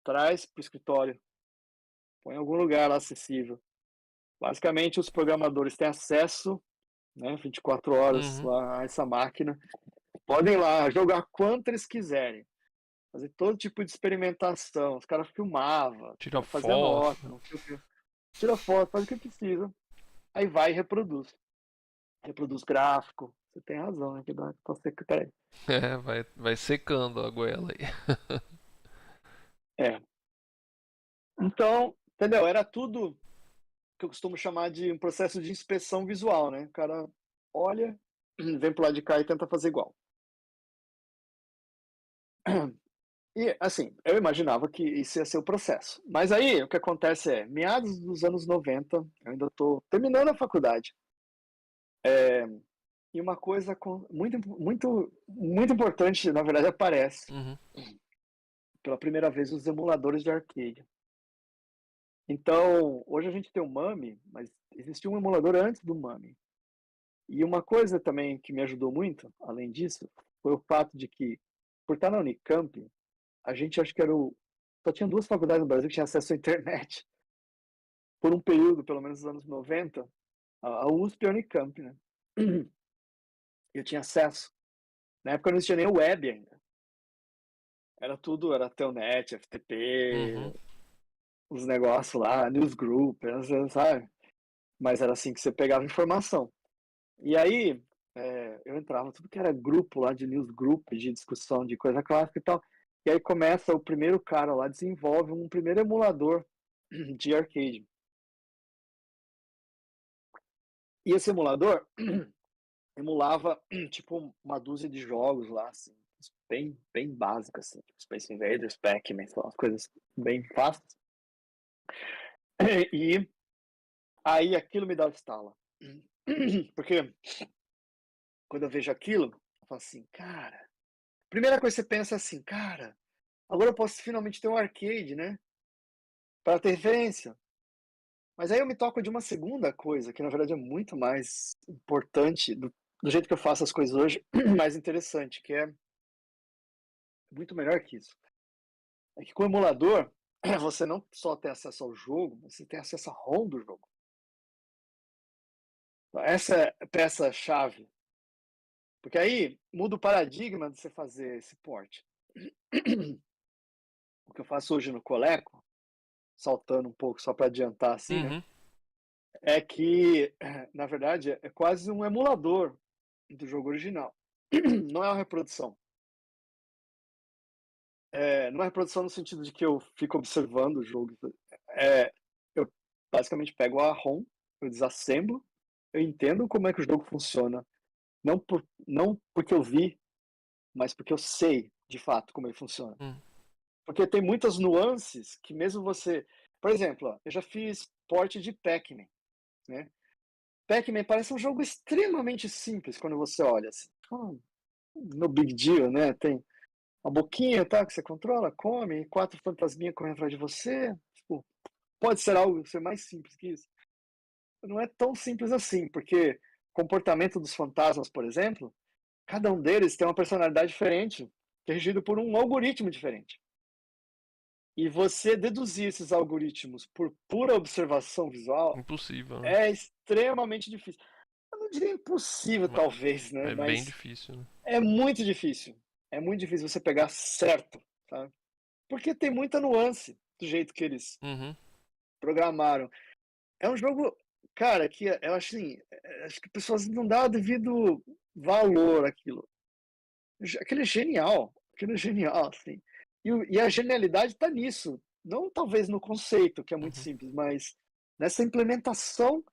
[SPEAKER 2] traz para o escritório, põe em algum lugar lá acessível. Basicamente, os programadores têm acesso, né, 24 horas
[SPEAKER 1] Uhum.
[SPEAKER 2] lá a essa máquina, podem ir lá jogar quanto eles quiserem, fazer todo tipo de experimentação. Os caras filmavam,
[SPEAKER 1] Tira
[SPEAKER 2] fazia
[SPEAKER 1] foto.
[SPEAKER 2] nota, não sei o quê. Tira foto, faz o que precisa, aí vai e reproduz. Reproduz gráfico. Você tem razão, né? Que dá pra você. Peraí.
[SPEAKER 1] É, vai secando a goela aí.
[SPEAKER 2] É. Então, entendeu? Era tudo que eu costumo chamar de um processo de inspeção visual, né? O cara olha, vem pro lado de cá e tenta fazer igual. E, assim, eu imaginava que isso ia ser o processo. Mas aí, o que acontece é, meados dos anos 90, eu ainda estou terminando a faculdade, e uma coisa muito importante, na verdade, aparece
[SPEAKER 1] Uhum.
[SPEAKER 2] pela primeira vez os emuladores de arcade. Então, hoje a gente tem o Mami, mas existia um emulador antes do Mami. E uma coisa também que me ajudou muito, além disso, foi o fato de que, por estar na Unicamp, a gente acho que era o. Só tinha duas faculdades no Brasil que tinham acesso à internet. Por um período, pelo menos nos anos 90, a USP e a Unicamp, né? Eu tinha acesso. Na época não existia nem o web ainda. Era tudo, era Telnet, FTP,
[SPEAKER 1] Uhum.
[SPEAKER 2] os negócios lá, Newsgroup, sabe? Mas era assim que você pegava informação. E aí, eu entrava tudo que era grupo lá de newsgroup, de discussão de coisa clássica e tal. E aí começa o primeiro cara lá, desenvolve um primeiro emulador de arcade. E esse emulador emulava tipo uma dúzia de jogos lá, assim, bem básicos, assim, tipo Space Invaders, Pac-Man, umas coisas bem fáceis. E aí aquilo me dá estalo. Porque quando eu vejo aquilo, eu falo assim, cara. Primeira coisa que você pensa assim, cara, agora eu posso finalmente ter um arcade, né? Para ter referência. Mas aí eu me toco de uma segunda coisa, que na verdade é muito mais importante, do jeito que eu faço as coisas hoje, mais interessante, que é muito melhor que isso. É que com o emulador, você não só tem acesso ao jogo, você tem acesso à ROM do jogo. Essa é a peça-chave. Porque aí muda o paradigma de você fazer esse port. O que eu faço hoje no Coleco, saltando um pouco só para adiantar assim, né?
[SPEAKER 1] Uhum.
[SPEAKER 2] É que, na verdade, é quase um emulador do jogo original. Não é uma reprodução. Não é reprodução no sentido de que eu fico observando o jogo. Eu basicamente pego a ROM, eu desassemblo, eu entendo como é que o jogo funciona. Não porque eu vi, mas porque eu sei, de fato, como ele funciona.
[SPEAKER 1] Uhum.
[SPEAKER 2] Porque tem muitas nuances que mesmo você... Por exemplo, ó, eu já fiz port de Pac-Man, né? Pac-Man parece um jogo extremamente simples quando você olha assim. No big deal, né? Tem uma boquinha, tá, que você controla, come, 4 fantasminhas correndo atrás de você. Tipo, pode ser algo ser mais simples que isso. Não é tão simples assim, porque o comportamento dos fantasmas, por exemplo, cada um deles tem uma personalidade diferente, que é regido por um algoritmo diferente. E você deduzir esses algoritmos por pura observação visual
[SPEAKER 1] Impossível, né?
[SPEAKER 2] é extremamente difícil. Eu não diria impossível,
[SPEAKER 1] Ma-
[SPEAKER 2] talvez, né?
[SPEAKER 1] É bem
[SPEAKER 2] Mas
[SPEAKER 1] difícil, né?
[SPEAKER 2] é muito difícil. É muito difícil você pegar certo, sabe? Porque tem muita nuance do jeito que eles
[SPEAKER 1] Uhum.
[SPEAKER 2] programaram. É um jogo, cara, que eu acho assim, acho que pessoas não dão o devido valor àquilo. Aquilo é genial, assim. E a genialidade está nisso, não talvez no conceito, que é muito
[SPEAKER 1] Uhum.
[SPEAKER 2] simples, mas nessa implementação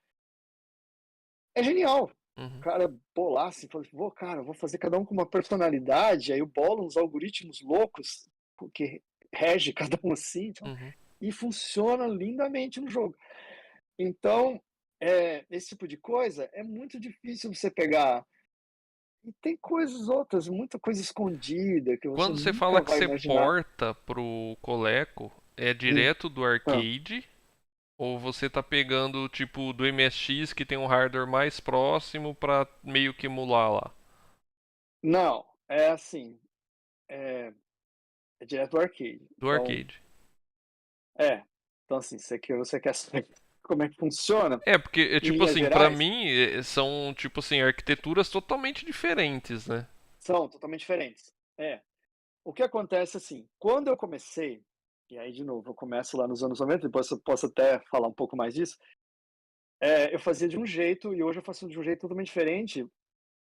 [SPEAKER 2] é genial. O
[SPEAKER 1] Uhum.
[SPEAKER 2] cara bolar assim, falar, cara, vou fazer cada um com uma personalidade, aí eu bolo uns algoritmos loucos que rege cada um assim, então,
[SPEAKER 1] Uhum.
[SPEAKER 2] e funciona lindamente no jogo. Então, esse tipo de coisa é muito difícil você pegar. E tem coisas outras, muita coisa escondida que você
[SPEAKER 1] Quando você fala
[SPEAKER 2] nunca
[SPEAKER 1] que
[SPEAKER 2] vai
[SPEAKER 1] você
[SPEAKER 2] imaginar.
[SPEAKER 1] porta pro Coleco, é
[SPEAKER 2] Hum.
[SPEAKER 1] direto do
[SPEAKER 2] Ah.
[SPEAKER 1] arcade? Ou você tá pegando tipo do MSX que tem um hardware mais próximo pra meio que emular lá?
[SPEAKER 2] Não, é assim, é, é direto do arcade.
[SPEAKER 1] Do
[SPEAKER 2] Então,
[SPEAKER 1] arcade.
[SPEAKER 2] é. Então, assim, você quer saber como é que funciona,
[SPEAKER 1] É, porque é
[SPEAKER 2] em
[SPEAKER 1] tipo
[SPEAKER 2] linhas
[SPEAKER 1] assim, pra
[SPEAKER 2] gerais,
[SPEAKER 1] mim são tipo assim, arquiteturas totalmente diferentes, né?
[SPEAKER 2] são totalmente diferentes. O que acontece assim, quando eu comecei, e aí de novo, eu começo lá nos anos 90, depois eu posso até falar um pouco mais disso, eu fazia de um jeito e hoje eu faço de um jeito totalmente diferente,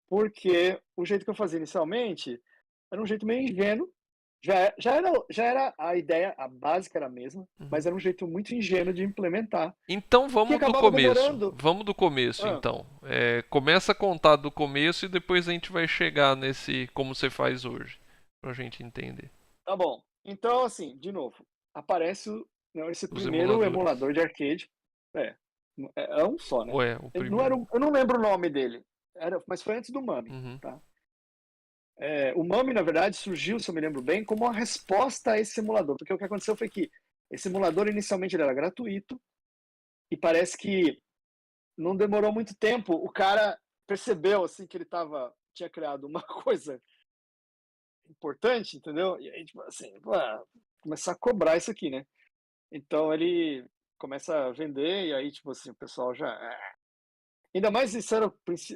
[SPEAKER 2] porque o jeito que eu fazia inicialmente era um jeito meio ingênuo, já era a ideia, a básica era a mesma,
[SPEAKER 1] Uhum.
[SPEAKER 2] mas era um jeito muito ingênuo de implementar,
[SPEAKER 1] Então
[SPEAKER 2] que
[SPEAKER 1] vamos do
[SPEAKER 2] acabava
[SPEAKER 1] começo.
[SPEAKER 2] demorando.
[SPEAKER 1] Vamos do começo,
[SPEAKER 2] Ah,
[SPEAKER 1] então. Começa a contar do começo e depois a gente vai chegar nesse como você faz hoje, pra gente entender.
[SPEAKER 2] tá bom. Então, assim, de novo, aparece não, esse
[SPEAKER 1] Os
[SPEAKER 2] primeiro
[SPEAKER 1] emuladores.
[SPEAKER 2] emulador de arcade. É, é um só, né?
[SPEAKER 1] Ué, o
[SPEAKER 2] Ele não era,
[SPEAKER 1] primeiro.
[SPEAKER 2] eu não lembro o nome dele, mas foi antes do Mami,
[SPEAKER 1] Uhum.
[SPEAKER 2] tá? O Mami, na verdade, surgiu, se eu me lembro bem, como uma resposta a esse emulador, porque o que aconteceu foi que esse emulador inicialmente ele era gratuito e parece que não demorou muito tempo, o cara percebeu assim que ele tinha criado uma coisa importante, entendeu? E aí, tipo assim, começar a cobrar isso aqui, né? Então ele começa a vender, e aí, tipo assim, o pessoal já. Ainda mais isso era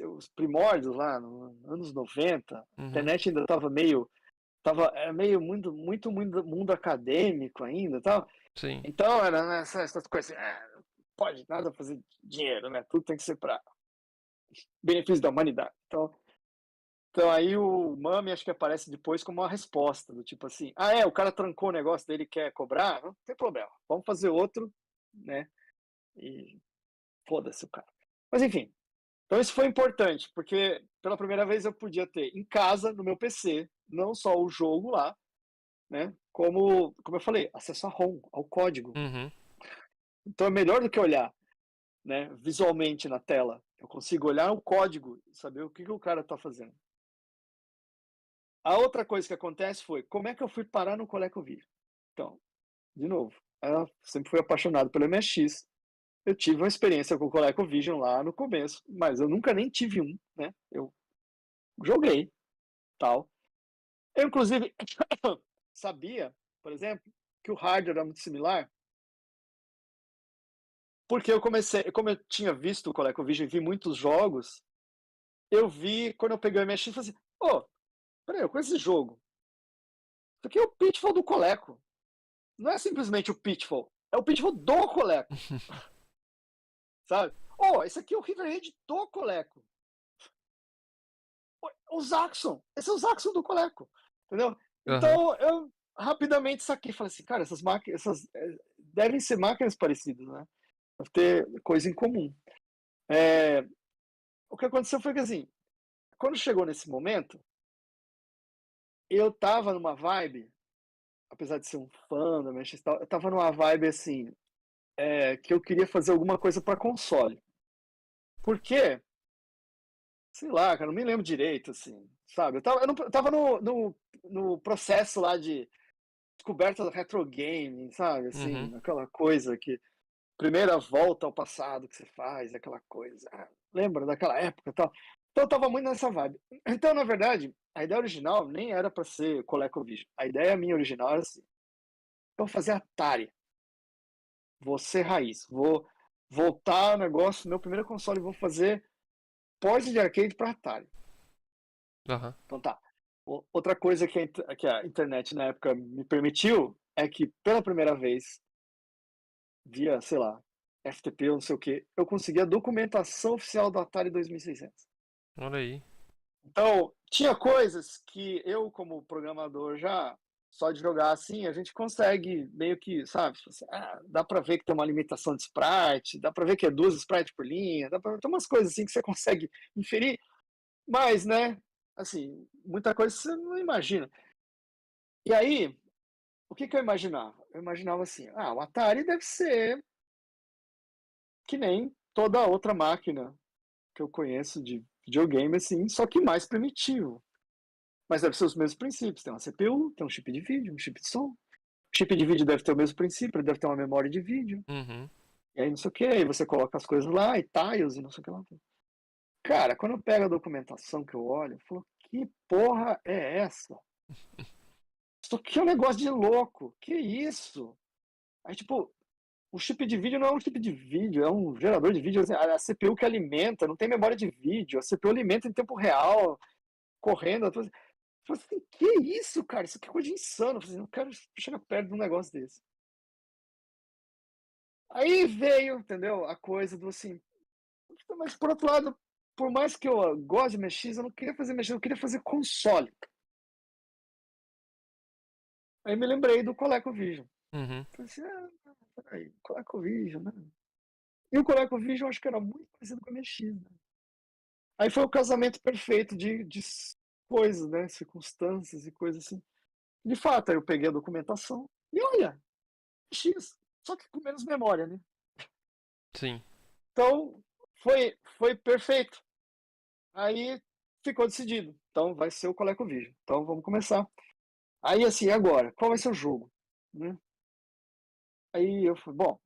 [SPEAKER 2] os primórdios lá, nos anos 90, a
[SPEAKER 1] Uhum.
[SPEAKER 2] internet ainda estava meio. Era meio muito mundo acadêmico ainda tal.
[SPEAKER 1] Sim.
[SPEAKER 2] Então era essas coisas assim, não pode nada fazer dinheiro, né? Tudo tem que ser para benefício da humanidade. Então aí o Mami acho que aparece depois como uma resposta, do tipo assim, o cara trancou o negócio dele e quer cobrar? Não tem problema, vamos fazer outro, né? E foda-se o cara. Mas enfim, então isso foi importante, porque pela primeira vez eu podia ter em casa, no meu PC, não só o jogo lá, né? Como eu falei, acesso a ROM, ao código.
[SPEAKER 1] Uhum.
[SPEAKER 2] Então é melhor do que olhar, né, visualmente na tela. Eu consigo olhar o código e saber o que o cara está fazendo. A outra coisa que acontece foi, como é que eu fui parar no ColecoVision? Então, de novo, eu sempre fui apaixonado pelo MSX. Eu tive uma experiência com o ColecoVision lá no começo, mas eu nunca nem tive um, né? Eu joguei, tal. Eu, inclusive, sabia, por exemplo, que o hardware era muito similar, porque eu comecei, como eu tinha visto o ColecoVision e vi muitos jogos, eu vi, quando eu peguei o MSX, eu falei assim, peraí, eu conheço esse jogo. Isso aqui é o Pitfall do Coleco. Não é simplesmente o Pitfall, é o Pitfall do Coleco, sabe? Esse aqui é o Riverhead do Coleco. O Zaxxon, esse é o Zaxxon do Coleco, entendeu?
[SPEAKER 1] Aham.
[SPEAKER 2] Então eu rapidamente saquei, falei assim, cara, essas máquinas, devem ser máquinas parecidas, né? Deve ter coisa em comum. O que aconteceu foi que assim, quando chegou nesse momento, eu tava numa vibe, apesar de ser um fã da Manchester, eu tava numa vibe assim, que eu queria fazer alguma coisa para console. Por quê? Sei lá, cara, não me lembro direito, assim, sabe? Eu tava no processo lá de descoberta do retro game, sabe?
[SPEAKER 1] Uhum.
[SPEAKER 2] Assim, aquela coisa que primeira volta ao passado que você faz, aquela coisa. Lembra daquela época e tal? Então eu tava muito nessa vibe. Então, na verdade, a ideia original nem era para ser ColecoVision. A ideia minha original era assim: eu vou fazer Atari, vou ser raiz, vou voltar ao negócio, meu primeiro console, vou fazer port de arcade para Atari.
[SPEAKER 1] Aham.
[SPEAKER 2] Então tá. Outra coisa que a internet na época me permitiu é que, pela primeira vez, via, sei lá, FTP ou não sei o que, eu consegui a documentação oficial do Atari 2600.
[SPEAKER 1] Olha aí.
[SPEAKER 2] Então, tinha coisas que eu, como programador, já só de jogar assim, a gente consegue meio que, sabe, dá pra ver que tem uma limitação de sprite, dá pra ver que é 2 sprites por linha, dá pra ver, tem umas coisas assim que você consegue inferir, mas, né, assim, muita coisa você não imagina. E aí, o que eu imaginava? Eu imaginava assim, o Atari deve ser que nem toda outra máquina que eu conheço de videogame, assim, só que mais primitivo. Mas deve ser os mesmos princípios. Tem uma CPU, tem um chip de vídeo, um chip de som. O chip de vídeo deve ter o mesmo princípio, ele deve ter uma memória de vídeo.
[SPEAKER 1] Uhum.
[SPEAKER 2] E aí não sei o que, aí você coloca as coisas lá, e tiles, e não sei o que lá. Cara, quando eu pego a documentação que eu olho, eu falo, que porra é essa? Isso aqui é um negócio de louco. Que isso? Aí, tipo, o chip de vídeo não é um chip de vídeo, é um gerador de vídeo. A CPU que alimenta, não tem memória de vídeo. A CPU alimenta em tempo real, correndo. Eu falei assim, que isso, cara? Isso aqui é coisa de insano. Eu falei assim, não quero chegar perto de um negócio desse. Aí veio, entendeu? A coisa do assim. Mas por outro lado, por mais que eu goste de MSX, eu não queria fazer MSX, eu queria fazer console. Aí me lembrei do ColecoVision.
[SPEAKER 1] Uhum.
[SPEAKER 2] Falei assim, peraí, ColecoVision, né? E o ColecoVision eu acho que era muito parecido com o MSX, né? Aí foi o casamento perfeito de coisas, né? Circunstâncias e coisas assim. De fato, aí eu peguei a documentação e olha, X, só que com menos memória, né?
[SPEAKER 1] Sim.
[SPEAKER 2] Então, foi perfeito. Aí ficou decidido. Então, vai ser o ColecoVision. Então, vamos começar. Aí, assim, agora, qual vai ser o jogo? Né? Aí eu falei, bom,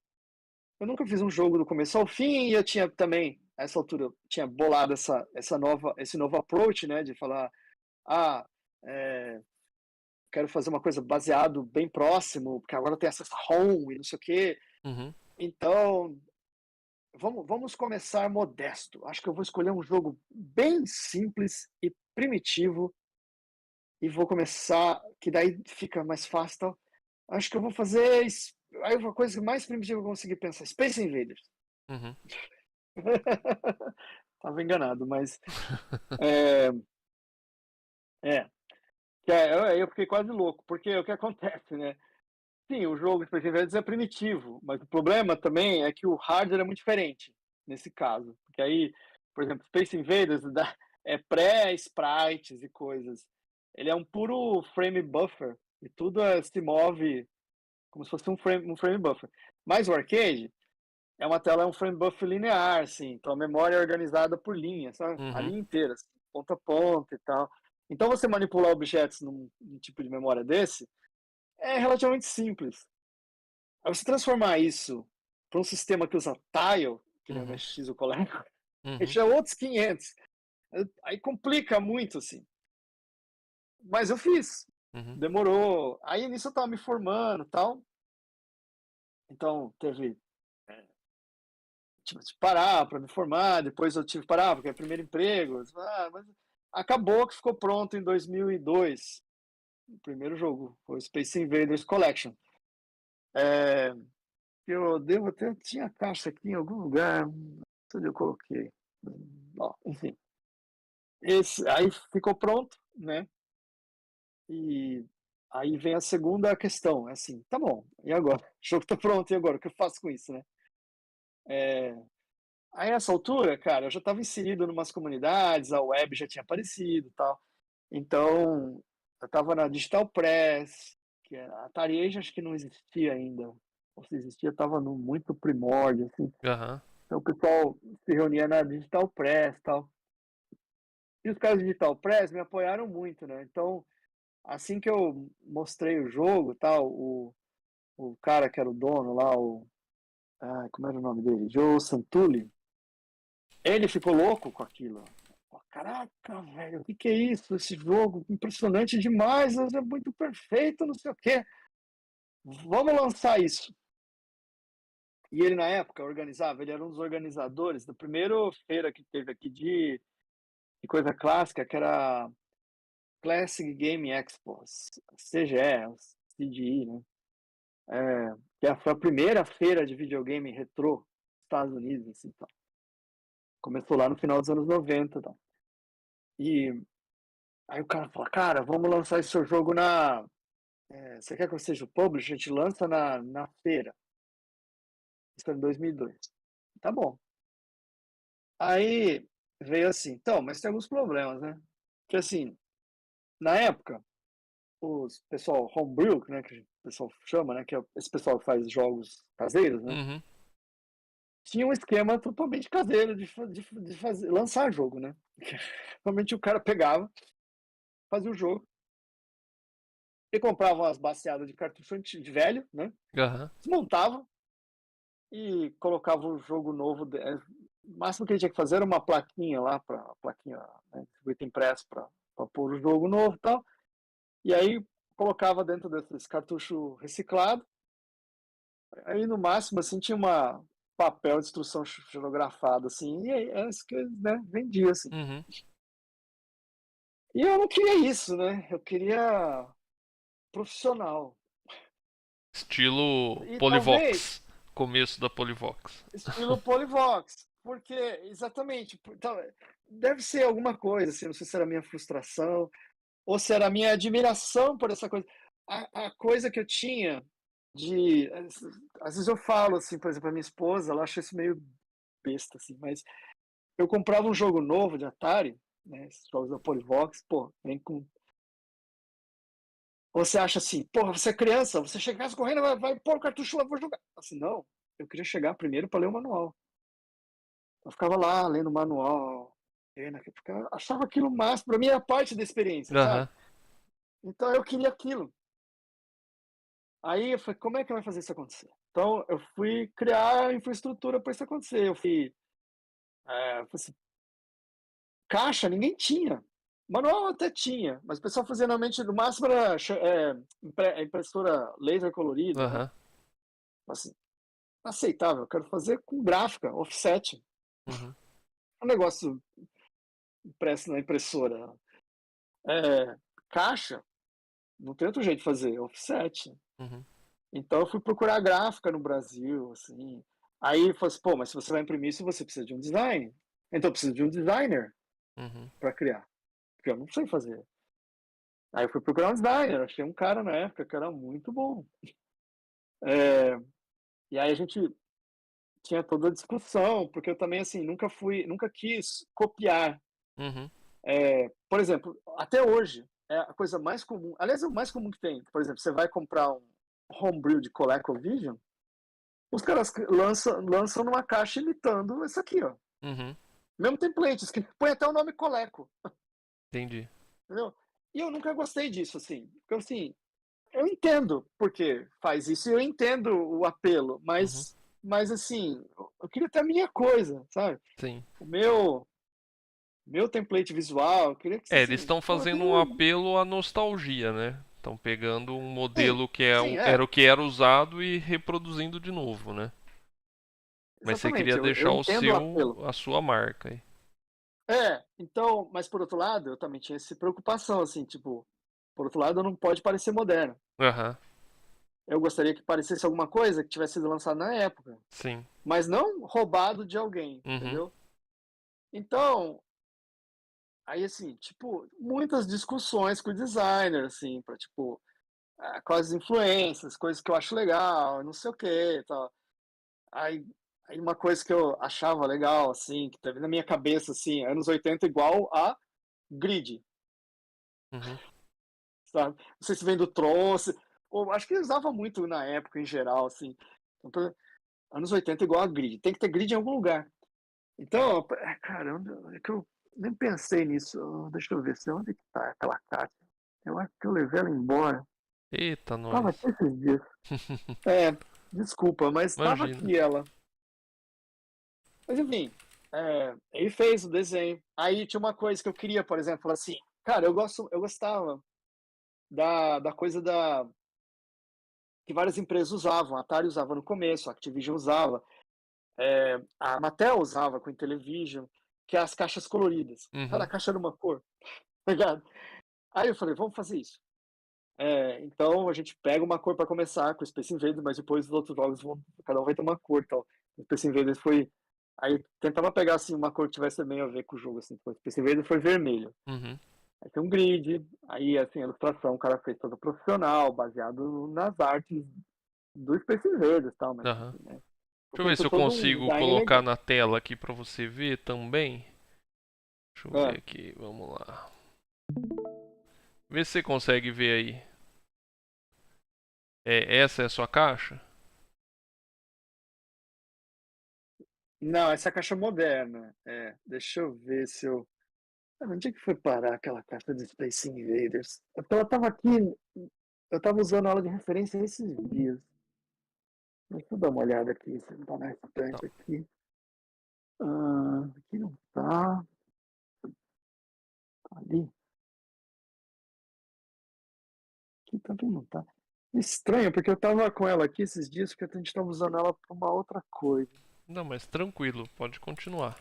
[SPEAKER 2] eu nunca fiz um jogo do começo ao fim e eu tinha também, a essa altura, eu tinha bolado esse novo approach, né, de falar, é, quero fazer uma coisa baseado bem próximo, porque agora tem acesso a home e não sei o quê.
[SPEAKER 1] Uhum.
[SPEAKER 2] Então, vamos começar modesto. Acho que eu vou escolher um jogo bem simples e primitivo e vou começar, que daí fica mais fácil. Tal. Acho que eu vou fazer aí uma coisa mais primitiva que eu consegui pensar, Space Invaders.
[SPEAKER 1] Uhum.
[SPEAKER 2] Tava enganado, mas é, é, eu fiquei quase louco, porque o que acontece, né? Sim, o jogo Space Invaders é primitivo, mas o problema também é que o hardware é muito diferente nesse caso, porque aí, por exemplo, Space Invaders é pré-sprites e coisas. Ele é um puro frame buffer e tudo se move como se fosse um frame buffer. Mas o arcade é um frame buffer linear, assim, então a memória é organizada por linha, sabe? A
[SPEAKER 1] Uhum.
[SPEAKER 2] linha inteira, assim, ponta a ponta e tal. Então você manipular objetos num tipo de memória desse é relativamente simples. Aí você transformar isso para um sistema que usa tile, que nem o
[SPEAKER 1] Uhum.
[SPEAKER 2] MSX ou Coleco, aí
[SPEAKER 1] Uhum.
[SPEAKER 2] já é outros 500. Aí complica muito, assim. Mas eu fiz.
[SPEAKER 1] Uhum.
[SPEAKER 2] Demorou. Aí nisso eu tava me formando e tal. Então tive que parar para me formar, depois eu tive que parar porque é primeiro emprego. Mas acabou que ficou pronto em 2002. O primeiro jogo foi o Space Invaders Collection. É, eu devo até tinha a caixa aqui em algum lugar, onde eu coloquei. Bom, enfim, aí ficou pronto, né? E aí vem a segunda questão, é assim, tá bom, e agora? O jogo tá pronto, e agora? O que eu faço com isso, né? Aí nessa altura, cara, eu já estava inserido em umas comunidades, a web já tinha aparecido e tal. Então, eu estava na Digital Press, que a Atari Age acho que não existia ainda. Ou se existia, estava no muito primórdio, assim.
[SPEAKER 1] Aham.
[SPEAKER 2] Então o pessoal se reunia na Digital Press e tal. E os caras da Digital Press me apoiaram muito, né? Então, assim que eu mostrei o jogo, tal, o cara que era o dono lá, como era o nome dele? Joe Santulli, ele ficou louco com aquilo. Caraca, velho, o que é isso? Esse jogo impressionante demais, é muito perfeito, não sei o quê. Vamos lançar isso. E ele, na época, organizava, ele era um dos organizadores da primeira feira que teve aqui de coisa clássica, que era Classic Game Expo, CGE, CGI, né? Que foi a primeira feira de videogame retrô dos Estados Unidos, assim, tal. Começou lá no final dos anos 90, tal. E aí o cara fala, cara, vamos lançar esse seu jogo você quer que eu seja o publisher? A gente lança na feira. Isso foi em 2002. Tá bom. Aí veio assim, então, mas tem alguns problemas, né? Que assim, na época, os pessoal homebrew, né, que o pessoal chama, né, que é esse pessoal que faz jogos caseiros, né?
[SPEAKER 1] Uhum.
[SPEAKER 2] Tinha um esquema totalmente caseiro de fazer, lançar jogo, né? Realmente o cara pegava, fazia o jogo, e comprava umas baseadas de cartucho de velho, né?
[SPEAKER 1] Aham.
[SPEAKER 2] Desmontava e colocava o jogo novo. O máximo que ele tinha que fazer era uma plaquinha lá, plaquinha, né, circuito impresso para pôr o jogo novo e tal. E aí colocava dentro desse cartucho reciclado. Aí no máximo assim tinha uma papel de instrução xilografado assim, e aí é isso que né, vendia assim.
[SPEAKER 1] Uhum.
[SPEAKER 2] E eu não queria isso, né? Eu queria profissional.
[SPEAKER 1] Estilo
[SPEAKER 2] E talvez
[SPEAKER 1] Polivox. Começo da Polivox.
[SPEAKER 2] estilo Polivox, porque exatamente, então, deve ser alguma coisa, assim, não sei se era a minha frustração ou se era a minha admiração por essa coisa. A coisa que eu tinha de, às vezes eu falo assim, por exemplo, a minha esposa, ela acha isso meio besta assim, mas eu comprava um jogo novo de Atari, né, esses jogos da Polivox, pô, vem com você acha assim, porra, você é criança, você chega em casa correndo, vai pôr o cartucho lá, vou jogar. Assim, não, eu queria chegar primeiro para ler o manual. Eu ficava lá lendo o manual, achava aquilo máximo, para mim era parte da experiência, sabe?
[SPEAKER 1] Aham.
[SPEAKER 2] Então eu queria aquilo. Aí eu falei, como é que vai fazer isso acontecer? Então eu fui criar a infraestrutura para isso acontecer. Eu fui, falei assim, caixa ninguém tinha. Manual até tinha, mas o pessoal fazia normalmente, no máximo era impressora laser colorida, né?
[SPEAKER 1] Aham.
[SPEAKER 2] Assim, aceitável, eu quero fazer com gráfica, offset.
[SPEAKER 1] Uhum.
[SPEAKER 2] Um negócio impresso na impressora. É, caixa, não tem outro jeito de fazer, offset.
[SPEAKER 1] Uhum.
[SPEAKER 2] Então eu fui procurar gráfica no Brasil, assim. Aí eu falei assim, pô, mas se você vai imprimir isso, você precisa de um design. Então eu preciso de um designer
[SPEAKER 1] Uhum.
[SPEAKER 2] para criar, porque eu não sei fazer. Aí eu fui procurar um designer, achei um cara na época que era muito bom. É, e aí a gente tinha toda a discussão, porque eu também, assim, nunca quis copiar.
[SPEAKER 1] Uhum.
[SPEAKER 2] Por exemplo, até hoje, é a coisa mais comum, aliás, é o mais comum que tem. Por exemplo, você vai comprar um homebrew de ColecoVision, os caras lançam numa caixa imitando isso aqui, ó.
[SPEAKER 1] Uhum.
[SPEAKER 2] Mesmo template, que põe até o nome Coleco,
[SPEAKER 1] Entendi.
[SPEAKER 2] entendeu? E eu nunca gostei disso, assim. Porque, assim, eu entendo porque faz isso, eu entendo o apelo,
[SPEAKER 1] Uhum.
[SPEAKER 2] mas assim, eu queria ter a minha coisa, sabe?
[SPEAKER 1] Sim.
[SPEAKER 2] O meu template visual, eu queria que,
[SPEAKER 1] Eles
[SPEAKER 2] assim,
[SPEAKER 1] estão
[SPEAKER 2] pô,
[SPEAKER 1] fazendo um apelo à nostalgia, né? Estão pegando um
[SPEAKER 2] sim,
[SPEAKER 1] modelo que
[SPEAKER 2] sim,
[SPEAKER 1] era o que era usado e reproduzindo de novo, né? Mas você
[SPEAKER 2] exatamente,
[SPEAKER 1] queria
[SPEAKER 2] eu
[SPEAKER 1] deixar
[SPEAKER 2] entendo o apelo.
[SPEAKER 1] a sua marca aí.
[SPEAKER 2] Então, mas por outro lado, eu também tinha essa preocupação, assim, tipo, por outro lado, não pode parecer moderno.
[SPEAKER 1] Aham.
[SPEAKER 2] Eu gostaria que parecesse alguma coisa que tivesse sido lançada na época,
[SPEAKER 1] Sim.
[SPEAKER 2] mas não roubado de alguém,
[SPEAKER 1] Uhum.
[SPEAKER 2] entendeu? Então, aí, assim, tipo, muitas discussões com o designer, assim, para tipo, quais influências, coisas que eu acho legal, não sei o que, tal. Aí, aí uma coisa que eu achava legal, assim, que teve na minha cabeça, assim, anos 80 igual a grid,
[SPEAKER 1] Uhum.
[SPEAKER 2] sabe? Não sei se vem do Tron, ou acho que usava muito na época em geral, assim. Então, anos 80 igual a grid, tem que ter grid em algum lugar. Então, caramba, é que eu nem pensei nisso. Deixa eu ver se onde que tá aquela caixa. Eu acho que eu levei ela embora.
[SPEAKER 1] Eita,
[SPEAKER 2] Tava
[SPEAKER 1] nós.
[SPEAKER 2] aqui esses dias. É, desculpa, mas tava
[SPEAKER 1] Imagina.
[SPEAKER 2] aqui ela. Mas enfim, ele fez o desenho. Aí tinha uma coisa que eu queria, por exemplo, assim, cara, eu gostava da coisa que várias empresas usavam. A Atari usava no começo, a Activision usava, a Mattel usava com a Intellivision, que é as caixas coloridas. Cada
[SPEAKER 1] Uhum.
[SPEAKER 2] caixa era uma cor, tá ligado? Aí eu falei, vamos fazer isso. Então a gente pega uma cor para começar com o Space Invaders, mas depois os outros jogos cada um vai ter uma cor, então. O Space Invaders foi, aí tentava pegar assim uma cor que tivesse meio a ver com o jogo, assim. O Space Invaders foi vermelho.
[SPEAKER 1] Uhum.
[SPEAKER 2] Aí tem um grid, aí assim a ilustração o cara fez toda profissional, baseado nas artes do Space Invaders, tal, mas
[SPEAKER 1] Aham.
[SPEAKER 2] enfim, né? Foi
[SPEAKER 1] Deixa eu ver se
[SPEAKER 2] feito
[SPEAKER 1] eu
[SPEAKER 2] todo um
[SPEAKER 1] consigo
[SPEAKER 2] design
[SPEAKER 1] colocar
[SPEAKER 2] legal.
[SPEAKER 1] na tela aqui pra você ver também. Deixa eu ver
[SPEAKER 2] É.
[SPEAKER 1] aqui, vamos lá. Vê se você consegue ver aí. Essa é a sua caixa?
[SPEAKER 2] Não, essa é a caixa moderna. Deixa eu ver se eu. Onde é que foi parar aquela caixa de Space Invaders? Ela tava aqui, eu tava usando ela de referência esses dias. Deixa eu dar uma olhada aqui, se não tá na
[SPEAKER 1] Tá.
[SPEAKER 2] estante aqui. Aqui não tá. Tá ali. Aqui também não tá. Estranho, porque eu tava com ela aqui esses dias, porque a gente tava usando ela pra uma outra coisa.
[SPEAKER 1] Não, mas tranquilo, pode continuar.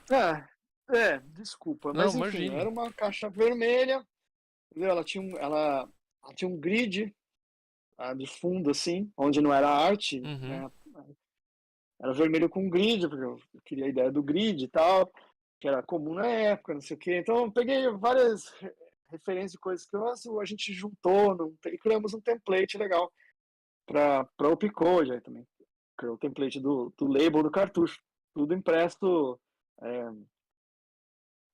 [SPEAKER 2] Desculpa,
[SPEAKER 1] Não,
[SPEAKER 2] mas enfim,
[SPEAKER 1] imagine.
[SPEAKER 2] era uma caixa vermelha, entendeu? Ela tinha um grid de fundo, assim, onde não era arte,
[SPEAKER 1] Uhum.
[SPEAKER 2] né? Era vermelho com grid, porque eu queria a ideia do grid e tal, que era comum na época, não sei o quê. Então, eu peguei várias referências de coisas que a gente juntou e criamos um template legal para o Picode aí também. Criou o template do label do cartucho, tudo impresso é,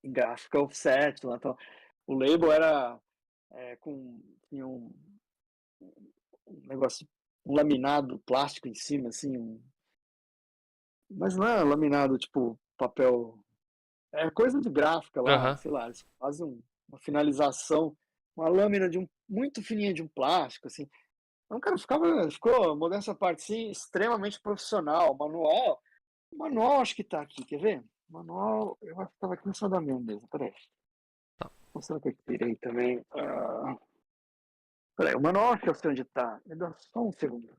[SPEAKER 2] em gráfica offset lá. Então, o label era tinha um negócio, um laminado plástico em cima, assim, mas não é laminado tipo papel, é coisa de gráfica lá,
[SPEAKER 1] Aham.
[SPEAKER 2] sei lá, eles fazem uma finalização, uma lâmina de muito fininha de um plástico, assim. Então, cara, ficou, modéstia à parte, sim, extremamente profissional. O manual acho que tá aqui, quer ver? O manual, eu acho que tava aqui no cima da minha mesa, peraí.
[SPEAKER 1] Tá.
[SPEAKER 2] Ou será que eu tirei também? Peraí, o manual acho que eu sei onde tá. Me dá só um segundo.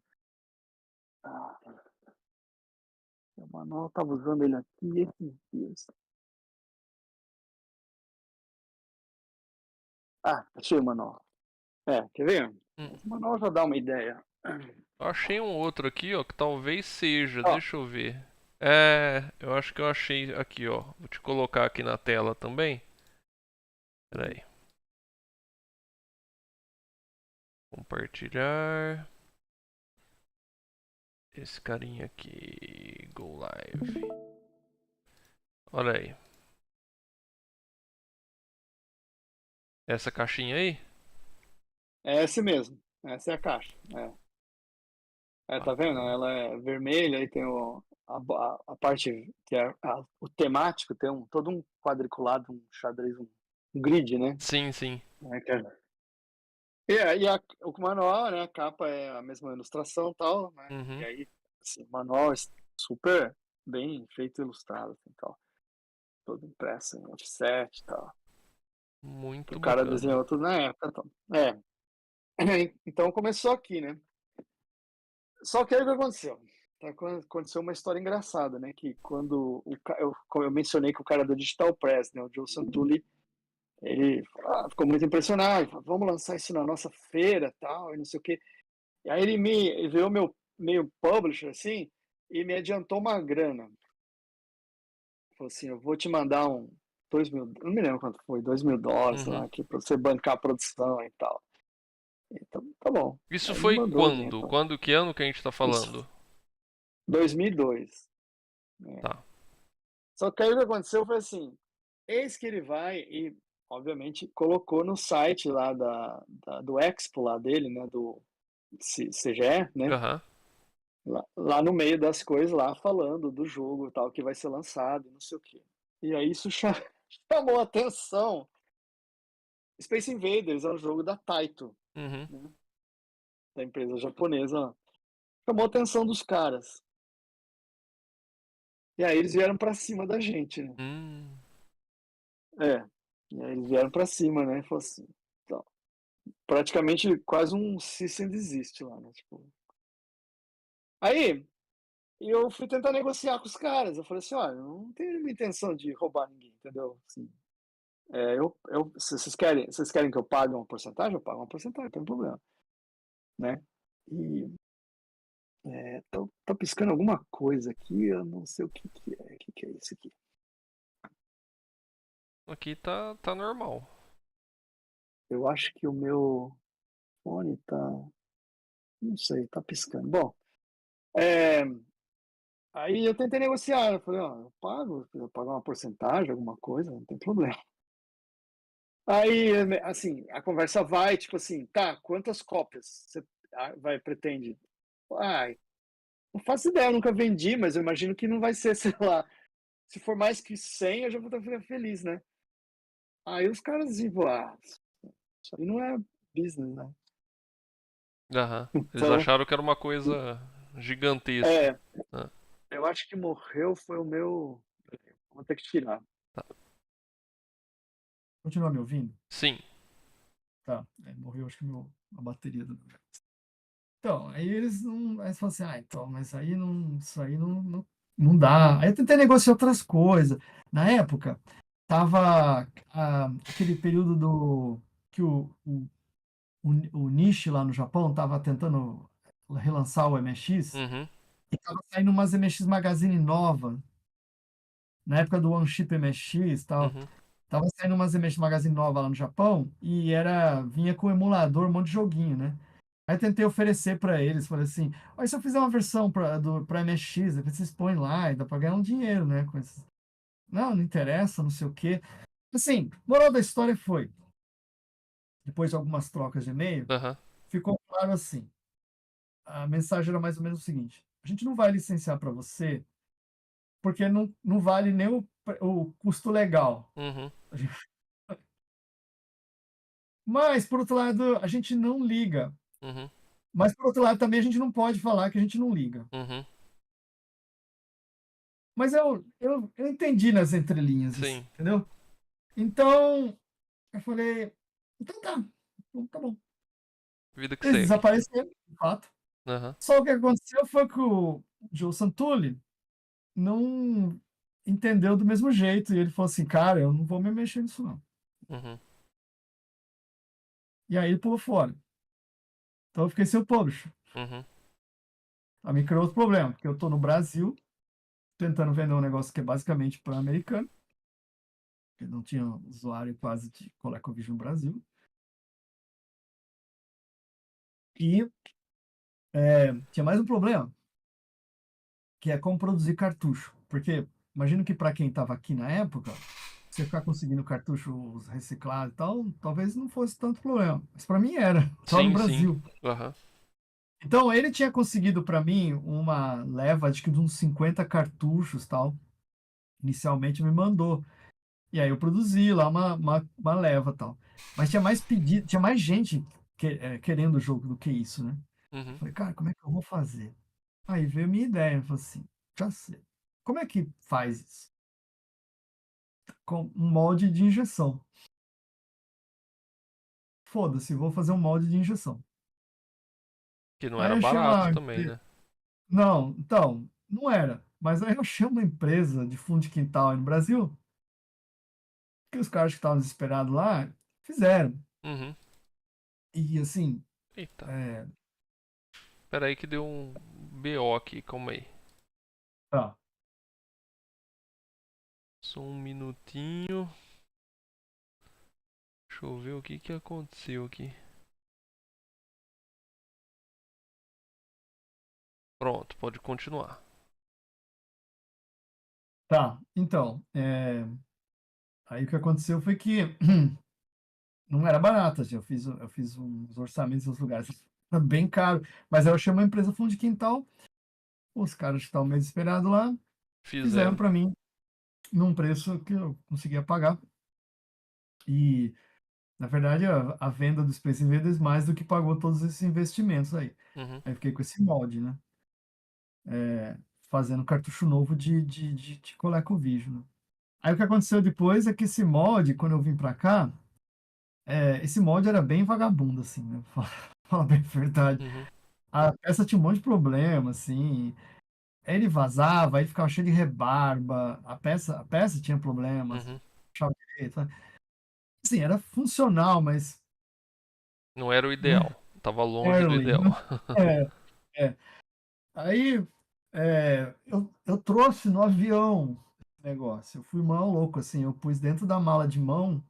[SPEAKER 2] Ah, o manual, eu tava usando ele aqui esses dias. Ah, achei o manual. Quer ver?
[SPEAKER 1] Hum.
[SPEAKER 2] O manual já dá uma ideia.
[SPEAKER 1] Eu achei um outro aqui, ó, que talvez seja.
[SPEAKER 2] Ó,
[SPEAKER 1] Deixa eu ver. Eu acho que eu achei aqui, ó. Vou te colocar aqui na tela também. Pera aí. Compartilhar. Esse carinha aqui. Go live. Olha aí. Essa caixinha aí?
[SPEAKER 2] é esse mesmo. Essa é a caixa. Tá vendo?
[SPEAKER 1] Bacana.
[SPEAKER 2] Ela é vermelha e tem a parte que é o temático, tem todo um quadriculado, um xadrez, um grid, né?
[SPEAKER 1] Sim, sim.
[SPEAKER 2] O manual, né? A capa é a mesma ilustração e tal, né? E
[SPEAKER 1] Uhum.
[SPEAKER 2] aí, assim, o manual é super bem feito e ilustrado, assim, tal. Todo impresso em offset e tal. Que o
[SPEAKER 1] Muito
[SPEAKER 2] cara
[SPEAKER 1] bacana.
[SPEAKER 2] desenhou tudo na época. Então. Então começou aqui, né? Só que aí o que aconteceu? Aconteceu uma história engraçada, né? Que quando como eu mencionei que o cara do Digital Press, né, o Joe Santulli, ele ficou muito impressionado, falou, vamos lançar isso na nossa feira, tal, e não sei o quê. E aí ele veio meu meio publisher assim e me adiantou uma grana. Falou assim, eu vou te mandar 2.000, não me lembro quanto foi, $2.000
[SPEAKER 1] Uhum.
[SPEAKER 2] lá aqui para você bancar a produção e tal. Então, tá bom.
[SPEAKER 1] Isso
[SPEAKER 2] Aí me
[SPEAKER 1] foi
[SPEAKER 2] mandou o dinheiro.
[SPEAKER 1] quando? Quando que ano que a gente tá
[SPEAKER 2] Isso,
[SPEAKER 1] falando?
[SPEAKER 2] 2002. Né?
[SPEAKER 1] Tá.
[SPEAKER 2] Só que aí o que aconteceu foi assim, eis que ele vai e, obviamente, colocou no site lá do Expo lá dele, né, do CGE, né,
[SPEAKER 1] Aham.
[SPEAKER 2] lá no meio das coisas lá, falando do jogo tal, que vai ser lançado, não sei o quê. E aí isso chamou a atenção. Space Invaders é um jogo da Taito,
[SPEAKER 1] Uhum.
[SPEAKER 2] né, da empresa japonesa. Chamou a atenção dos caras. E aí eles vieram pra cima da gente, né.
[SPEAKER 1] Hum.
[SPEAKER 2] É. E aí eles vieram pra cima, né, e falou assim, então, praticamente quase um cease and desist lá, né, tipo. Aí, eu fui tentar negociar com os caras, eu falei assim: "Olha, eu não tenho nenhuma intenção de roubar ninguém, entendeu, assim, se vocês querem que eu pague uma porcentagem, eu pago uma porcentagem, não tem problema", né. E, tá piscando alguma coisa aqui, eu não sei o que é, o que é isso aqui?
[SPEAKER 1] Aqui tá normal.
[SPEAKER 2] Eu acho que o meu fone tá, não sei, tá piscando. Bom, eh aí eu tentei negociar, eu falei: "Ó, eu pago uma porcentagem, alguma coisa, não tem problema". Aí, assim, a conversa vai, tipo assim: "Tá, quantas cópias você pretende?". "Ai, não faço ideia, eu nunca vendi, mas eu imagino que não vai ser, sei lá, se for mais que 100 eu já vou estar feliz, né". Aí os caras assim: isso aí não é business, né".
[SPEAKER 1] Aham. Eles
[SPEAKER 2] Então,
[SPEAKER 1] acharam que era uma coisa gigantesca.
[SPEAKER 2] é,
[SPEAKER 1] Ah,
[SPEAKER 2] eu acho que morreu foi o meu, vou ter que tirar.
[SPEAKER 1] tá.
[SPEAKER 3] Continua me ouvindo?
[SPEAKER 1] Sim.
[SPEAKER 3] Tá. Morreu, acho que a bateria do. Então, aí eles não. Aí eles falam assim, então, mas aí não. Isso aí não dá. Aí eu tentei negociar outras coisas. Na época, tava aquele período que o Nishi lá no Japão tava tentando relançar o MX
[SPEAKER 1] Uhum.
[SPEAKER 3] e tava saindo umas MX Magazine nova, na época do One Chip MX e tal.
[SPEAKER 1] Uhum.
[SPEAKER 3] Tava saindo umas MX Magazine nova lá no Japão e vinha com emulador, um monte de joguinho, né? Aí tentei oferecer para eles, falei assim, olha, se eu fizer uma versão para MX, depois vocês põem lá e dá para ganhar um dinheiro, né? Não, não interessa, não sei o quê. Assim, moral da história foi, depois de algumas trocas de e-mail,
[SPEAKER 1] Aham.
[SPEAKER 3] ficou falaram assim, a mensagem era mais ou menos o seguinte: a gente não vai licenciar para você, porque não vale nem o custo legal.
[SPEAKER 1] Uhum.
[SPEAKER 3] A gente- Mas, por outro lado, a gente não liga.
[SPEAKER 1] Uhum.
[SPEAKER 3] Mas, por outro lado, também a gente não pode falar que a gente não liga.
[SPEAKER 1] Uhum.
[SPEAKER 3] Mas eu entendi nas entrelinhas isso,
[SPEAKER 1] Sim.
[SPEAKER 3] entendeu? Então, eu falei, então tá, então tá bom.
[SPEAKER 1] Vida que
[SPEAKER 3] Eles
[SPEAKER 1] segue.
[SPEAKER 3] desapareceram, de fato.
[SPEAKER 1] Aham.
[SPEAKER 3] Só o que aconteceu foi que o Joe Santulli não entendeu do mesmo jeito. E ele falou assim, cara, eu não vou me mexer nisso não.
[SPEAKER 1] Uhum.
[SPEAKER 3] E aí ele pulou fora. Então eu fiquei sem o publisher.
[SPEAKER 1] Uhum.
[SPEAKER 3] Aí me criou outro problema, porque eu tô no Brasil, tentando vender um negócio que é basicamente para americano, porque não tinha usuário quase de ColecoVision no Brasil. E tinha mais um problema, que é como produzir cartucho. Porque imagino que para quem estava aqui na época, você ficar conseguindo cartuchos reciclados e tal, talvez não fosse tanto problema. Mas para mim era, estava no
[SPEAKER 1] Sim, sim.
[SPEAKER 3] Brasil.
[SPEAKER 1] Aham.
[SPEAKER 3] Então ele tinha conseguido para mim uma leva de uns 50 cartuchos tal. Inicialmente me mandou. E aí eu produzi lá uma leva tal. Mas tinha mais pedido, tinha mais gente querendo o jogo do que isso, né?
[SPEAKER 1] Uhum.
[SPEAKER 3] Falei, cara, como é que eu vou fazer? Aí veio a minha ideia, eu falei assim, já sei. Como é que faz isso? Com um molde de injeção. Foda-se, vou fazer um molde de injeção.
[SPEAKER 1] Que não
[SPEAKER 3] Aí
[SPEAKER 1] era
[SPEAKER 3] eu chamo
[SPEAKER 1] barato
[SPEAKER 3] a...
[SPEAKER 1] também, né?
[SPEAKER 3] Não, então, não era. Mas aí eu chamo uma empresa de fundo de quintal aí no Brasil, que os caras que estavam desesperados lá fizeram.
[SPEAKER 1] Uhum.
[SPEAKER 3] E assim,
[SPEAKER 1] Eita.
[SPEAKER 3] é,
[SPEAKER 1] Pera aí que deu um BO aqui, calma aí.
[SPEAKER 3] tá.
[SPEAKER 1] Só um minutinho. Deixa eu ver o que que aconteceu aqui. Pronto, pode continuar.
[SPEAKER 3] Tá, então, aí o que aconteceu foi que não era barato, assim, eu fiz uns orçamentos nos lugares bem caro, mas aí eu chamei a empresa fundo de quintal, os caras que estavam meio desesperados lá, fizeram
[SPEAKER 1] Fizeram.
[SPEAKER 3] para mim num preço que eu conseguia pagar. E, na verdade, a venda dos Space Invaders mais do que pagou todos esses investimentos aí.
[SPEAKER 1] Uhum.
[SPEAKER 3] Aí fiquei com esse molde, né? Fazendo cartucho novo de ColecoVision, né? Aí o que aconteceu depois é que esse mod, quando eu vim para cá, esse mod era bem vagabundo, assim, né? Fala bem a verdade.
[SPEAKER 1] Uhum.
[SPEAKER 3] A peça tinha um monte de problema, assim. Aí ele vazava, aí ficava cheio de rebarba. A peça tinha problemas,
[SPEAKER 1] Uhum.
[SPEAKER 3] puxava direito, sabe? Assim, era funcional, mas
[SPEAKER 1] Não era o
[SPEAKER 3] né,
[SPEAKER 1] ideal. Tava longe do
[SPEAKER 3] early,
[SPEAKER 1] ideal.
[SPEAKER 3] né? É, é. Aí eu trouxe no avião esse negócio. Eu fui mal louco, assim. Eu pus dentro da mala de mão,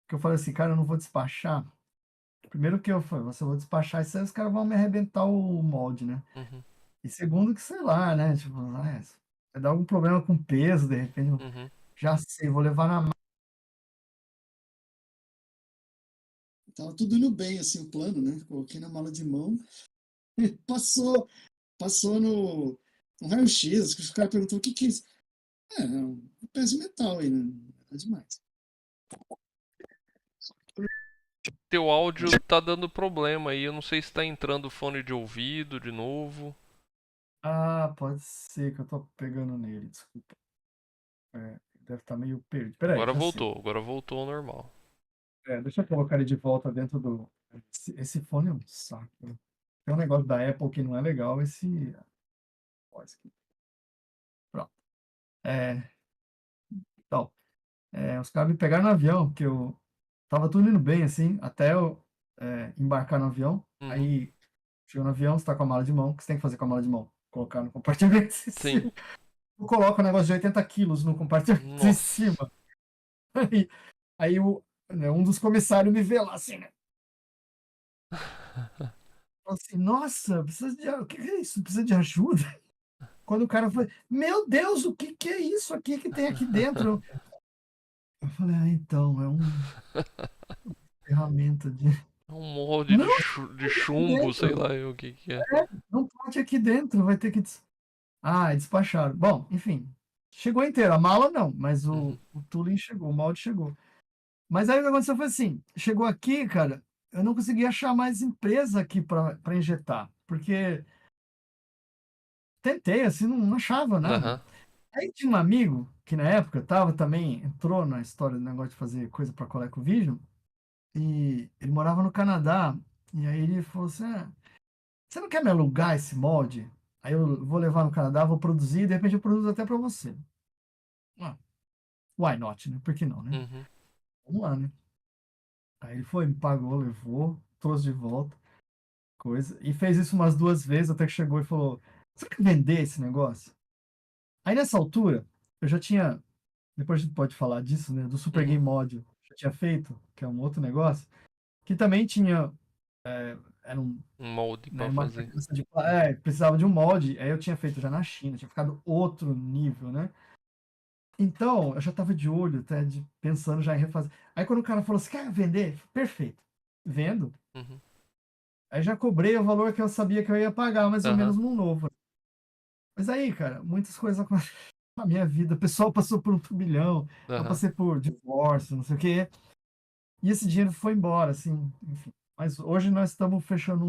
[SPEAKER 3] que eu falei assim, cara, eu não vou despachar. Primeiro que eu falei, você vou despachar, isso aí os caras vão me arrebentar o molde, né?
[SPEAKER 1] Uhum.
[SPEAKER 3] E segundo que, sei lá, né? Tipo, vai dar algum problema com peso, de repente.
[SPEAKER 1] Uhum.
[SPEAKER 3] Já sei, vou levar na mão. Tava tudo indo bem, assim, o plano, né? Coloquei na mala de mão. Passou no raio-x. Os caras perguntou o que é isso? É um peso de metal aí, né? É demais.
[SPEAKER 1] Teu áudio tá dando problema aí. Eu não sei se tá entrando fone de ouvido de novo.
[SPEAKER 3] Ah, pode ser que eu tô pegando nele, desculpa. Deve estar meio perdido. Peraí, já sei.
[SPEAKER 1] Agora voltou ao normal.
[SPEAKER 3] Deixa eu colocar ele de volta dentro do. Esse fone é um saco. Tem um negócio da Apple que não é legal, esse. Ó, esse aqui. Pronto. É, então, os caras me pegaram no avião, que eu tava tudo indo bem, assim, até eu embarcar no avião.
[SPEAKER 1] Uhum.
[SPEAKER 3] Aí, chegou no avião, você tá com a mala de mão. O que você tem que fazer com a mala de mão? Colocar no compartimento de
[SPEAKER 1] Sim.
[SPEAKER 3] cima. Eu coloco um negócio de 80 quilos no compartimento de
[SPEAKER 1] Nossa.
[SPEAKER 3] cima. Aí um dos comissários me vê lá, assim, né? Falou assim, nossa, o que é isso? Precisa de ajuda? Quando o cara foi, meu Deus, o que é isso aqui que tem aqui dentro? Eu falei, então, é uma ferramenta de.
[SPEAKER 1] Um molde
[SPEAKER 3] Não,
[SPEAKER 1] de
[SPEAKER 3] aqui
[SPEAKER 1] chumbo, sei
[SPEAKER 3] dentro.
[SPEAKER 1] lá o que que é.
[SPEAKER 3] Não pode aqui dentro, vai ter que. Ah, despacharam. Bom, enfim. Chegou inteiro. A mala não, mas
[SPEAKER 1] Uhum.
[SPEAKER 3] o tooling chegou, o molde chegou. Mas aí o que aconteceu foi assim: chegou aqui, cara, eu não consegui achar mais empresa aqui para injetar, porque tentei, assim, não achava nada.
[SPEAKER 1] Aham.
[SPEAKER 3] Aí tinha um amigo que na época tava também, entrou na história do negócio de fazer coisa para ColecoVision, e ele morava no Canadá, e aí ele falou assim: ah, você não quer me alugar esse molde? Aí eu vou levar no Canadá, vou produzir, e de repente eu produzo até para você. Ah, why not, né? Por que não, né?
[SPEAKER 1] Uhum.
[SPEAKER 3] Vamos lá, né? Aí ele foi, me pagou, levou, trouxe de volta, coisa, e fez isso umas duas vezes, até que chegou e falou: você quer vender esse negócio? Aí nessa altura, eu já tinha, depois a gente pode falar disso, né? Do Super
[SPEAKER 1] Uhum.
[SPEAKER 3] Game Module, já tinha feito, que é um outro negócio, que também tinha, era um,
[SPEAKER 1] Um molde
[SPEAKER 3] né,
[SPEAKER 1] pra
[SPEAKER 3] uma
[SPEAKER 1] fazer.
[SPEAKER 3] carcaça de, precisava de um molde, aí eu tinha feito já na China, tinha ficado outro nível, né? Então, eu já estava de olho, até pensando já em refazer. Aí quando o cara falou assim, quer vender? Perfeito. Vendo.
[SPEAKER 1] Uhum.
[SPEAKER 3] Aí já cobrei o valor que eu sabia que eu ia pagar, mais ou
[SPEAKER 1] Aham.
[SPEAKER 3] menos num novo. Mas aí, cara, muitas coisas aconteceram na minha vida. O pessoal passou por um turbilhão, eu
[SPEAKER 1] Aham.
[SPEAKER 3] passei por divórcio, não sei o quê. E esse dinheiro foi embora, assim, enfim. Mas hoje nós estamos fechando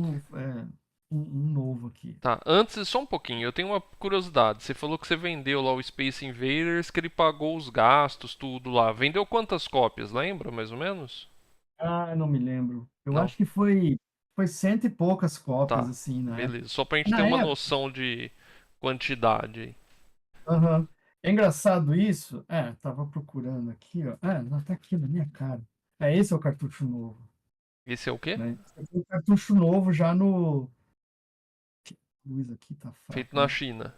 [SPEAKER 3] um novo aqui.
[SPEAKER 1] Tá, antes, só um pouquinho, eu tenho uma curiosidade. Você falou que você vendeu lá o Space Invaders, que ele pagou os gastos, tudo lá. Vendeu quantas cópias, lembra, mais ou menos?
[SPEAKER 3] Ah, não me lembro. Eu
[SPEAKER 1] Não.
[SPEAKER 3] acho que foi cento e poucas cópias,
[SPEAKER 1] Tá,
[SPEAKER 3] assim, na época.
[SPEAKER 1] beleza. Só pra gente ter
[SPEAKER 3] Na
[SPEAKER 1] uma
[SPEAKER 3] época,
[SPEAKER 1] noção de quantidade aí.
[SPEAKER 3] aham. É engraçado isso. Tava procurando aqui, ó. Não, tá aqui na minha cara. Esse é o cartucho novo,
[SPEAKER 1] Esse é o quê?
[SPEAKER 3] né? Esse aqui é o cartucho novo já no. A luz aqui tá
[SPEAKER 1] Feito
[SPEAKER 3] fraca,
[SPEAKER 1] na
[SPEAKER 3] né?
[SPEAKER 1] China.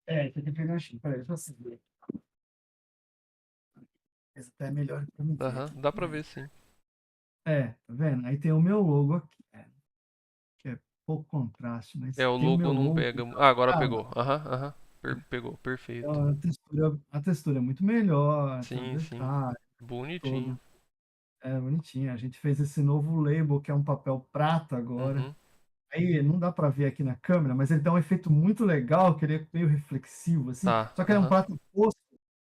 [SPEAKER 3] Esse aqui foi na China. Peraí, deixa eu acender. Esse até é melhor pra me ver
[SPEAKER 1] Aham,
[SPEAKER 3] aqui.
[SPEAKER 1] dá pra ver sim.
[SPEAKER 3] Tá vendo? Aí tem o meu logo aqui, que é pouco contraste,
[SPEAKER 1] É,
[SPEAKER 3] mas
[SPEAKER 1] o
[SPEAKER 3] tem o
[SPEAKER 1] logo
[SPEAKER 3] meu
[SPEAKER 1] não
[SPEAKER 3] logo
[SPEAKER 1] pega.
[SPEAKER 3] na
[SPEAKER 1] Ah, agora
[SPEAKER 3] tela.
[SPEAKER 1] pegou. Aham, aham. Pegou, perfeito.
[SPEAKER 3] Então, a textura é muito melhor, tem um
[SPEAKER 1] Sim, sim.
[SPEAKER 3] detalhe
[SPEAKER 1] Bonitinho.
[SPEAKER 3] todo. É bonitinho. A gente fez esse novo label, que é um papel prata agora.
[SPEAKER 1] Uhum,
[SPEAKER 3] Aí não dá para ver aqui na câmera, mas ele dá um efeito muito legal, que ele é meio reflexivo, assim.
[SPEAKER 1] tá.
[SPEAKER 3] Só que ele é um
[SPEAKER 1] Aham,
[SPEAKER 3] prata fosco.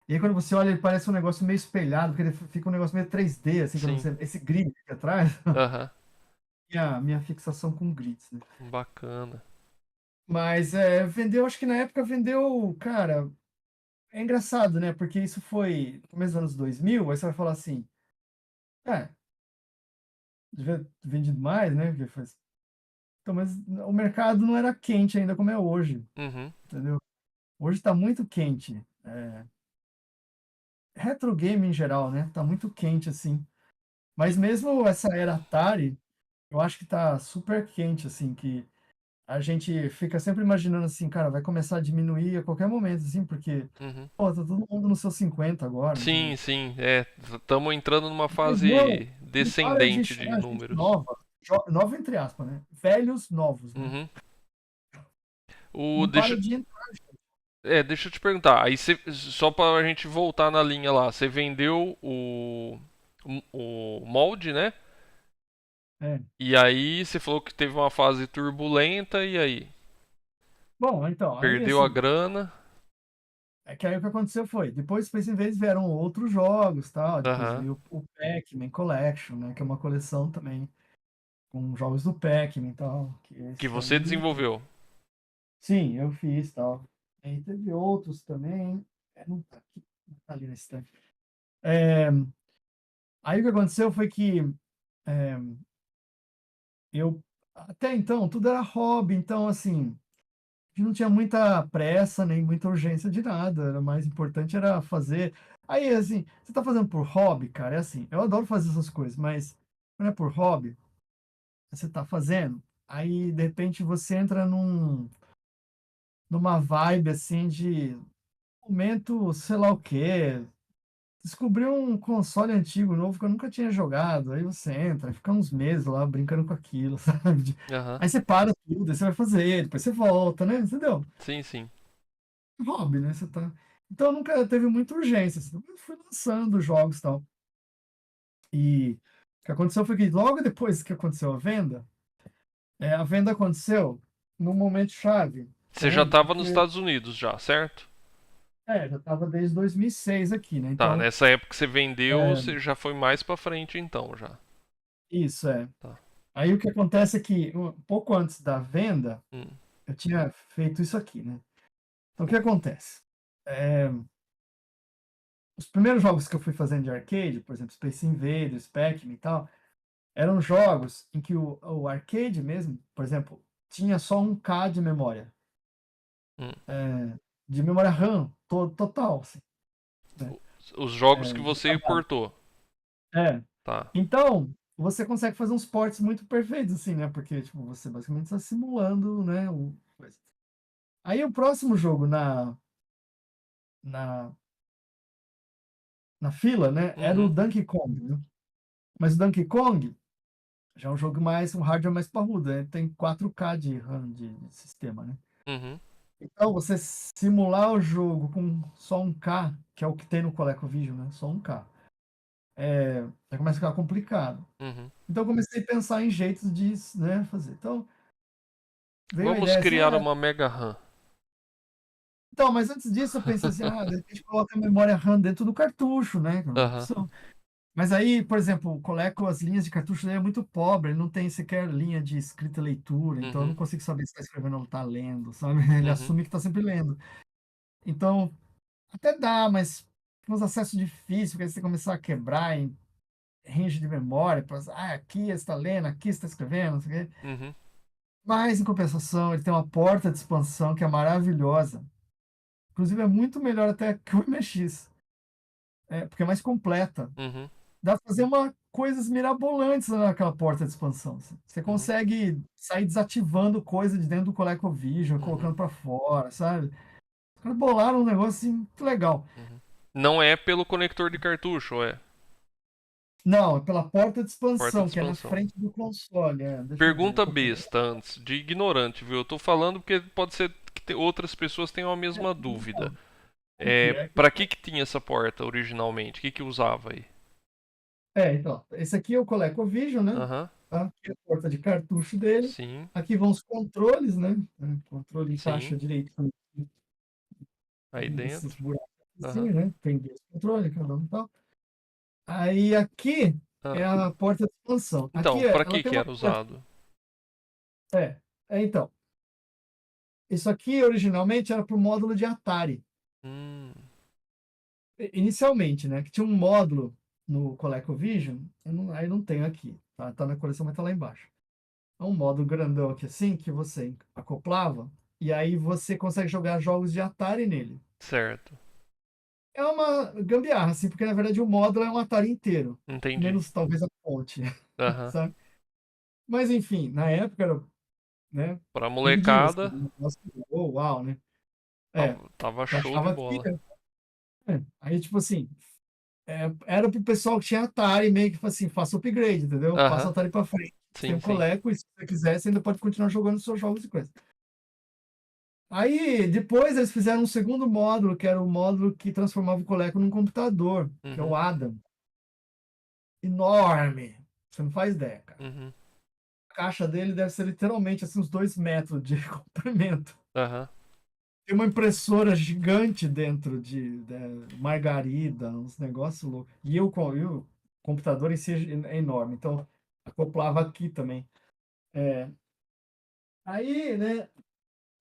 [SPEAKER 3] E aí quando você olha, ele parece um negócio meio espelhado, porque ele fica um negócio meio 3D, assim, quando
[SPEAKER 1] sim.
[SPEAKER 3] você. Esse grid aqui atrás,
[SPEAKER 1] Aham,
[SPEAKER 3] minha fixação com grids, né?
[SPEAKER 1] bacana.
[SPEAKER 3] Mas vendeu, acho que na época vendeu, cara, é engraçado, né? Porque isso foi no começo dos anos 2000, aí você vai falar assim, é, devia ter vendido mais, né? Porque então, mas o mercado não era quente ainda como é hoje,
[SPEAKER 1] Uhum,
[SPEAKER 3] entendeu? Hoje está muito quente. Retro game em geral, né? Tá muito quente assim. Mas
[SPEAKER 1] e-
[SPEAKER 3] mesmo essa era Atari, eu acho que tá super quente assim, que a gente fica sempre imaginando assim, cara, vai começar a diminuir a qualquer momento assim, porque
[SPEAKER 1] uhum.
[SPEAKER 3] pô, tá todo mundo nos seus 50 agora,
[SPEAKER 1] Sim,
[SPEAKER 3] entendeu?
[SPEAKER 1] sim. É, estamos entrando numa
[SPEAKER 3] Mas não,
[SPEAKER 1] fase
[SPEAKER 3] não para de
[SPEAKER 1] descendente de
[SPEAKER 3] chegar gente
[SPEAKER 1] números.
[SPEAKER 3] nova, nova entre aspas, né? Velhos novos, né?
[SPEAKER 1] Uhum.
[SPEAKER 3] Não para
[SPEAKER 1] Deixa,
[SPEAKER 3] de entrar.
[SPEAKER 1] deixa eu te perguntar. Aí só pra gente voltar na linha lá, você vendeu o molde, né?
[SPEAKER 3] É.
[SPEAKER 1] E aí você falou que teve uma fase turbulenta e aí
[SPEAKER 3] Bom, então, aí
[SPEAKER 1] perdeu a
[SPEAKER 3] assim,
[SPEAKER 1] grana.
[SPEAKER 3] é que aí o que aconteceu foi, depois Space Invaders vieram outros jogos, tal, depois
[SPEAKER 1] Aham.
[SPEAKER 3] veio o Pac-Man Collection, né, que é uma coleção também com jogos do Pac-Man e tal, que
[SPEAKER 1] Que
[SPEAKER 3] esse
[SPEAKER 1] você
[SPEAKER 3] aí,
[SPEAKER 1] desenvolveu.
[SPEAKER 3] sim, eu fiz, tal. Aí teve outros também, não tá aqui, não tá ali na estante. É, aí o que aconteceu foi que é, eu, até então, tudo era hobby, então, assim, a gente não tinha muita pressa, nem muita urgência de nada. Era mais importante era fazer. Aí, assim, você tá fazendo por hobby, cara, é assim, eu adoro fazer essas coisas, mas quando é por hobby, você tá fazendo, aí de repente você entra numa vibe assim de momento, sei lá o quê. Descobri um console antigo novo que eu nunca tinha jogado. Aí você entra, fica uns meses lá brincando com aquilo, sabe?
[SPEAKER 1] Aham.
[SPEAKER 3] Aí você para tudo, aí você vai fazer, depois você volta, né? Entendeu?
[SPEAKER 1] Sim, sim.
[SPEAKER 3] Hobby, né? Você tá. Então nunca teve muita urgência. Assim. Eu fui lançando jogos e tal. E que aconteceu foi que logo depois que aconteceu a venda aconteceu num momento chave,
[SPEAKER 1] Você já
[SPEAKER 3] né?
[SPEAKER 1] estava nos
[SPEAKER 3] Porque,
[SPEAKER 1] Estados Unidos já, certo?
[SPEAKER 3] já estava desde 2006 aqui, né?
[SPEAKER 1] Tá,
[SPEAKER 3] Então,
[SPEAKER 1] nessa época que você vendeu,
[SPEAKER 3] é,
[SPEAKER 1] você já foi mais pra frente então já.
[SPEAKER 3] isso é.
[SPEAKER 1] Tá.
[SPEAKER 3] Aí o que acontece é que um pouco antes da venda,
[SPEAKER 1] Hum,
[SPEAKER 3] eu tinha feito isso aqui, né? Então, o que acontece? É, os primeiros jogos que eu fui fazendo de arcade, por exemplo, Space Invaders, Pac-Man e tal, eram jogos em que o arcade mesmo, por exemplo, tinha só 1K de memória.
[SPEAKER 1] hum.
[SPEAKER 3] De memória RAM total, assim, né?
[SPEAKER 1] Os jogos que
[SPEAKER 3] De
[SPEAKER 1] você
[SPEAKER 3] trabalho.
[SPEAKER 1] portou.
[SPEAKER 3] É.
[SPEAKER 1] Tá.
[SPEAKER 3] Então, você consegue fazer uns ports muito perfeitos, assim, né? Porque, tipo, você basicamente está simulando, né? Coisa. Aí o próximo jogo na, na fila, né? Era o
[SPEAKER 1] Uhum,
[SPEAKER 3] Donkey Kong, né? Mas o Donkey Kong já é um jogo um hardware mais parrudo, né? Tem 4K de RAM de sistema, né?
[SPEAKER 1] uhum,
[SPEAKER 3] Então, você simular o jogo com só 1K, que é o que tem no ColecoVision, né? Só 1K. Já começa a ficar complicado.
[SPEAKER 1] uhum.
[SPEAKER 3] Então, eu comecei a pensar em jeitos de, né, fazer. Então, veio a
[SPEAKER 1] Vamos
[SPEAKER 3] ideia assim,
[SPEAKER 1] criar uma Mega RAM.
[SPEAKER 3] então, mas antes disso eu pensei assim, de repente coloca a memória RAM dentro do cartucho, né? Que é uma
[SPEAKER 1] Aham.
[SPEAKER 3] opção. Mas aí, por exemplo, o Coleco, as linhas de cartucho dele é muito pobre, ele não tem sequer linha de escrita e leitura, então eu não
[SPEAKER 1] Uhum,
[SPEAKER 3] consigo saber se está escrevendo ou está lendo, sabe? Ele
[SPEAKER 1] uhum,
[SPEAKER 3] assume que está sempre lendo. Então, até dá, mas com os acessos difíceis, porque aí você começar a quebrar em range de memória, aqui você está lendo, aqui você está escrevendo, não sei o quê.
[SPEAKER 1] uhum,
[SPEAKER 3] Mas, em compensação, ele tem uma porta de expansão que é maravilhosa. Inclusive, é muito melhor até que o MX, porque é mais completa.
[SPEAKER 1] uhum,
[SPEAKER 3] Dá pra fazer coisas mirabolantes naquela porta de expansão, assim. Você
[SPEAKER 1] uhum,
[SPEAKER 3] consegue sair desativando coisa de dentro do ColecoVision,
[SPEAKER 1] uhum,
[SPEAKER 3] colocando para fora, sabe? Os caras bolaram um negócio assim, muito legal.
[SPEAKER 1] uhum. Não é pelo conector de cartucho, é
[SPEAKER 3] Não, é pela porta de
[SPEAKER 1] porta de
[SPEAKER 3] expansão, que é na
[SPEAKER 1] expansão.
[SPEAKER 3] frente do console. Deixa eu ver.
[SPEAKER 1] Pergunta besta antes, de ignorante, viu? Eu tô falando porque pode ser que outras pessoas tenham a mesma dúvida.
[SPEAKER 3] Não, aqui,
[SPEAKER 1] Pra que tinha essa porta originalmente? O que usava aí?
[SPEAKER 3] então, esse aqui é o ColecoVision, né?
[SPEAKER 1] Aham,
[SPEAKER 3] Tá? Aqui é a porta de cartucho dele.
[SPEAKER 1] sim,
[SPEAKER 3] Aqui vão os controles, né? Controle encaixa
[SPEAKER 1] sim.
[SPEAKER 3] direito
[SPEAKER 1] Aí
[SPEAKER 3] nesses
[SPEAKER 1] dentro.
[SPEAKER 3] buracos assim,
[SPEAKER 1] Aham.
[SPEAKER 3] né? Tem dois controles, cada um e tal. Aí aqui é
[SPEAKER 1] Ah.
[SPEAKER 3] a porta de expansão. Aqui
[SPEAKER 1] Então, pra
[SPEAKER 3] ela
[SPEAKER 1] que
[SPEAKER 3] tem
[SPEAKER 1] que
[SPEAKER 3] uma
[SPEAKER 1] era
[SPEAKER 3] porta.
[SPEAKER 1] usado?
[SPEAKER 3] É, então. Isso aqui originalmente era para o módulo de Atari.
[SPEAKER 1] Hum,
[SPEAKER 3] Inicialmente, né? Que tinha um módulo no ColecoVision, aí não tem aqui. Tá na coleção, mas tá lá embaixo. É um módulo grandão aqui assim, que você acoplava, e aí você consegue jogar jogos de Atari nele.
[SPEAKER 1] certo.
[SPEAKER 3] É uma gambiarra, assim, porque na verdade o módulo é um Atari inteiro,
[SPEAKER 1] Entendi.
[SPEAKER 3] menos talvez a ponte,
[SPEAKER 1] Aham.
[SPEAKER 3] sabe? Mas enfim, na época era, né,
[SPEAKER 1] Pra
[SPEAKER 3] queridinho, assim,
[SPEAKER 1] molecada,
[SPEAKER 3] um negócio, oh, uau, né? É,
[SPEAKER 1] tava
[SPEAKER 3] eu
[SPEAKER 1] show de
[SPEAKER 3] achava que.
[SPEAKER 1] bola.
[SPEAKER 3] Aí, tipo assim, era pro pessoal que tinha Atari, meio que assim, faça upgrade, entendeu? Passa o
[SPEAKER 1] Aham,
[SPEAKER 3] Atari pra frente. Você tem
[SPEAKER 1] sim,
[SPEAKER 3] um
[SPEAKER 1] sim.
[SPEAKER 3] Coleco, e se você quiser, você ainda pode continuar jogando seus jogos e coisa. Aí, depois eles fizeram um segundo módulo, que era o módulo que transformava o Coleco num computador, que é o
[SPEAKER 1] Uhum,
[SPEAKER 3] Adam. Enorme. Você não faz ideia, cara.
[SPEAKER 1] uhum,
[SPEAKER 3] A caixa dele deve ser literalmente assim, uns 2 metros de comprimento.
[SPEAKER 1] aham,
[SPEAKER 3] Tem uma impressora gigante dentro margarida, uns negócios loucos. E o computador em si é enorme, então acoplava aqui também. É, aí, né,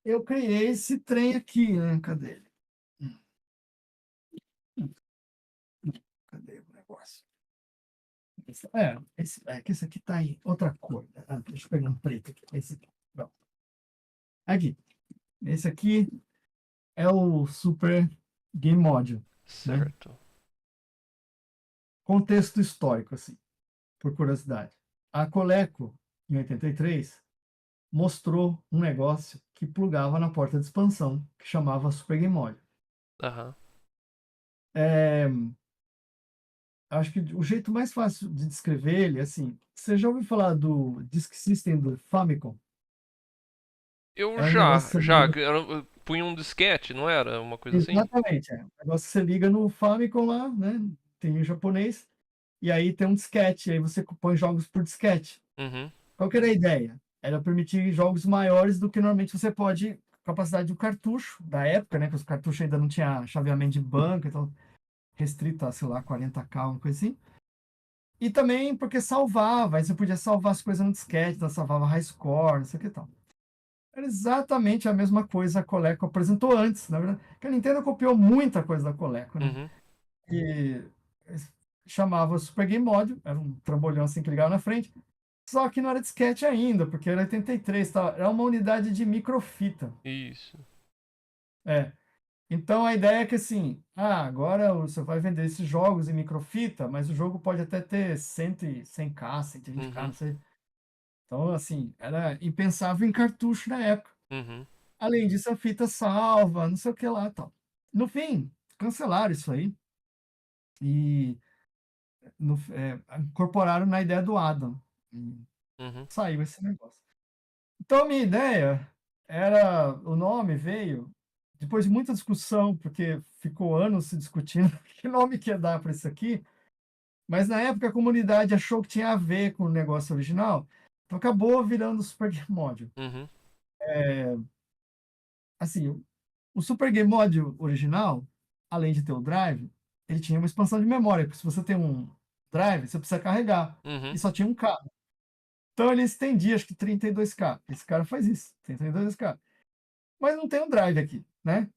[SPEAKER 3] eu criei esse trem aqui, né? Cadê ele? Cadê o negócio? Que esse aqui tá aí, outra cor, né? Deixa eu pegar um preto aqui. Esse aqui. Pronto. Aqui. Esse aqui é o Super Game Module, né?
[SPEAKER 1] certo.
[SPEAKER 3] Contexto histórico, assim, por curiosidade. A Coleco, em 83, mostrou um negócio que plugava na porta de expansão, que chamava Super Game Module.
[SPEAKER 1] Aham.
[SPEAKER 3] É, acho que o jeito mais fácil de descrever ele, assim, você já ouviu falar do Disk System do Famicom?
[SPEAKER 1] Eu
[SPEAKER 3] É um negócio que você
[SPEAKER 1] já,
[SPEAKER 3] liga.
[SPEAKER 1] punha um disquete, não era? Uma coisa assim?
[SPEAKER 3] Exatamente, é. Um negócio que você liga no Famicom lá, né? Tem em japonês. e aí tem um disquete, aí você põe jogos por disquete.
[SPEAKER 1] Uhum.
[SPEAKER 3] Qual que era a ideia? Era permitir jogos maiores do que normalmente você pode, capacidade do cartucho da época, né? Que os cartuchos ainda não tinha chaveamento de banco, então restrito a, sei lá, 40K, uma coisa assim. E também porque salvava, aí você podia salvar as coisas no disquete, então salvava high score, não sei o que e tal. Era exatamente a mesma coisa a Coleco apresentou antes, na verdade. Que a Nintendo copiou muita coisa da Coleco, né?
[SPEAKER 1] Uhum.
[SPEAKER 3] E chamava Super Game Module, era um trambolhão assim que ligava na frente. Só que não era disquete ainda, porque era 83, tá? Era uma unidade de microfita.
[SPEAKER 1] Isso.
[SPEAKER 3] É. Então a ideia é que assim, agora você vai vender esses jogos em microfita, mas o jogo pode até ter 100K, 120K,
[SPEAKER 1] Uhum.
[SPEAKER 3] não sei. Então, assim, era impensável em cartucho na época.
[SPEAKER 1] Uhum.
[SPEAKER 3] Além disso, a fita salva, não sei o que lá e tal. No fim, cancelaram isso aí e incorporaram na ideia do Adam. E
[SPEAKER 1] Uhum.
[SPEAKER 3] saiu esse negócio. Então, a minha ideia era, o nome veio depois de muita discussão, porque ficou anos se discutindo que nome que ia dar para isso aqui, mas na época a comunidade achou que tinha a ver com o negócio original, então acabou virando Super Game Module.
[SPEAKER 1] Uhum.
[SPEAKER 3] Assim, o Super Game Module original, além de ter o drive, ele tinha uma expansão de memória, porque se você tem um drive, você precisa carregar,
[SPEAKER 1] Uhum.
[SPEAKER 3] e só tinha um K. Então ele estendia, acho que 32K. Esse cara faz isso, tem 32K. Mas não tem um drive aqui, né?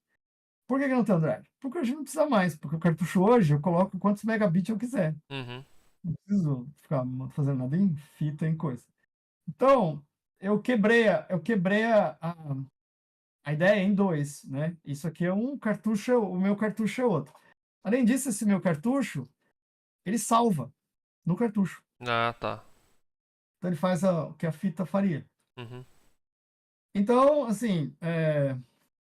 [SPEAKER 3] Por que não tem um drive? Porque a gente não precisa mais, porque o cartucho hoje eu coloco quantos megabits eu quiser.
[SPEAKER 1] Uhum.
[SPEAKER 3] Não preciso ficar fazendo nada em fita, em coisa. Então, eu quebrei a ideia em dois, né? Isso aqui é um cartucho, o meu cartucho é outro. Além disso, esse meu cartucho, ele salva no cartucho.
[SPEAKER 1] Ah, tá.
[SPEAKER 3] Então ele faz o que a fita faria.
[SPEAKER 1] Uhum.
[SPEAKER 3] Então, assim,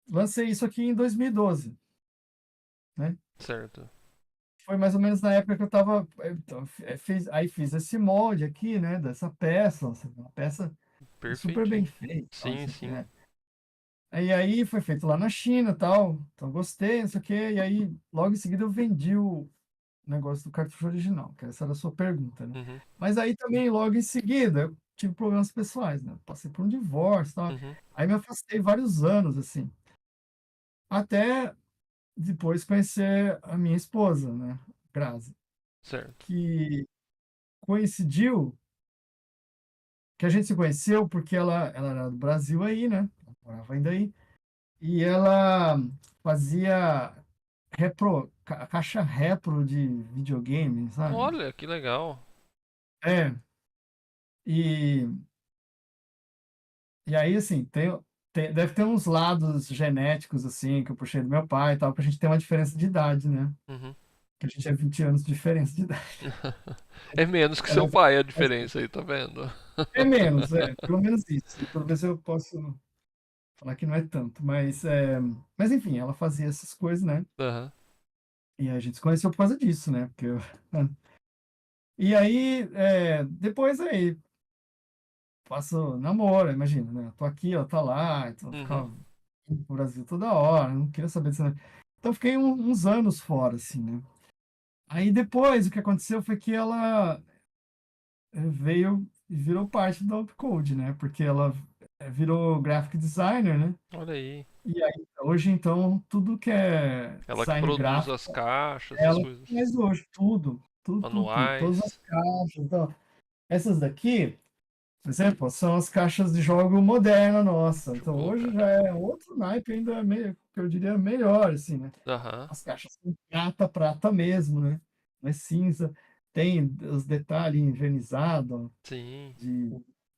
[SPEAKER 3] lancei isso aqui em 2012, né?
[SPEAKER 1] Certo.
[SPEAKER 3] Foi mais ou menos na época que eu estava, aí fiz esse molde aqui, né? Dessa peça, nossa, uma peça super bem
[SPEAKER 1] Perfeitinho.
[SPEAKER 3] feita, ó,
[SPEAKER 1] Sim,
[SPEAKER 3] isso aqui,
[SPEAKER 1] sim.
[SPEAKER 3] né? Aí foi feito lá na China, tal. Então gostei, não sei o quê. E aí logo em seguida eu vendi o negócio do cartucho original, que essa era a sua pergunta, né?
[SPEAKER 1] Uhum.
[SPEAKER 3] Mas aí também logo em seguida eu tive problemas pessoais, né? Passei por um divórcio, tal.
[SPEAKER 1] Uhum.
[SPEAKER 3] Aí me afastei vários anos assim, até depois conhecer a minha esposa, né? Grazi,
[SPEAKER 1] Certo.
[SPEAKER 3] que coincidiu que a gente se conheceu porque ela era do Brasil aí, né? Ela morava ainda aí. E ela fazia caixa repro de videogame, sabe?
[SPEAKER 1] Olha, que legal.
[SPEAKER 3] É. E, e aí, assim, deve ter uns lados genéticos, assim, que eu puxei do meu pai e tal, porque a gente tem uma diferença de idade, né?
[SPEAKER 1] Uhum.
[SPEAKER 3] Que a gente é 20 anos de diferença de idade.
[SPEAKER 1] É menos que
[SPEAKER 3] É,
[SPEAKER 1] seu
[SPEAKER 3] mas,
[SPEAKER 1] pai a
[SPEAKER 3] mas
[SPEAKER 1] diferença aí, tá vendo?
[SPEAKER 3] é menos, pelo menos isso. Pelo menos eu posso falar que não é tanto, mas enfim, ela fazia essas coisas, né?
[SPEAKER 1] Aham.
[SPEAKER 3] E a gente se conheceu por causa disso, né? Porque e aí, depois aí, passo namoro, imagina, né? Tô aqui, ela tá lá, então eu
[SPEAKER 1] Uhum.
[SPEAKER 3] ficava indo pro Brasil toda hora, não queria saber disso, né? Então eu fiquei uns anos fora, assim, né? Aí depois, o que aconteceu foi que ela veio e virou parte da Opcode, né? Porque ela virou graphic designer, né?
[SPEAKER 1] Olha aí.
[SPEAKER 3] E aí, hoje, então, tudo que é
[SPEAKER 1] Ela que
[SPEAKER 3] design
[SPEAKER 1] produz
[SPEAKER 3] gráfico,
[SPEAKER 1] as caixas, essas
[SPEAKER 3] ela
[SPEAKER 1] coisas.
[SPEAKER 3] faz hoje, tudo, tudo, tudo, tudo. Todas as
[SPEAKER 1] Manuais.
[SPEAKER 3] caixas, então, essas daqui, por exemplo, são as caixas de jogo moderna nossa. Então
[SPEAKER 1] Show,
[SPEAKER 3] hoje já
[SPEAKER 1] cara.
[SPEAKER 3] é outro naipe ainda meio, que eu diria melhor, assim, né?
[SPEAKER 1] Aham.
[SPEAKER 3] As caixas são prata, prata mesmo, né? Não é cinza. Tem os detalhes envernizados
[SPEAKER 1] Sim.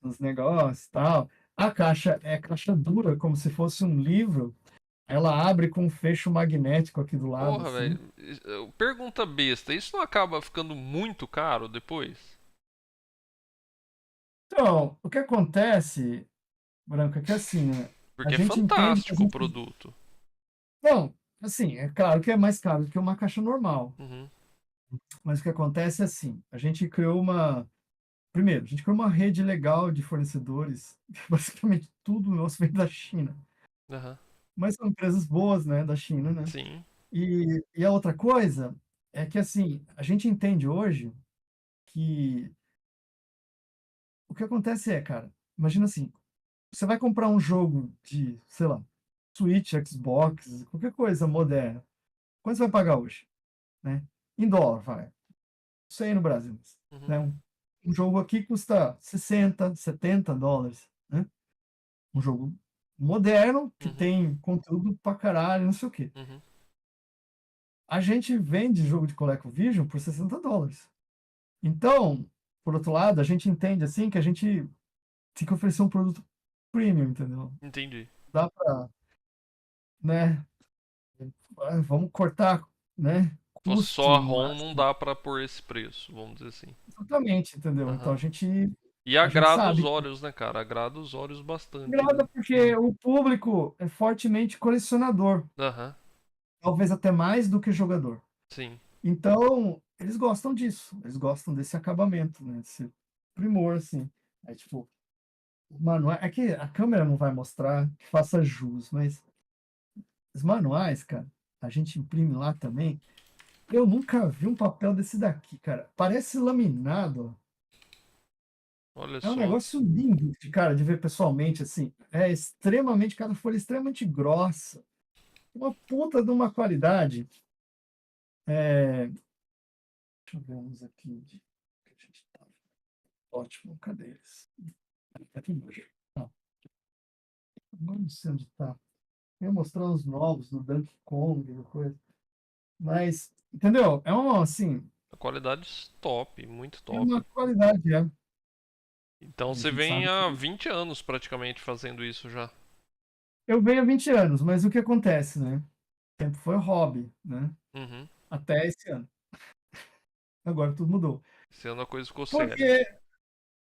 [SPEAKER 3] dos negócios e tal. A caixa é caixa dura, como se fosse um livro. Ela abre com um fecho magnético aqui do lado,
[SPEAKER 1] Porra,
[SPEAKER 3] assim.
[SPEAKER 1] velho. Pergunta besta. Isso não acaba ficando muito caro depois?
[SPEAKER 3] Então, o que acontece, Branco, é que assim, né? A
[SPEAKER 1] Porque é
[SPEAKER 3] gente entende que a
[SPEAKER 1] fantástico o
[SPEAKER 3] gente.
[SPEAKER 1] produto.
[SPEAKER 3] Não, assim, é claro que é mais caro do que uma caixa normal.
[SPEAKER 1] Uhum.
[SPEAKER 3] Mas o que acontece é assim, a gente criou uma. Primeiro, a gente criou uma rede legal de fornecedores, basicamente tudo nosso vem da China.
[SPEAKER 1] Aham.
[SPEAKER 3] Mas são empresas boas, né, da China, né?
[SPEAKER 1] Sim.
[SPEAKER 3] E a outra coisa é que, assim, a gente entende hoje que o que acontece é, cara, imagina assim, você vai comprar um jogo de, sei lá, Switch, Xbox, qualquer coisa moderna. Quanto você vai pagar hoje, né? Em dólar, vai. Isso aí no Brasil,
[SPEAKER 1] Uhum.
[SPEAKER 3] né? Um jogo aqui custa 60, 70 dólares, né? Um jogo moderno que
[SPEAKER 1] Uhum.
[SPEAKER 3] tem conteúdo pra caralho, não sei o quê.
[SPEAKER 1] Uhum.
[SPEAKER 3] A gente vende jogo de ColecoVision por 60 dólares. Então, por outro lado, a gente entende assim que a gente tem que oferecer um produto premium, entendeu?
[SPEAKER 1] Entendi.
[SPEAKER 3] Dá pra, né? Vamos cortar, né?
[SPEAKER 1] Se fosse só a
[SPEAKER 3] Custo
[SPEAKER 1] ROM, não
[SPEAKER 3] máximo.
[SPEAKER 1] dá pra pôr esse preço, vamos dizer assim.
[SPEAKER 3] Exatamente, entendeu? Então
[SPEAKER 1] Aham.
[SPEAKER 3] a gente,
[SPEAKER 1] E
[SPEAKER 3] a gente
[SPEAKER 1] agrada os
[SPEAKER 3] sabe.
[SPEAKER 1] olhos, né, cara? Agrada os olhos bastante, né?
[SPEAKER 3] Agrada porque o público é fortemente colecionador,
[SPEAKER 1] Aham.
[SPEAKER 3] talvez até mais do que jogador.
[SPEAKER 1] Sim.
[SPEAKER 3] Então, eles gostam disso, eles gostam desse acabamento, né? Desse primor, assim. É tipo, manual. É que a câmera não vai mostrar que faça jus, mas os manuais, cara, a gente imprime lá também. Eu nunca vi um papel desse daqui, cara. Parece laminado, ó.
[SPEAKER 1] Olha
[SPEAKER 3] É um
[SPEAKER 1] só.
[SPEAKER 3] negócio lindo de, cara, de ver pessoalmente, assim. É extremamente, cada folha é extremamente grossa. Uma puta de uma qualidade. É, deixa eu ver uns aqui. Que a gente tá. Ótimo, cadê eles? Aqui embaixo. Ah, agora não sei onde tá. Eu ia mostrar uns novos do Donkey Kong e coisa. Mas, entendeu? É um, assim,
[SPEAKER 1] A qualidade top, muito
[SPEAKER 3] é uma
[SPEAKER 1] top.
[SPEAKER 3] qualidade, é.
[SPEAKER 1] Então
[SPEAKER 3] E a
[SPEAKER 1] você
[SPEAKER 3] gente
[SPEAKER 1] vem
[SPEAKER 3] sabe
[SPEAKER 1] há
[SPEAKER 3] que.
[SPEAKER 1] 20 anos praticamente fazendo isso já.
[SPEAKER 3] Eu venho há 20 anos, mas o que acontece, né? Sempre foi hobby, né?
[SPEAKER 1] Uhum.
[SPEAKER 3] Até esse ano. Agora tudo mudou.
[SPEAKER 1] Esse ano a coisa ficou séria.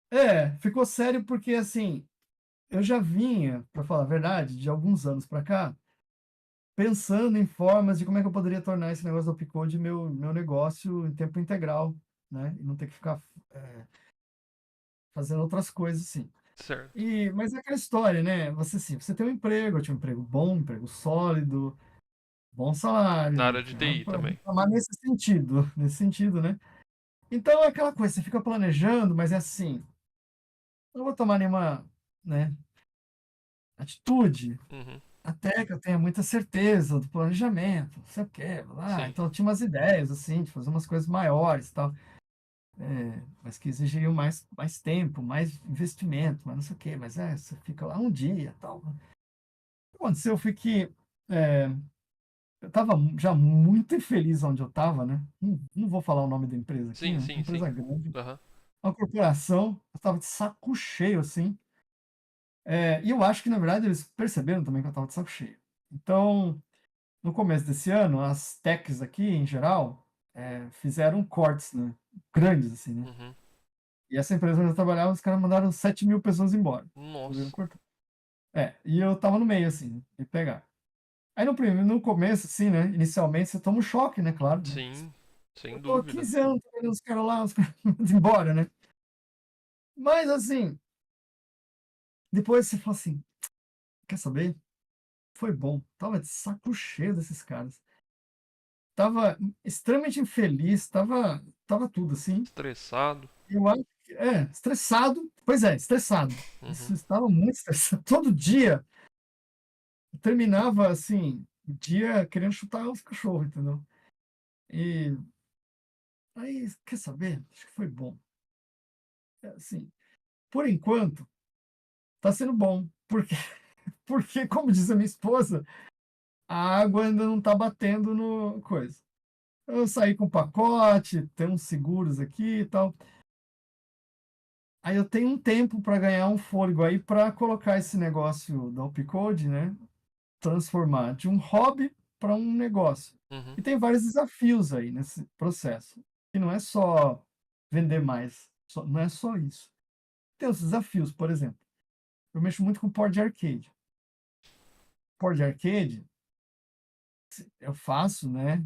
[SPEAKER 3] Porque, ficou sério porque, assim, eu já vinha, para falar a verdade, de alguns anos para cá, pensando em formas de como é que eu poderia tornar esse negócio do Upcode meu negócio em tempo integral, né? E não ter que ficar fazendo outras coisas, assim.
[SPEAKER 1] Certo.
[SPEAKER 3] Mas é aquela história, né? Você, assim, você tem um emprego, eu tinha um emprego bom, um emprego sólido, bom
[SPEAKER 1] Na
[SPEAKER 3] salário,
[SPEAKER 1] área de TI também.
[SPEAKER 3] mas nesse sentido, né? Então é aquela coisa, você fica planejando, mas é assim, não vou tomar nenhuma, né, atitude
[SPEAKER 1] Uhum.
[SPEAKER 3] até que eu tenha muita certeza do planejamento, não sei o quê, lá.
[SPEAKER 1] Sim.
[SPEAKER 3] Então eu tinha umas ideias, assim, de fazer umas coisas maiores e tal, mas que exigiriam mais tempo, mais investimento, mas não sei o quê, mas você fica lá um dia e tal. O que aconteceu foi que é, eu estava já muito infeliz onde eu estava, né? Não vou falar o nome da empresa aqui,
[SPEAKER 1] Sim,
[SPEAKER 3] né?
[SPEAKER 1] sim, sim.
[SPEAKER 3] Empresa grande,
[SPEAKER 1] Aham.
[SPEAKER 3] uma corporação, eu estava de saco cheio, assim. E eu acho que, na verdade, eles perceberam também que eu estava de saco cheio. Então, no começo desse ano, as techs aqui, em geral, fizeram cortes, né? Grandes, assim, né?
[SPEAKER 1] Uhum.
[SPEAKER 3] E essa empresa onde eu trabalhava, os caras mandaram 7.000 pessoas embora. Resolveram
[SPEAKER 1] Nossa.
[SPEAKER 3] cortar. E eu tava no meio, assim, de pegar. Aí no começo, assim, né? Inicialmente, você toma um choque, né? Claro, né?
[SPEAKER 1] Sim, sem
[SPEAKER 3] Eu tô há
[SPEAKER 1] dúvida.
[SPEAKER 3] 15 anos trabalhando os caras lá, os caras mandam embora, né? Mas, assim, depois você fala assim, quer saber? Foi bom. Tava de saco cheio desses caras. Tava extremamente infeliz, tava tudo assim.
[SPEAKER 1] Estressado.
[SPEAKER 3] Eu acho que estressado. Pois é, estressado. Isso
[SPEAKER 1] Uhum.
[SPEAKER 3] estava muito estressado. Todo dia eu terminava assim, o dia querendo chutar os cachorros, entendeu? E aí, quer saber? Acho que foi bom. Assim, por enquanto, tá sendo bom. Porque, como diz a minha esposa, a água ainda não tá batendo no coisa. Eu saí com pacote, tem uns seguros aqui e tal. Aí eu tenho um tempo para ganhar um fôlego aí para colocar esse negócio da Upcode, né? Transformar de um hobby para um negócio.
[SPEAKER 1] Uhum.
[SPEAKER 3] E tem vários desafios aí nesse processo. E não é só vender mais, não é só isso. Tem os desafios, por exemplo. Eu mexo muito com port de arcade. Port de arcade, eu faço, né?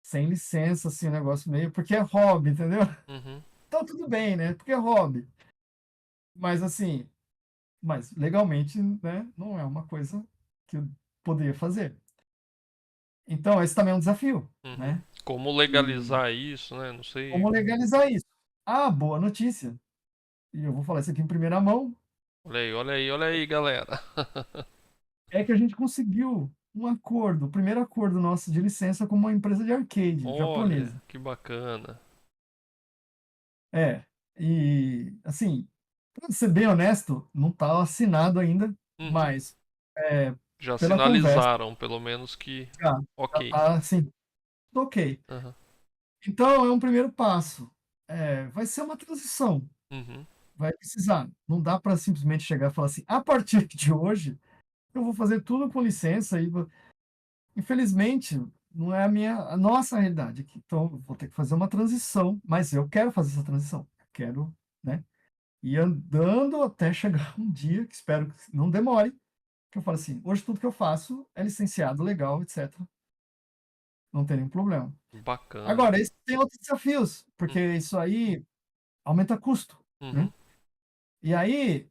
[SPEAKER 3] Sem licença, assim, um negócio meio. Porque é hobby, entendeu?
[SPEAKER 1] Uhum.
[SPEAKER 3] Então tudo bem, né? Porque é hobby. Mas assim, mas legalmente, né, não é uma coisa que eu poderia fazer. Então, esse também é um desafio,
[SPEAKER 1] Uhum.
[SPEAKER 3] né?
[SPEAKER 1] Como
[SPEAKER 3] E
[SPEAKER 1] legalizar isso, né? Não sei.
[SPEAKER 3] como legalizar isso? Ah, boa notícia. E eu vou falar isso aqui em primeira mão.
[SPEAKER 1] Olha aí, olha aí, olha aí, galera.
[SPEAKER 3] É que a gente conseguiu um acordo, o primeiro acordo nosso de licença com uma empresa de arcade
[SPEAKER 1] Olha,
[SPEAKER 3] japonesa.
[SPEAKER 1] que bacana.
[SPEAKER 3] É, e assim, pra ser bem honesto, não está assinado ainda,
[SPEAKER 1] Uhum.
[SPEAKER 3] mas é,
[SPEAKER 1] Já
[SPEAKER 3] pela conversa
[SPEAKER 1] sinalizaram, pelo menos que.
[SPEAKER 3] já
[SPEAKER 1] Ok.
[SPEAKER 3] tá assim, tudo ok.
[SPEAKER 1] Aham.
[SPEAKER 3] Então é um primeiro passo. Vai ser uma transição,
[SPEAKER 1] Uhum.
[SPEAKER 3] vai precisar. Não dá para simplesmente chegar e falar assim, a partir de hoje eu vou fazer tudo com licença e infelizmente não é a nossa realidade aqui. Então eu vou ter que fazer uma transição, mas eu quero fazer essa transição. Quero, né? E andando até chegar um dia, que espero que não demore, que eu falo assim: hoje tudo que eu faço é licenciado, legal, etc. Não tem nenhum problema.
[SPEAKER 1] Bacana.
[SPEAKER 3] Agora, isso tem outros desafios, porque isso aí aumenta custo, né?
[SPEAKER 1] Uhum.
[SPEAKER 3] E aí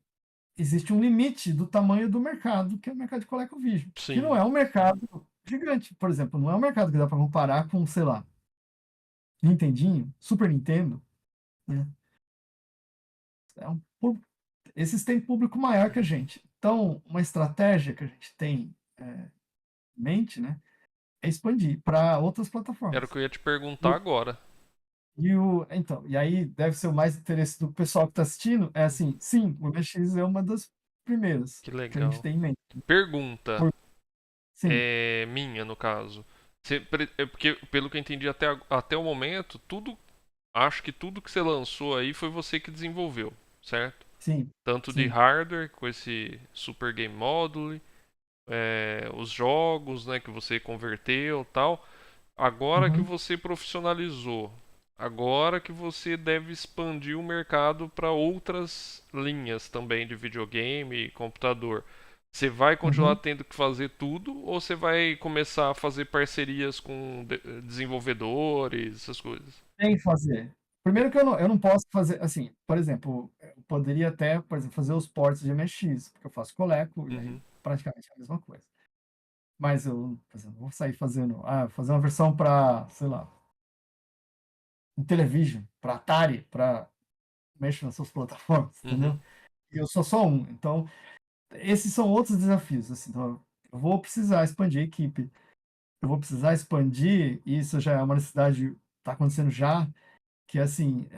[SPEAKER 3] existe um limite do tamanho do mercado, que é o mercado de ColecoVision, que não
[SPEAKER 1] Sim.
[SPEAKER 3] é um mercado gigante. Por exemplo, não é um mercado que dá para comparar com, sei lá, Nintendinho, Super Nintendo, né? É um, esses têm público maior que a gente. Então, uma estratégia que a gente tem em mente, né, é expandir para outras
[SPEAKER 1] Era o que
[SPEAKER 3] plataformas.
[SPEAKER 1] eu ia te perguntar
[SPEAKER 3] E,
[SPEAKER 1] agora.
[SPEAKER 3] e aí deve ser o mais interesse do pessoal que está assistindo, é
[SPEAKER 1] Uhum.
[SPEAKER 3] assim, sim, o MX é uma das primeiras
[SPEAKER 1] Que
[SPEAKER 3] que a gente
[SPEAKER 1] legal.
[SPEAKER 3] tem em mente.
[SPEAKER 1] Pergunta,
[SPEAKER 3] Por- sim,
[SPEAKER 1] minha no caso. Porque, pelo que eu entendi até o momento, acho que tudo que você lançou aí foi você que desenvolveu, certo?
[SPEAKER 3] sim,
[SPEAKER 1] Tanto de
[SPEAKER 3] sim.
[SPEAKER 1] hardware, com esse Super Game Module, os jogos, né, que você converteu, tal. Agora que
[SPEAKER 3] Uhum,
[SPEAKER 1] você profissionalizou, agora que você deve expandir o mercado para outras linhas também de videogame e computador. Você vai continuar
[SPEAKER 3] uhum.
[SPEAKER 1] tendo que fazer tudo ou você vai começar a fazer parcerias com desenvolvedores, essas coisas?
[SPEAKER 3] Tem que fazer. Primeiro que eu não posso fazer, assim, por exemplo, eu poderia até, por exemplo, fazer os ports de MX, porque eu faço Coleco, e aí
[SPEAKER 1] Uhum,
[SPEAKER 3] praticamente é a mesma coisa. Mas eu, por exemplo, vou sair fazer uma versão para, sei lá, Intellivision, para Atari, para mexer nas suas plataformas,
[SPEAKER 1] uhum,
[SPEAKER 3] entendeu? E eu sou só um. Então, esses são outros desafios, assim. Então, eu vou precisar expandir a equipe, eu vou precisar expandir, e isso já é uma necessidade, está acontecendo já, que assim,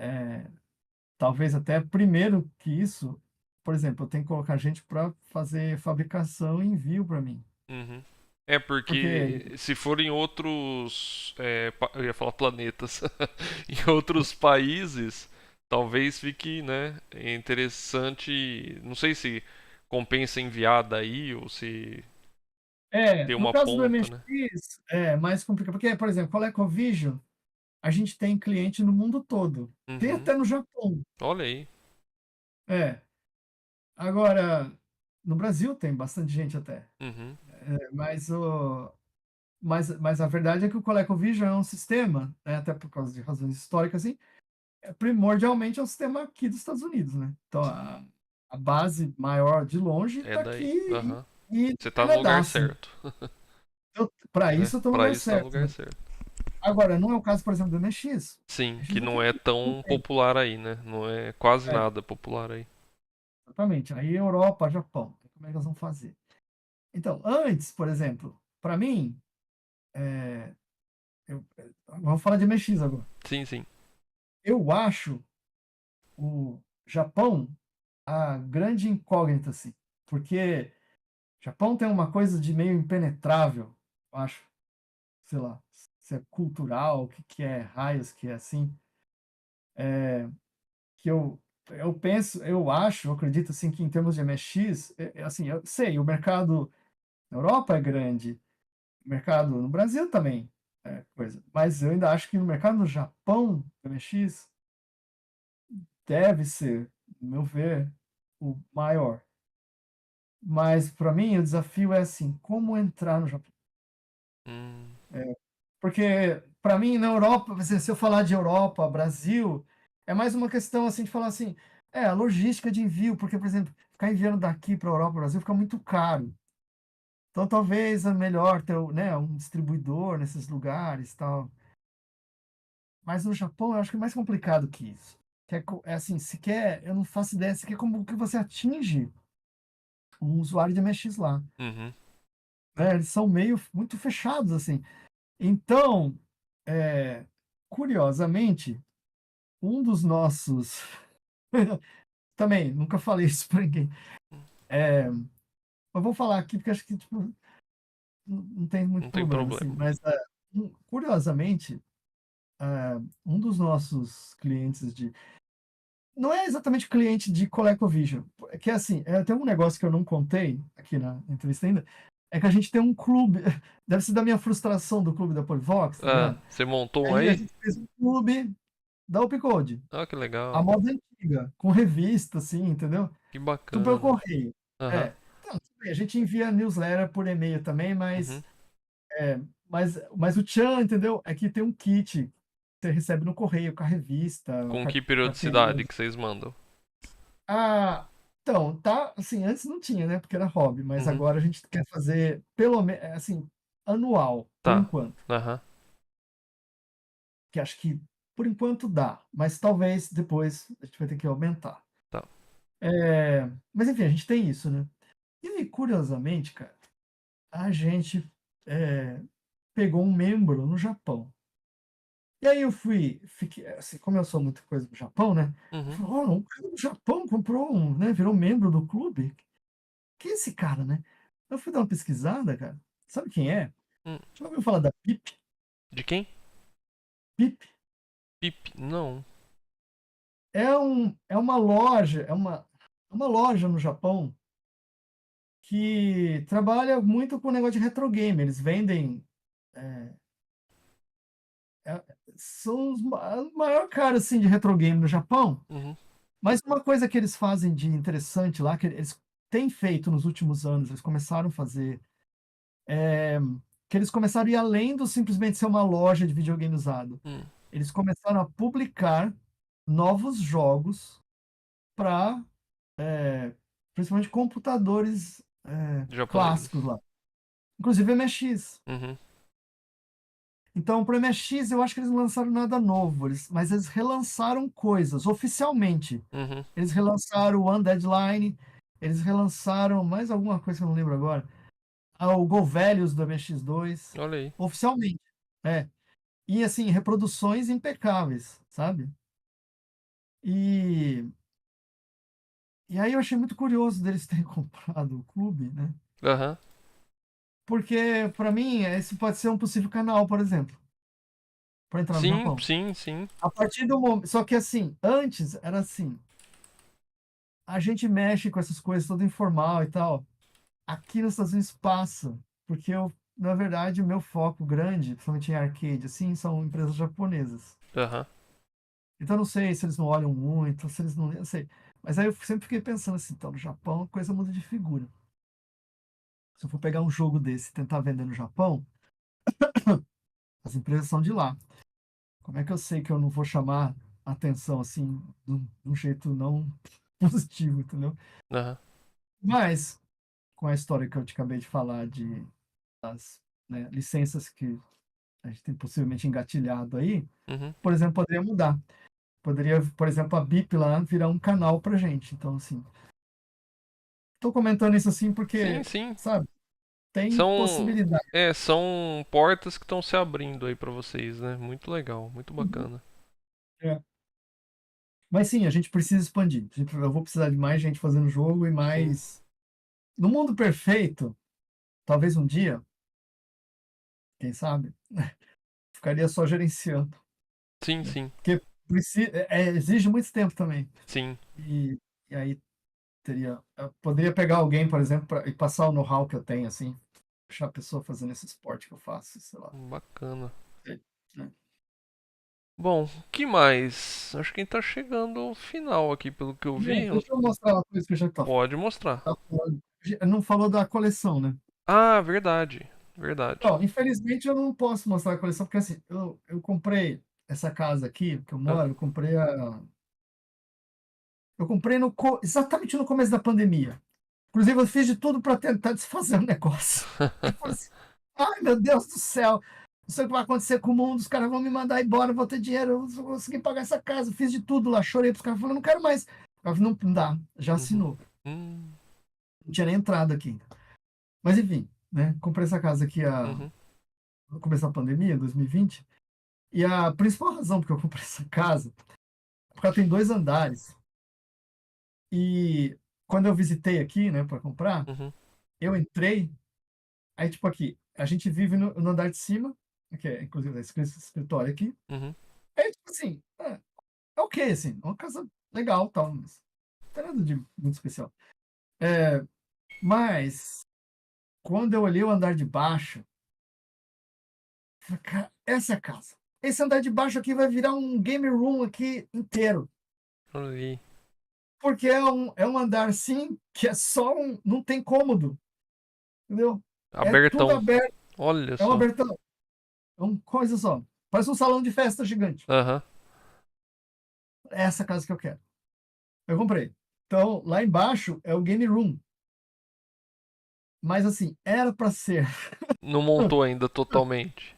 [SPEAKER 3] talvez até primeiro que isso, por exemplo, eu tenho que colocar gente para fazer fabricação e envio para mim.
[SPEAKER 1] uhum.
[SPEAKER 3] Porque
[SPEAKER 1] Porque se forem outros, eu ia falar planetas, em outros países, talvez fique, né, interessante. Não sei se compensa enviar daí ou se ter
[SPEAKER 3] no
[SPEAKER 1] uma
[SPEAKER 3] caso do
[SPEAKER 1] ponta,
[SPEAKER 3] MX
[SPEAKER 1] né?
[SPEAKER 3] é mais complicado, porque, por exemplo, ColecoVision, a gente tem cliente no mundo todo, tem
[SPEAKER 1] Uhum.
[SPEAKER 3] até no Japão.
[SPEAKER 1] Olha aí.
[SPEAKER 3] É, agora no Brasil tem bastante gente até,
[SPEAKER 1] Uhum.
[SPEAKER 3] mas a verdade é que o ColecoVision é um sistema, né, até por causa de razões históricas, assim, primordialmente é um sistema aqui dos Estados Unidos, né? Então a base maior de longe
[SPEAKER 1] É
[SPEAKER 3] está
[SPEAKER 1] daí.
[SPEAKER 3] aqui
[SPEAKER 1] Aham.
[SPEAKER 3] e no
[SPEAKER 1] Você tá no
[SPEAKER 3] Canadá,
[SPEAKER 1] lugar
[SPEAKER 3] assim.
[SPEAKER 1] certo,
[SPEAKER 3] Para
[SPEAKER 1] né?
[SPEAKER 3] isso eu estou no
[SPEAKER 1] Pra
[SPEAKER 3] lugar
[SPEAKER 1] isso tá no
[SPEAKER 3] certo,
[SPEAKER 1] lugar
[SPEAKER 3] né?
[SPEAKER 1] certo.
[SPEAKER 3] Agora, não é o caso, por exemplo, do MX.
[SPEAKER 1] Sim,
[SPEAKER 3] MX
[SPEAKER 1] que não
[SPEAKER 3] aqui
[SPEAKER 1] é
[SPEAKER 3] não
[SPEAKER 1] tão
[SPEAKER 3] tem.
[SPEAKER 1] popular aí, né? Não é quase
[SPEAKER 3] É,
[SPEAKER 1] nada popular aí.
[SPEAKER 3] exatamente. Aí Europa, Japão. Como é que nós vamos fazer? Então, antes, por exemplo, para mim, vamos falar de MX agora.
[SPEAKER 1] Sim, sim.
[SPEAKER 3] Eu acho o Japão a grande incógnita, assim, porque o Japão tem uma coisa de meio impenetrável, eu acho, sei lá, se é cultural, o que que é raios, que é assim, que eu penso, eu acho, eu acredito assim que em termos de MX, assim, eu sei, o mercado na Europa é grande, o mercado no Brasil também é coisa, mas eu ainda acho que no mercado no Japão, o MX deve ser, no meu ver, o maior. Mas para mim o desafio é assim, como entrar no Japão?
[SPEAKER 1] Hum,
[SPEAKER 3] Porque para mim na Europa, se eu falar de Europa, Brasil, é mais uma questão assim de falar assim, a logística de envio, porque por exemplo, ficar enviando daqui para a Europa, Brasil fica muito caro. Então talvez é melhor ter, né, um distribuidor nesses lugares, tal. Mas no Japão eu acho que é mais complicado que isso. Que é assim, sequer, eu não faço ideia sequer como que você atinge um usuário de MSX lá.
[SPEAKER 1] Uhum.
[SPEAKER 3] Né? Eles são muito fechados, assim. Então, curiosamente, um dos nossos. Também, nunca falei isso para ninguém. Mas vou falar aqui porque acho que tipo, não tem muito
[SPEAKER 1] Não tem
[SPEAKER 3] problema, assim.
[SPEAKER 1] problema.
[SPEAKER 3] Mas, curiosamente, um dos nossos clientes de. Não é exatamente cliente de ColecoVision. É que assim, tem um negócio que eu não contei aqui na entrevista ainda. É que a gente tem um clube. Deve ser da minha frustração do clube da Polivox, tá
[SPEAKER 1] Ah,
[SPEAKER 3] ligado?
[SPEAKER 1] você montou um
[SPEAKER 3] Aí a
[SPEAKER 1] aí?
[SPEAKER 3] gente fez um clube da Opcode.
[SPEAKER 1] Ah, que
[SPEAKER 3] A
[SPEAKER 1] legal.
[SPEAKER 3] moda antiga, com revista, assim, entendeu?
[SPEAKER 1] Que
[SPEAKER 3] Tudo pelo
[SPEAKER 1] bacana.
[SPEAKER 3] correio.
[SPEAKER 1] Aham.
[SPEAKER 3] É. Então, tudo bem, a gente envia newsletter por e-mail também,
[SPEAKER 1] Uhum.
[SPEAKER 3] mas o tchan, entendeu? É que tem um kit que você recebe no correio, com a revista,
[SPEAKER 1] Com
[SPEAKER 3] com a
[SPEAKER 1] que
[SPEAKER 3] carteirinha.
[SPEAKER 1] periodicidade que vocês mandam?
[SPEAKER 3] Ah, então, tá, assim, antes não tinha, né, porque era hobby, mas
[SPEAKER 1] Uhum.
[SPEAKER 3] agora a gente quer fazer, pelo menos, assim, anual, por
[SPEAKER 1] Tá.
[SPEAKER 3] enquanto.
[SPEAKER 1] Aham.
[SPEAKER 3] Que acho que, por enquanto, dá, mas talvez depois a gente vai ter que aumentar.
[SPEAKER 1] Tá.
[SPEAKER 3] Mas enfim, a gente tem isso, né? E aí, curiosamente, cara, a gente pegou um membro no Japão. E aí eu fiquei, assim, como eu sou muita coisa do Japão, né? Eu
[SPEAKER 1] Uhum.
[SPEAKER 3] falei, oh, um cara do Japão comprou né? Virou membro do clube. Quem é esse cara, né? Eu fui dar uma pesquisada, cara. Sabe quem é?
[SPEAKER 1] Hum.
[SPEAKER 3] Já ouviu falar da PIP?
[SPEAKER 1] De quem?
[SPEAKER 3] PIP
[SPEAKER 1] Pip. Não.
[SPEAKER 3] é uma loja, uma loja no Japão que trabalha muito com o negócio de retro game. Eles vendem. é, é- São o maior cara assim, de retro game no Japão.
[SPEAKER 1] Uhum.
[SPEAKER 3] Mas uma coisa que eles fazem de interessante lá, que eles têm feito nos últimos anos, eles começaram a fazer, que eles começaram a ir além do simplesmente ser uma loja de videogame usado.
[SPEAKER 1] Hum.
[SPEAKER 3] Eles começaram a publicar novos jogos para, principalmente, computadores
[SPEAKER 1] Japonês.
[SPEAKER 3] clássicos lá. Inclusive MSX.
[SPEAKER 1] Uhum.
[SPEAKER 3] Então, para o MSX, eu acho que eles não lançaram nada novo, mas eles relançaram coisas oficialmente.
[SPEAKER 1] Uhum.
[SPEAKER 3] Eles relançaram o One Deadline, eles relançaram mais alguma coisa que eu não lembro agora. O Go Velhos do MX2,
[SPEAKER 1] Olha aí.
[SPEAKER 3] oficialmente. É. E assim, reproduções impecáveis, sabe? E, e aí eu achei muito curioso deles terem comprado o clube, né?
[SPEAKER 1] Aham.
[SPEAKER 3] Porque, para mim, esse pode ser um possível canal, por exemplo, para entrar no
[SPEAKER 1] Sim,
[SPEAKER 3] Japão.
[SPEAKER 1] sim, sim.
[SPEAKER 3] A partir do momento. Só que assim, antes era assim. A gente mexe com essas coisas toda informal e tal. Aqui nos Estados Unidos passa, porque na verdade, o meu foco grande, principalmente em arcade, assim, são empresas japonesas.
[SPEAKER 1] Aham.
[SPEAKER 3] Então, eu não sei se eles não olham muito, se eles não. Eu sei. Mas aí eu sempre fiquei pensando assim, então, no Japão, a coisa muda de figura. Se eu for pegar um jogo desse e tentar vender no Japão, as empresas são de lá. Como é que eu sei que eu não vou chamar a atenção, assim, de um jeito não positivo, entendeu?
[SPEAKER 1] Aham.
[SPEAKER 3] Mas, com a história que eu te acabei de falar das, né, licenças que a gente tem possivelmente engatilhado aí,
[SPEAKER 1] Uhum.
[SPEAKER 3] por exemplo, poderia mudar. Poderia, por exemplo, a BIP lá virar um canal pra gente. Então, assim, tô comentando isso assim
[SPEAKER 1] Sim,
[SPEAKER 3] porque,
[SPEAKER 1] sim.
[SPEAKER 3] sabe, tem
[SPEAKER 1] São,
[SPEAKER 3] possibilidade.
[SPEAKER 1] são portas que estão se abrindo aí pra vocês, né? Muito legal, muito
[SPEAKER 3] Uhum.
[SPEAKER 1] bacana.
[SPEAKER 3] É. Mas sim, a gente precisa expandir. Eu vou precisar de mais gente fazendo jogo e
[SPEAKER 1] Sim,
[SPEAKER 3] mais. No mundo perfeito, talvez um dia, quem sabe, ficaria só gerenciando.
[SPEAKER 1] sim,
[SPEAKER 3] Né?
[SPEAKER 1] sim,
[SPEAKER 3] Porque exige muito tempo também.
[SPEAKER 1] sim.
[SPEAKER 3] E aí eu poderia pegar alguém, por exemplo, e passar o know-how que eu tenho, assim, deixar a pessoa fazendo esse esporte que eu faço, sei lá.
[SPEAKER 1] Bacana.
[SPEAKER 3] Né?
[SPEAKER 1] Bom, que mais? Acho que a gente tá chegando ao final aqui, pelo que eu vi.
[SPEAKER 3] Bom, deixa eu mostrar uma coisa que eu já
[SPEAKER 1] Pode mostrar.
[SPEAKER 3] tá falando. Não falou da coleção, né?
[SPEAKER 1] Ah, verdade. Verdade.
[SPEAKER 3] Não, infelizmente eu não posso mostrar a coleção, porque assim, eu comprei essa casa aqui, que eu
[SPEAKER 1] Ah,
[SPEAKER 3] moro, eu comprei exatamente no começo da pandemia. Inclusive, eu fiz de tudo para tentar desfazer o negócio. Eu falei assim, ai meu Deus do céu! não sei o que vai acontecer com o mundo, os caras vão me mandar embora, eu vou ter dinheiro, eu vou conseguir pagar essa casa, fiz de tudo lá, chorei pros caras, falando, não quero mais. O cara falou, não dá, já
[SPEAKER 1] Uhum.
[SPEAKER 3] assinou. Não tinha nem entrado aqui ainda. Mas enfim, né? Comprei essa casa aqui
[SPEAKER 1] Uhum.
[SPEAKER 3] no começo da pandemia, 2020, e a principal razão porque eu comprei essa casa é porque ela tem 2 andares. E quando eu visitei aqui, né, para comprar,
[SPEAKER 1] Uhum.
[SPEAKER 3] eu entrei, aí tipo aqui, a gente vive no andar de cima, que é inclusive esse escritório aqui.
[SPEAKER 1] Uhum.
[SPEAKER 3] É tipo assim, é ok, assim, é uma casa legal, tal, mas não tem nada de muito especial. É, mas quando eu olhei o andar de baixo, eu falei, cara, essa é a casa. Esse andar de baixo aqui vai virar um game room aqui inteiro.
[SPEAKER 1] Olha aí.
[SPEAKER 3] Porque é um andar, sim, que é só não tem cômodo, entendeu? É tudo
[SPEAKER 1] Abertão.
[SPEAKER 3] aberto,
[SPEAKER 1] Olha
[SPEAKER 3] é um
[SPEAKER 1] só.
[SPEAKER 3] abertão, é uma coisa só. Parece um salão de festa gigante.
[SPEAKER 1] Aham.
[SPEAKER 3] É essa casa que eu quero. Eu comprei. Então, lá embaixo é o game room. Mas assim, era para ser.
[SPEAKER 1] Não montou ainda totalmente.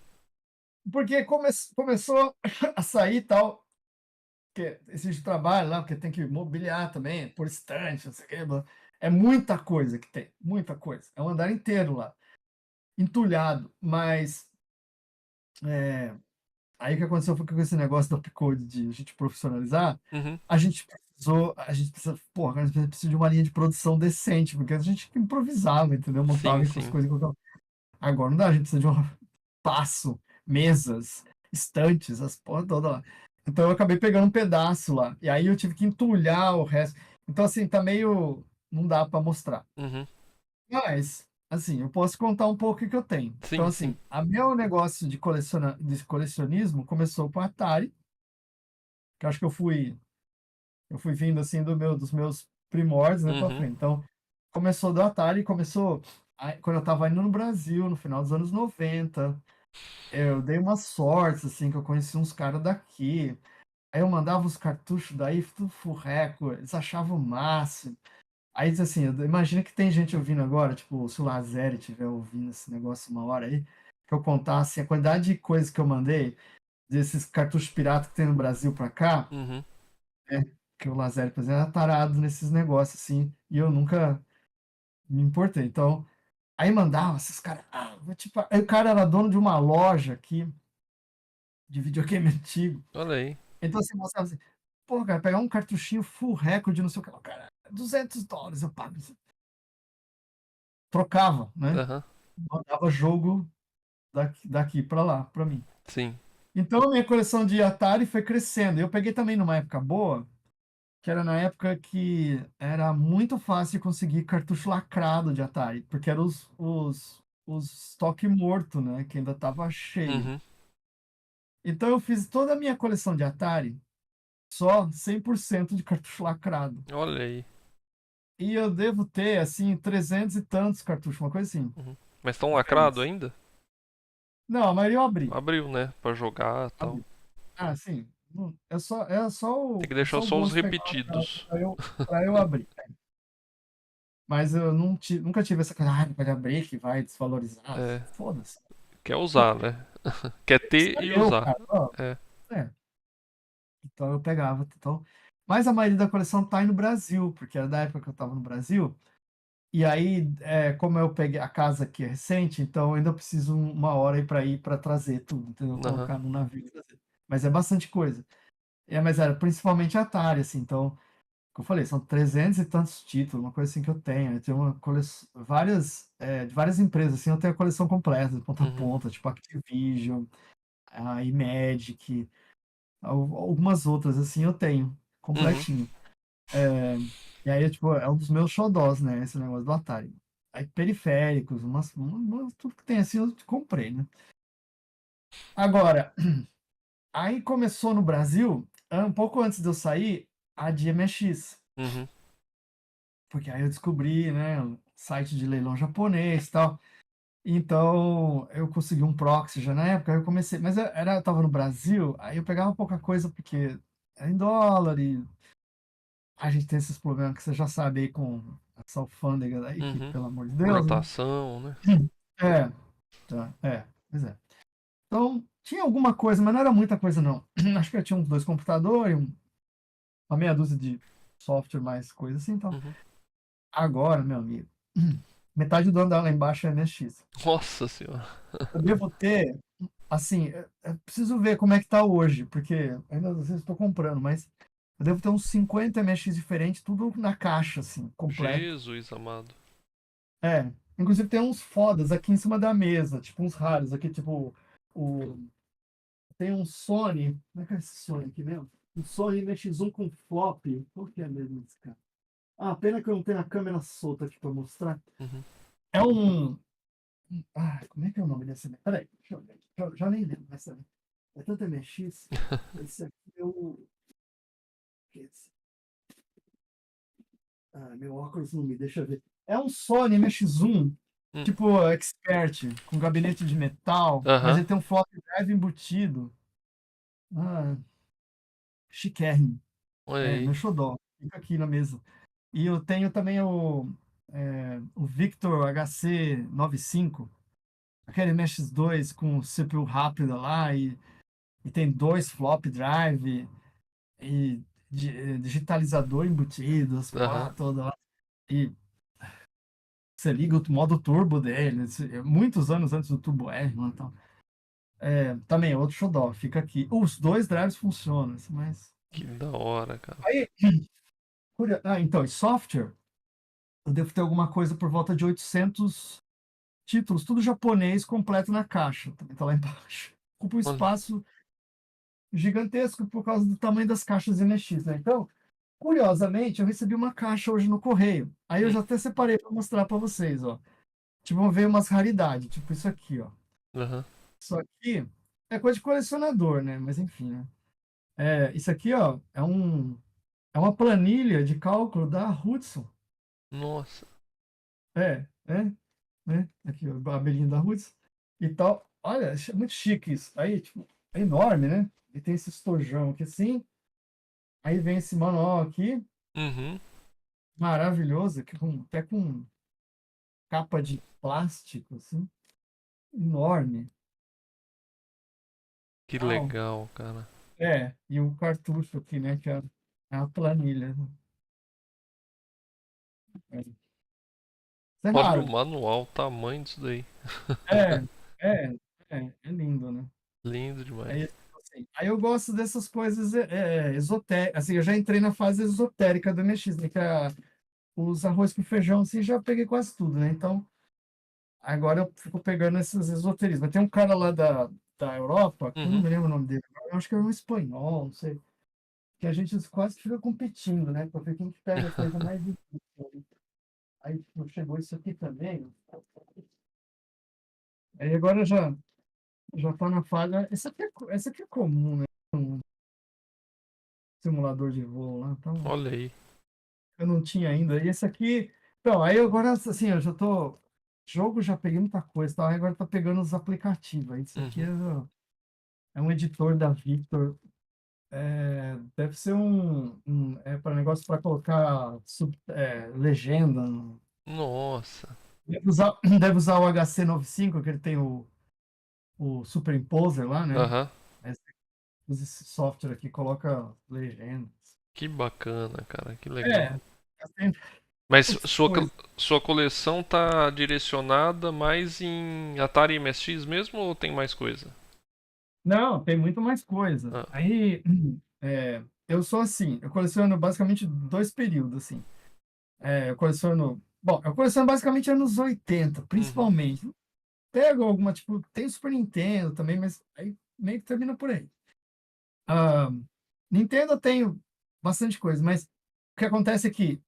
[SPEAKER 3] Porque começou a sair e tal, que exige trabalho lá, porque tem que mobiliar também, por estante, não sei o quê. É muita coisa que tem, muita coisa. É um andar inteiro lá, entulhado. Mas aí o que aconteceu foi que com esse negócio da Upcode de a gente profissionalizar,
[SPEAKER 1] Uhum.
[SPEAKER 3] a gente precisa, porra, agora a gente precisa de uma linha de produção decente, porque a gente improvisava, entendeu?
[SPEAKER 1] Sim,
[SPEAKER 3] Montava com as
[SPEAKER 1] sim.
[SPEAKER 3] coisas. Agora não dá, a gente precisa de um passo, mesas, estantes, as porra toda lá. Então eu acabei pegando um pedaço lá. E aí eu tive que entulhar o resto. Então, assim, tá meio. Não dá para mostrar.
[SPEAKER 1] Uhum.
[SPEAKER 3] Mas, assim, eu posso contar um pouco o que eu tenho. Então,
[SPEAKER 1] Sim, sim.
[SPEAKER 3] assim, a meu negócio de colecionismo começou com a Atari, que eu acho que eu fui vindo, assim, dos meus primórdios, né, para
[SPEAKER 1] Uhum.
[SPEAKER 3] frente. Então, começou do Atari, começou quando eu tava indo no Brasil, no final dos anos 90. Eu dei uma sorte, assim, que eu conheci uns caras daqui. Aí eu mandava os cartuchos daí, tudo furreco, eles achavam o máximo. Aí, assim, imagina que tem gente ouvindo agora, tipo, se o Lazeri estiver ouvindo esse negócio uma hora aí, que eu contasse a quantidade de coisas que eu mandei, desses cartuchos pirata que tem no Brasil pra cá,
[SPEAKER 1] Uhum.
[SPEAKER 3] né? Que o Lazeri, por exemplo, era tarado nesses negócios, assim, e eu nunca me importei. Então, aí mandava esses caras, tipo, aí o cara era dono de uma loja aqui, de videogame antigo.
[SPEAKER 1] Olha aí.
[SPEAKER 3] Então, assim, mostrava assim, pô, cara, pegar um cartuchinho full record, não sei o que lá, cara, $200 eu pago. Trocava, né?
[SPEAKER 1] Aham.
[SPEAKER 3] Mandava jogo daqui para lá, para mim.
[SPEAKER 1] Sim.
[SPEAKER 3] Então, a minha coleção de Atari foi crescendo. Eu peguei também numa época boa, que era na época que era muito fácil de conseguir cartucho lacrado de Atari, porque eram os estoque morto, né? Que ainda tava cheio.
[SPEAKER 1] Uhum.
[SPEAKER 3] Então, eu fiz toda a minha coleção de Atari só 100% de cartucho lacrado.
[SPEAKER 1] Olha aí.
[SPEAKER 3] E eu devo ter, assim, 300 e tantos cartuchos, uma coisa assim.
[SPEAKER 1] Uhum. Mas estão lacrado
[SPEAKER 3] Diferentes.
[SPEAKER 1] ainda?
[SPEAKER 3] Não, a maioria eu abri.
[SPEAKER 1] Abriu, né? Pra jogar e tal.
[SPEAKER 3] Abri. Ah, sim. É só
[SPEAKER 1] Tem
[SPEAKER 3] o,
[SPEAKER 1] que
[SPEAKER 3] é
[SPEAKER 1] deixar
[SPEAKER 3] só o
[SPEAKER 1] só os
[SPEAKER 3] gosto pegar
[SPEAKER 1] repetidos.
[SPEAKER 3] para eu abrir. Mas eu nunca tive essa coisa, pode abrir que vai desvalorizar.
[SPEAKER 1] É.
[SPEAKER 3] Foda-se.
[SPEAKER 1] Quer usar, né? Quer ter
[SPEAKER 3] Sou
[SPEAKER 1] e
[SPEAKER 3] eu,
[SPEAKER 1] usar.
[SPEAKER 3] cara. Ó,
[SPEAKER 1] É.
[SPEAKER 3] é. Então eu pegava. Então, mas a maioria da coleção tá aí no Brasil, porque era da época que eu tava no Brasil. E aí, como eu peguei a casa aqui é recente, então eu ainda preciso uma hora aí para ir para trazer tudo, entendeu?
[SPEAKER 1] Aham.
[SPEAKER 3] Colocar no navio e trazer. Mas é bastante coisa. Mas era principalmente Atari, assim, então, como eu falei, são 300 e tantos títulos, uma coisa assim que eu tenho. Eu tenho uma coleção, de várias empresas, assim, eu tenho a coleção completa, de ponta a
[SPEAKER 1] Uhum.
[SPEAKER 3] ponta, tipo Activision, a Imagic, algumas outras, assim, eu tenho,
[SPEAKER 1] Uhum.
[SPEAKER 3] completinho. É, e aí, tipo, é um dos meus xodós, né, esse negócio do Atari. Aí, periféricos, tudo que tem assim, eu comprei, né? Agora, aí começou no Brasil, um pouco antes de eu sair, a DMX.
[SPEAKER 1] Uhum.
[SPEAKER 3] Porque aí eu descobri, né, um site de leilão japonês e tal. Então, eu consegui um proxy já na época, aí eu comecei, mas eu tava no Brasil, aí eu pegava pouca coisa porque era em dólar e a gente tem esses problemas que você já sabe aí com essa alfândega daí, que
[SPEAKER 1] Uhum.
[SPEAKER 3] pelo amor de Deus, né?
[SPEAKER 1] Importação, né?
[SPEAKER 3] É, tá, pois é. Então, tinha alguma coisa, mas não era muita coisa, não. Acho que eu tinha uns 2 computadores, uma meia dúzia de software, mais coisa assim, então.
[SPEAKER 1] Uhum.
[SPEAKER 3] Agora, meu amigo, metade do andar lá embaixo é MSX.
[SPEAKER 1] Nossa senhora.
[SPEAKER 3] Eu devo ter, assim, eu preciso ver como é que tá hoje, porque ainda não sei se estou comprando, mas eu devo ter uns 50 MSX diferentes, tudo na caixa, assim, completo.
[SPEAKER 1] Jesus amado.
[SPEAKER 3] É, inclusive tem uns fodas aqui em cima da mesa, tipo uns raros aqui, tipo o tem um Sony, como é que é esse Sony aqui mesmo? Um Sony MX1 com flop. Qual que é mesmo esse cara? Ah, pena que eu não tenho a câmera solta aqui para mostrar.
[SPEAKER 1] Uhum.
[SPEAKER 3] É um. Ah, como é que é o nome desse? Peraí, deixa eu ver. Já nem lembro, mas é tanto MX. Esse aqui é o. Que é esse? Ah, meu óculos não me deixa ver. É um Sony MX1,
[SPEAKER 1] Hum.
[SPEAKER 3] tipo Expert, com gabinete de metal, mas
[SPEAKER 1] Aham.
[SPEAKER 3] ele tem um flop drive embutido. Ah, chiquérrimo.
[SPEAKER 1] Olha
[SPEAKER 3] É,
[SPEAKER 1] aí.
[SPEAKER 3] meu xodó. Fica aqui na mesa. E eu tenho também o Victor HC95, aquele MX2 com CPU rápida lá, e tem 2 flop drive e digitalizador embutido, as
[SPEAKER 1] Aham.
[SPEAKER 3] porra toda lá. E você liga o modo turbo dele, muitos anos antes do Turbo R, né, então. Também é outro xodó, fica aqui. Os 2 drives funcionam, assim, mas.
[SPEAKER 1] Que da hora, cara.
[SPEAKER 3] Aí, então, e software, eu devo ter alguma coisa por volta de 800 títulos, tudo japonês completo na caixa. Também tá lá embaixo. Ocupa um
[SPEAKER 1] Olha.
[SPEAKER 3] espaço gigantesco por causa do tamanho das caixas NX, né? Então, curiosamente, eu recebi uma caixa hoje no correio. Aí eu
[SPEAKER 1] Hum.
[SPEAKER 3] já até separei para mostrar para vocês, ó. Tipo, veio umas raridades, tipo isso aqui, ó.
[SPEAKER 1] Aham.
[SPEAKER 3] Isso aqui é coisa de colecionador, né? Mas enfim, né? Isso aqui, ó, é uma planilha de cálculo da Hudson.
[SPEAKER 1] Nossa.
[SPEAKER 3] É, é, né? Aqui, ó, a abelhinha da Hudson e tal. Olha, é muito chique isso. Aí, tipo, é enorme, né? E tem esse estojão aqui assim. Aí vem esse manual aqui,
[SPEAKER 1] Uhum.
[SPEAKER 3] maravilhoso, até com capa de plástico, assim, enorme.
[SPEAKER 1] Que
[SPEAKER 3] Tal.
[SPEAKER 1] legal, cara.
[SPEAKER 3] E o cartucho aqui, né? Que é a planilha. Isso é
[SPEAKER 1] Olha o
[SPEAKER 3] raro.
[SPEAKER 1] manual, o tamanho disso daí.
[SPEAKER 3] É, é, é lindo, né?
[SPEAKER 1] Lindo demais.
[SPEAKER 3] Aí eu gosto dessas coisas esotéricas. Assim, eu já entrei na fase esotérica do MX, né? Que é os arroz com feijão, assim, já peguei quase tudo, né? Então, agora eu fico pegando esses esoterismos. Tem um cara lá da Europa, que eu não
[SPEAKER 1] Uhum.
[SPEAKER 3] me lembro o nome dele, eu acho que é um espanhol, não sei, que a gente quase que fica competindo, né? Pra ver quem que pega a coisa mais difícil. Aí, tipo, chegou isso aqui também. Aí agora já tá na fase. Essa aqui é comum, né? Um simulador de voo lá, então.
[SPEAKER 1] Olha aí.
[SPEAKER 3] Eu não tinha ainda. E esse aqui. Então, aí agora, assim, eu já tô. Jogo já peguei muita coisa, tá? Aí agora tá pegando os aplicativos. Aí isso aqui
[SPEAKER 1] Uhum.
[SPEAKER 3] é um editor da Victor. Deve ser para negócio para colocar legenda.
[SPEAKER 1] Nossa.
[SPEAKER 3] Deve usar o HC95, que ele tem o Superimposer lá, né?
[SPEAKER 1] Aham.
[SPEAKER 3] Esse, usa esse software aqui, coloca legendas.
[SPEAKER 1] Que bacana, cara. Que
[SPEAKER 3] É,
[SPEAKER 1] legal.
[SPEAKER 3] tem
[SPEAKER 1] Mas
[SPEAKER 3] essas coisas.
[SPEAKER 1] sua coleção tá direcionada mais em Atari MSX mesmo ou tem mais coisa?
[SPEAKER 3] Não, tem muito mais coisa.
[SPEAKER 1] Ah.
[SPEAKER 3] Aí, eu sou assim, eu coleciono basicamente 2 períodos, assim. Eu coleciono basicamente anos 80,
[SPEAKER 1] Uhum.
[SPEAKER 3] principalmente. Pego alguma, tipo, tem Super Nintendo também, mas aí meio que termina por aí. Ah, Nintendo eu tenho bastante coisa, mas o que acontece é que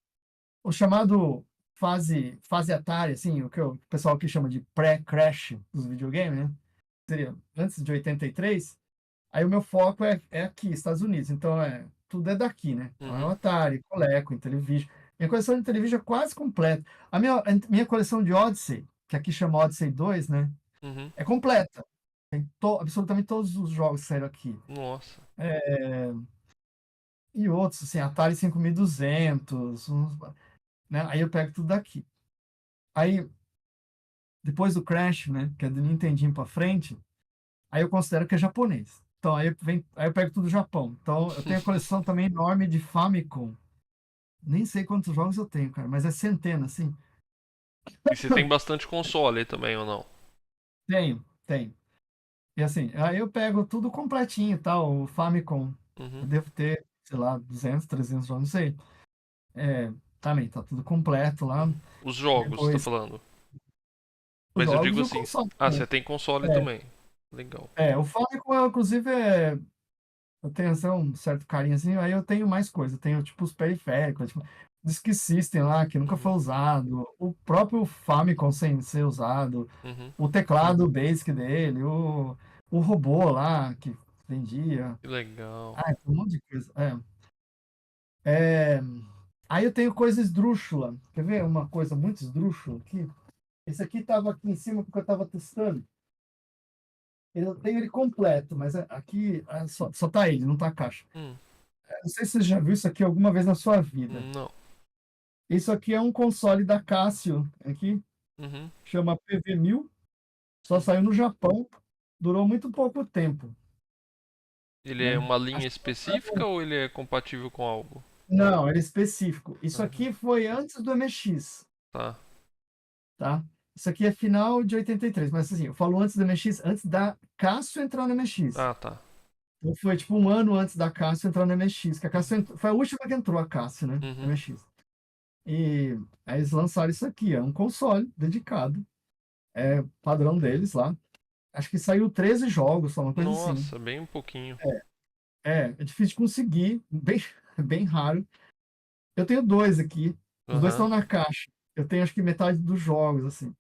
[SPEAKER 3] o chamado fase Atari, assim, o que o pessoal aqui chama de pré-crash dos videogames, né? Seria antes de 83. Aí o meu foco é aqui, Estados Unidos. Então, tudo é daqui, né? Então, é o
[SPEAKER 1] Uhum.
[SPEAKER 3] Atari, Coleco, Intellivision. Minha coleção de Intellivision é quase completa. A minha coleção de Odyssey, que aqui chama Odyssey 2, né?
[SPEAKER 1] Uhum.
[SPEAKER 3] É completa. Tem absolutamente todos os jogos que saíram aqui.
[SPEAKER 1] Nossa.
[SPEAKER 3] E outros, assim, Atari 5200, né? Aí eu pego tudo daqui. Aí, depois do Crash, né? Que é do Nintendinho pra frente, aí eu considero que é japonês. Então aí eu pego tudo do Japão. Então eu tenho a coleção também enorme de Famicom. Nem sei quantos jogos eu tenho, cara, mas é centenas, assim.
[SPEAKER 1] E você tem bastante console também ou não?
[SPEAKER 3] Tenho. E assim, aí eu pego tudo completinho, tal, o Famicom. Eu
[SPEAKER 1] Uhum.
[SPEAKER 3] devo ter, sei lá, 200, 300 jogos, não sei. É, também, tá tudo completo lá.
[SPEAKER 1] Uhum. Os jogos, você tá
[SPEAKER 3] Depois,
[SPEAKER 1] falando?
[SPEAKER 3] os
[SPEAKER 1] Mas eu
[SPEAKER 3] jogos
[SPEAKER 1] digo
[SPEAKER 3] e o
[SPEAKER 1] assim,
[SPEAKER 3] console
[SPEAKER 1] você
[SPEAKER 3] também.
[SPEAKER 1] tem console
[SPEAKER 3] É,
[SPEAKER 1] também. Legal.
[SPEAKER 3] o Famicom, inclusive, eu tenho assim, um certo carinho assim, aí eu tenho mais coisa. Eu tenho, tipo, os periféricos, tipo, Disk System lá, que nunca foi
[SPEAKER 1] Uhum.
[SPEAKER 3] usado. O próprio Famicom sem ser usado.
[SPEAKER 1] Uhum.
[SPEAKER 3] O teclado Basic dele. O robô lá, que vendia.
[SPEAKER 1] Que legal.
[SPEAKER 3] Ah, tem um monte de coisa. É, aí eu tenho coisa esdrúxula. Quer ver uma coisa muito esdrúxula aqui? Esse aqui estava aqui em cima porque eu estava testando. Eu tenho ele completo, mas aqui só tá ele, não tá a caixa.
[SPEAKER 1] Hum,
[SPEAKER 3] Não sei se você já viu isso aqui alguma vez na sua vida.
[SPEAKER 1] não.
[SPEAKER 3] Isso aqui é um console da Casio, aqui,
[SPEAKER 1] Uhum.
[SPEAKER 3] chama PV1000, só
[SPEAKER 1] Uhum.
[SPEAKER 3] saiu no Japão, durou muito pouco tempo,
[SPEAKER 1] Ele é
[SPEAKER 3] né?
[SPEAKER 1] uma linha
[SPEAKER 3] Acho que
[SPEAKER 1] específica ou ele é compatível com algo?
[SPEAKER 3] não, ele é específico. Isso
[SPEAKER 1] Aham.
[SPEAKER 3] aqui foi antes do MX,
[SPEAKER 1] Tá.
[SPEAKER 3] tá? Isso aqui é final de 83, mas assim, eu falo antes do MX, antes da Casio entrar no MX.
[SPEAKER 1] Ah, tá.
[SPEAKER 3] Então foi tipo um ano antes da Casio entrar no MX, que a
[SPEAKER 1] Uhum.
[SPEAKER 3] Casio foi a última que entrou a Casio, né?
[SPEAKER 1] Uhum.
[SPEAKER 3] MX. E aí eles lançaram isso aqui, é um console dedicado, padrão deles lá. Acho que saiu 13 jogos, só uma coisa assim.
[SPEAKER 1] Nossa, bem um pouquinho.
[SPEAKER 3] É difícil de conseguir, bem, bem raro. Eu tenho dois aqui, os dois estão
[SPEAKER 1] Aham.
[SPEAKER 3] na caixa. Eu tenho acho que metade dos jogos, assim.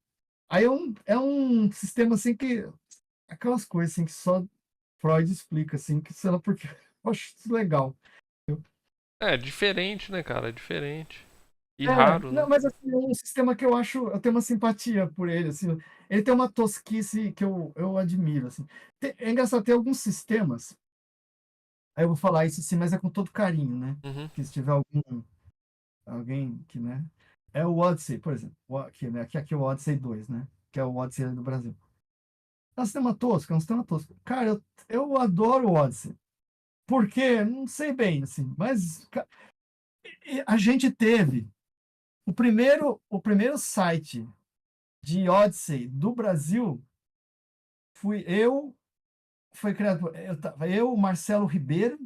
[SPEAKER 3] Aí é um sistema assim que. Aquelas coisas assim que só Freud explica, assim, que sei lá porque eu acho isso legal.
[SPEAKER 1] É diferente, né, cara? É diferente. E raro,
[SPEAKER 3] Não,
[SPEAKER 1] né?
[SPEAKER 3] mas assim, é um sistema que eu tenho uma simpatia por ele, assim. Ele tem uma tosquice que eu admiro, assim. É engraçado, tem alguns sistemas, aí eu vou falar isso assim, mas é com todo carinho, né?
[SPEAKER 1] Uhum.
[SPEAKER 3] Que se tiver alguém que, né? É o Odyssey, por exemplo. Aqui, né? Aqui é o Odyssey 2, né? Que é o Odyssey do Brasil. É um sistema tosco, é um sistema tosco. Cara, eu adoro o Odyssey. Por quê? Não sei bem, assim, mas a gente teve o primeiro site de Odyssey do Brasil foi criado por eu, o Marcelo Ribeiro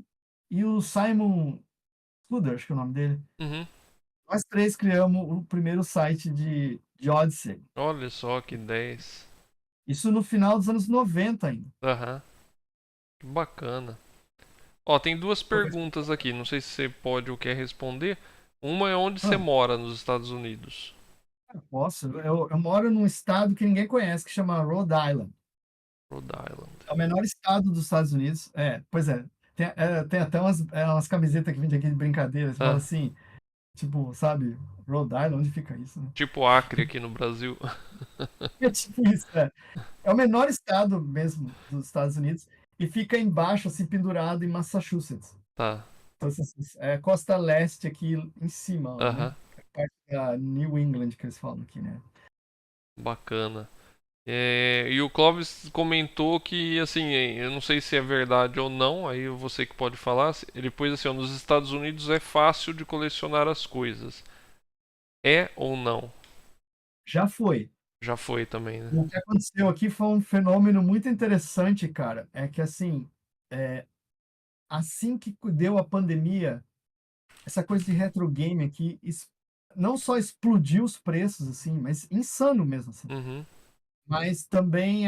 [SPEAKER 3] e o Simon Scudder, acho que é o nome dele.
[SPEAKER 1] Uhum.
[SPEAKER 3] Nós três criamos o primeiro site de Odyssey.
[SPEAKER 1] Olha só que 10.
[SPEAKER 3] Isso no final dos anos 90 ainda.
[SPEAKER 1] Aham. Que bacana. Ó, tem duas
[SPEAKER 3] Foi-
[SPEAKER 1] perguntas aqui. Não sei se você pode ou quer responder. Uma é onde você
[SPEAKER 3] Ah,
[SPEAKER 1] mora nos Estados Unidos.
[SPEAKER 3] posso. Eu moro num estado que ninguém conhece, que chama Rhode Island.
[SPEAKER 1] Rhode Island.
[SPEAKER 3] É o menor estado dos Estados Unidos. Pois é. Tem até umas camisetas que vendem aqui de brincadeira. Você fala
[SPEAKER 1] Ah,
[SPEAKER 3] assim, tipo, sabe, Rhode Island, onde fica isso, né?
[SPEAKER 1] tipo Acre aqui no Brasil.
[SPEAKER 3] É tipo isso, é. É o menor estado mesmo dos Estados Unidos e fica embaixo, assim, pendurado em Massachusetts.
[SPEAKER 1] Tá.
[SPEAKER 3] Então, assim, é costa leste aqui em cima, lá, né?
[SPEAKER 1] Aham.
[SPEAKER 3] É parte da New England que eles falam aqui, né?
[SPEAKER 1] Bacana. E o Clóvis comentou que, assim, eu não sei se é verdade ou não, aí você que pode falar. Ele pôs assim, ó, nos Estados Unidos é fácil de colecionar as coisas. É ou não?
[SPEAKER 3] Já foi.
[SPEAKER 1] Já foi também, né?
[SPEAKER 3] O que aconteceu aqui foi um fenômeno muito interessante, cara. É que, assim, assim que deu a pandemia, essa coisa de retro game aqui não só explodiu os preços, assim, mas insano mesmo, assim.
[SPEAKER 1] Uhum.
[SPEAKER 3] Mas também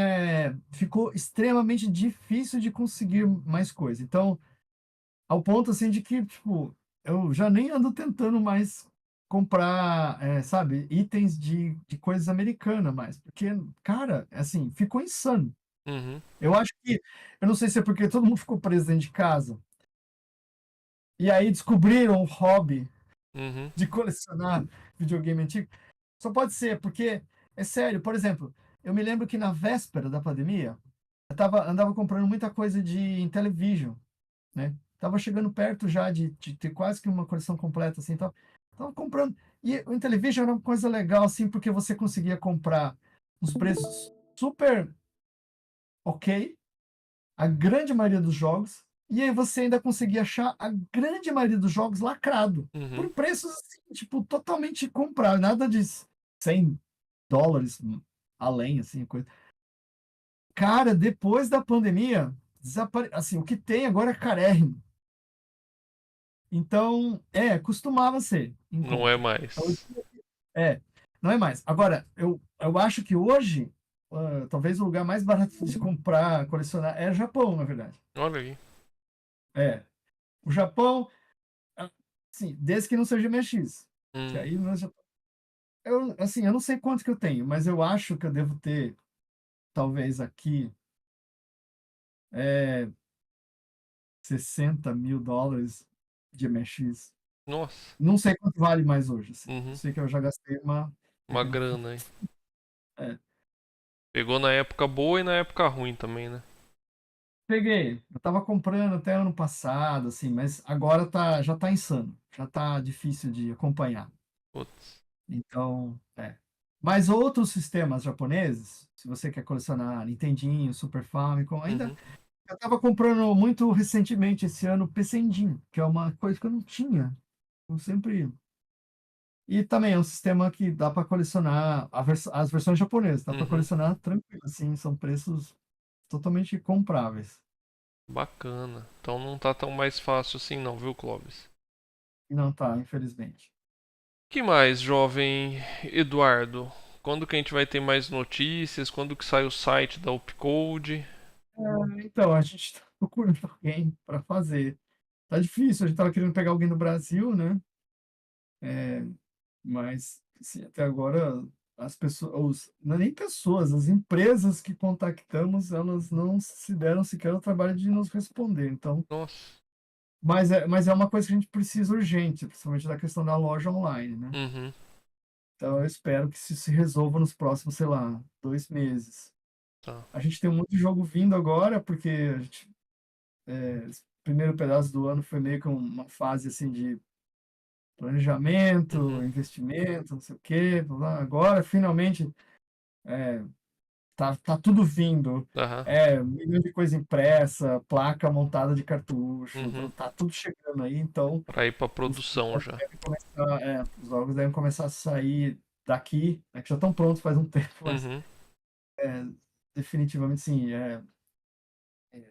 [SPEAKER 3] ficou extremamente difícil de conseguir mais coisa. Então, ao ponto assim de que, tipo, eu já nem ando tentando mais comprar, sabe, itens de coisas americanas mais, porque, cara, assim, ficou insano.
[SPEAKER 1] Uhum.
[SPEAKER 3] Eu acho que, eu não sei se é porque todo mundo ficou preso dentro de casa, e aí descobriram o hobby
[SPEAKER 1] Uhum.
[SPEAKER 3] de colecionar videogame antigo. Só pode ser, porque, é sério, por exemplo, eu me lembro que na véspera da pandemia, andava comprando muita coisa de Intellivision, né? Tava chegando perto já de ter quase que uma coleção completa, assim, tal. Tava comprando. E o Intellivision era uma coisa legal, assim, porque você conseguia comprar uns preços super ok, a grande maioria dos jogos, e aí você ainda conseguia achar a grande maioria dos jogos lacrado, por preços assim, tipo, totalmente compráveis, nada de $100 além, assim, coisa. Cara, depois da pandemia, assim, o que tem agora é carérrimo. Então, costumava ser em
[SPEAKER 1] Não é
[SPEAKER 3] conta. Então,
[SPEAKER 1] mais.
[SPEAKER 3] é, não é mais. Agora, eu acho que hoje, talvez o lugar mais barato de comprar, colecionar, é o Japão, na verdade.
[SPEAKER 1] Olha aí.
[SPEAKER 3] É. O Japão, sim, desde que não seja MX. Que
[SPEAKER 1] Hum,
[SPEAKER 3] aí no Japão, assim, eu não sei quanto que eu tenho, mas eu acho que eu devo ter, talvez aqui, é, $60.000 de MX.
[SPEAKER 1] nossa.
[SPEAKER 3] Não sei quanto vale mais hoje, assim. Eu
[SPEAKER 1] Uhum.
[SPEAKER 3] sei que eu já gastei uma.
[SPEAKER 1] Uma grana, hein?
[SPEAKER 3] É,
[SPEAKER 1] Pegou na época boa e na época ruim também, né?
[SPEAKER 3] peguei. Eu tava comprando até ano passado, assim, mas agora já tá insano. Já tá difícil de acompanhar.
[SPEAKER 1] Putz.
[SPEAKER 3] Então, Mas outros sistemas japoneses, se você quer colecionar Nintendinho, Super Famicom, ainda
[SPEAKER 1] Uhum.
[SPEAKER 3] eu tava comprando muito recentemente esse ano o PC Engine, que é uma coisa que eu não tinha. Eu sempre. E também é um sistema que dá para colecionar as versões japonesas, dá para
[SPEAKER 1] Uhum.
[SPEAKER 3] colecionar tranquilo, assim, são preços totalmente compráveis.
[SPEAKER 1] Bacana. Então não tá tão mais fácil assim não, viu, Clóvis?
[SPEAKER 3] E não tá, infelizmente.
[SPEAKER 1] Que mais, jovem Eduardo? Quando que a gente vai ter mais notícias? Quando que sai o site da Upcode?
[SPEAKER 3] Então, a gente está procurando alguém para fazer. Tá difícil, a gente tava querendo pegar alguém no Brasil, né? É, mas, assim, até agora, as pessoas, não é nem pessoas, as empresas que contactamos, elas não se deram sequer o trabalho de nos responder. Então,
[SPEAKER 1] Nossa.
[SPEAKER 3] mas é uma coisa que a gente precisa urgente, principalmente da questão da loja online, né?
[SPEAKER 1] Uhum.
[SPEAKER 3] Então, eu espero que isso se resolva nos próximos, sei lá, 2 meses.
[SPEAKER 1] Tá.
[SPEAKER 3] A gente tem muito jogo vindo agora, porque esse primeiro pedaço do ano foi meio que uma fase assim de planejamento,
[SPEAKER 1] Uhum.
[SPEAKER 3] investimento, não sei o quê. Blá, blá. Agora, finalmente, é, tá tudo vindo.
[SPEAKER 1] Aham.
[SPEAKER 3] Um milhão de coisa impressa, placa montada de cartucho,
[SPEAKER 1] Uhum.
[SPEAKER 3] tá tudo chegando aí, então
[SPEAKER 1] Pra ir pra
[SPEAKER 3] os
[SPEAKER 1] produção
[SPEAKER 3] jogos
[SPEAKER 1] já.
[SPEAKER 3] devem começar, os jogos devem começar a sair daqui, né, que já estão prontos faz um tempo, mas
[SPEAKER 1] Uhum.
[SPEAKER 3] definitivamente sim,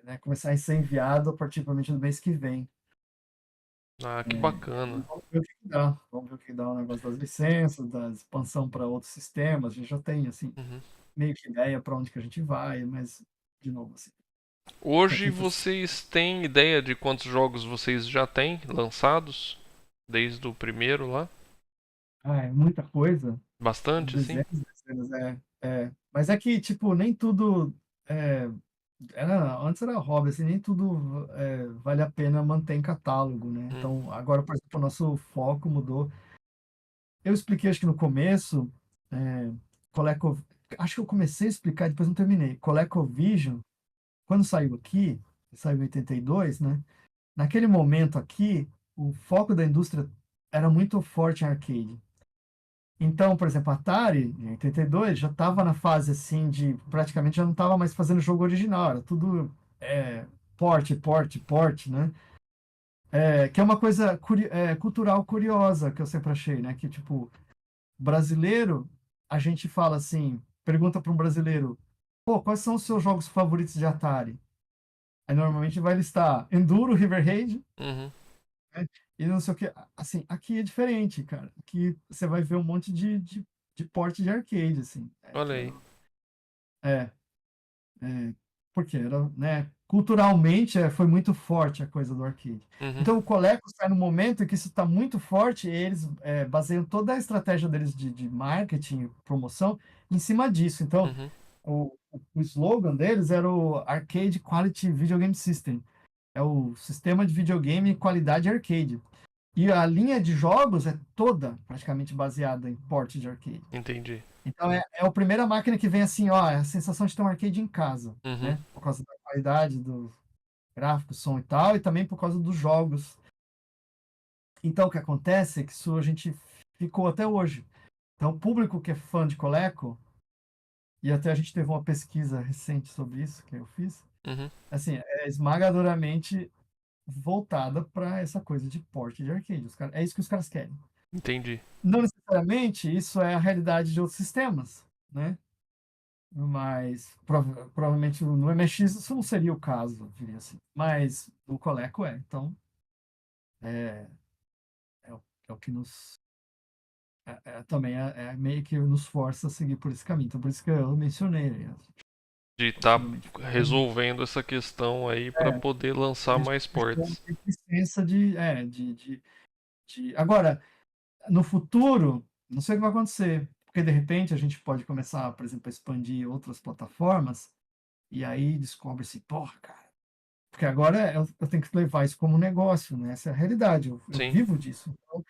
[SPEAKER 3] né, começar a ser enviado a partir provavelmente do mês que vem.
[SPEAKER 1] Ah, que
[SPEAKER 3] E
[SPEAKER 1] bacana.
[SPEAKER 3] vamos ver o que que dá. Vamos ver o que dá o negócio das licenças, da expansão para outros sistemas. A gente já tem, assim,
[SPEAKER 1] Uhum.
[SPEAKER 3] meio que ideia para onde que a gente vai, mas, de novo, assim, para
[SPEAKER 1] Hoje
[SPEAKER 3] quem for.
[SPEAKER 1] vocês têm ideia de quantos jogos vocês já têm lançados? Desde o primeiro lá?
[SPEAKER 3] É muita coisa,
[SPEAKER 1] Bastante, assim?
[SPEAKER 3] dezenas, dezenas, Mas é que, tipo, nem tudo. É, antes era hobby, assim, nem tudo vale a pena manter em catálogo, né?
[SPEAKER 1] Hum.
[SPEAKER 3] Então, agora, por exemplo, o nosso foco mudou. Eu expliquei, acho que no começo, é, Coleco, acho que eu comecei a explicar, depois não terminei. ColecoVision, quando saiu em 82, né? Naquele momento aqui, o foco da indústria era muito forte em arcade. Então, por exemplo, a Atari, em 82, já estava na fase assim de praticamente já não estava mais fazendo jogo original, era tudo porte, né? Que é uma coisa cultural curiosa que eu sempre achei, né? Que tipo, brasileiro, a gente fala assim, pergunta para um brasileiro, pô, quais são os seus jogos favoritos de Atari? Aí normalmente vai listar Enduro, River Raid,
[SPEAKER 1] Uhum.
[SPEAKER 3] né? E não sei o que. Assim, aqui é diferente, cara. Aqui você vai ver um monte de porte de arcade, assim.
[SPEAKER 1] Olha aí.
[SPEAKER 3] É, é, porque era, né, culturalmente foi muito forte a coisa do arcade.
[SPEAKER 1] Uhum.
[SPEAKER 3] Então o Coleco sai no momento em que isso está muito forte e eles baseiam toda a estratégia deles de marketing, promoção, em cima disso. Então
[SPEAKER 1] Uhum.
[SPEAKER 3] o slogan deles era o Arcade Quality Video Game System. É o sistema de videogame qualidade arcade. E a linha de jogos é toda praticamente baseada em porte de arcade.
[SPEAKER 1] Entendi.
[SPEAKER 3] Então é a primeira máquina que vem assim, ó, é a sensação de ter um arcade em casa,
[SPEAKER 1] Uhum.
[SPEAKER 3] né? Por causa da qualidade do gráfico, som e tal, e também por causa dos jogos. Então o que acontece é que isso a gente ficou até hoje. Então o público que é fã de Coleco, e até a gente teve uma pesquisa recente sobre isso que eu fiz,
[SPEAKER 1] Uhum.
[SPEAKER 3] Assim, é esmagadoramente voltada para essa coisa de porte de arcade. É isso que os caras querem.
[SPEAKER 1] Entendi.
[SPEAKER 3] Não necessariamente isso é a realidade de outros sistemas, né? Mas provavelmente no MX isso não seria o caso, eu diria assim. Mas no Coleco é. Então, é, é o que nos. Também é meio que nos força a seguir por esse caminho. Então, por isso que eu mencionei, né,
[SPEAKER 1] De estar
[SPEAKER 3] possivelmente.
[SPEAKER 1] resolvendo essa questão aí para
[SPEAKER 3] É,
[SPEAKER 1] poder lançar mais ports.
[SPEAKER 3] licença Agora, no futuro, não sei o que vai acontecer, porque de repente a gente pode começar, por exemplo, a expandir outras plataformas e aí descobre-se, porra, cara, porque agora eu tenho que levar isso como negócio, né? Essa é a realidade, eu
[SPEAKER 1] Sim.
[SPEAKER 3] vivo disso. Então,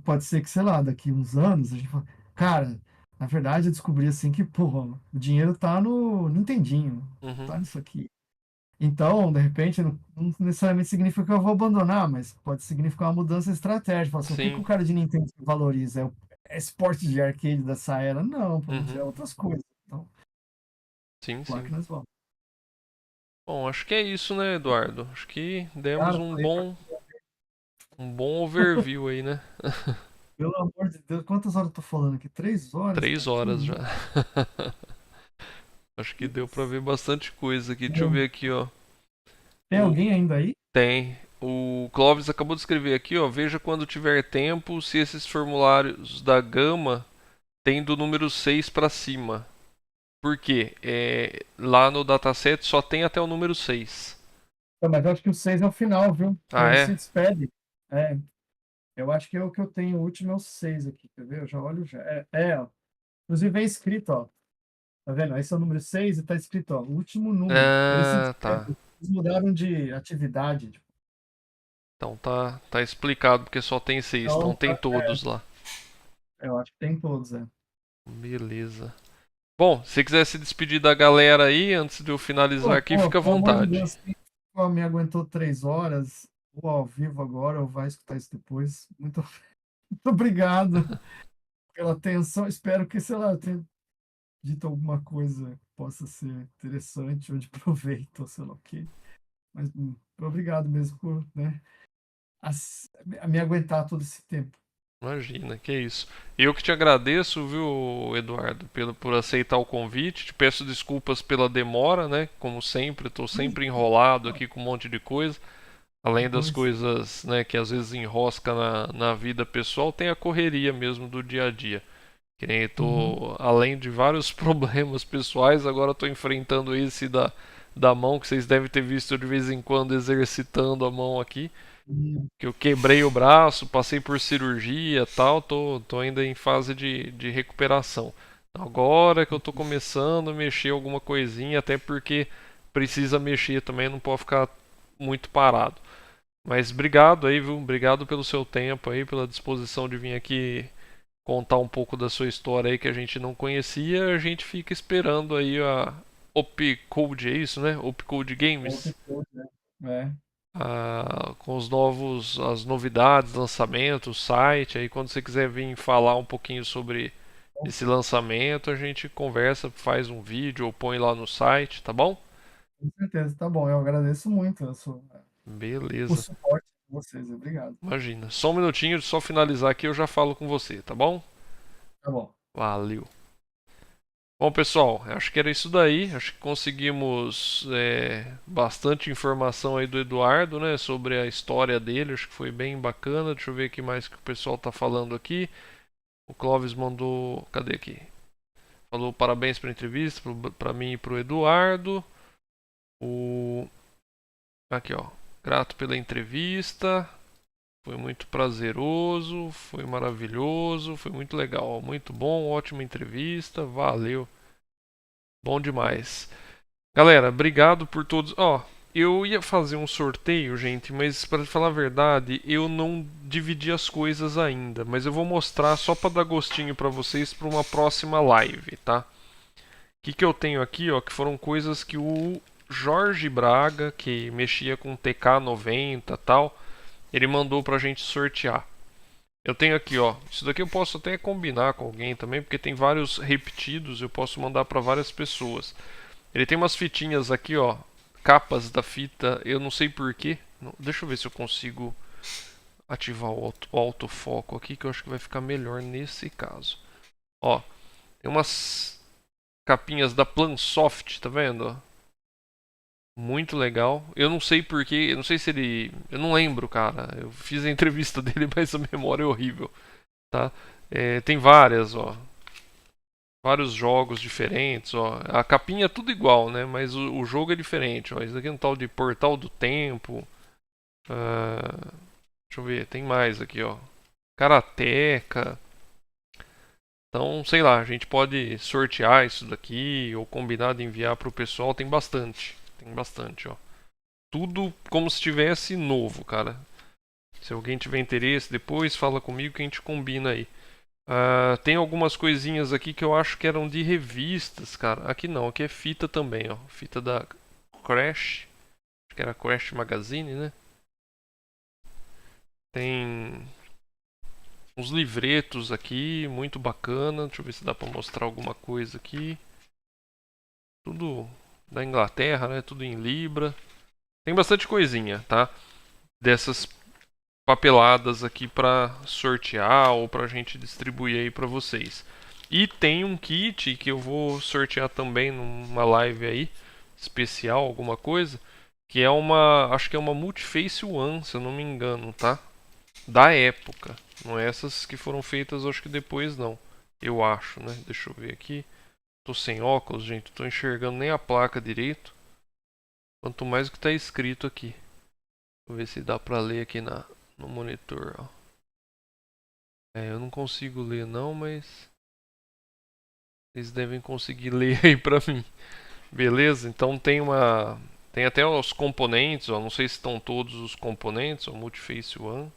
[SPEAKER 3] pode ser que, sei lá, daqui uns anos a gente fala, cara, na verdade eu descobri assim que, porra, o dinheiro tá no Nintendinho,
[SPEAKER 1] Uhum.
[SPEAKER 3] tá nisso aqui. Então, de repente, não necessariamente significa que eu vou abandonar, mas pode significar uma mudança estratégica. Fala assim, o que que
[SPEAKER 1] Sim.
[SPEAKER 3] o cara de Nintendo valoriza? É esporte de arcade dessa era? Não, vamos dizer
[SPEAKER 1] Uhum.
[SPEAKER 3] outras coisas. Então,
[SPEAKER 1] Sim,
[SPEAKER 3] lá
[SPEAKER 1] sim.
[SPEAKER 3] que nós vamos.
[SPEAKER 1] Bom, acho que é isso, né, Eduardo? Acho que demos
[SPEAKER 3] Cara,
[SPEAKER 1] um bom overview aí, né?
[SPEAKER 3] pelo amor de Deus, quantas horas eu tô falando aqui? 3 horas,
[SPEAKER 1] Três
[SPEAKER 3] cara? Que
[SPEAKER 1] horas já.
[SPEAKER 3] isso?
[SPEAKER 1] Acho que deu pra ver bastante coisa aqui. Deixa eu
[SPEAKER 3] É.
[SPEAKER 1] ver aqui, ó.
[SPEAKER 3] Tem
[SPEAKER 1] O...
[SPEAKER 3] alguém ainda aí?
[SPEAKER 1] Tem. O Clóvis acabou de escrever aqui, ó. Veja quando tiver tempo se esses formulários da Gama tem do número 6 pra cima. Por quê? Lá no dataset só tem até o número 6.
[SPEAKER 3] Não, mas eu acho que o 6 é o final, viu?
[SPEAKER 1] Ah,
[SPEAKER 3] Ele se
[SPEAKER 1] é?
[SPEAKER 3] despede. É, eu acho que é o que eu tenho, o último é o 6 aqui, quer ver? Eu já olho já. Ó. Inclusive vem escrito, ó. Tá vendo? Esse é o número 6 e tá escrito, ó, o último número. Ele se
[SPEAKER 1] Ah, tá.
[SPEAKER 3] despede. Eles mudaram de atividade. Tipo.
[SPEAKER 1] Então tá explicado porque só tem 6, não
[SPEAKER 3] Então,
[SPEAKER 1] tem todos lá.
[SPEAKER 3] eu acho que tem todos, é.
[SPEAKER 1] Beleza. Bom, se quiser se despedir da galera aí, antes de eu finalizar aqui, fica à
[SPEAKER 3] Pelo amor de
[SPEAKER 1] vontade.
[SPEAKER 3] Deus, quem me aguentou 3 horas, ou ao vivo agora, ou vai escutar isso depois. Muito, muito obrigado pela atenção. Espero que, sei lá, eu tenha dito alguma coisa que possa ser interessante ou de proveito, ou sei lá o quê. Mas obrigado mesmo por, né, me aguentar todo esse tempo.
[SPEAKER 1] Imagina, que isso. Eu que te agradeço, viu, Eduardo, por aceitar o convite. Te peço desculpas pela demora, né? Como sempre, estou sempre enrolado aqui com um monte de coisa. Além das
[SPEAKER 3] Depois.
[SPEAKER 1] coisas, né, que às vezes enrosca na vida pessoal, tem a correria mesmo do dia a dia. Que nem
[SPEAKER 3] Uhum.
[SPEAKER 1] tô, além de vários problemas pessoais, agora estou enfrentando esse da mão, que vocês devem ter visto eu de vez em quando exercitando a mão aqui. Que eu quebrei o braço, passei por cirurgia e tal, tô ainda em fase de recuperação. Agora que eu tô começando a mexer alguma coisinha, até porque precisa mexer também, não pode ficar muito parado. Mas obrigado aí, viu? Obrigado pelo seu tempo aí, pela disposição de vir aqui contar um pouco da sua história aí que a gente não conhecia. A gente fica esperando aí a Opcode, é isso, né? Opcode Games.
[SPEAKER 3] É.
[SPEAKER 1] Com as novidades, lançamento, o site. Aí quando você quiser vir falar um pouquinho sobre esse lançamento, a gente conversa, faz um vídeo ou põe lá no site, tá bom?
[SPEAKER 3] Com certeza, tá bom. Eu agradeço muito o
[SPEAKER 1] Beleza.
[SPEAKER 3] suporte de vocês. Obrigado.
[SPEAKER 1] Imagina. Só um minutinho, só finalizar aqui eu já falo com você, tá bom?
[SPEAKER 3] Tá bom.
[SPEAKER 1] Valeu. Bom, pessoal, acho que era isso daí. Acho que conseguimos bastante informação aí do Eduardo, né, sobre a história dele. Acho que foi bem bacana. Deixa eu ver o que mais que o pessoal tá falando aqui. O Clóvis mandou. Cadê aqui? Falou parabéns pela entrevista para mim e pro Eduardo. O aqui, ó. Grato pela entrevista. Foi muito prazeroso, foi maravilhoso, foi muito legal, muito bom, ótima entrevista, valeu. Bom demais. Galera, obrigado por todos. Ó, eu ia fazer um sorteio, gente, mas para falar a verdade, eu não dividi as coisas ainda, mas eu vou mostrar só para dar gostinho para vocês para uma próxima live, tá? O que eu tenho aqui, ó, que foram coisas que o Jorge Braga, que mexia com TK90 e tal, ele mandou pra gente sortear. Eu tenho aqui, ó. Isso daqui eu posso até combinar com alguém também, porque tem vários repetidos, eu posso mandar para várias pessoas. Ele tem umas fitinhas aqui, ó. Capas da fita, eu não sei porquê. Deixa eu ver se eu consigo ativar o autofoco aqui, que eu acho que vai ficar melhor nesse caso. Ó, tem umas capinhas da Plansoft, tá vendo? Muito legal. Eu não sei porquê, eu não sei se ele... Eu não lembro, cara. Eu fiz a entrevista dele, mas a memória é horrível, tá? Tem várias, ó. Vários jogos diferentes, ó. A capinha é tudo igual, né? Mas o jogo é diferente, ó. Isso aqui é um tal de Portal do Tempo. Deixa eu ver, tem mais aqui, ó. Karateka. Então, sei lá, a gente pode sortear isso daqui ou combinar de enviar pro pessoal. Tem bastante, ó. Tudo como se estivesse novo, cara. Se alguém tiver interesse, depois fala comigo que a gente combina aí. Tem algumas coisinhas aqui que eu acho que eram de revistas, cara. Aqui não, aqui é fita também, ó. Fita da Crash. Acho que era Crash Magazine, né? Tem uns livretos aqui, muito bacana. Deixa eu ver se dá pra mostrar alguma coisa aqui. Tudo da Inglaterra, né? Tudo em Libra. Tem bastante coisinha, tá? Dessas papeladas aqui para sortear ou para a gente distribuir aí para vocês. E tem um kit que eu vou sortear também numa live aí especial, alguma coisa, que é acho que é uma Multiface One, se eu não me engano, tá? Da época, não é essas que foram feitas, acho que depois não. Eu acho, né? Deixa eu ver aqui. Tô sem óculos, gente, tô enxergando nem a placa direito. Quanto mais o que tá escrito aqui. Vou ver se dá para ler aqui no monitor, ó. Eu não consigo ler não, mas vocês devem conseguir ler aí pra mim. Beleza? Então tem até os componentes, ó, não sei se estão todos os componentes, ó, Multiface One.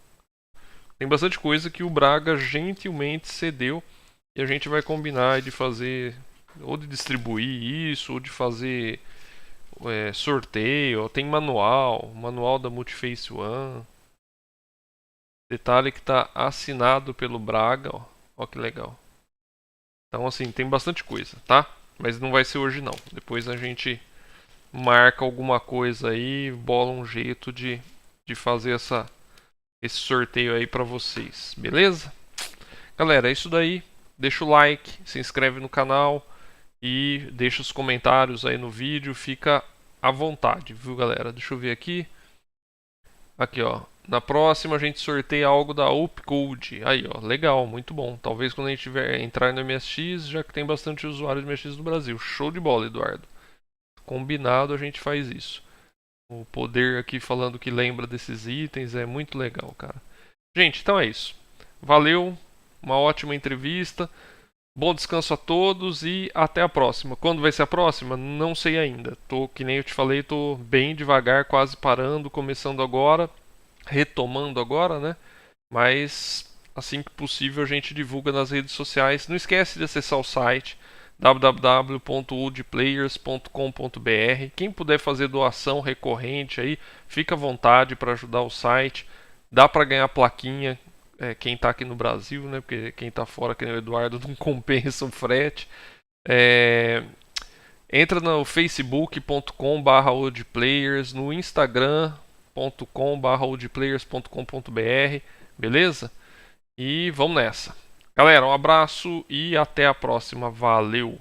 [SPEAKER 1] Tem bastante coisa que o Braga gentilmente cedeu e a gente vai combinar de fazer ou de distribuir isso ou de fazer sorteio. Ó, tem manual da Multiface One. Detalhe que está assinado pelo Braga, ó. Ó que legal. Então assim, tem bastante coisa, tá? Mas não vai ser hoje não. Depois a gente marca alguma coisa aí, bola um jeito de fazer esse sorteio aí pra vocês, beleza? Galera, é isso daí. Deixa o like, se inscreve no canal e deixa os comentários aí no vídeo. Fica à vontade, viu galera? Deixa eu ver aqui. Aqui, ó. Na próxima a gente sorteia algo da Upcode. Aí, ó. Legal, muito bom. Talvez quando a gente entrar no MSX, já que tem bastante usuário de MSX no Brasil. Show de bola, Eduardo. Combinado, a gente faz isso. O poder aqui falando que lembra desses itens é muito legal, cara. Gente, então é isso. Valeu. Uma ótima entrevista. Bom descanso a todos e até a próxima. Quando vai ser a próxima? Não sei ainda. Que nem eu te falei, tô bem devagar, quase parando, começando agora, retomando agora, né? Mas assim que possível a gente divulga nas redes sociais. Não esquece de acessar o site www.oldplayers.com.br. Quem puder fazer doação recorrente aí, fica à vontade para ajudar o site. Dá para ganhar plaquinha. Quem está aqui no Brasil, né? Porque quem está fora, que nem o Eduardo, não compensa o frete. Entra no facebook.com/oldplayers, no instagram.com/oldplayers.com.br, beleza? E vamos nessa. Galera, um abraço e até a próxima. Valeu!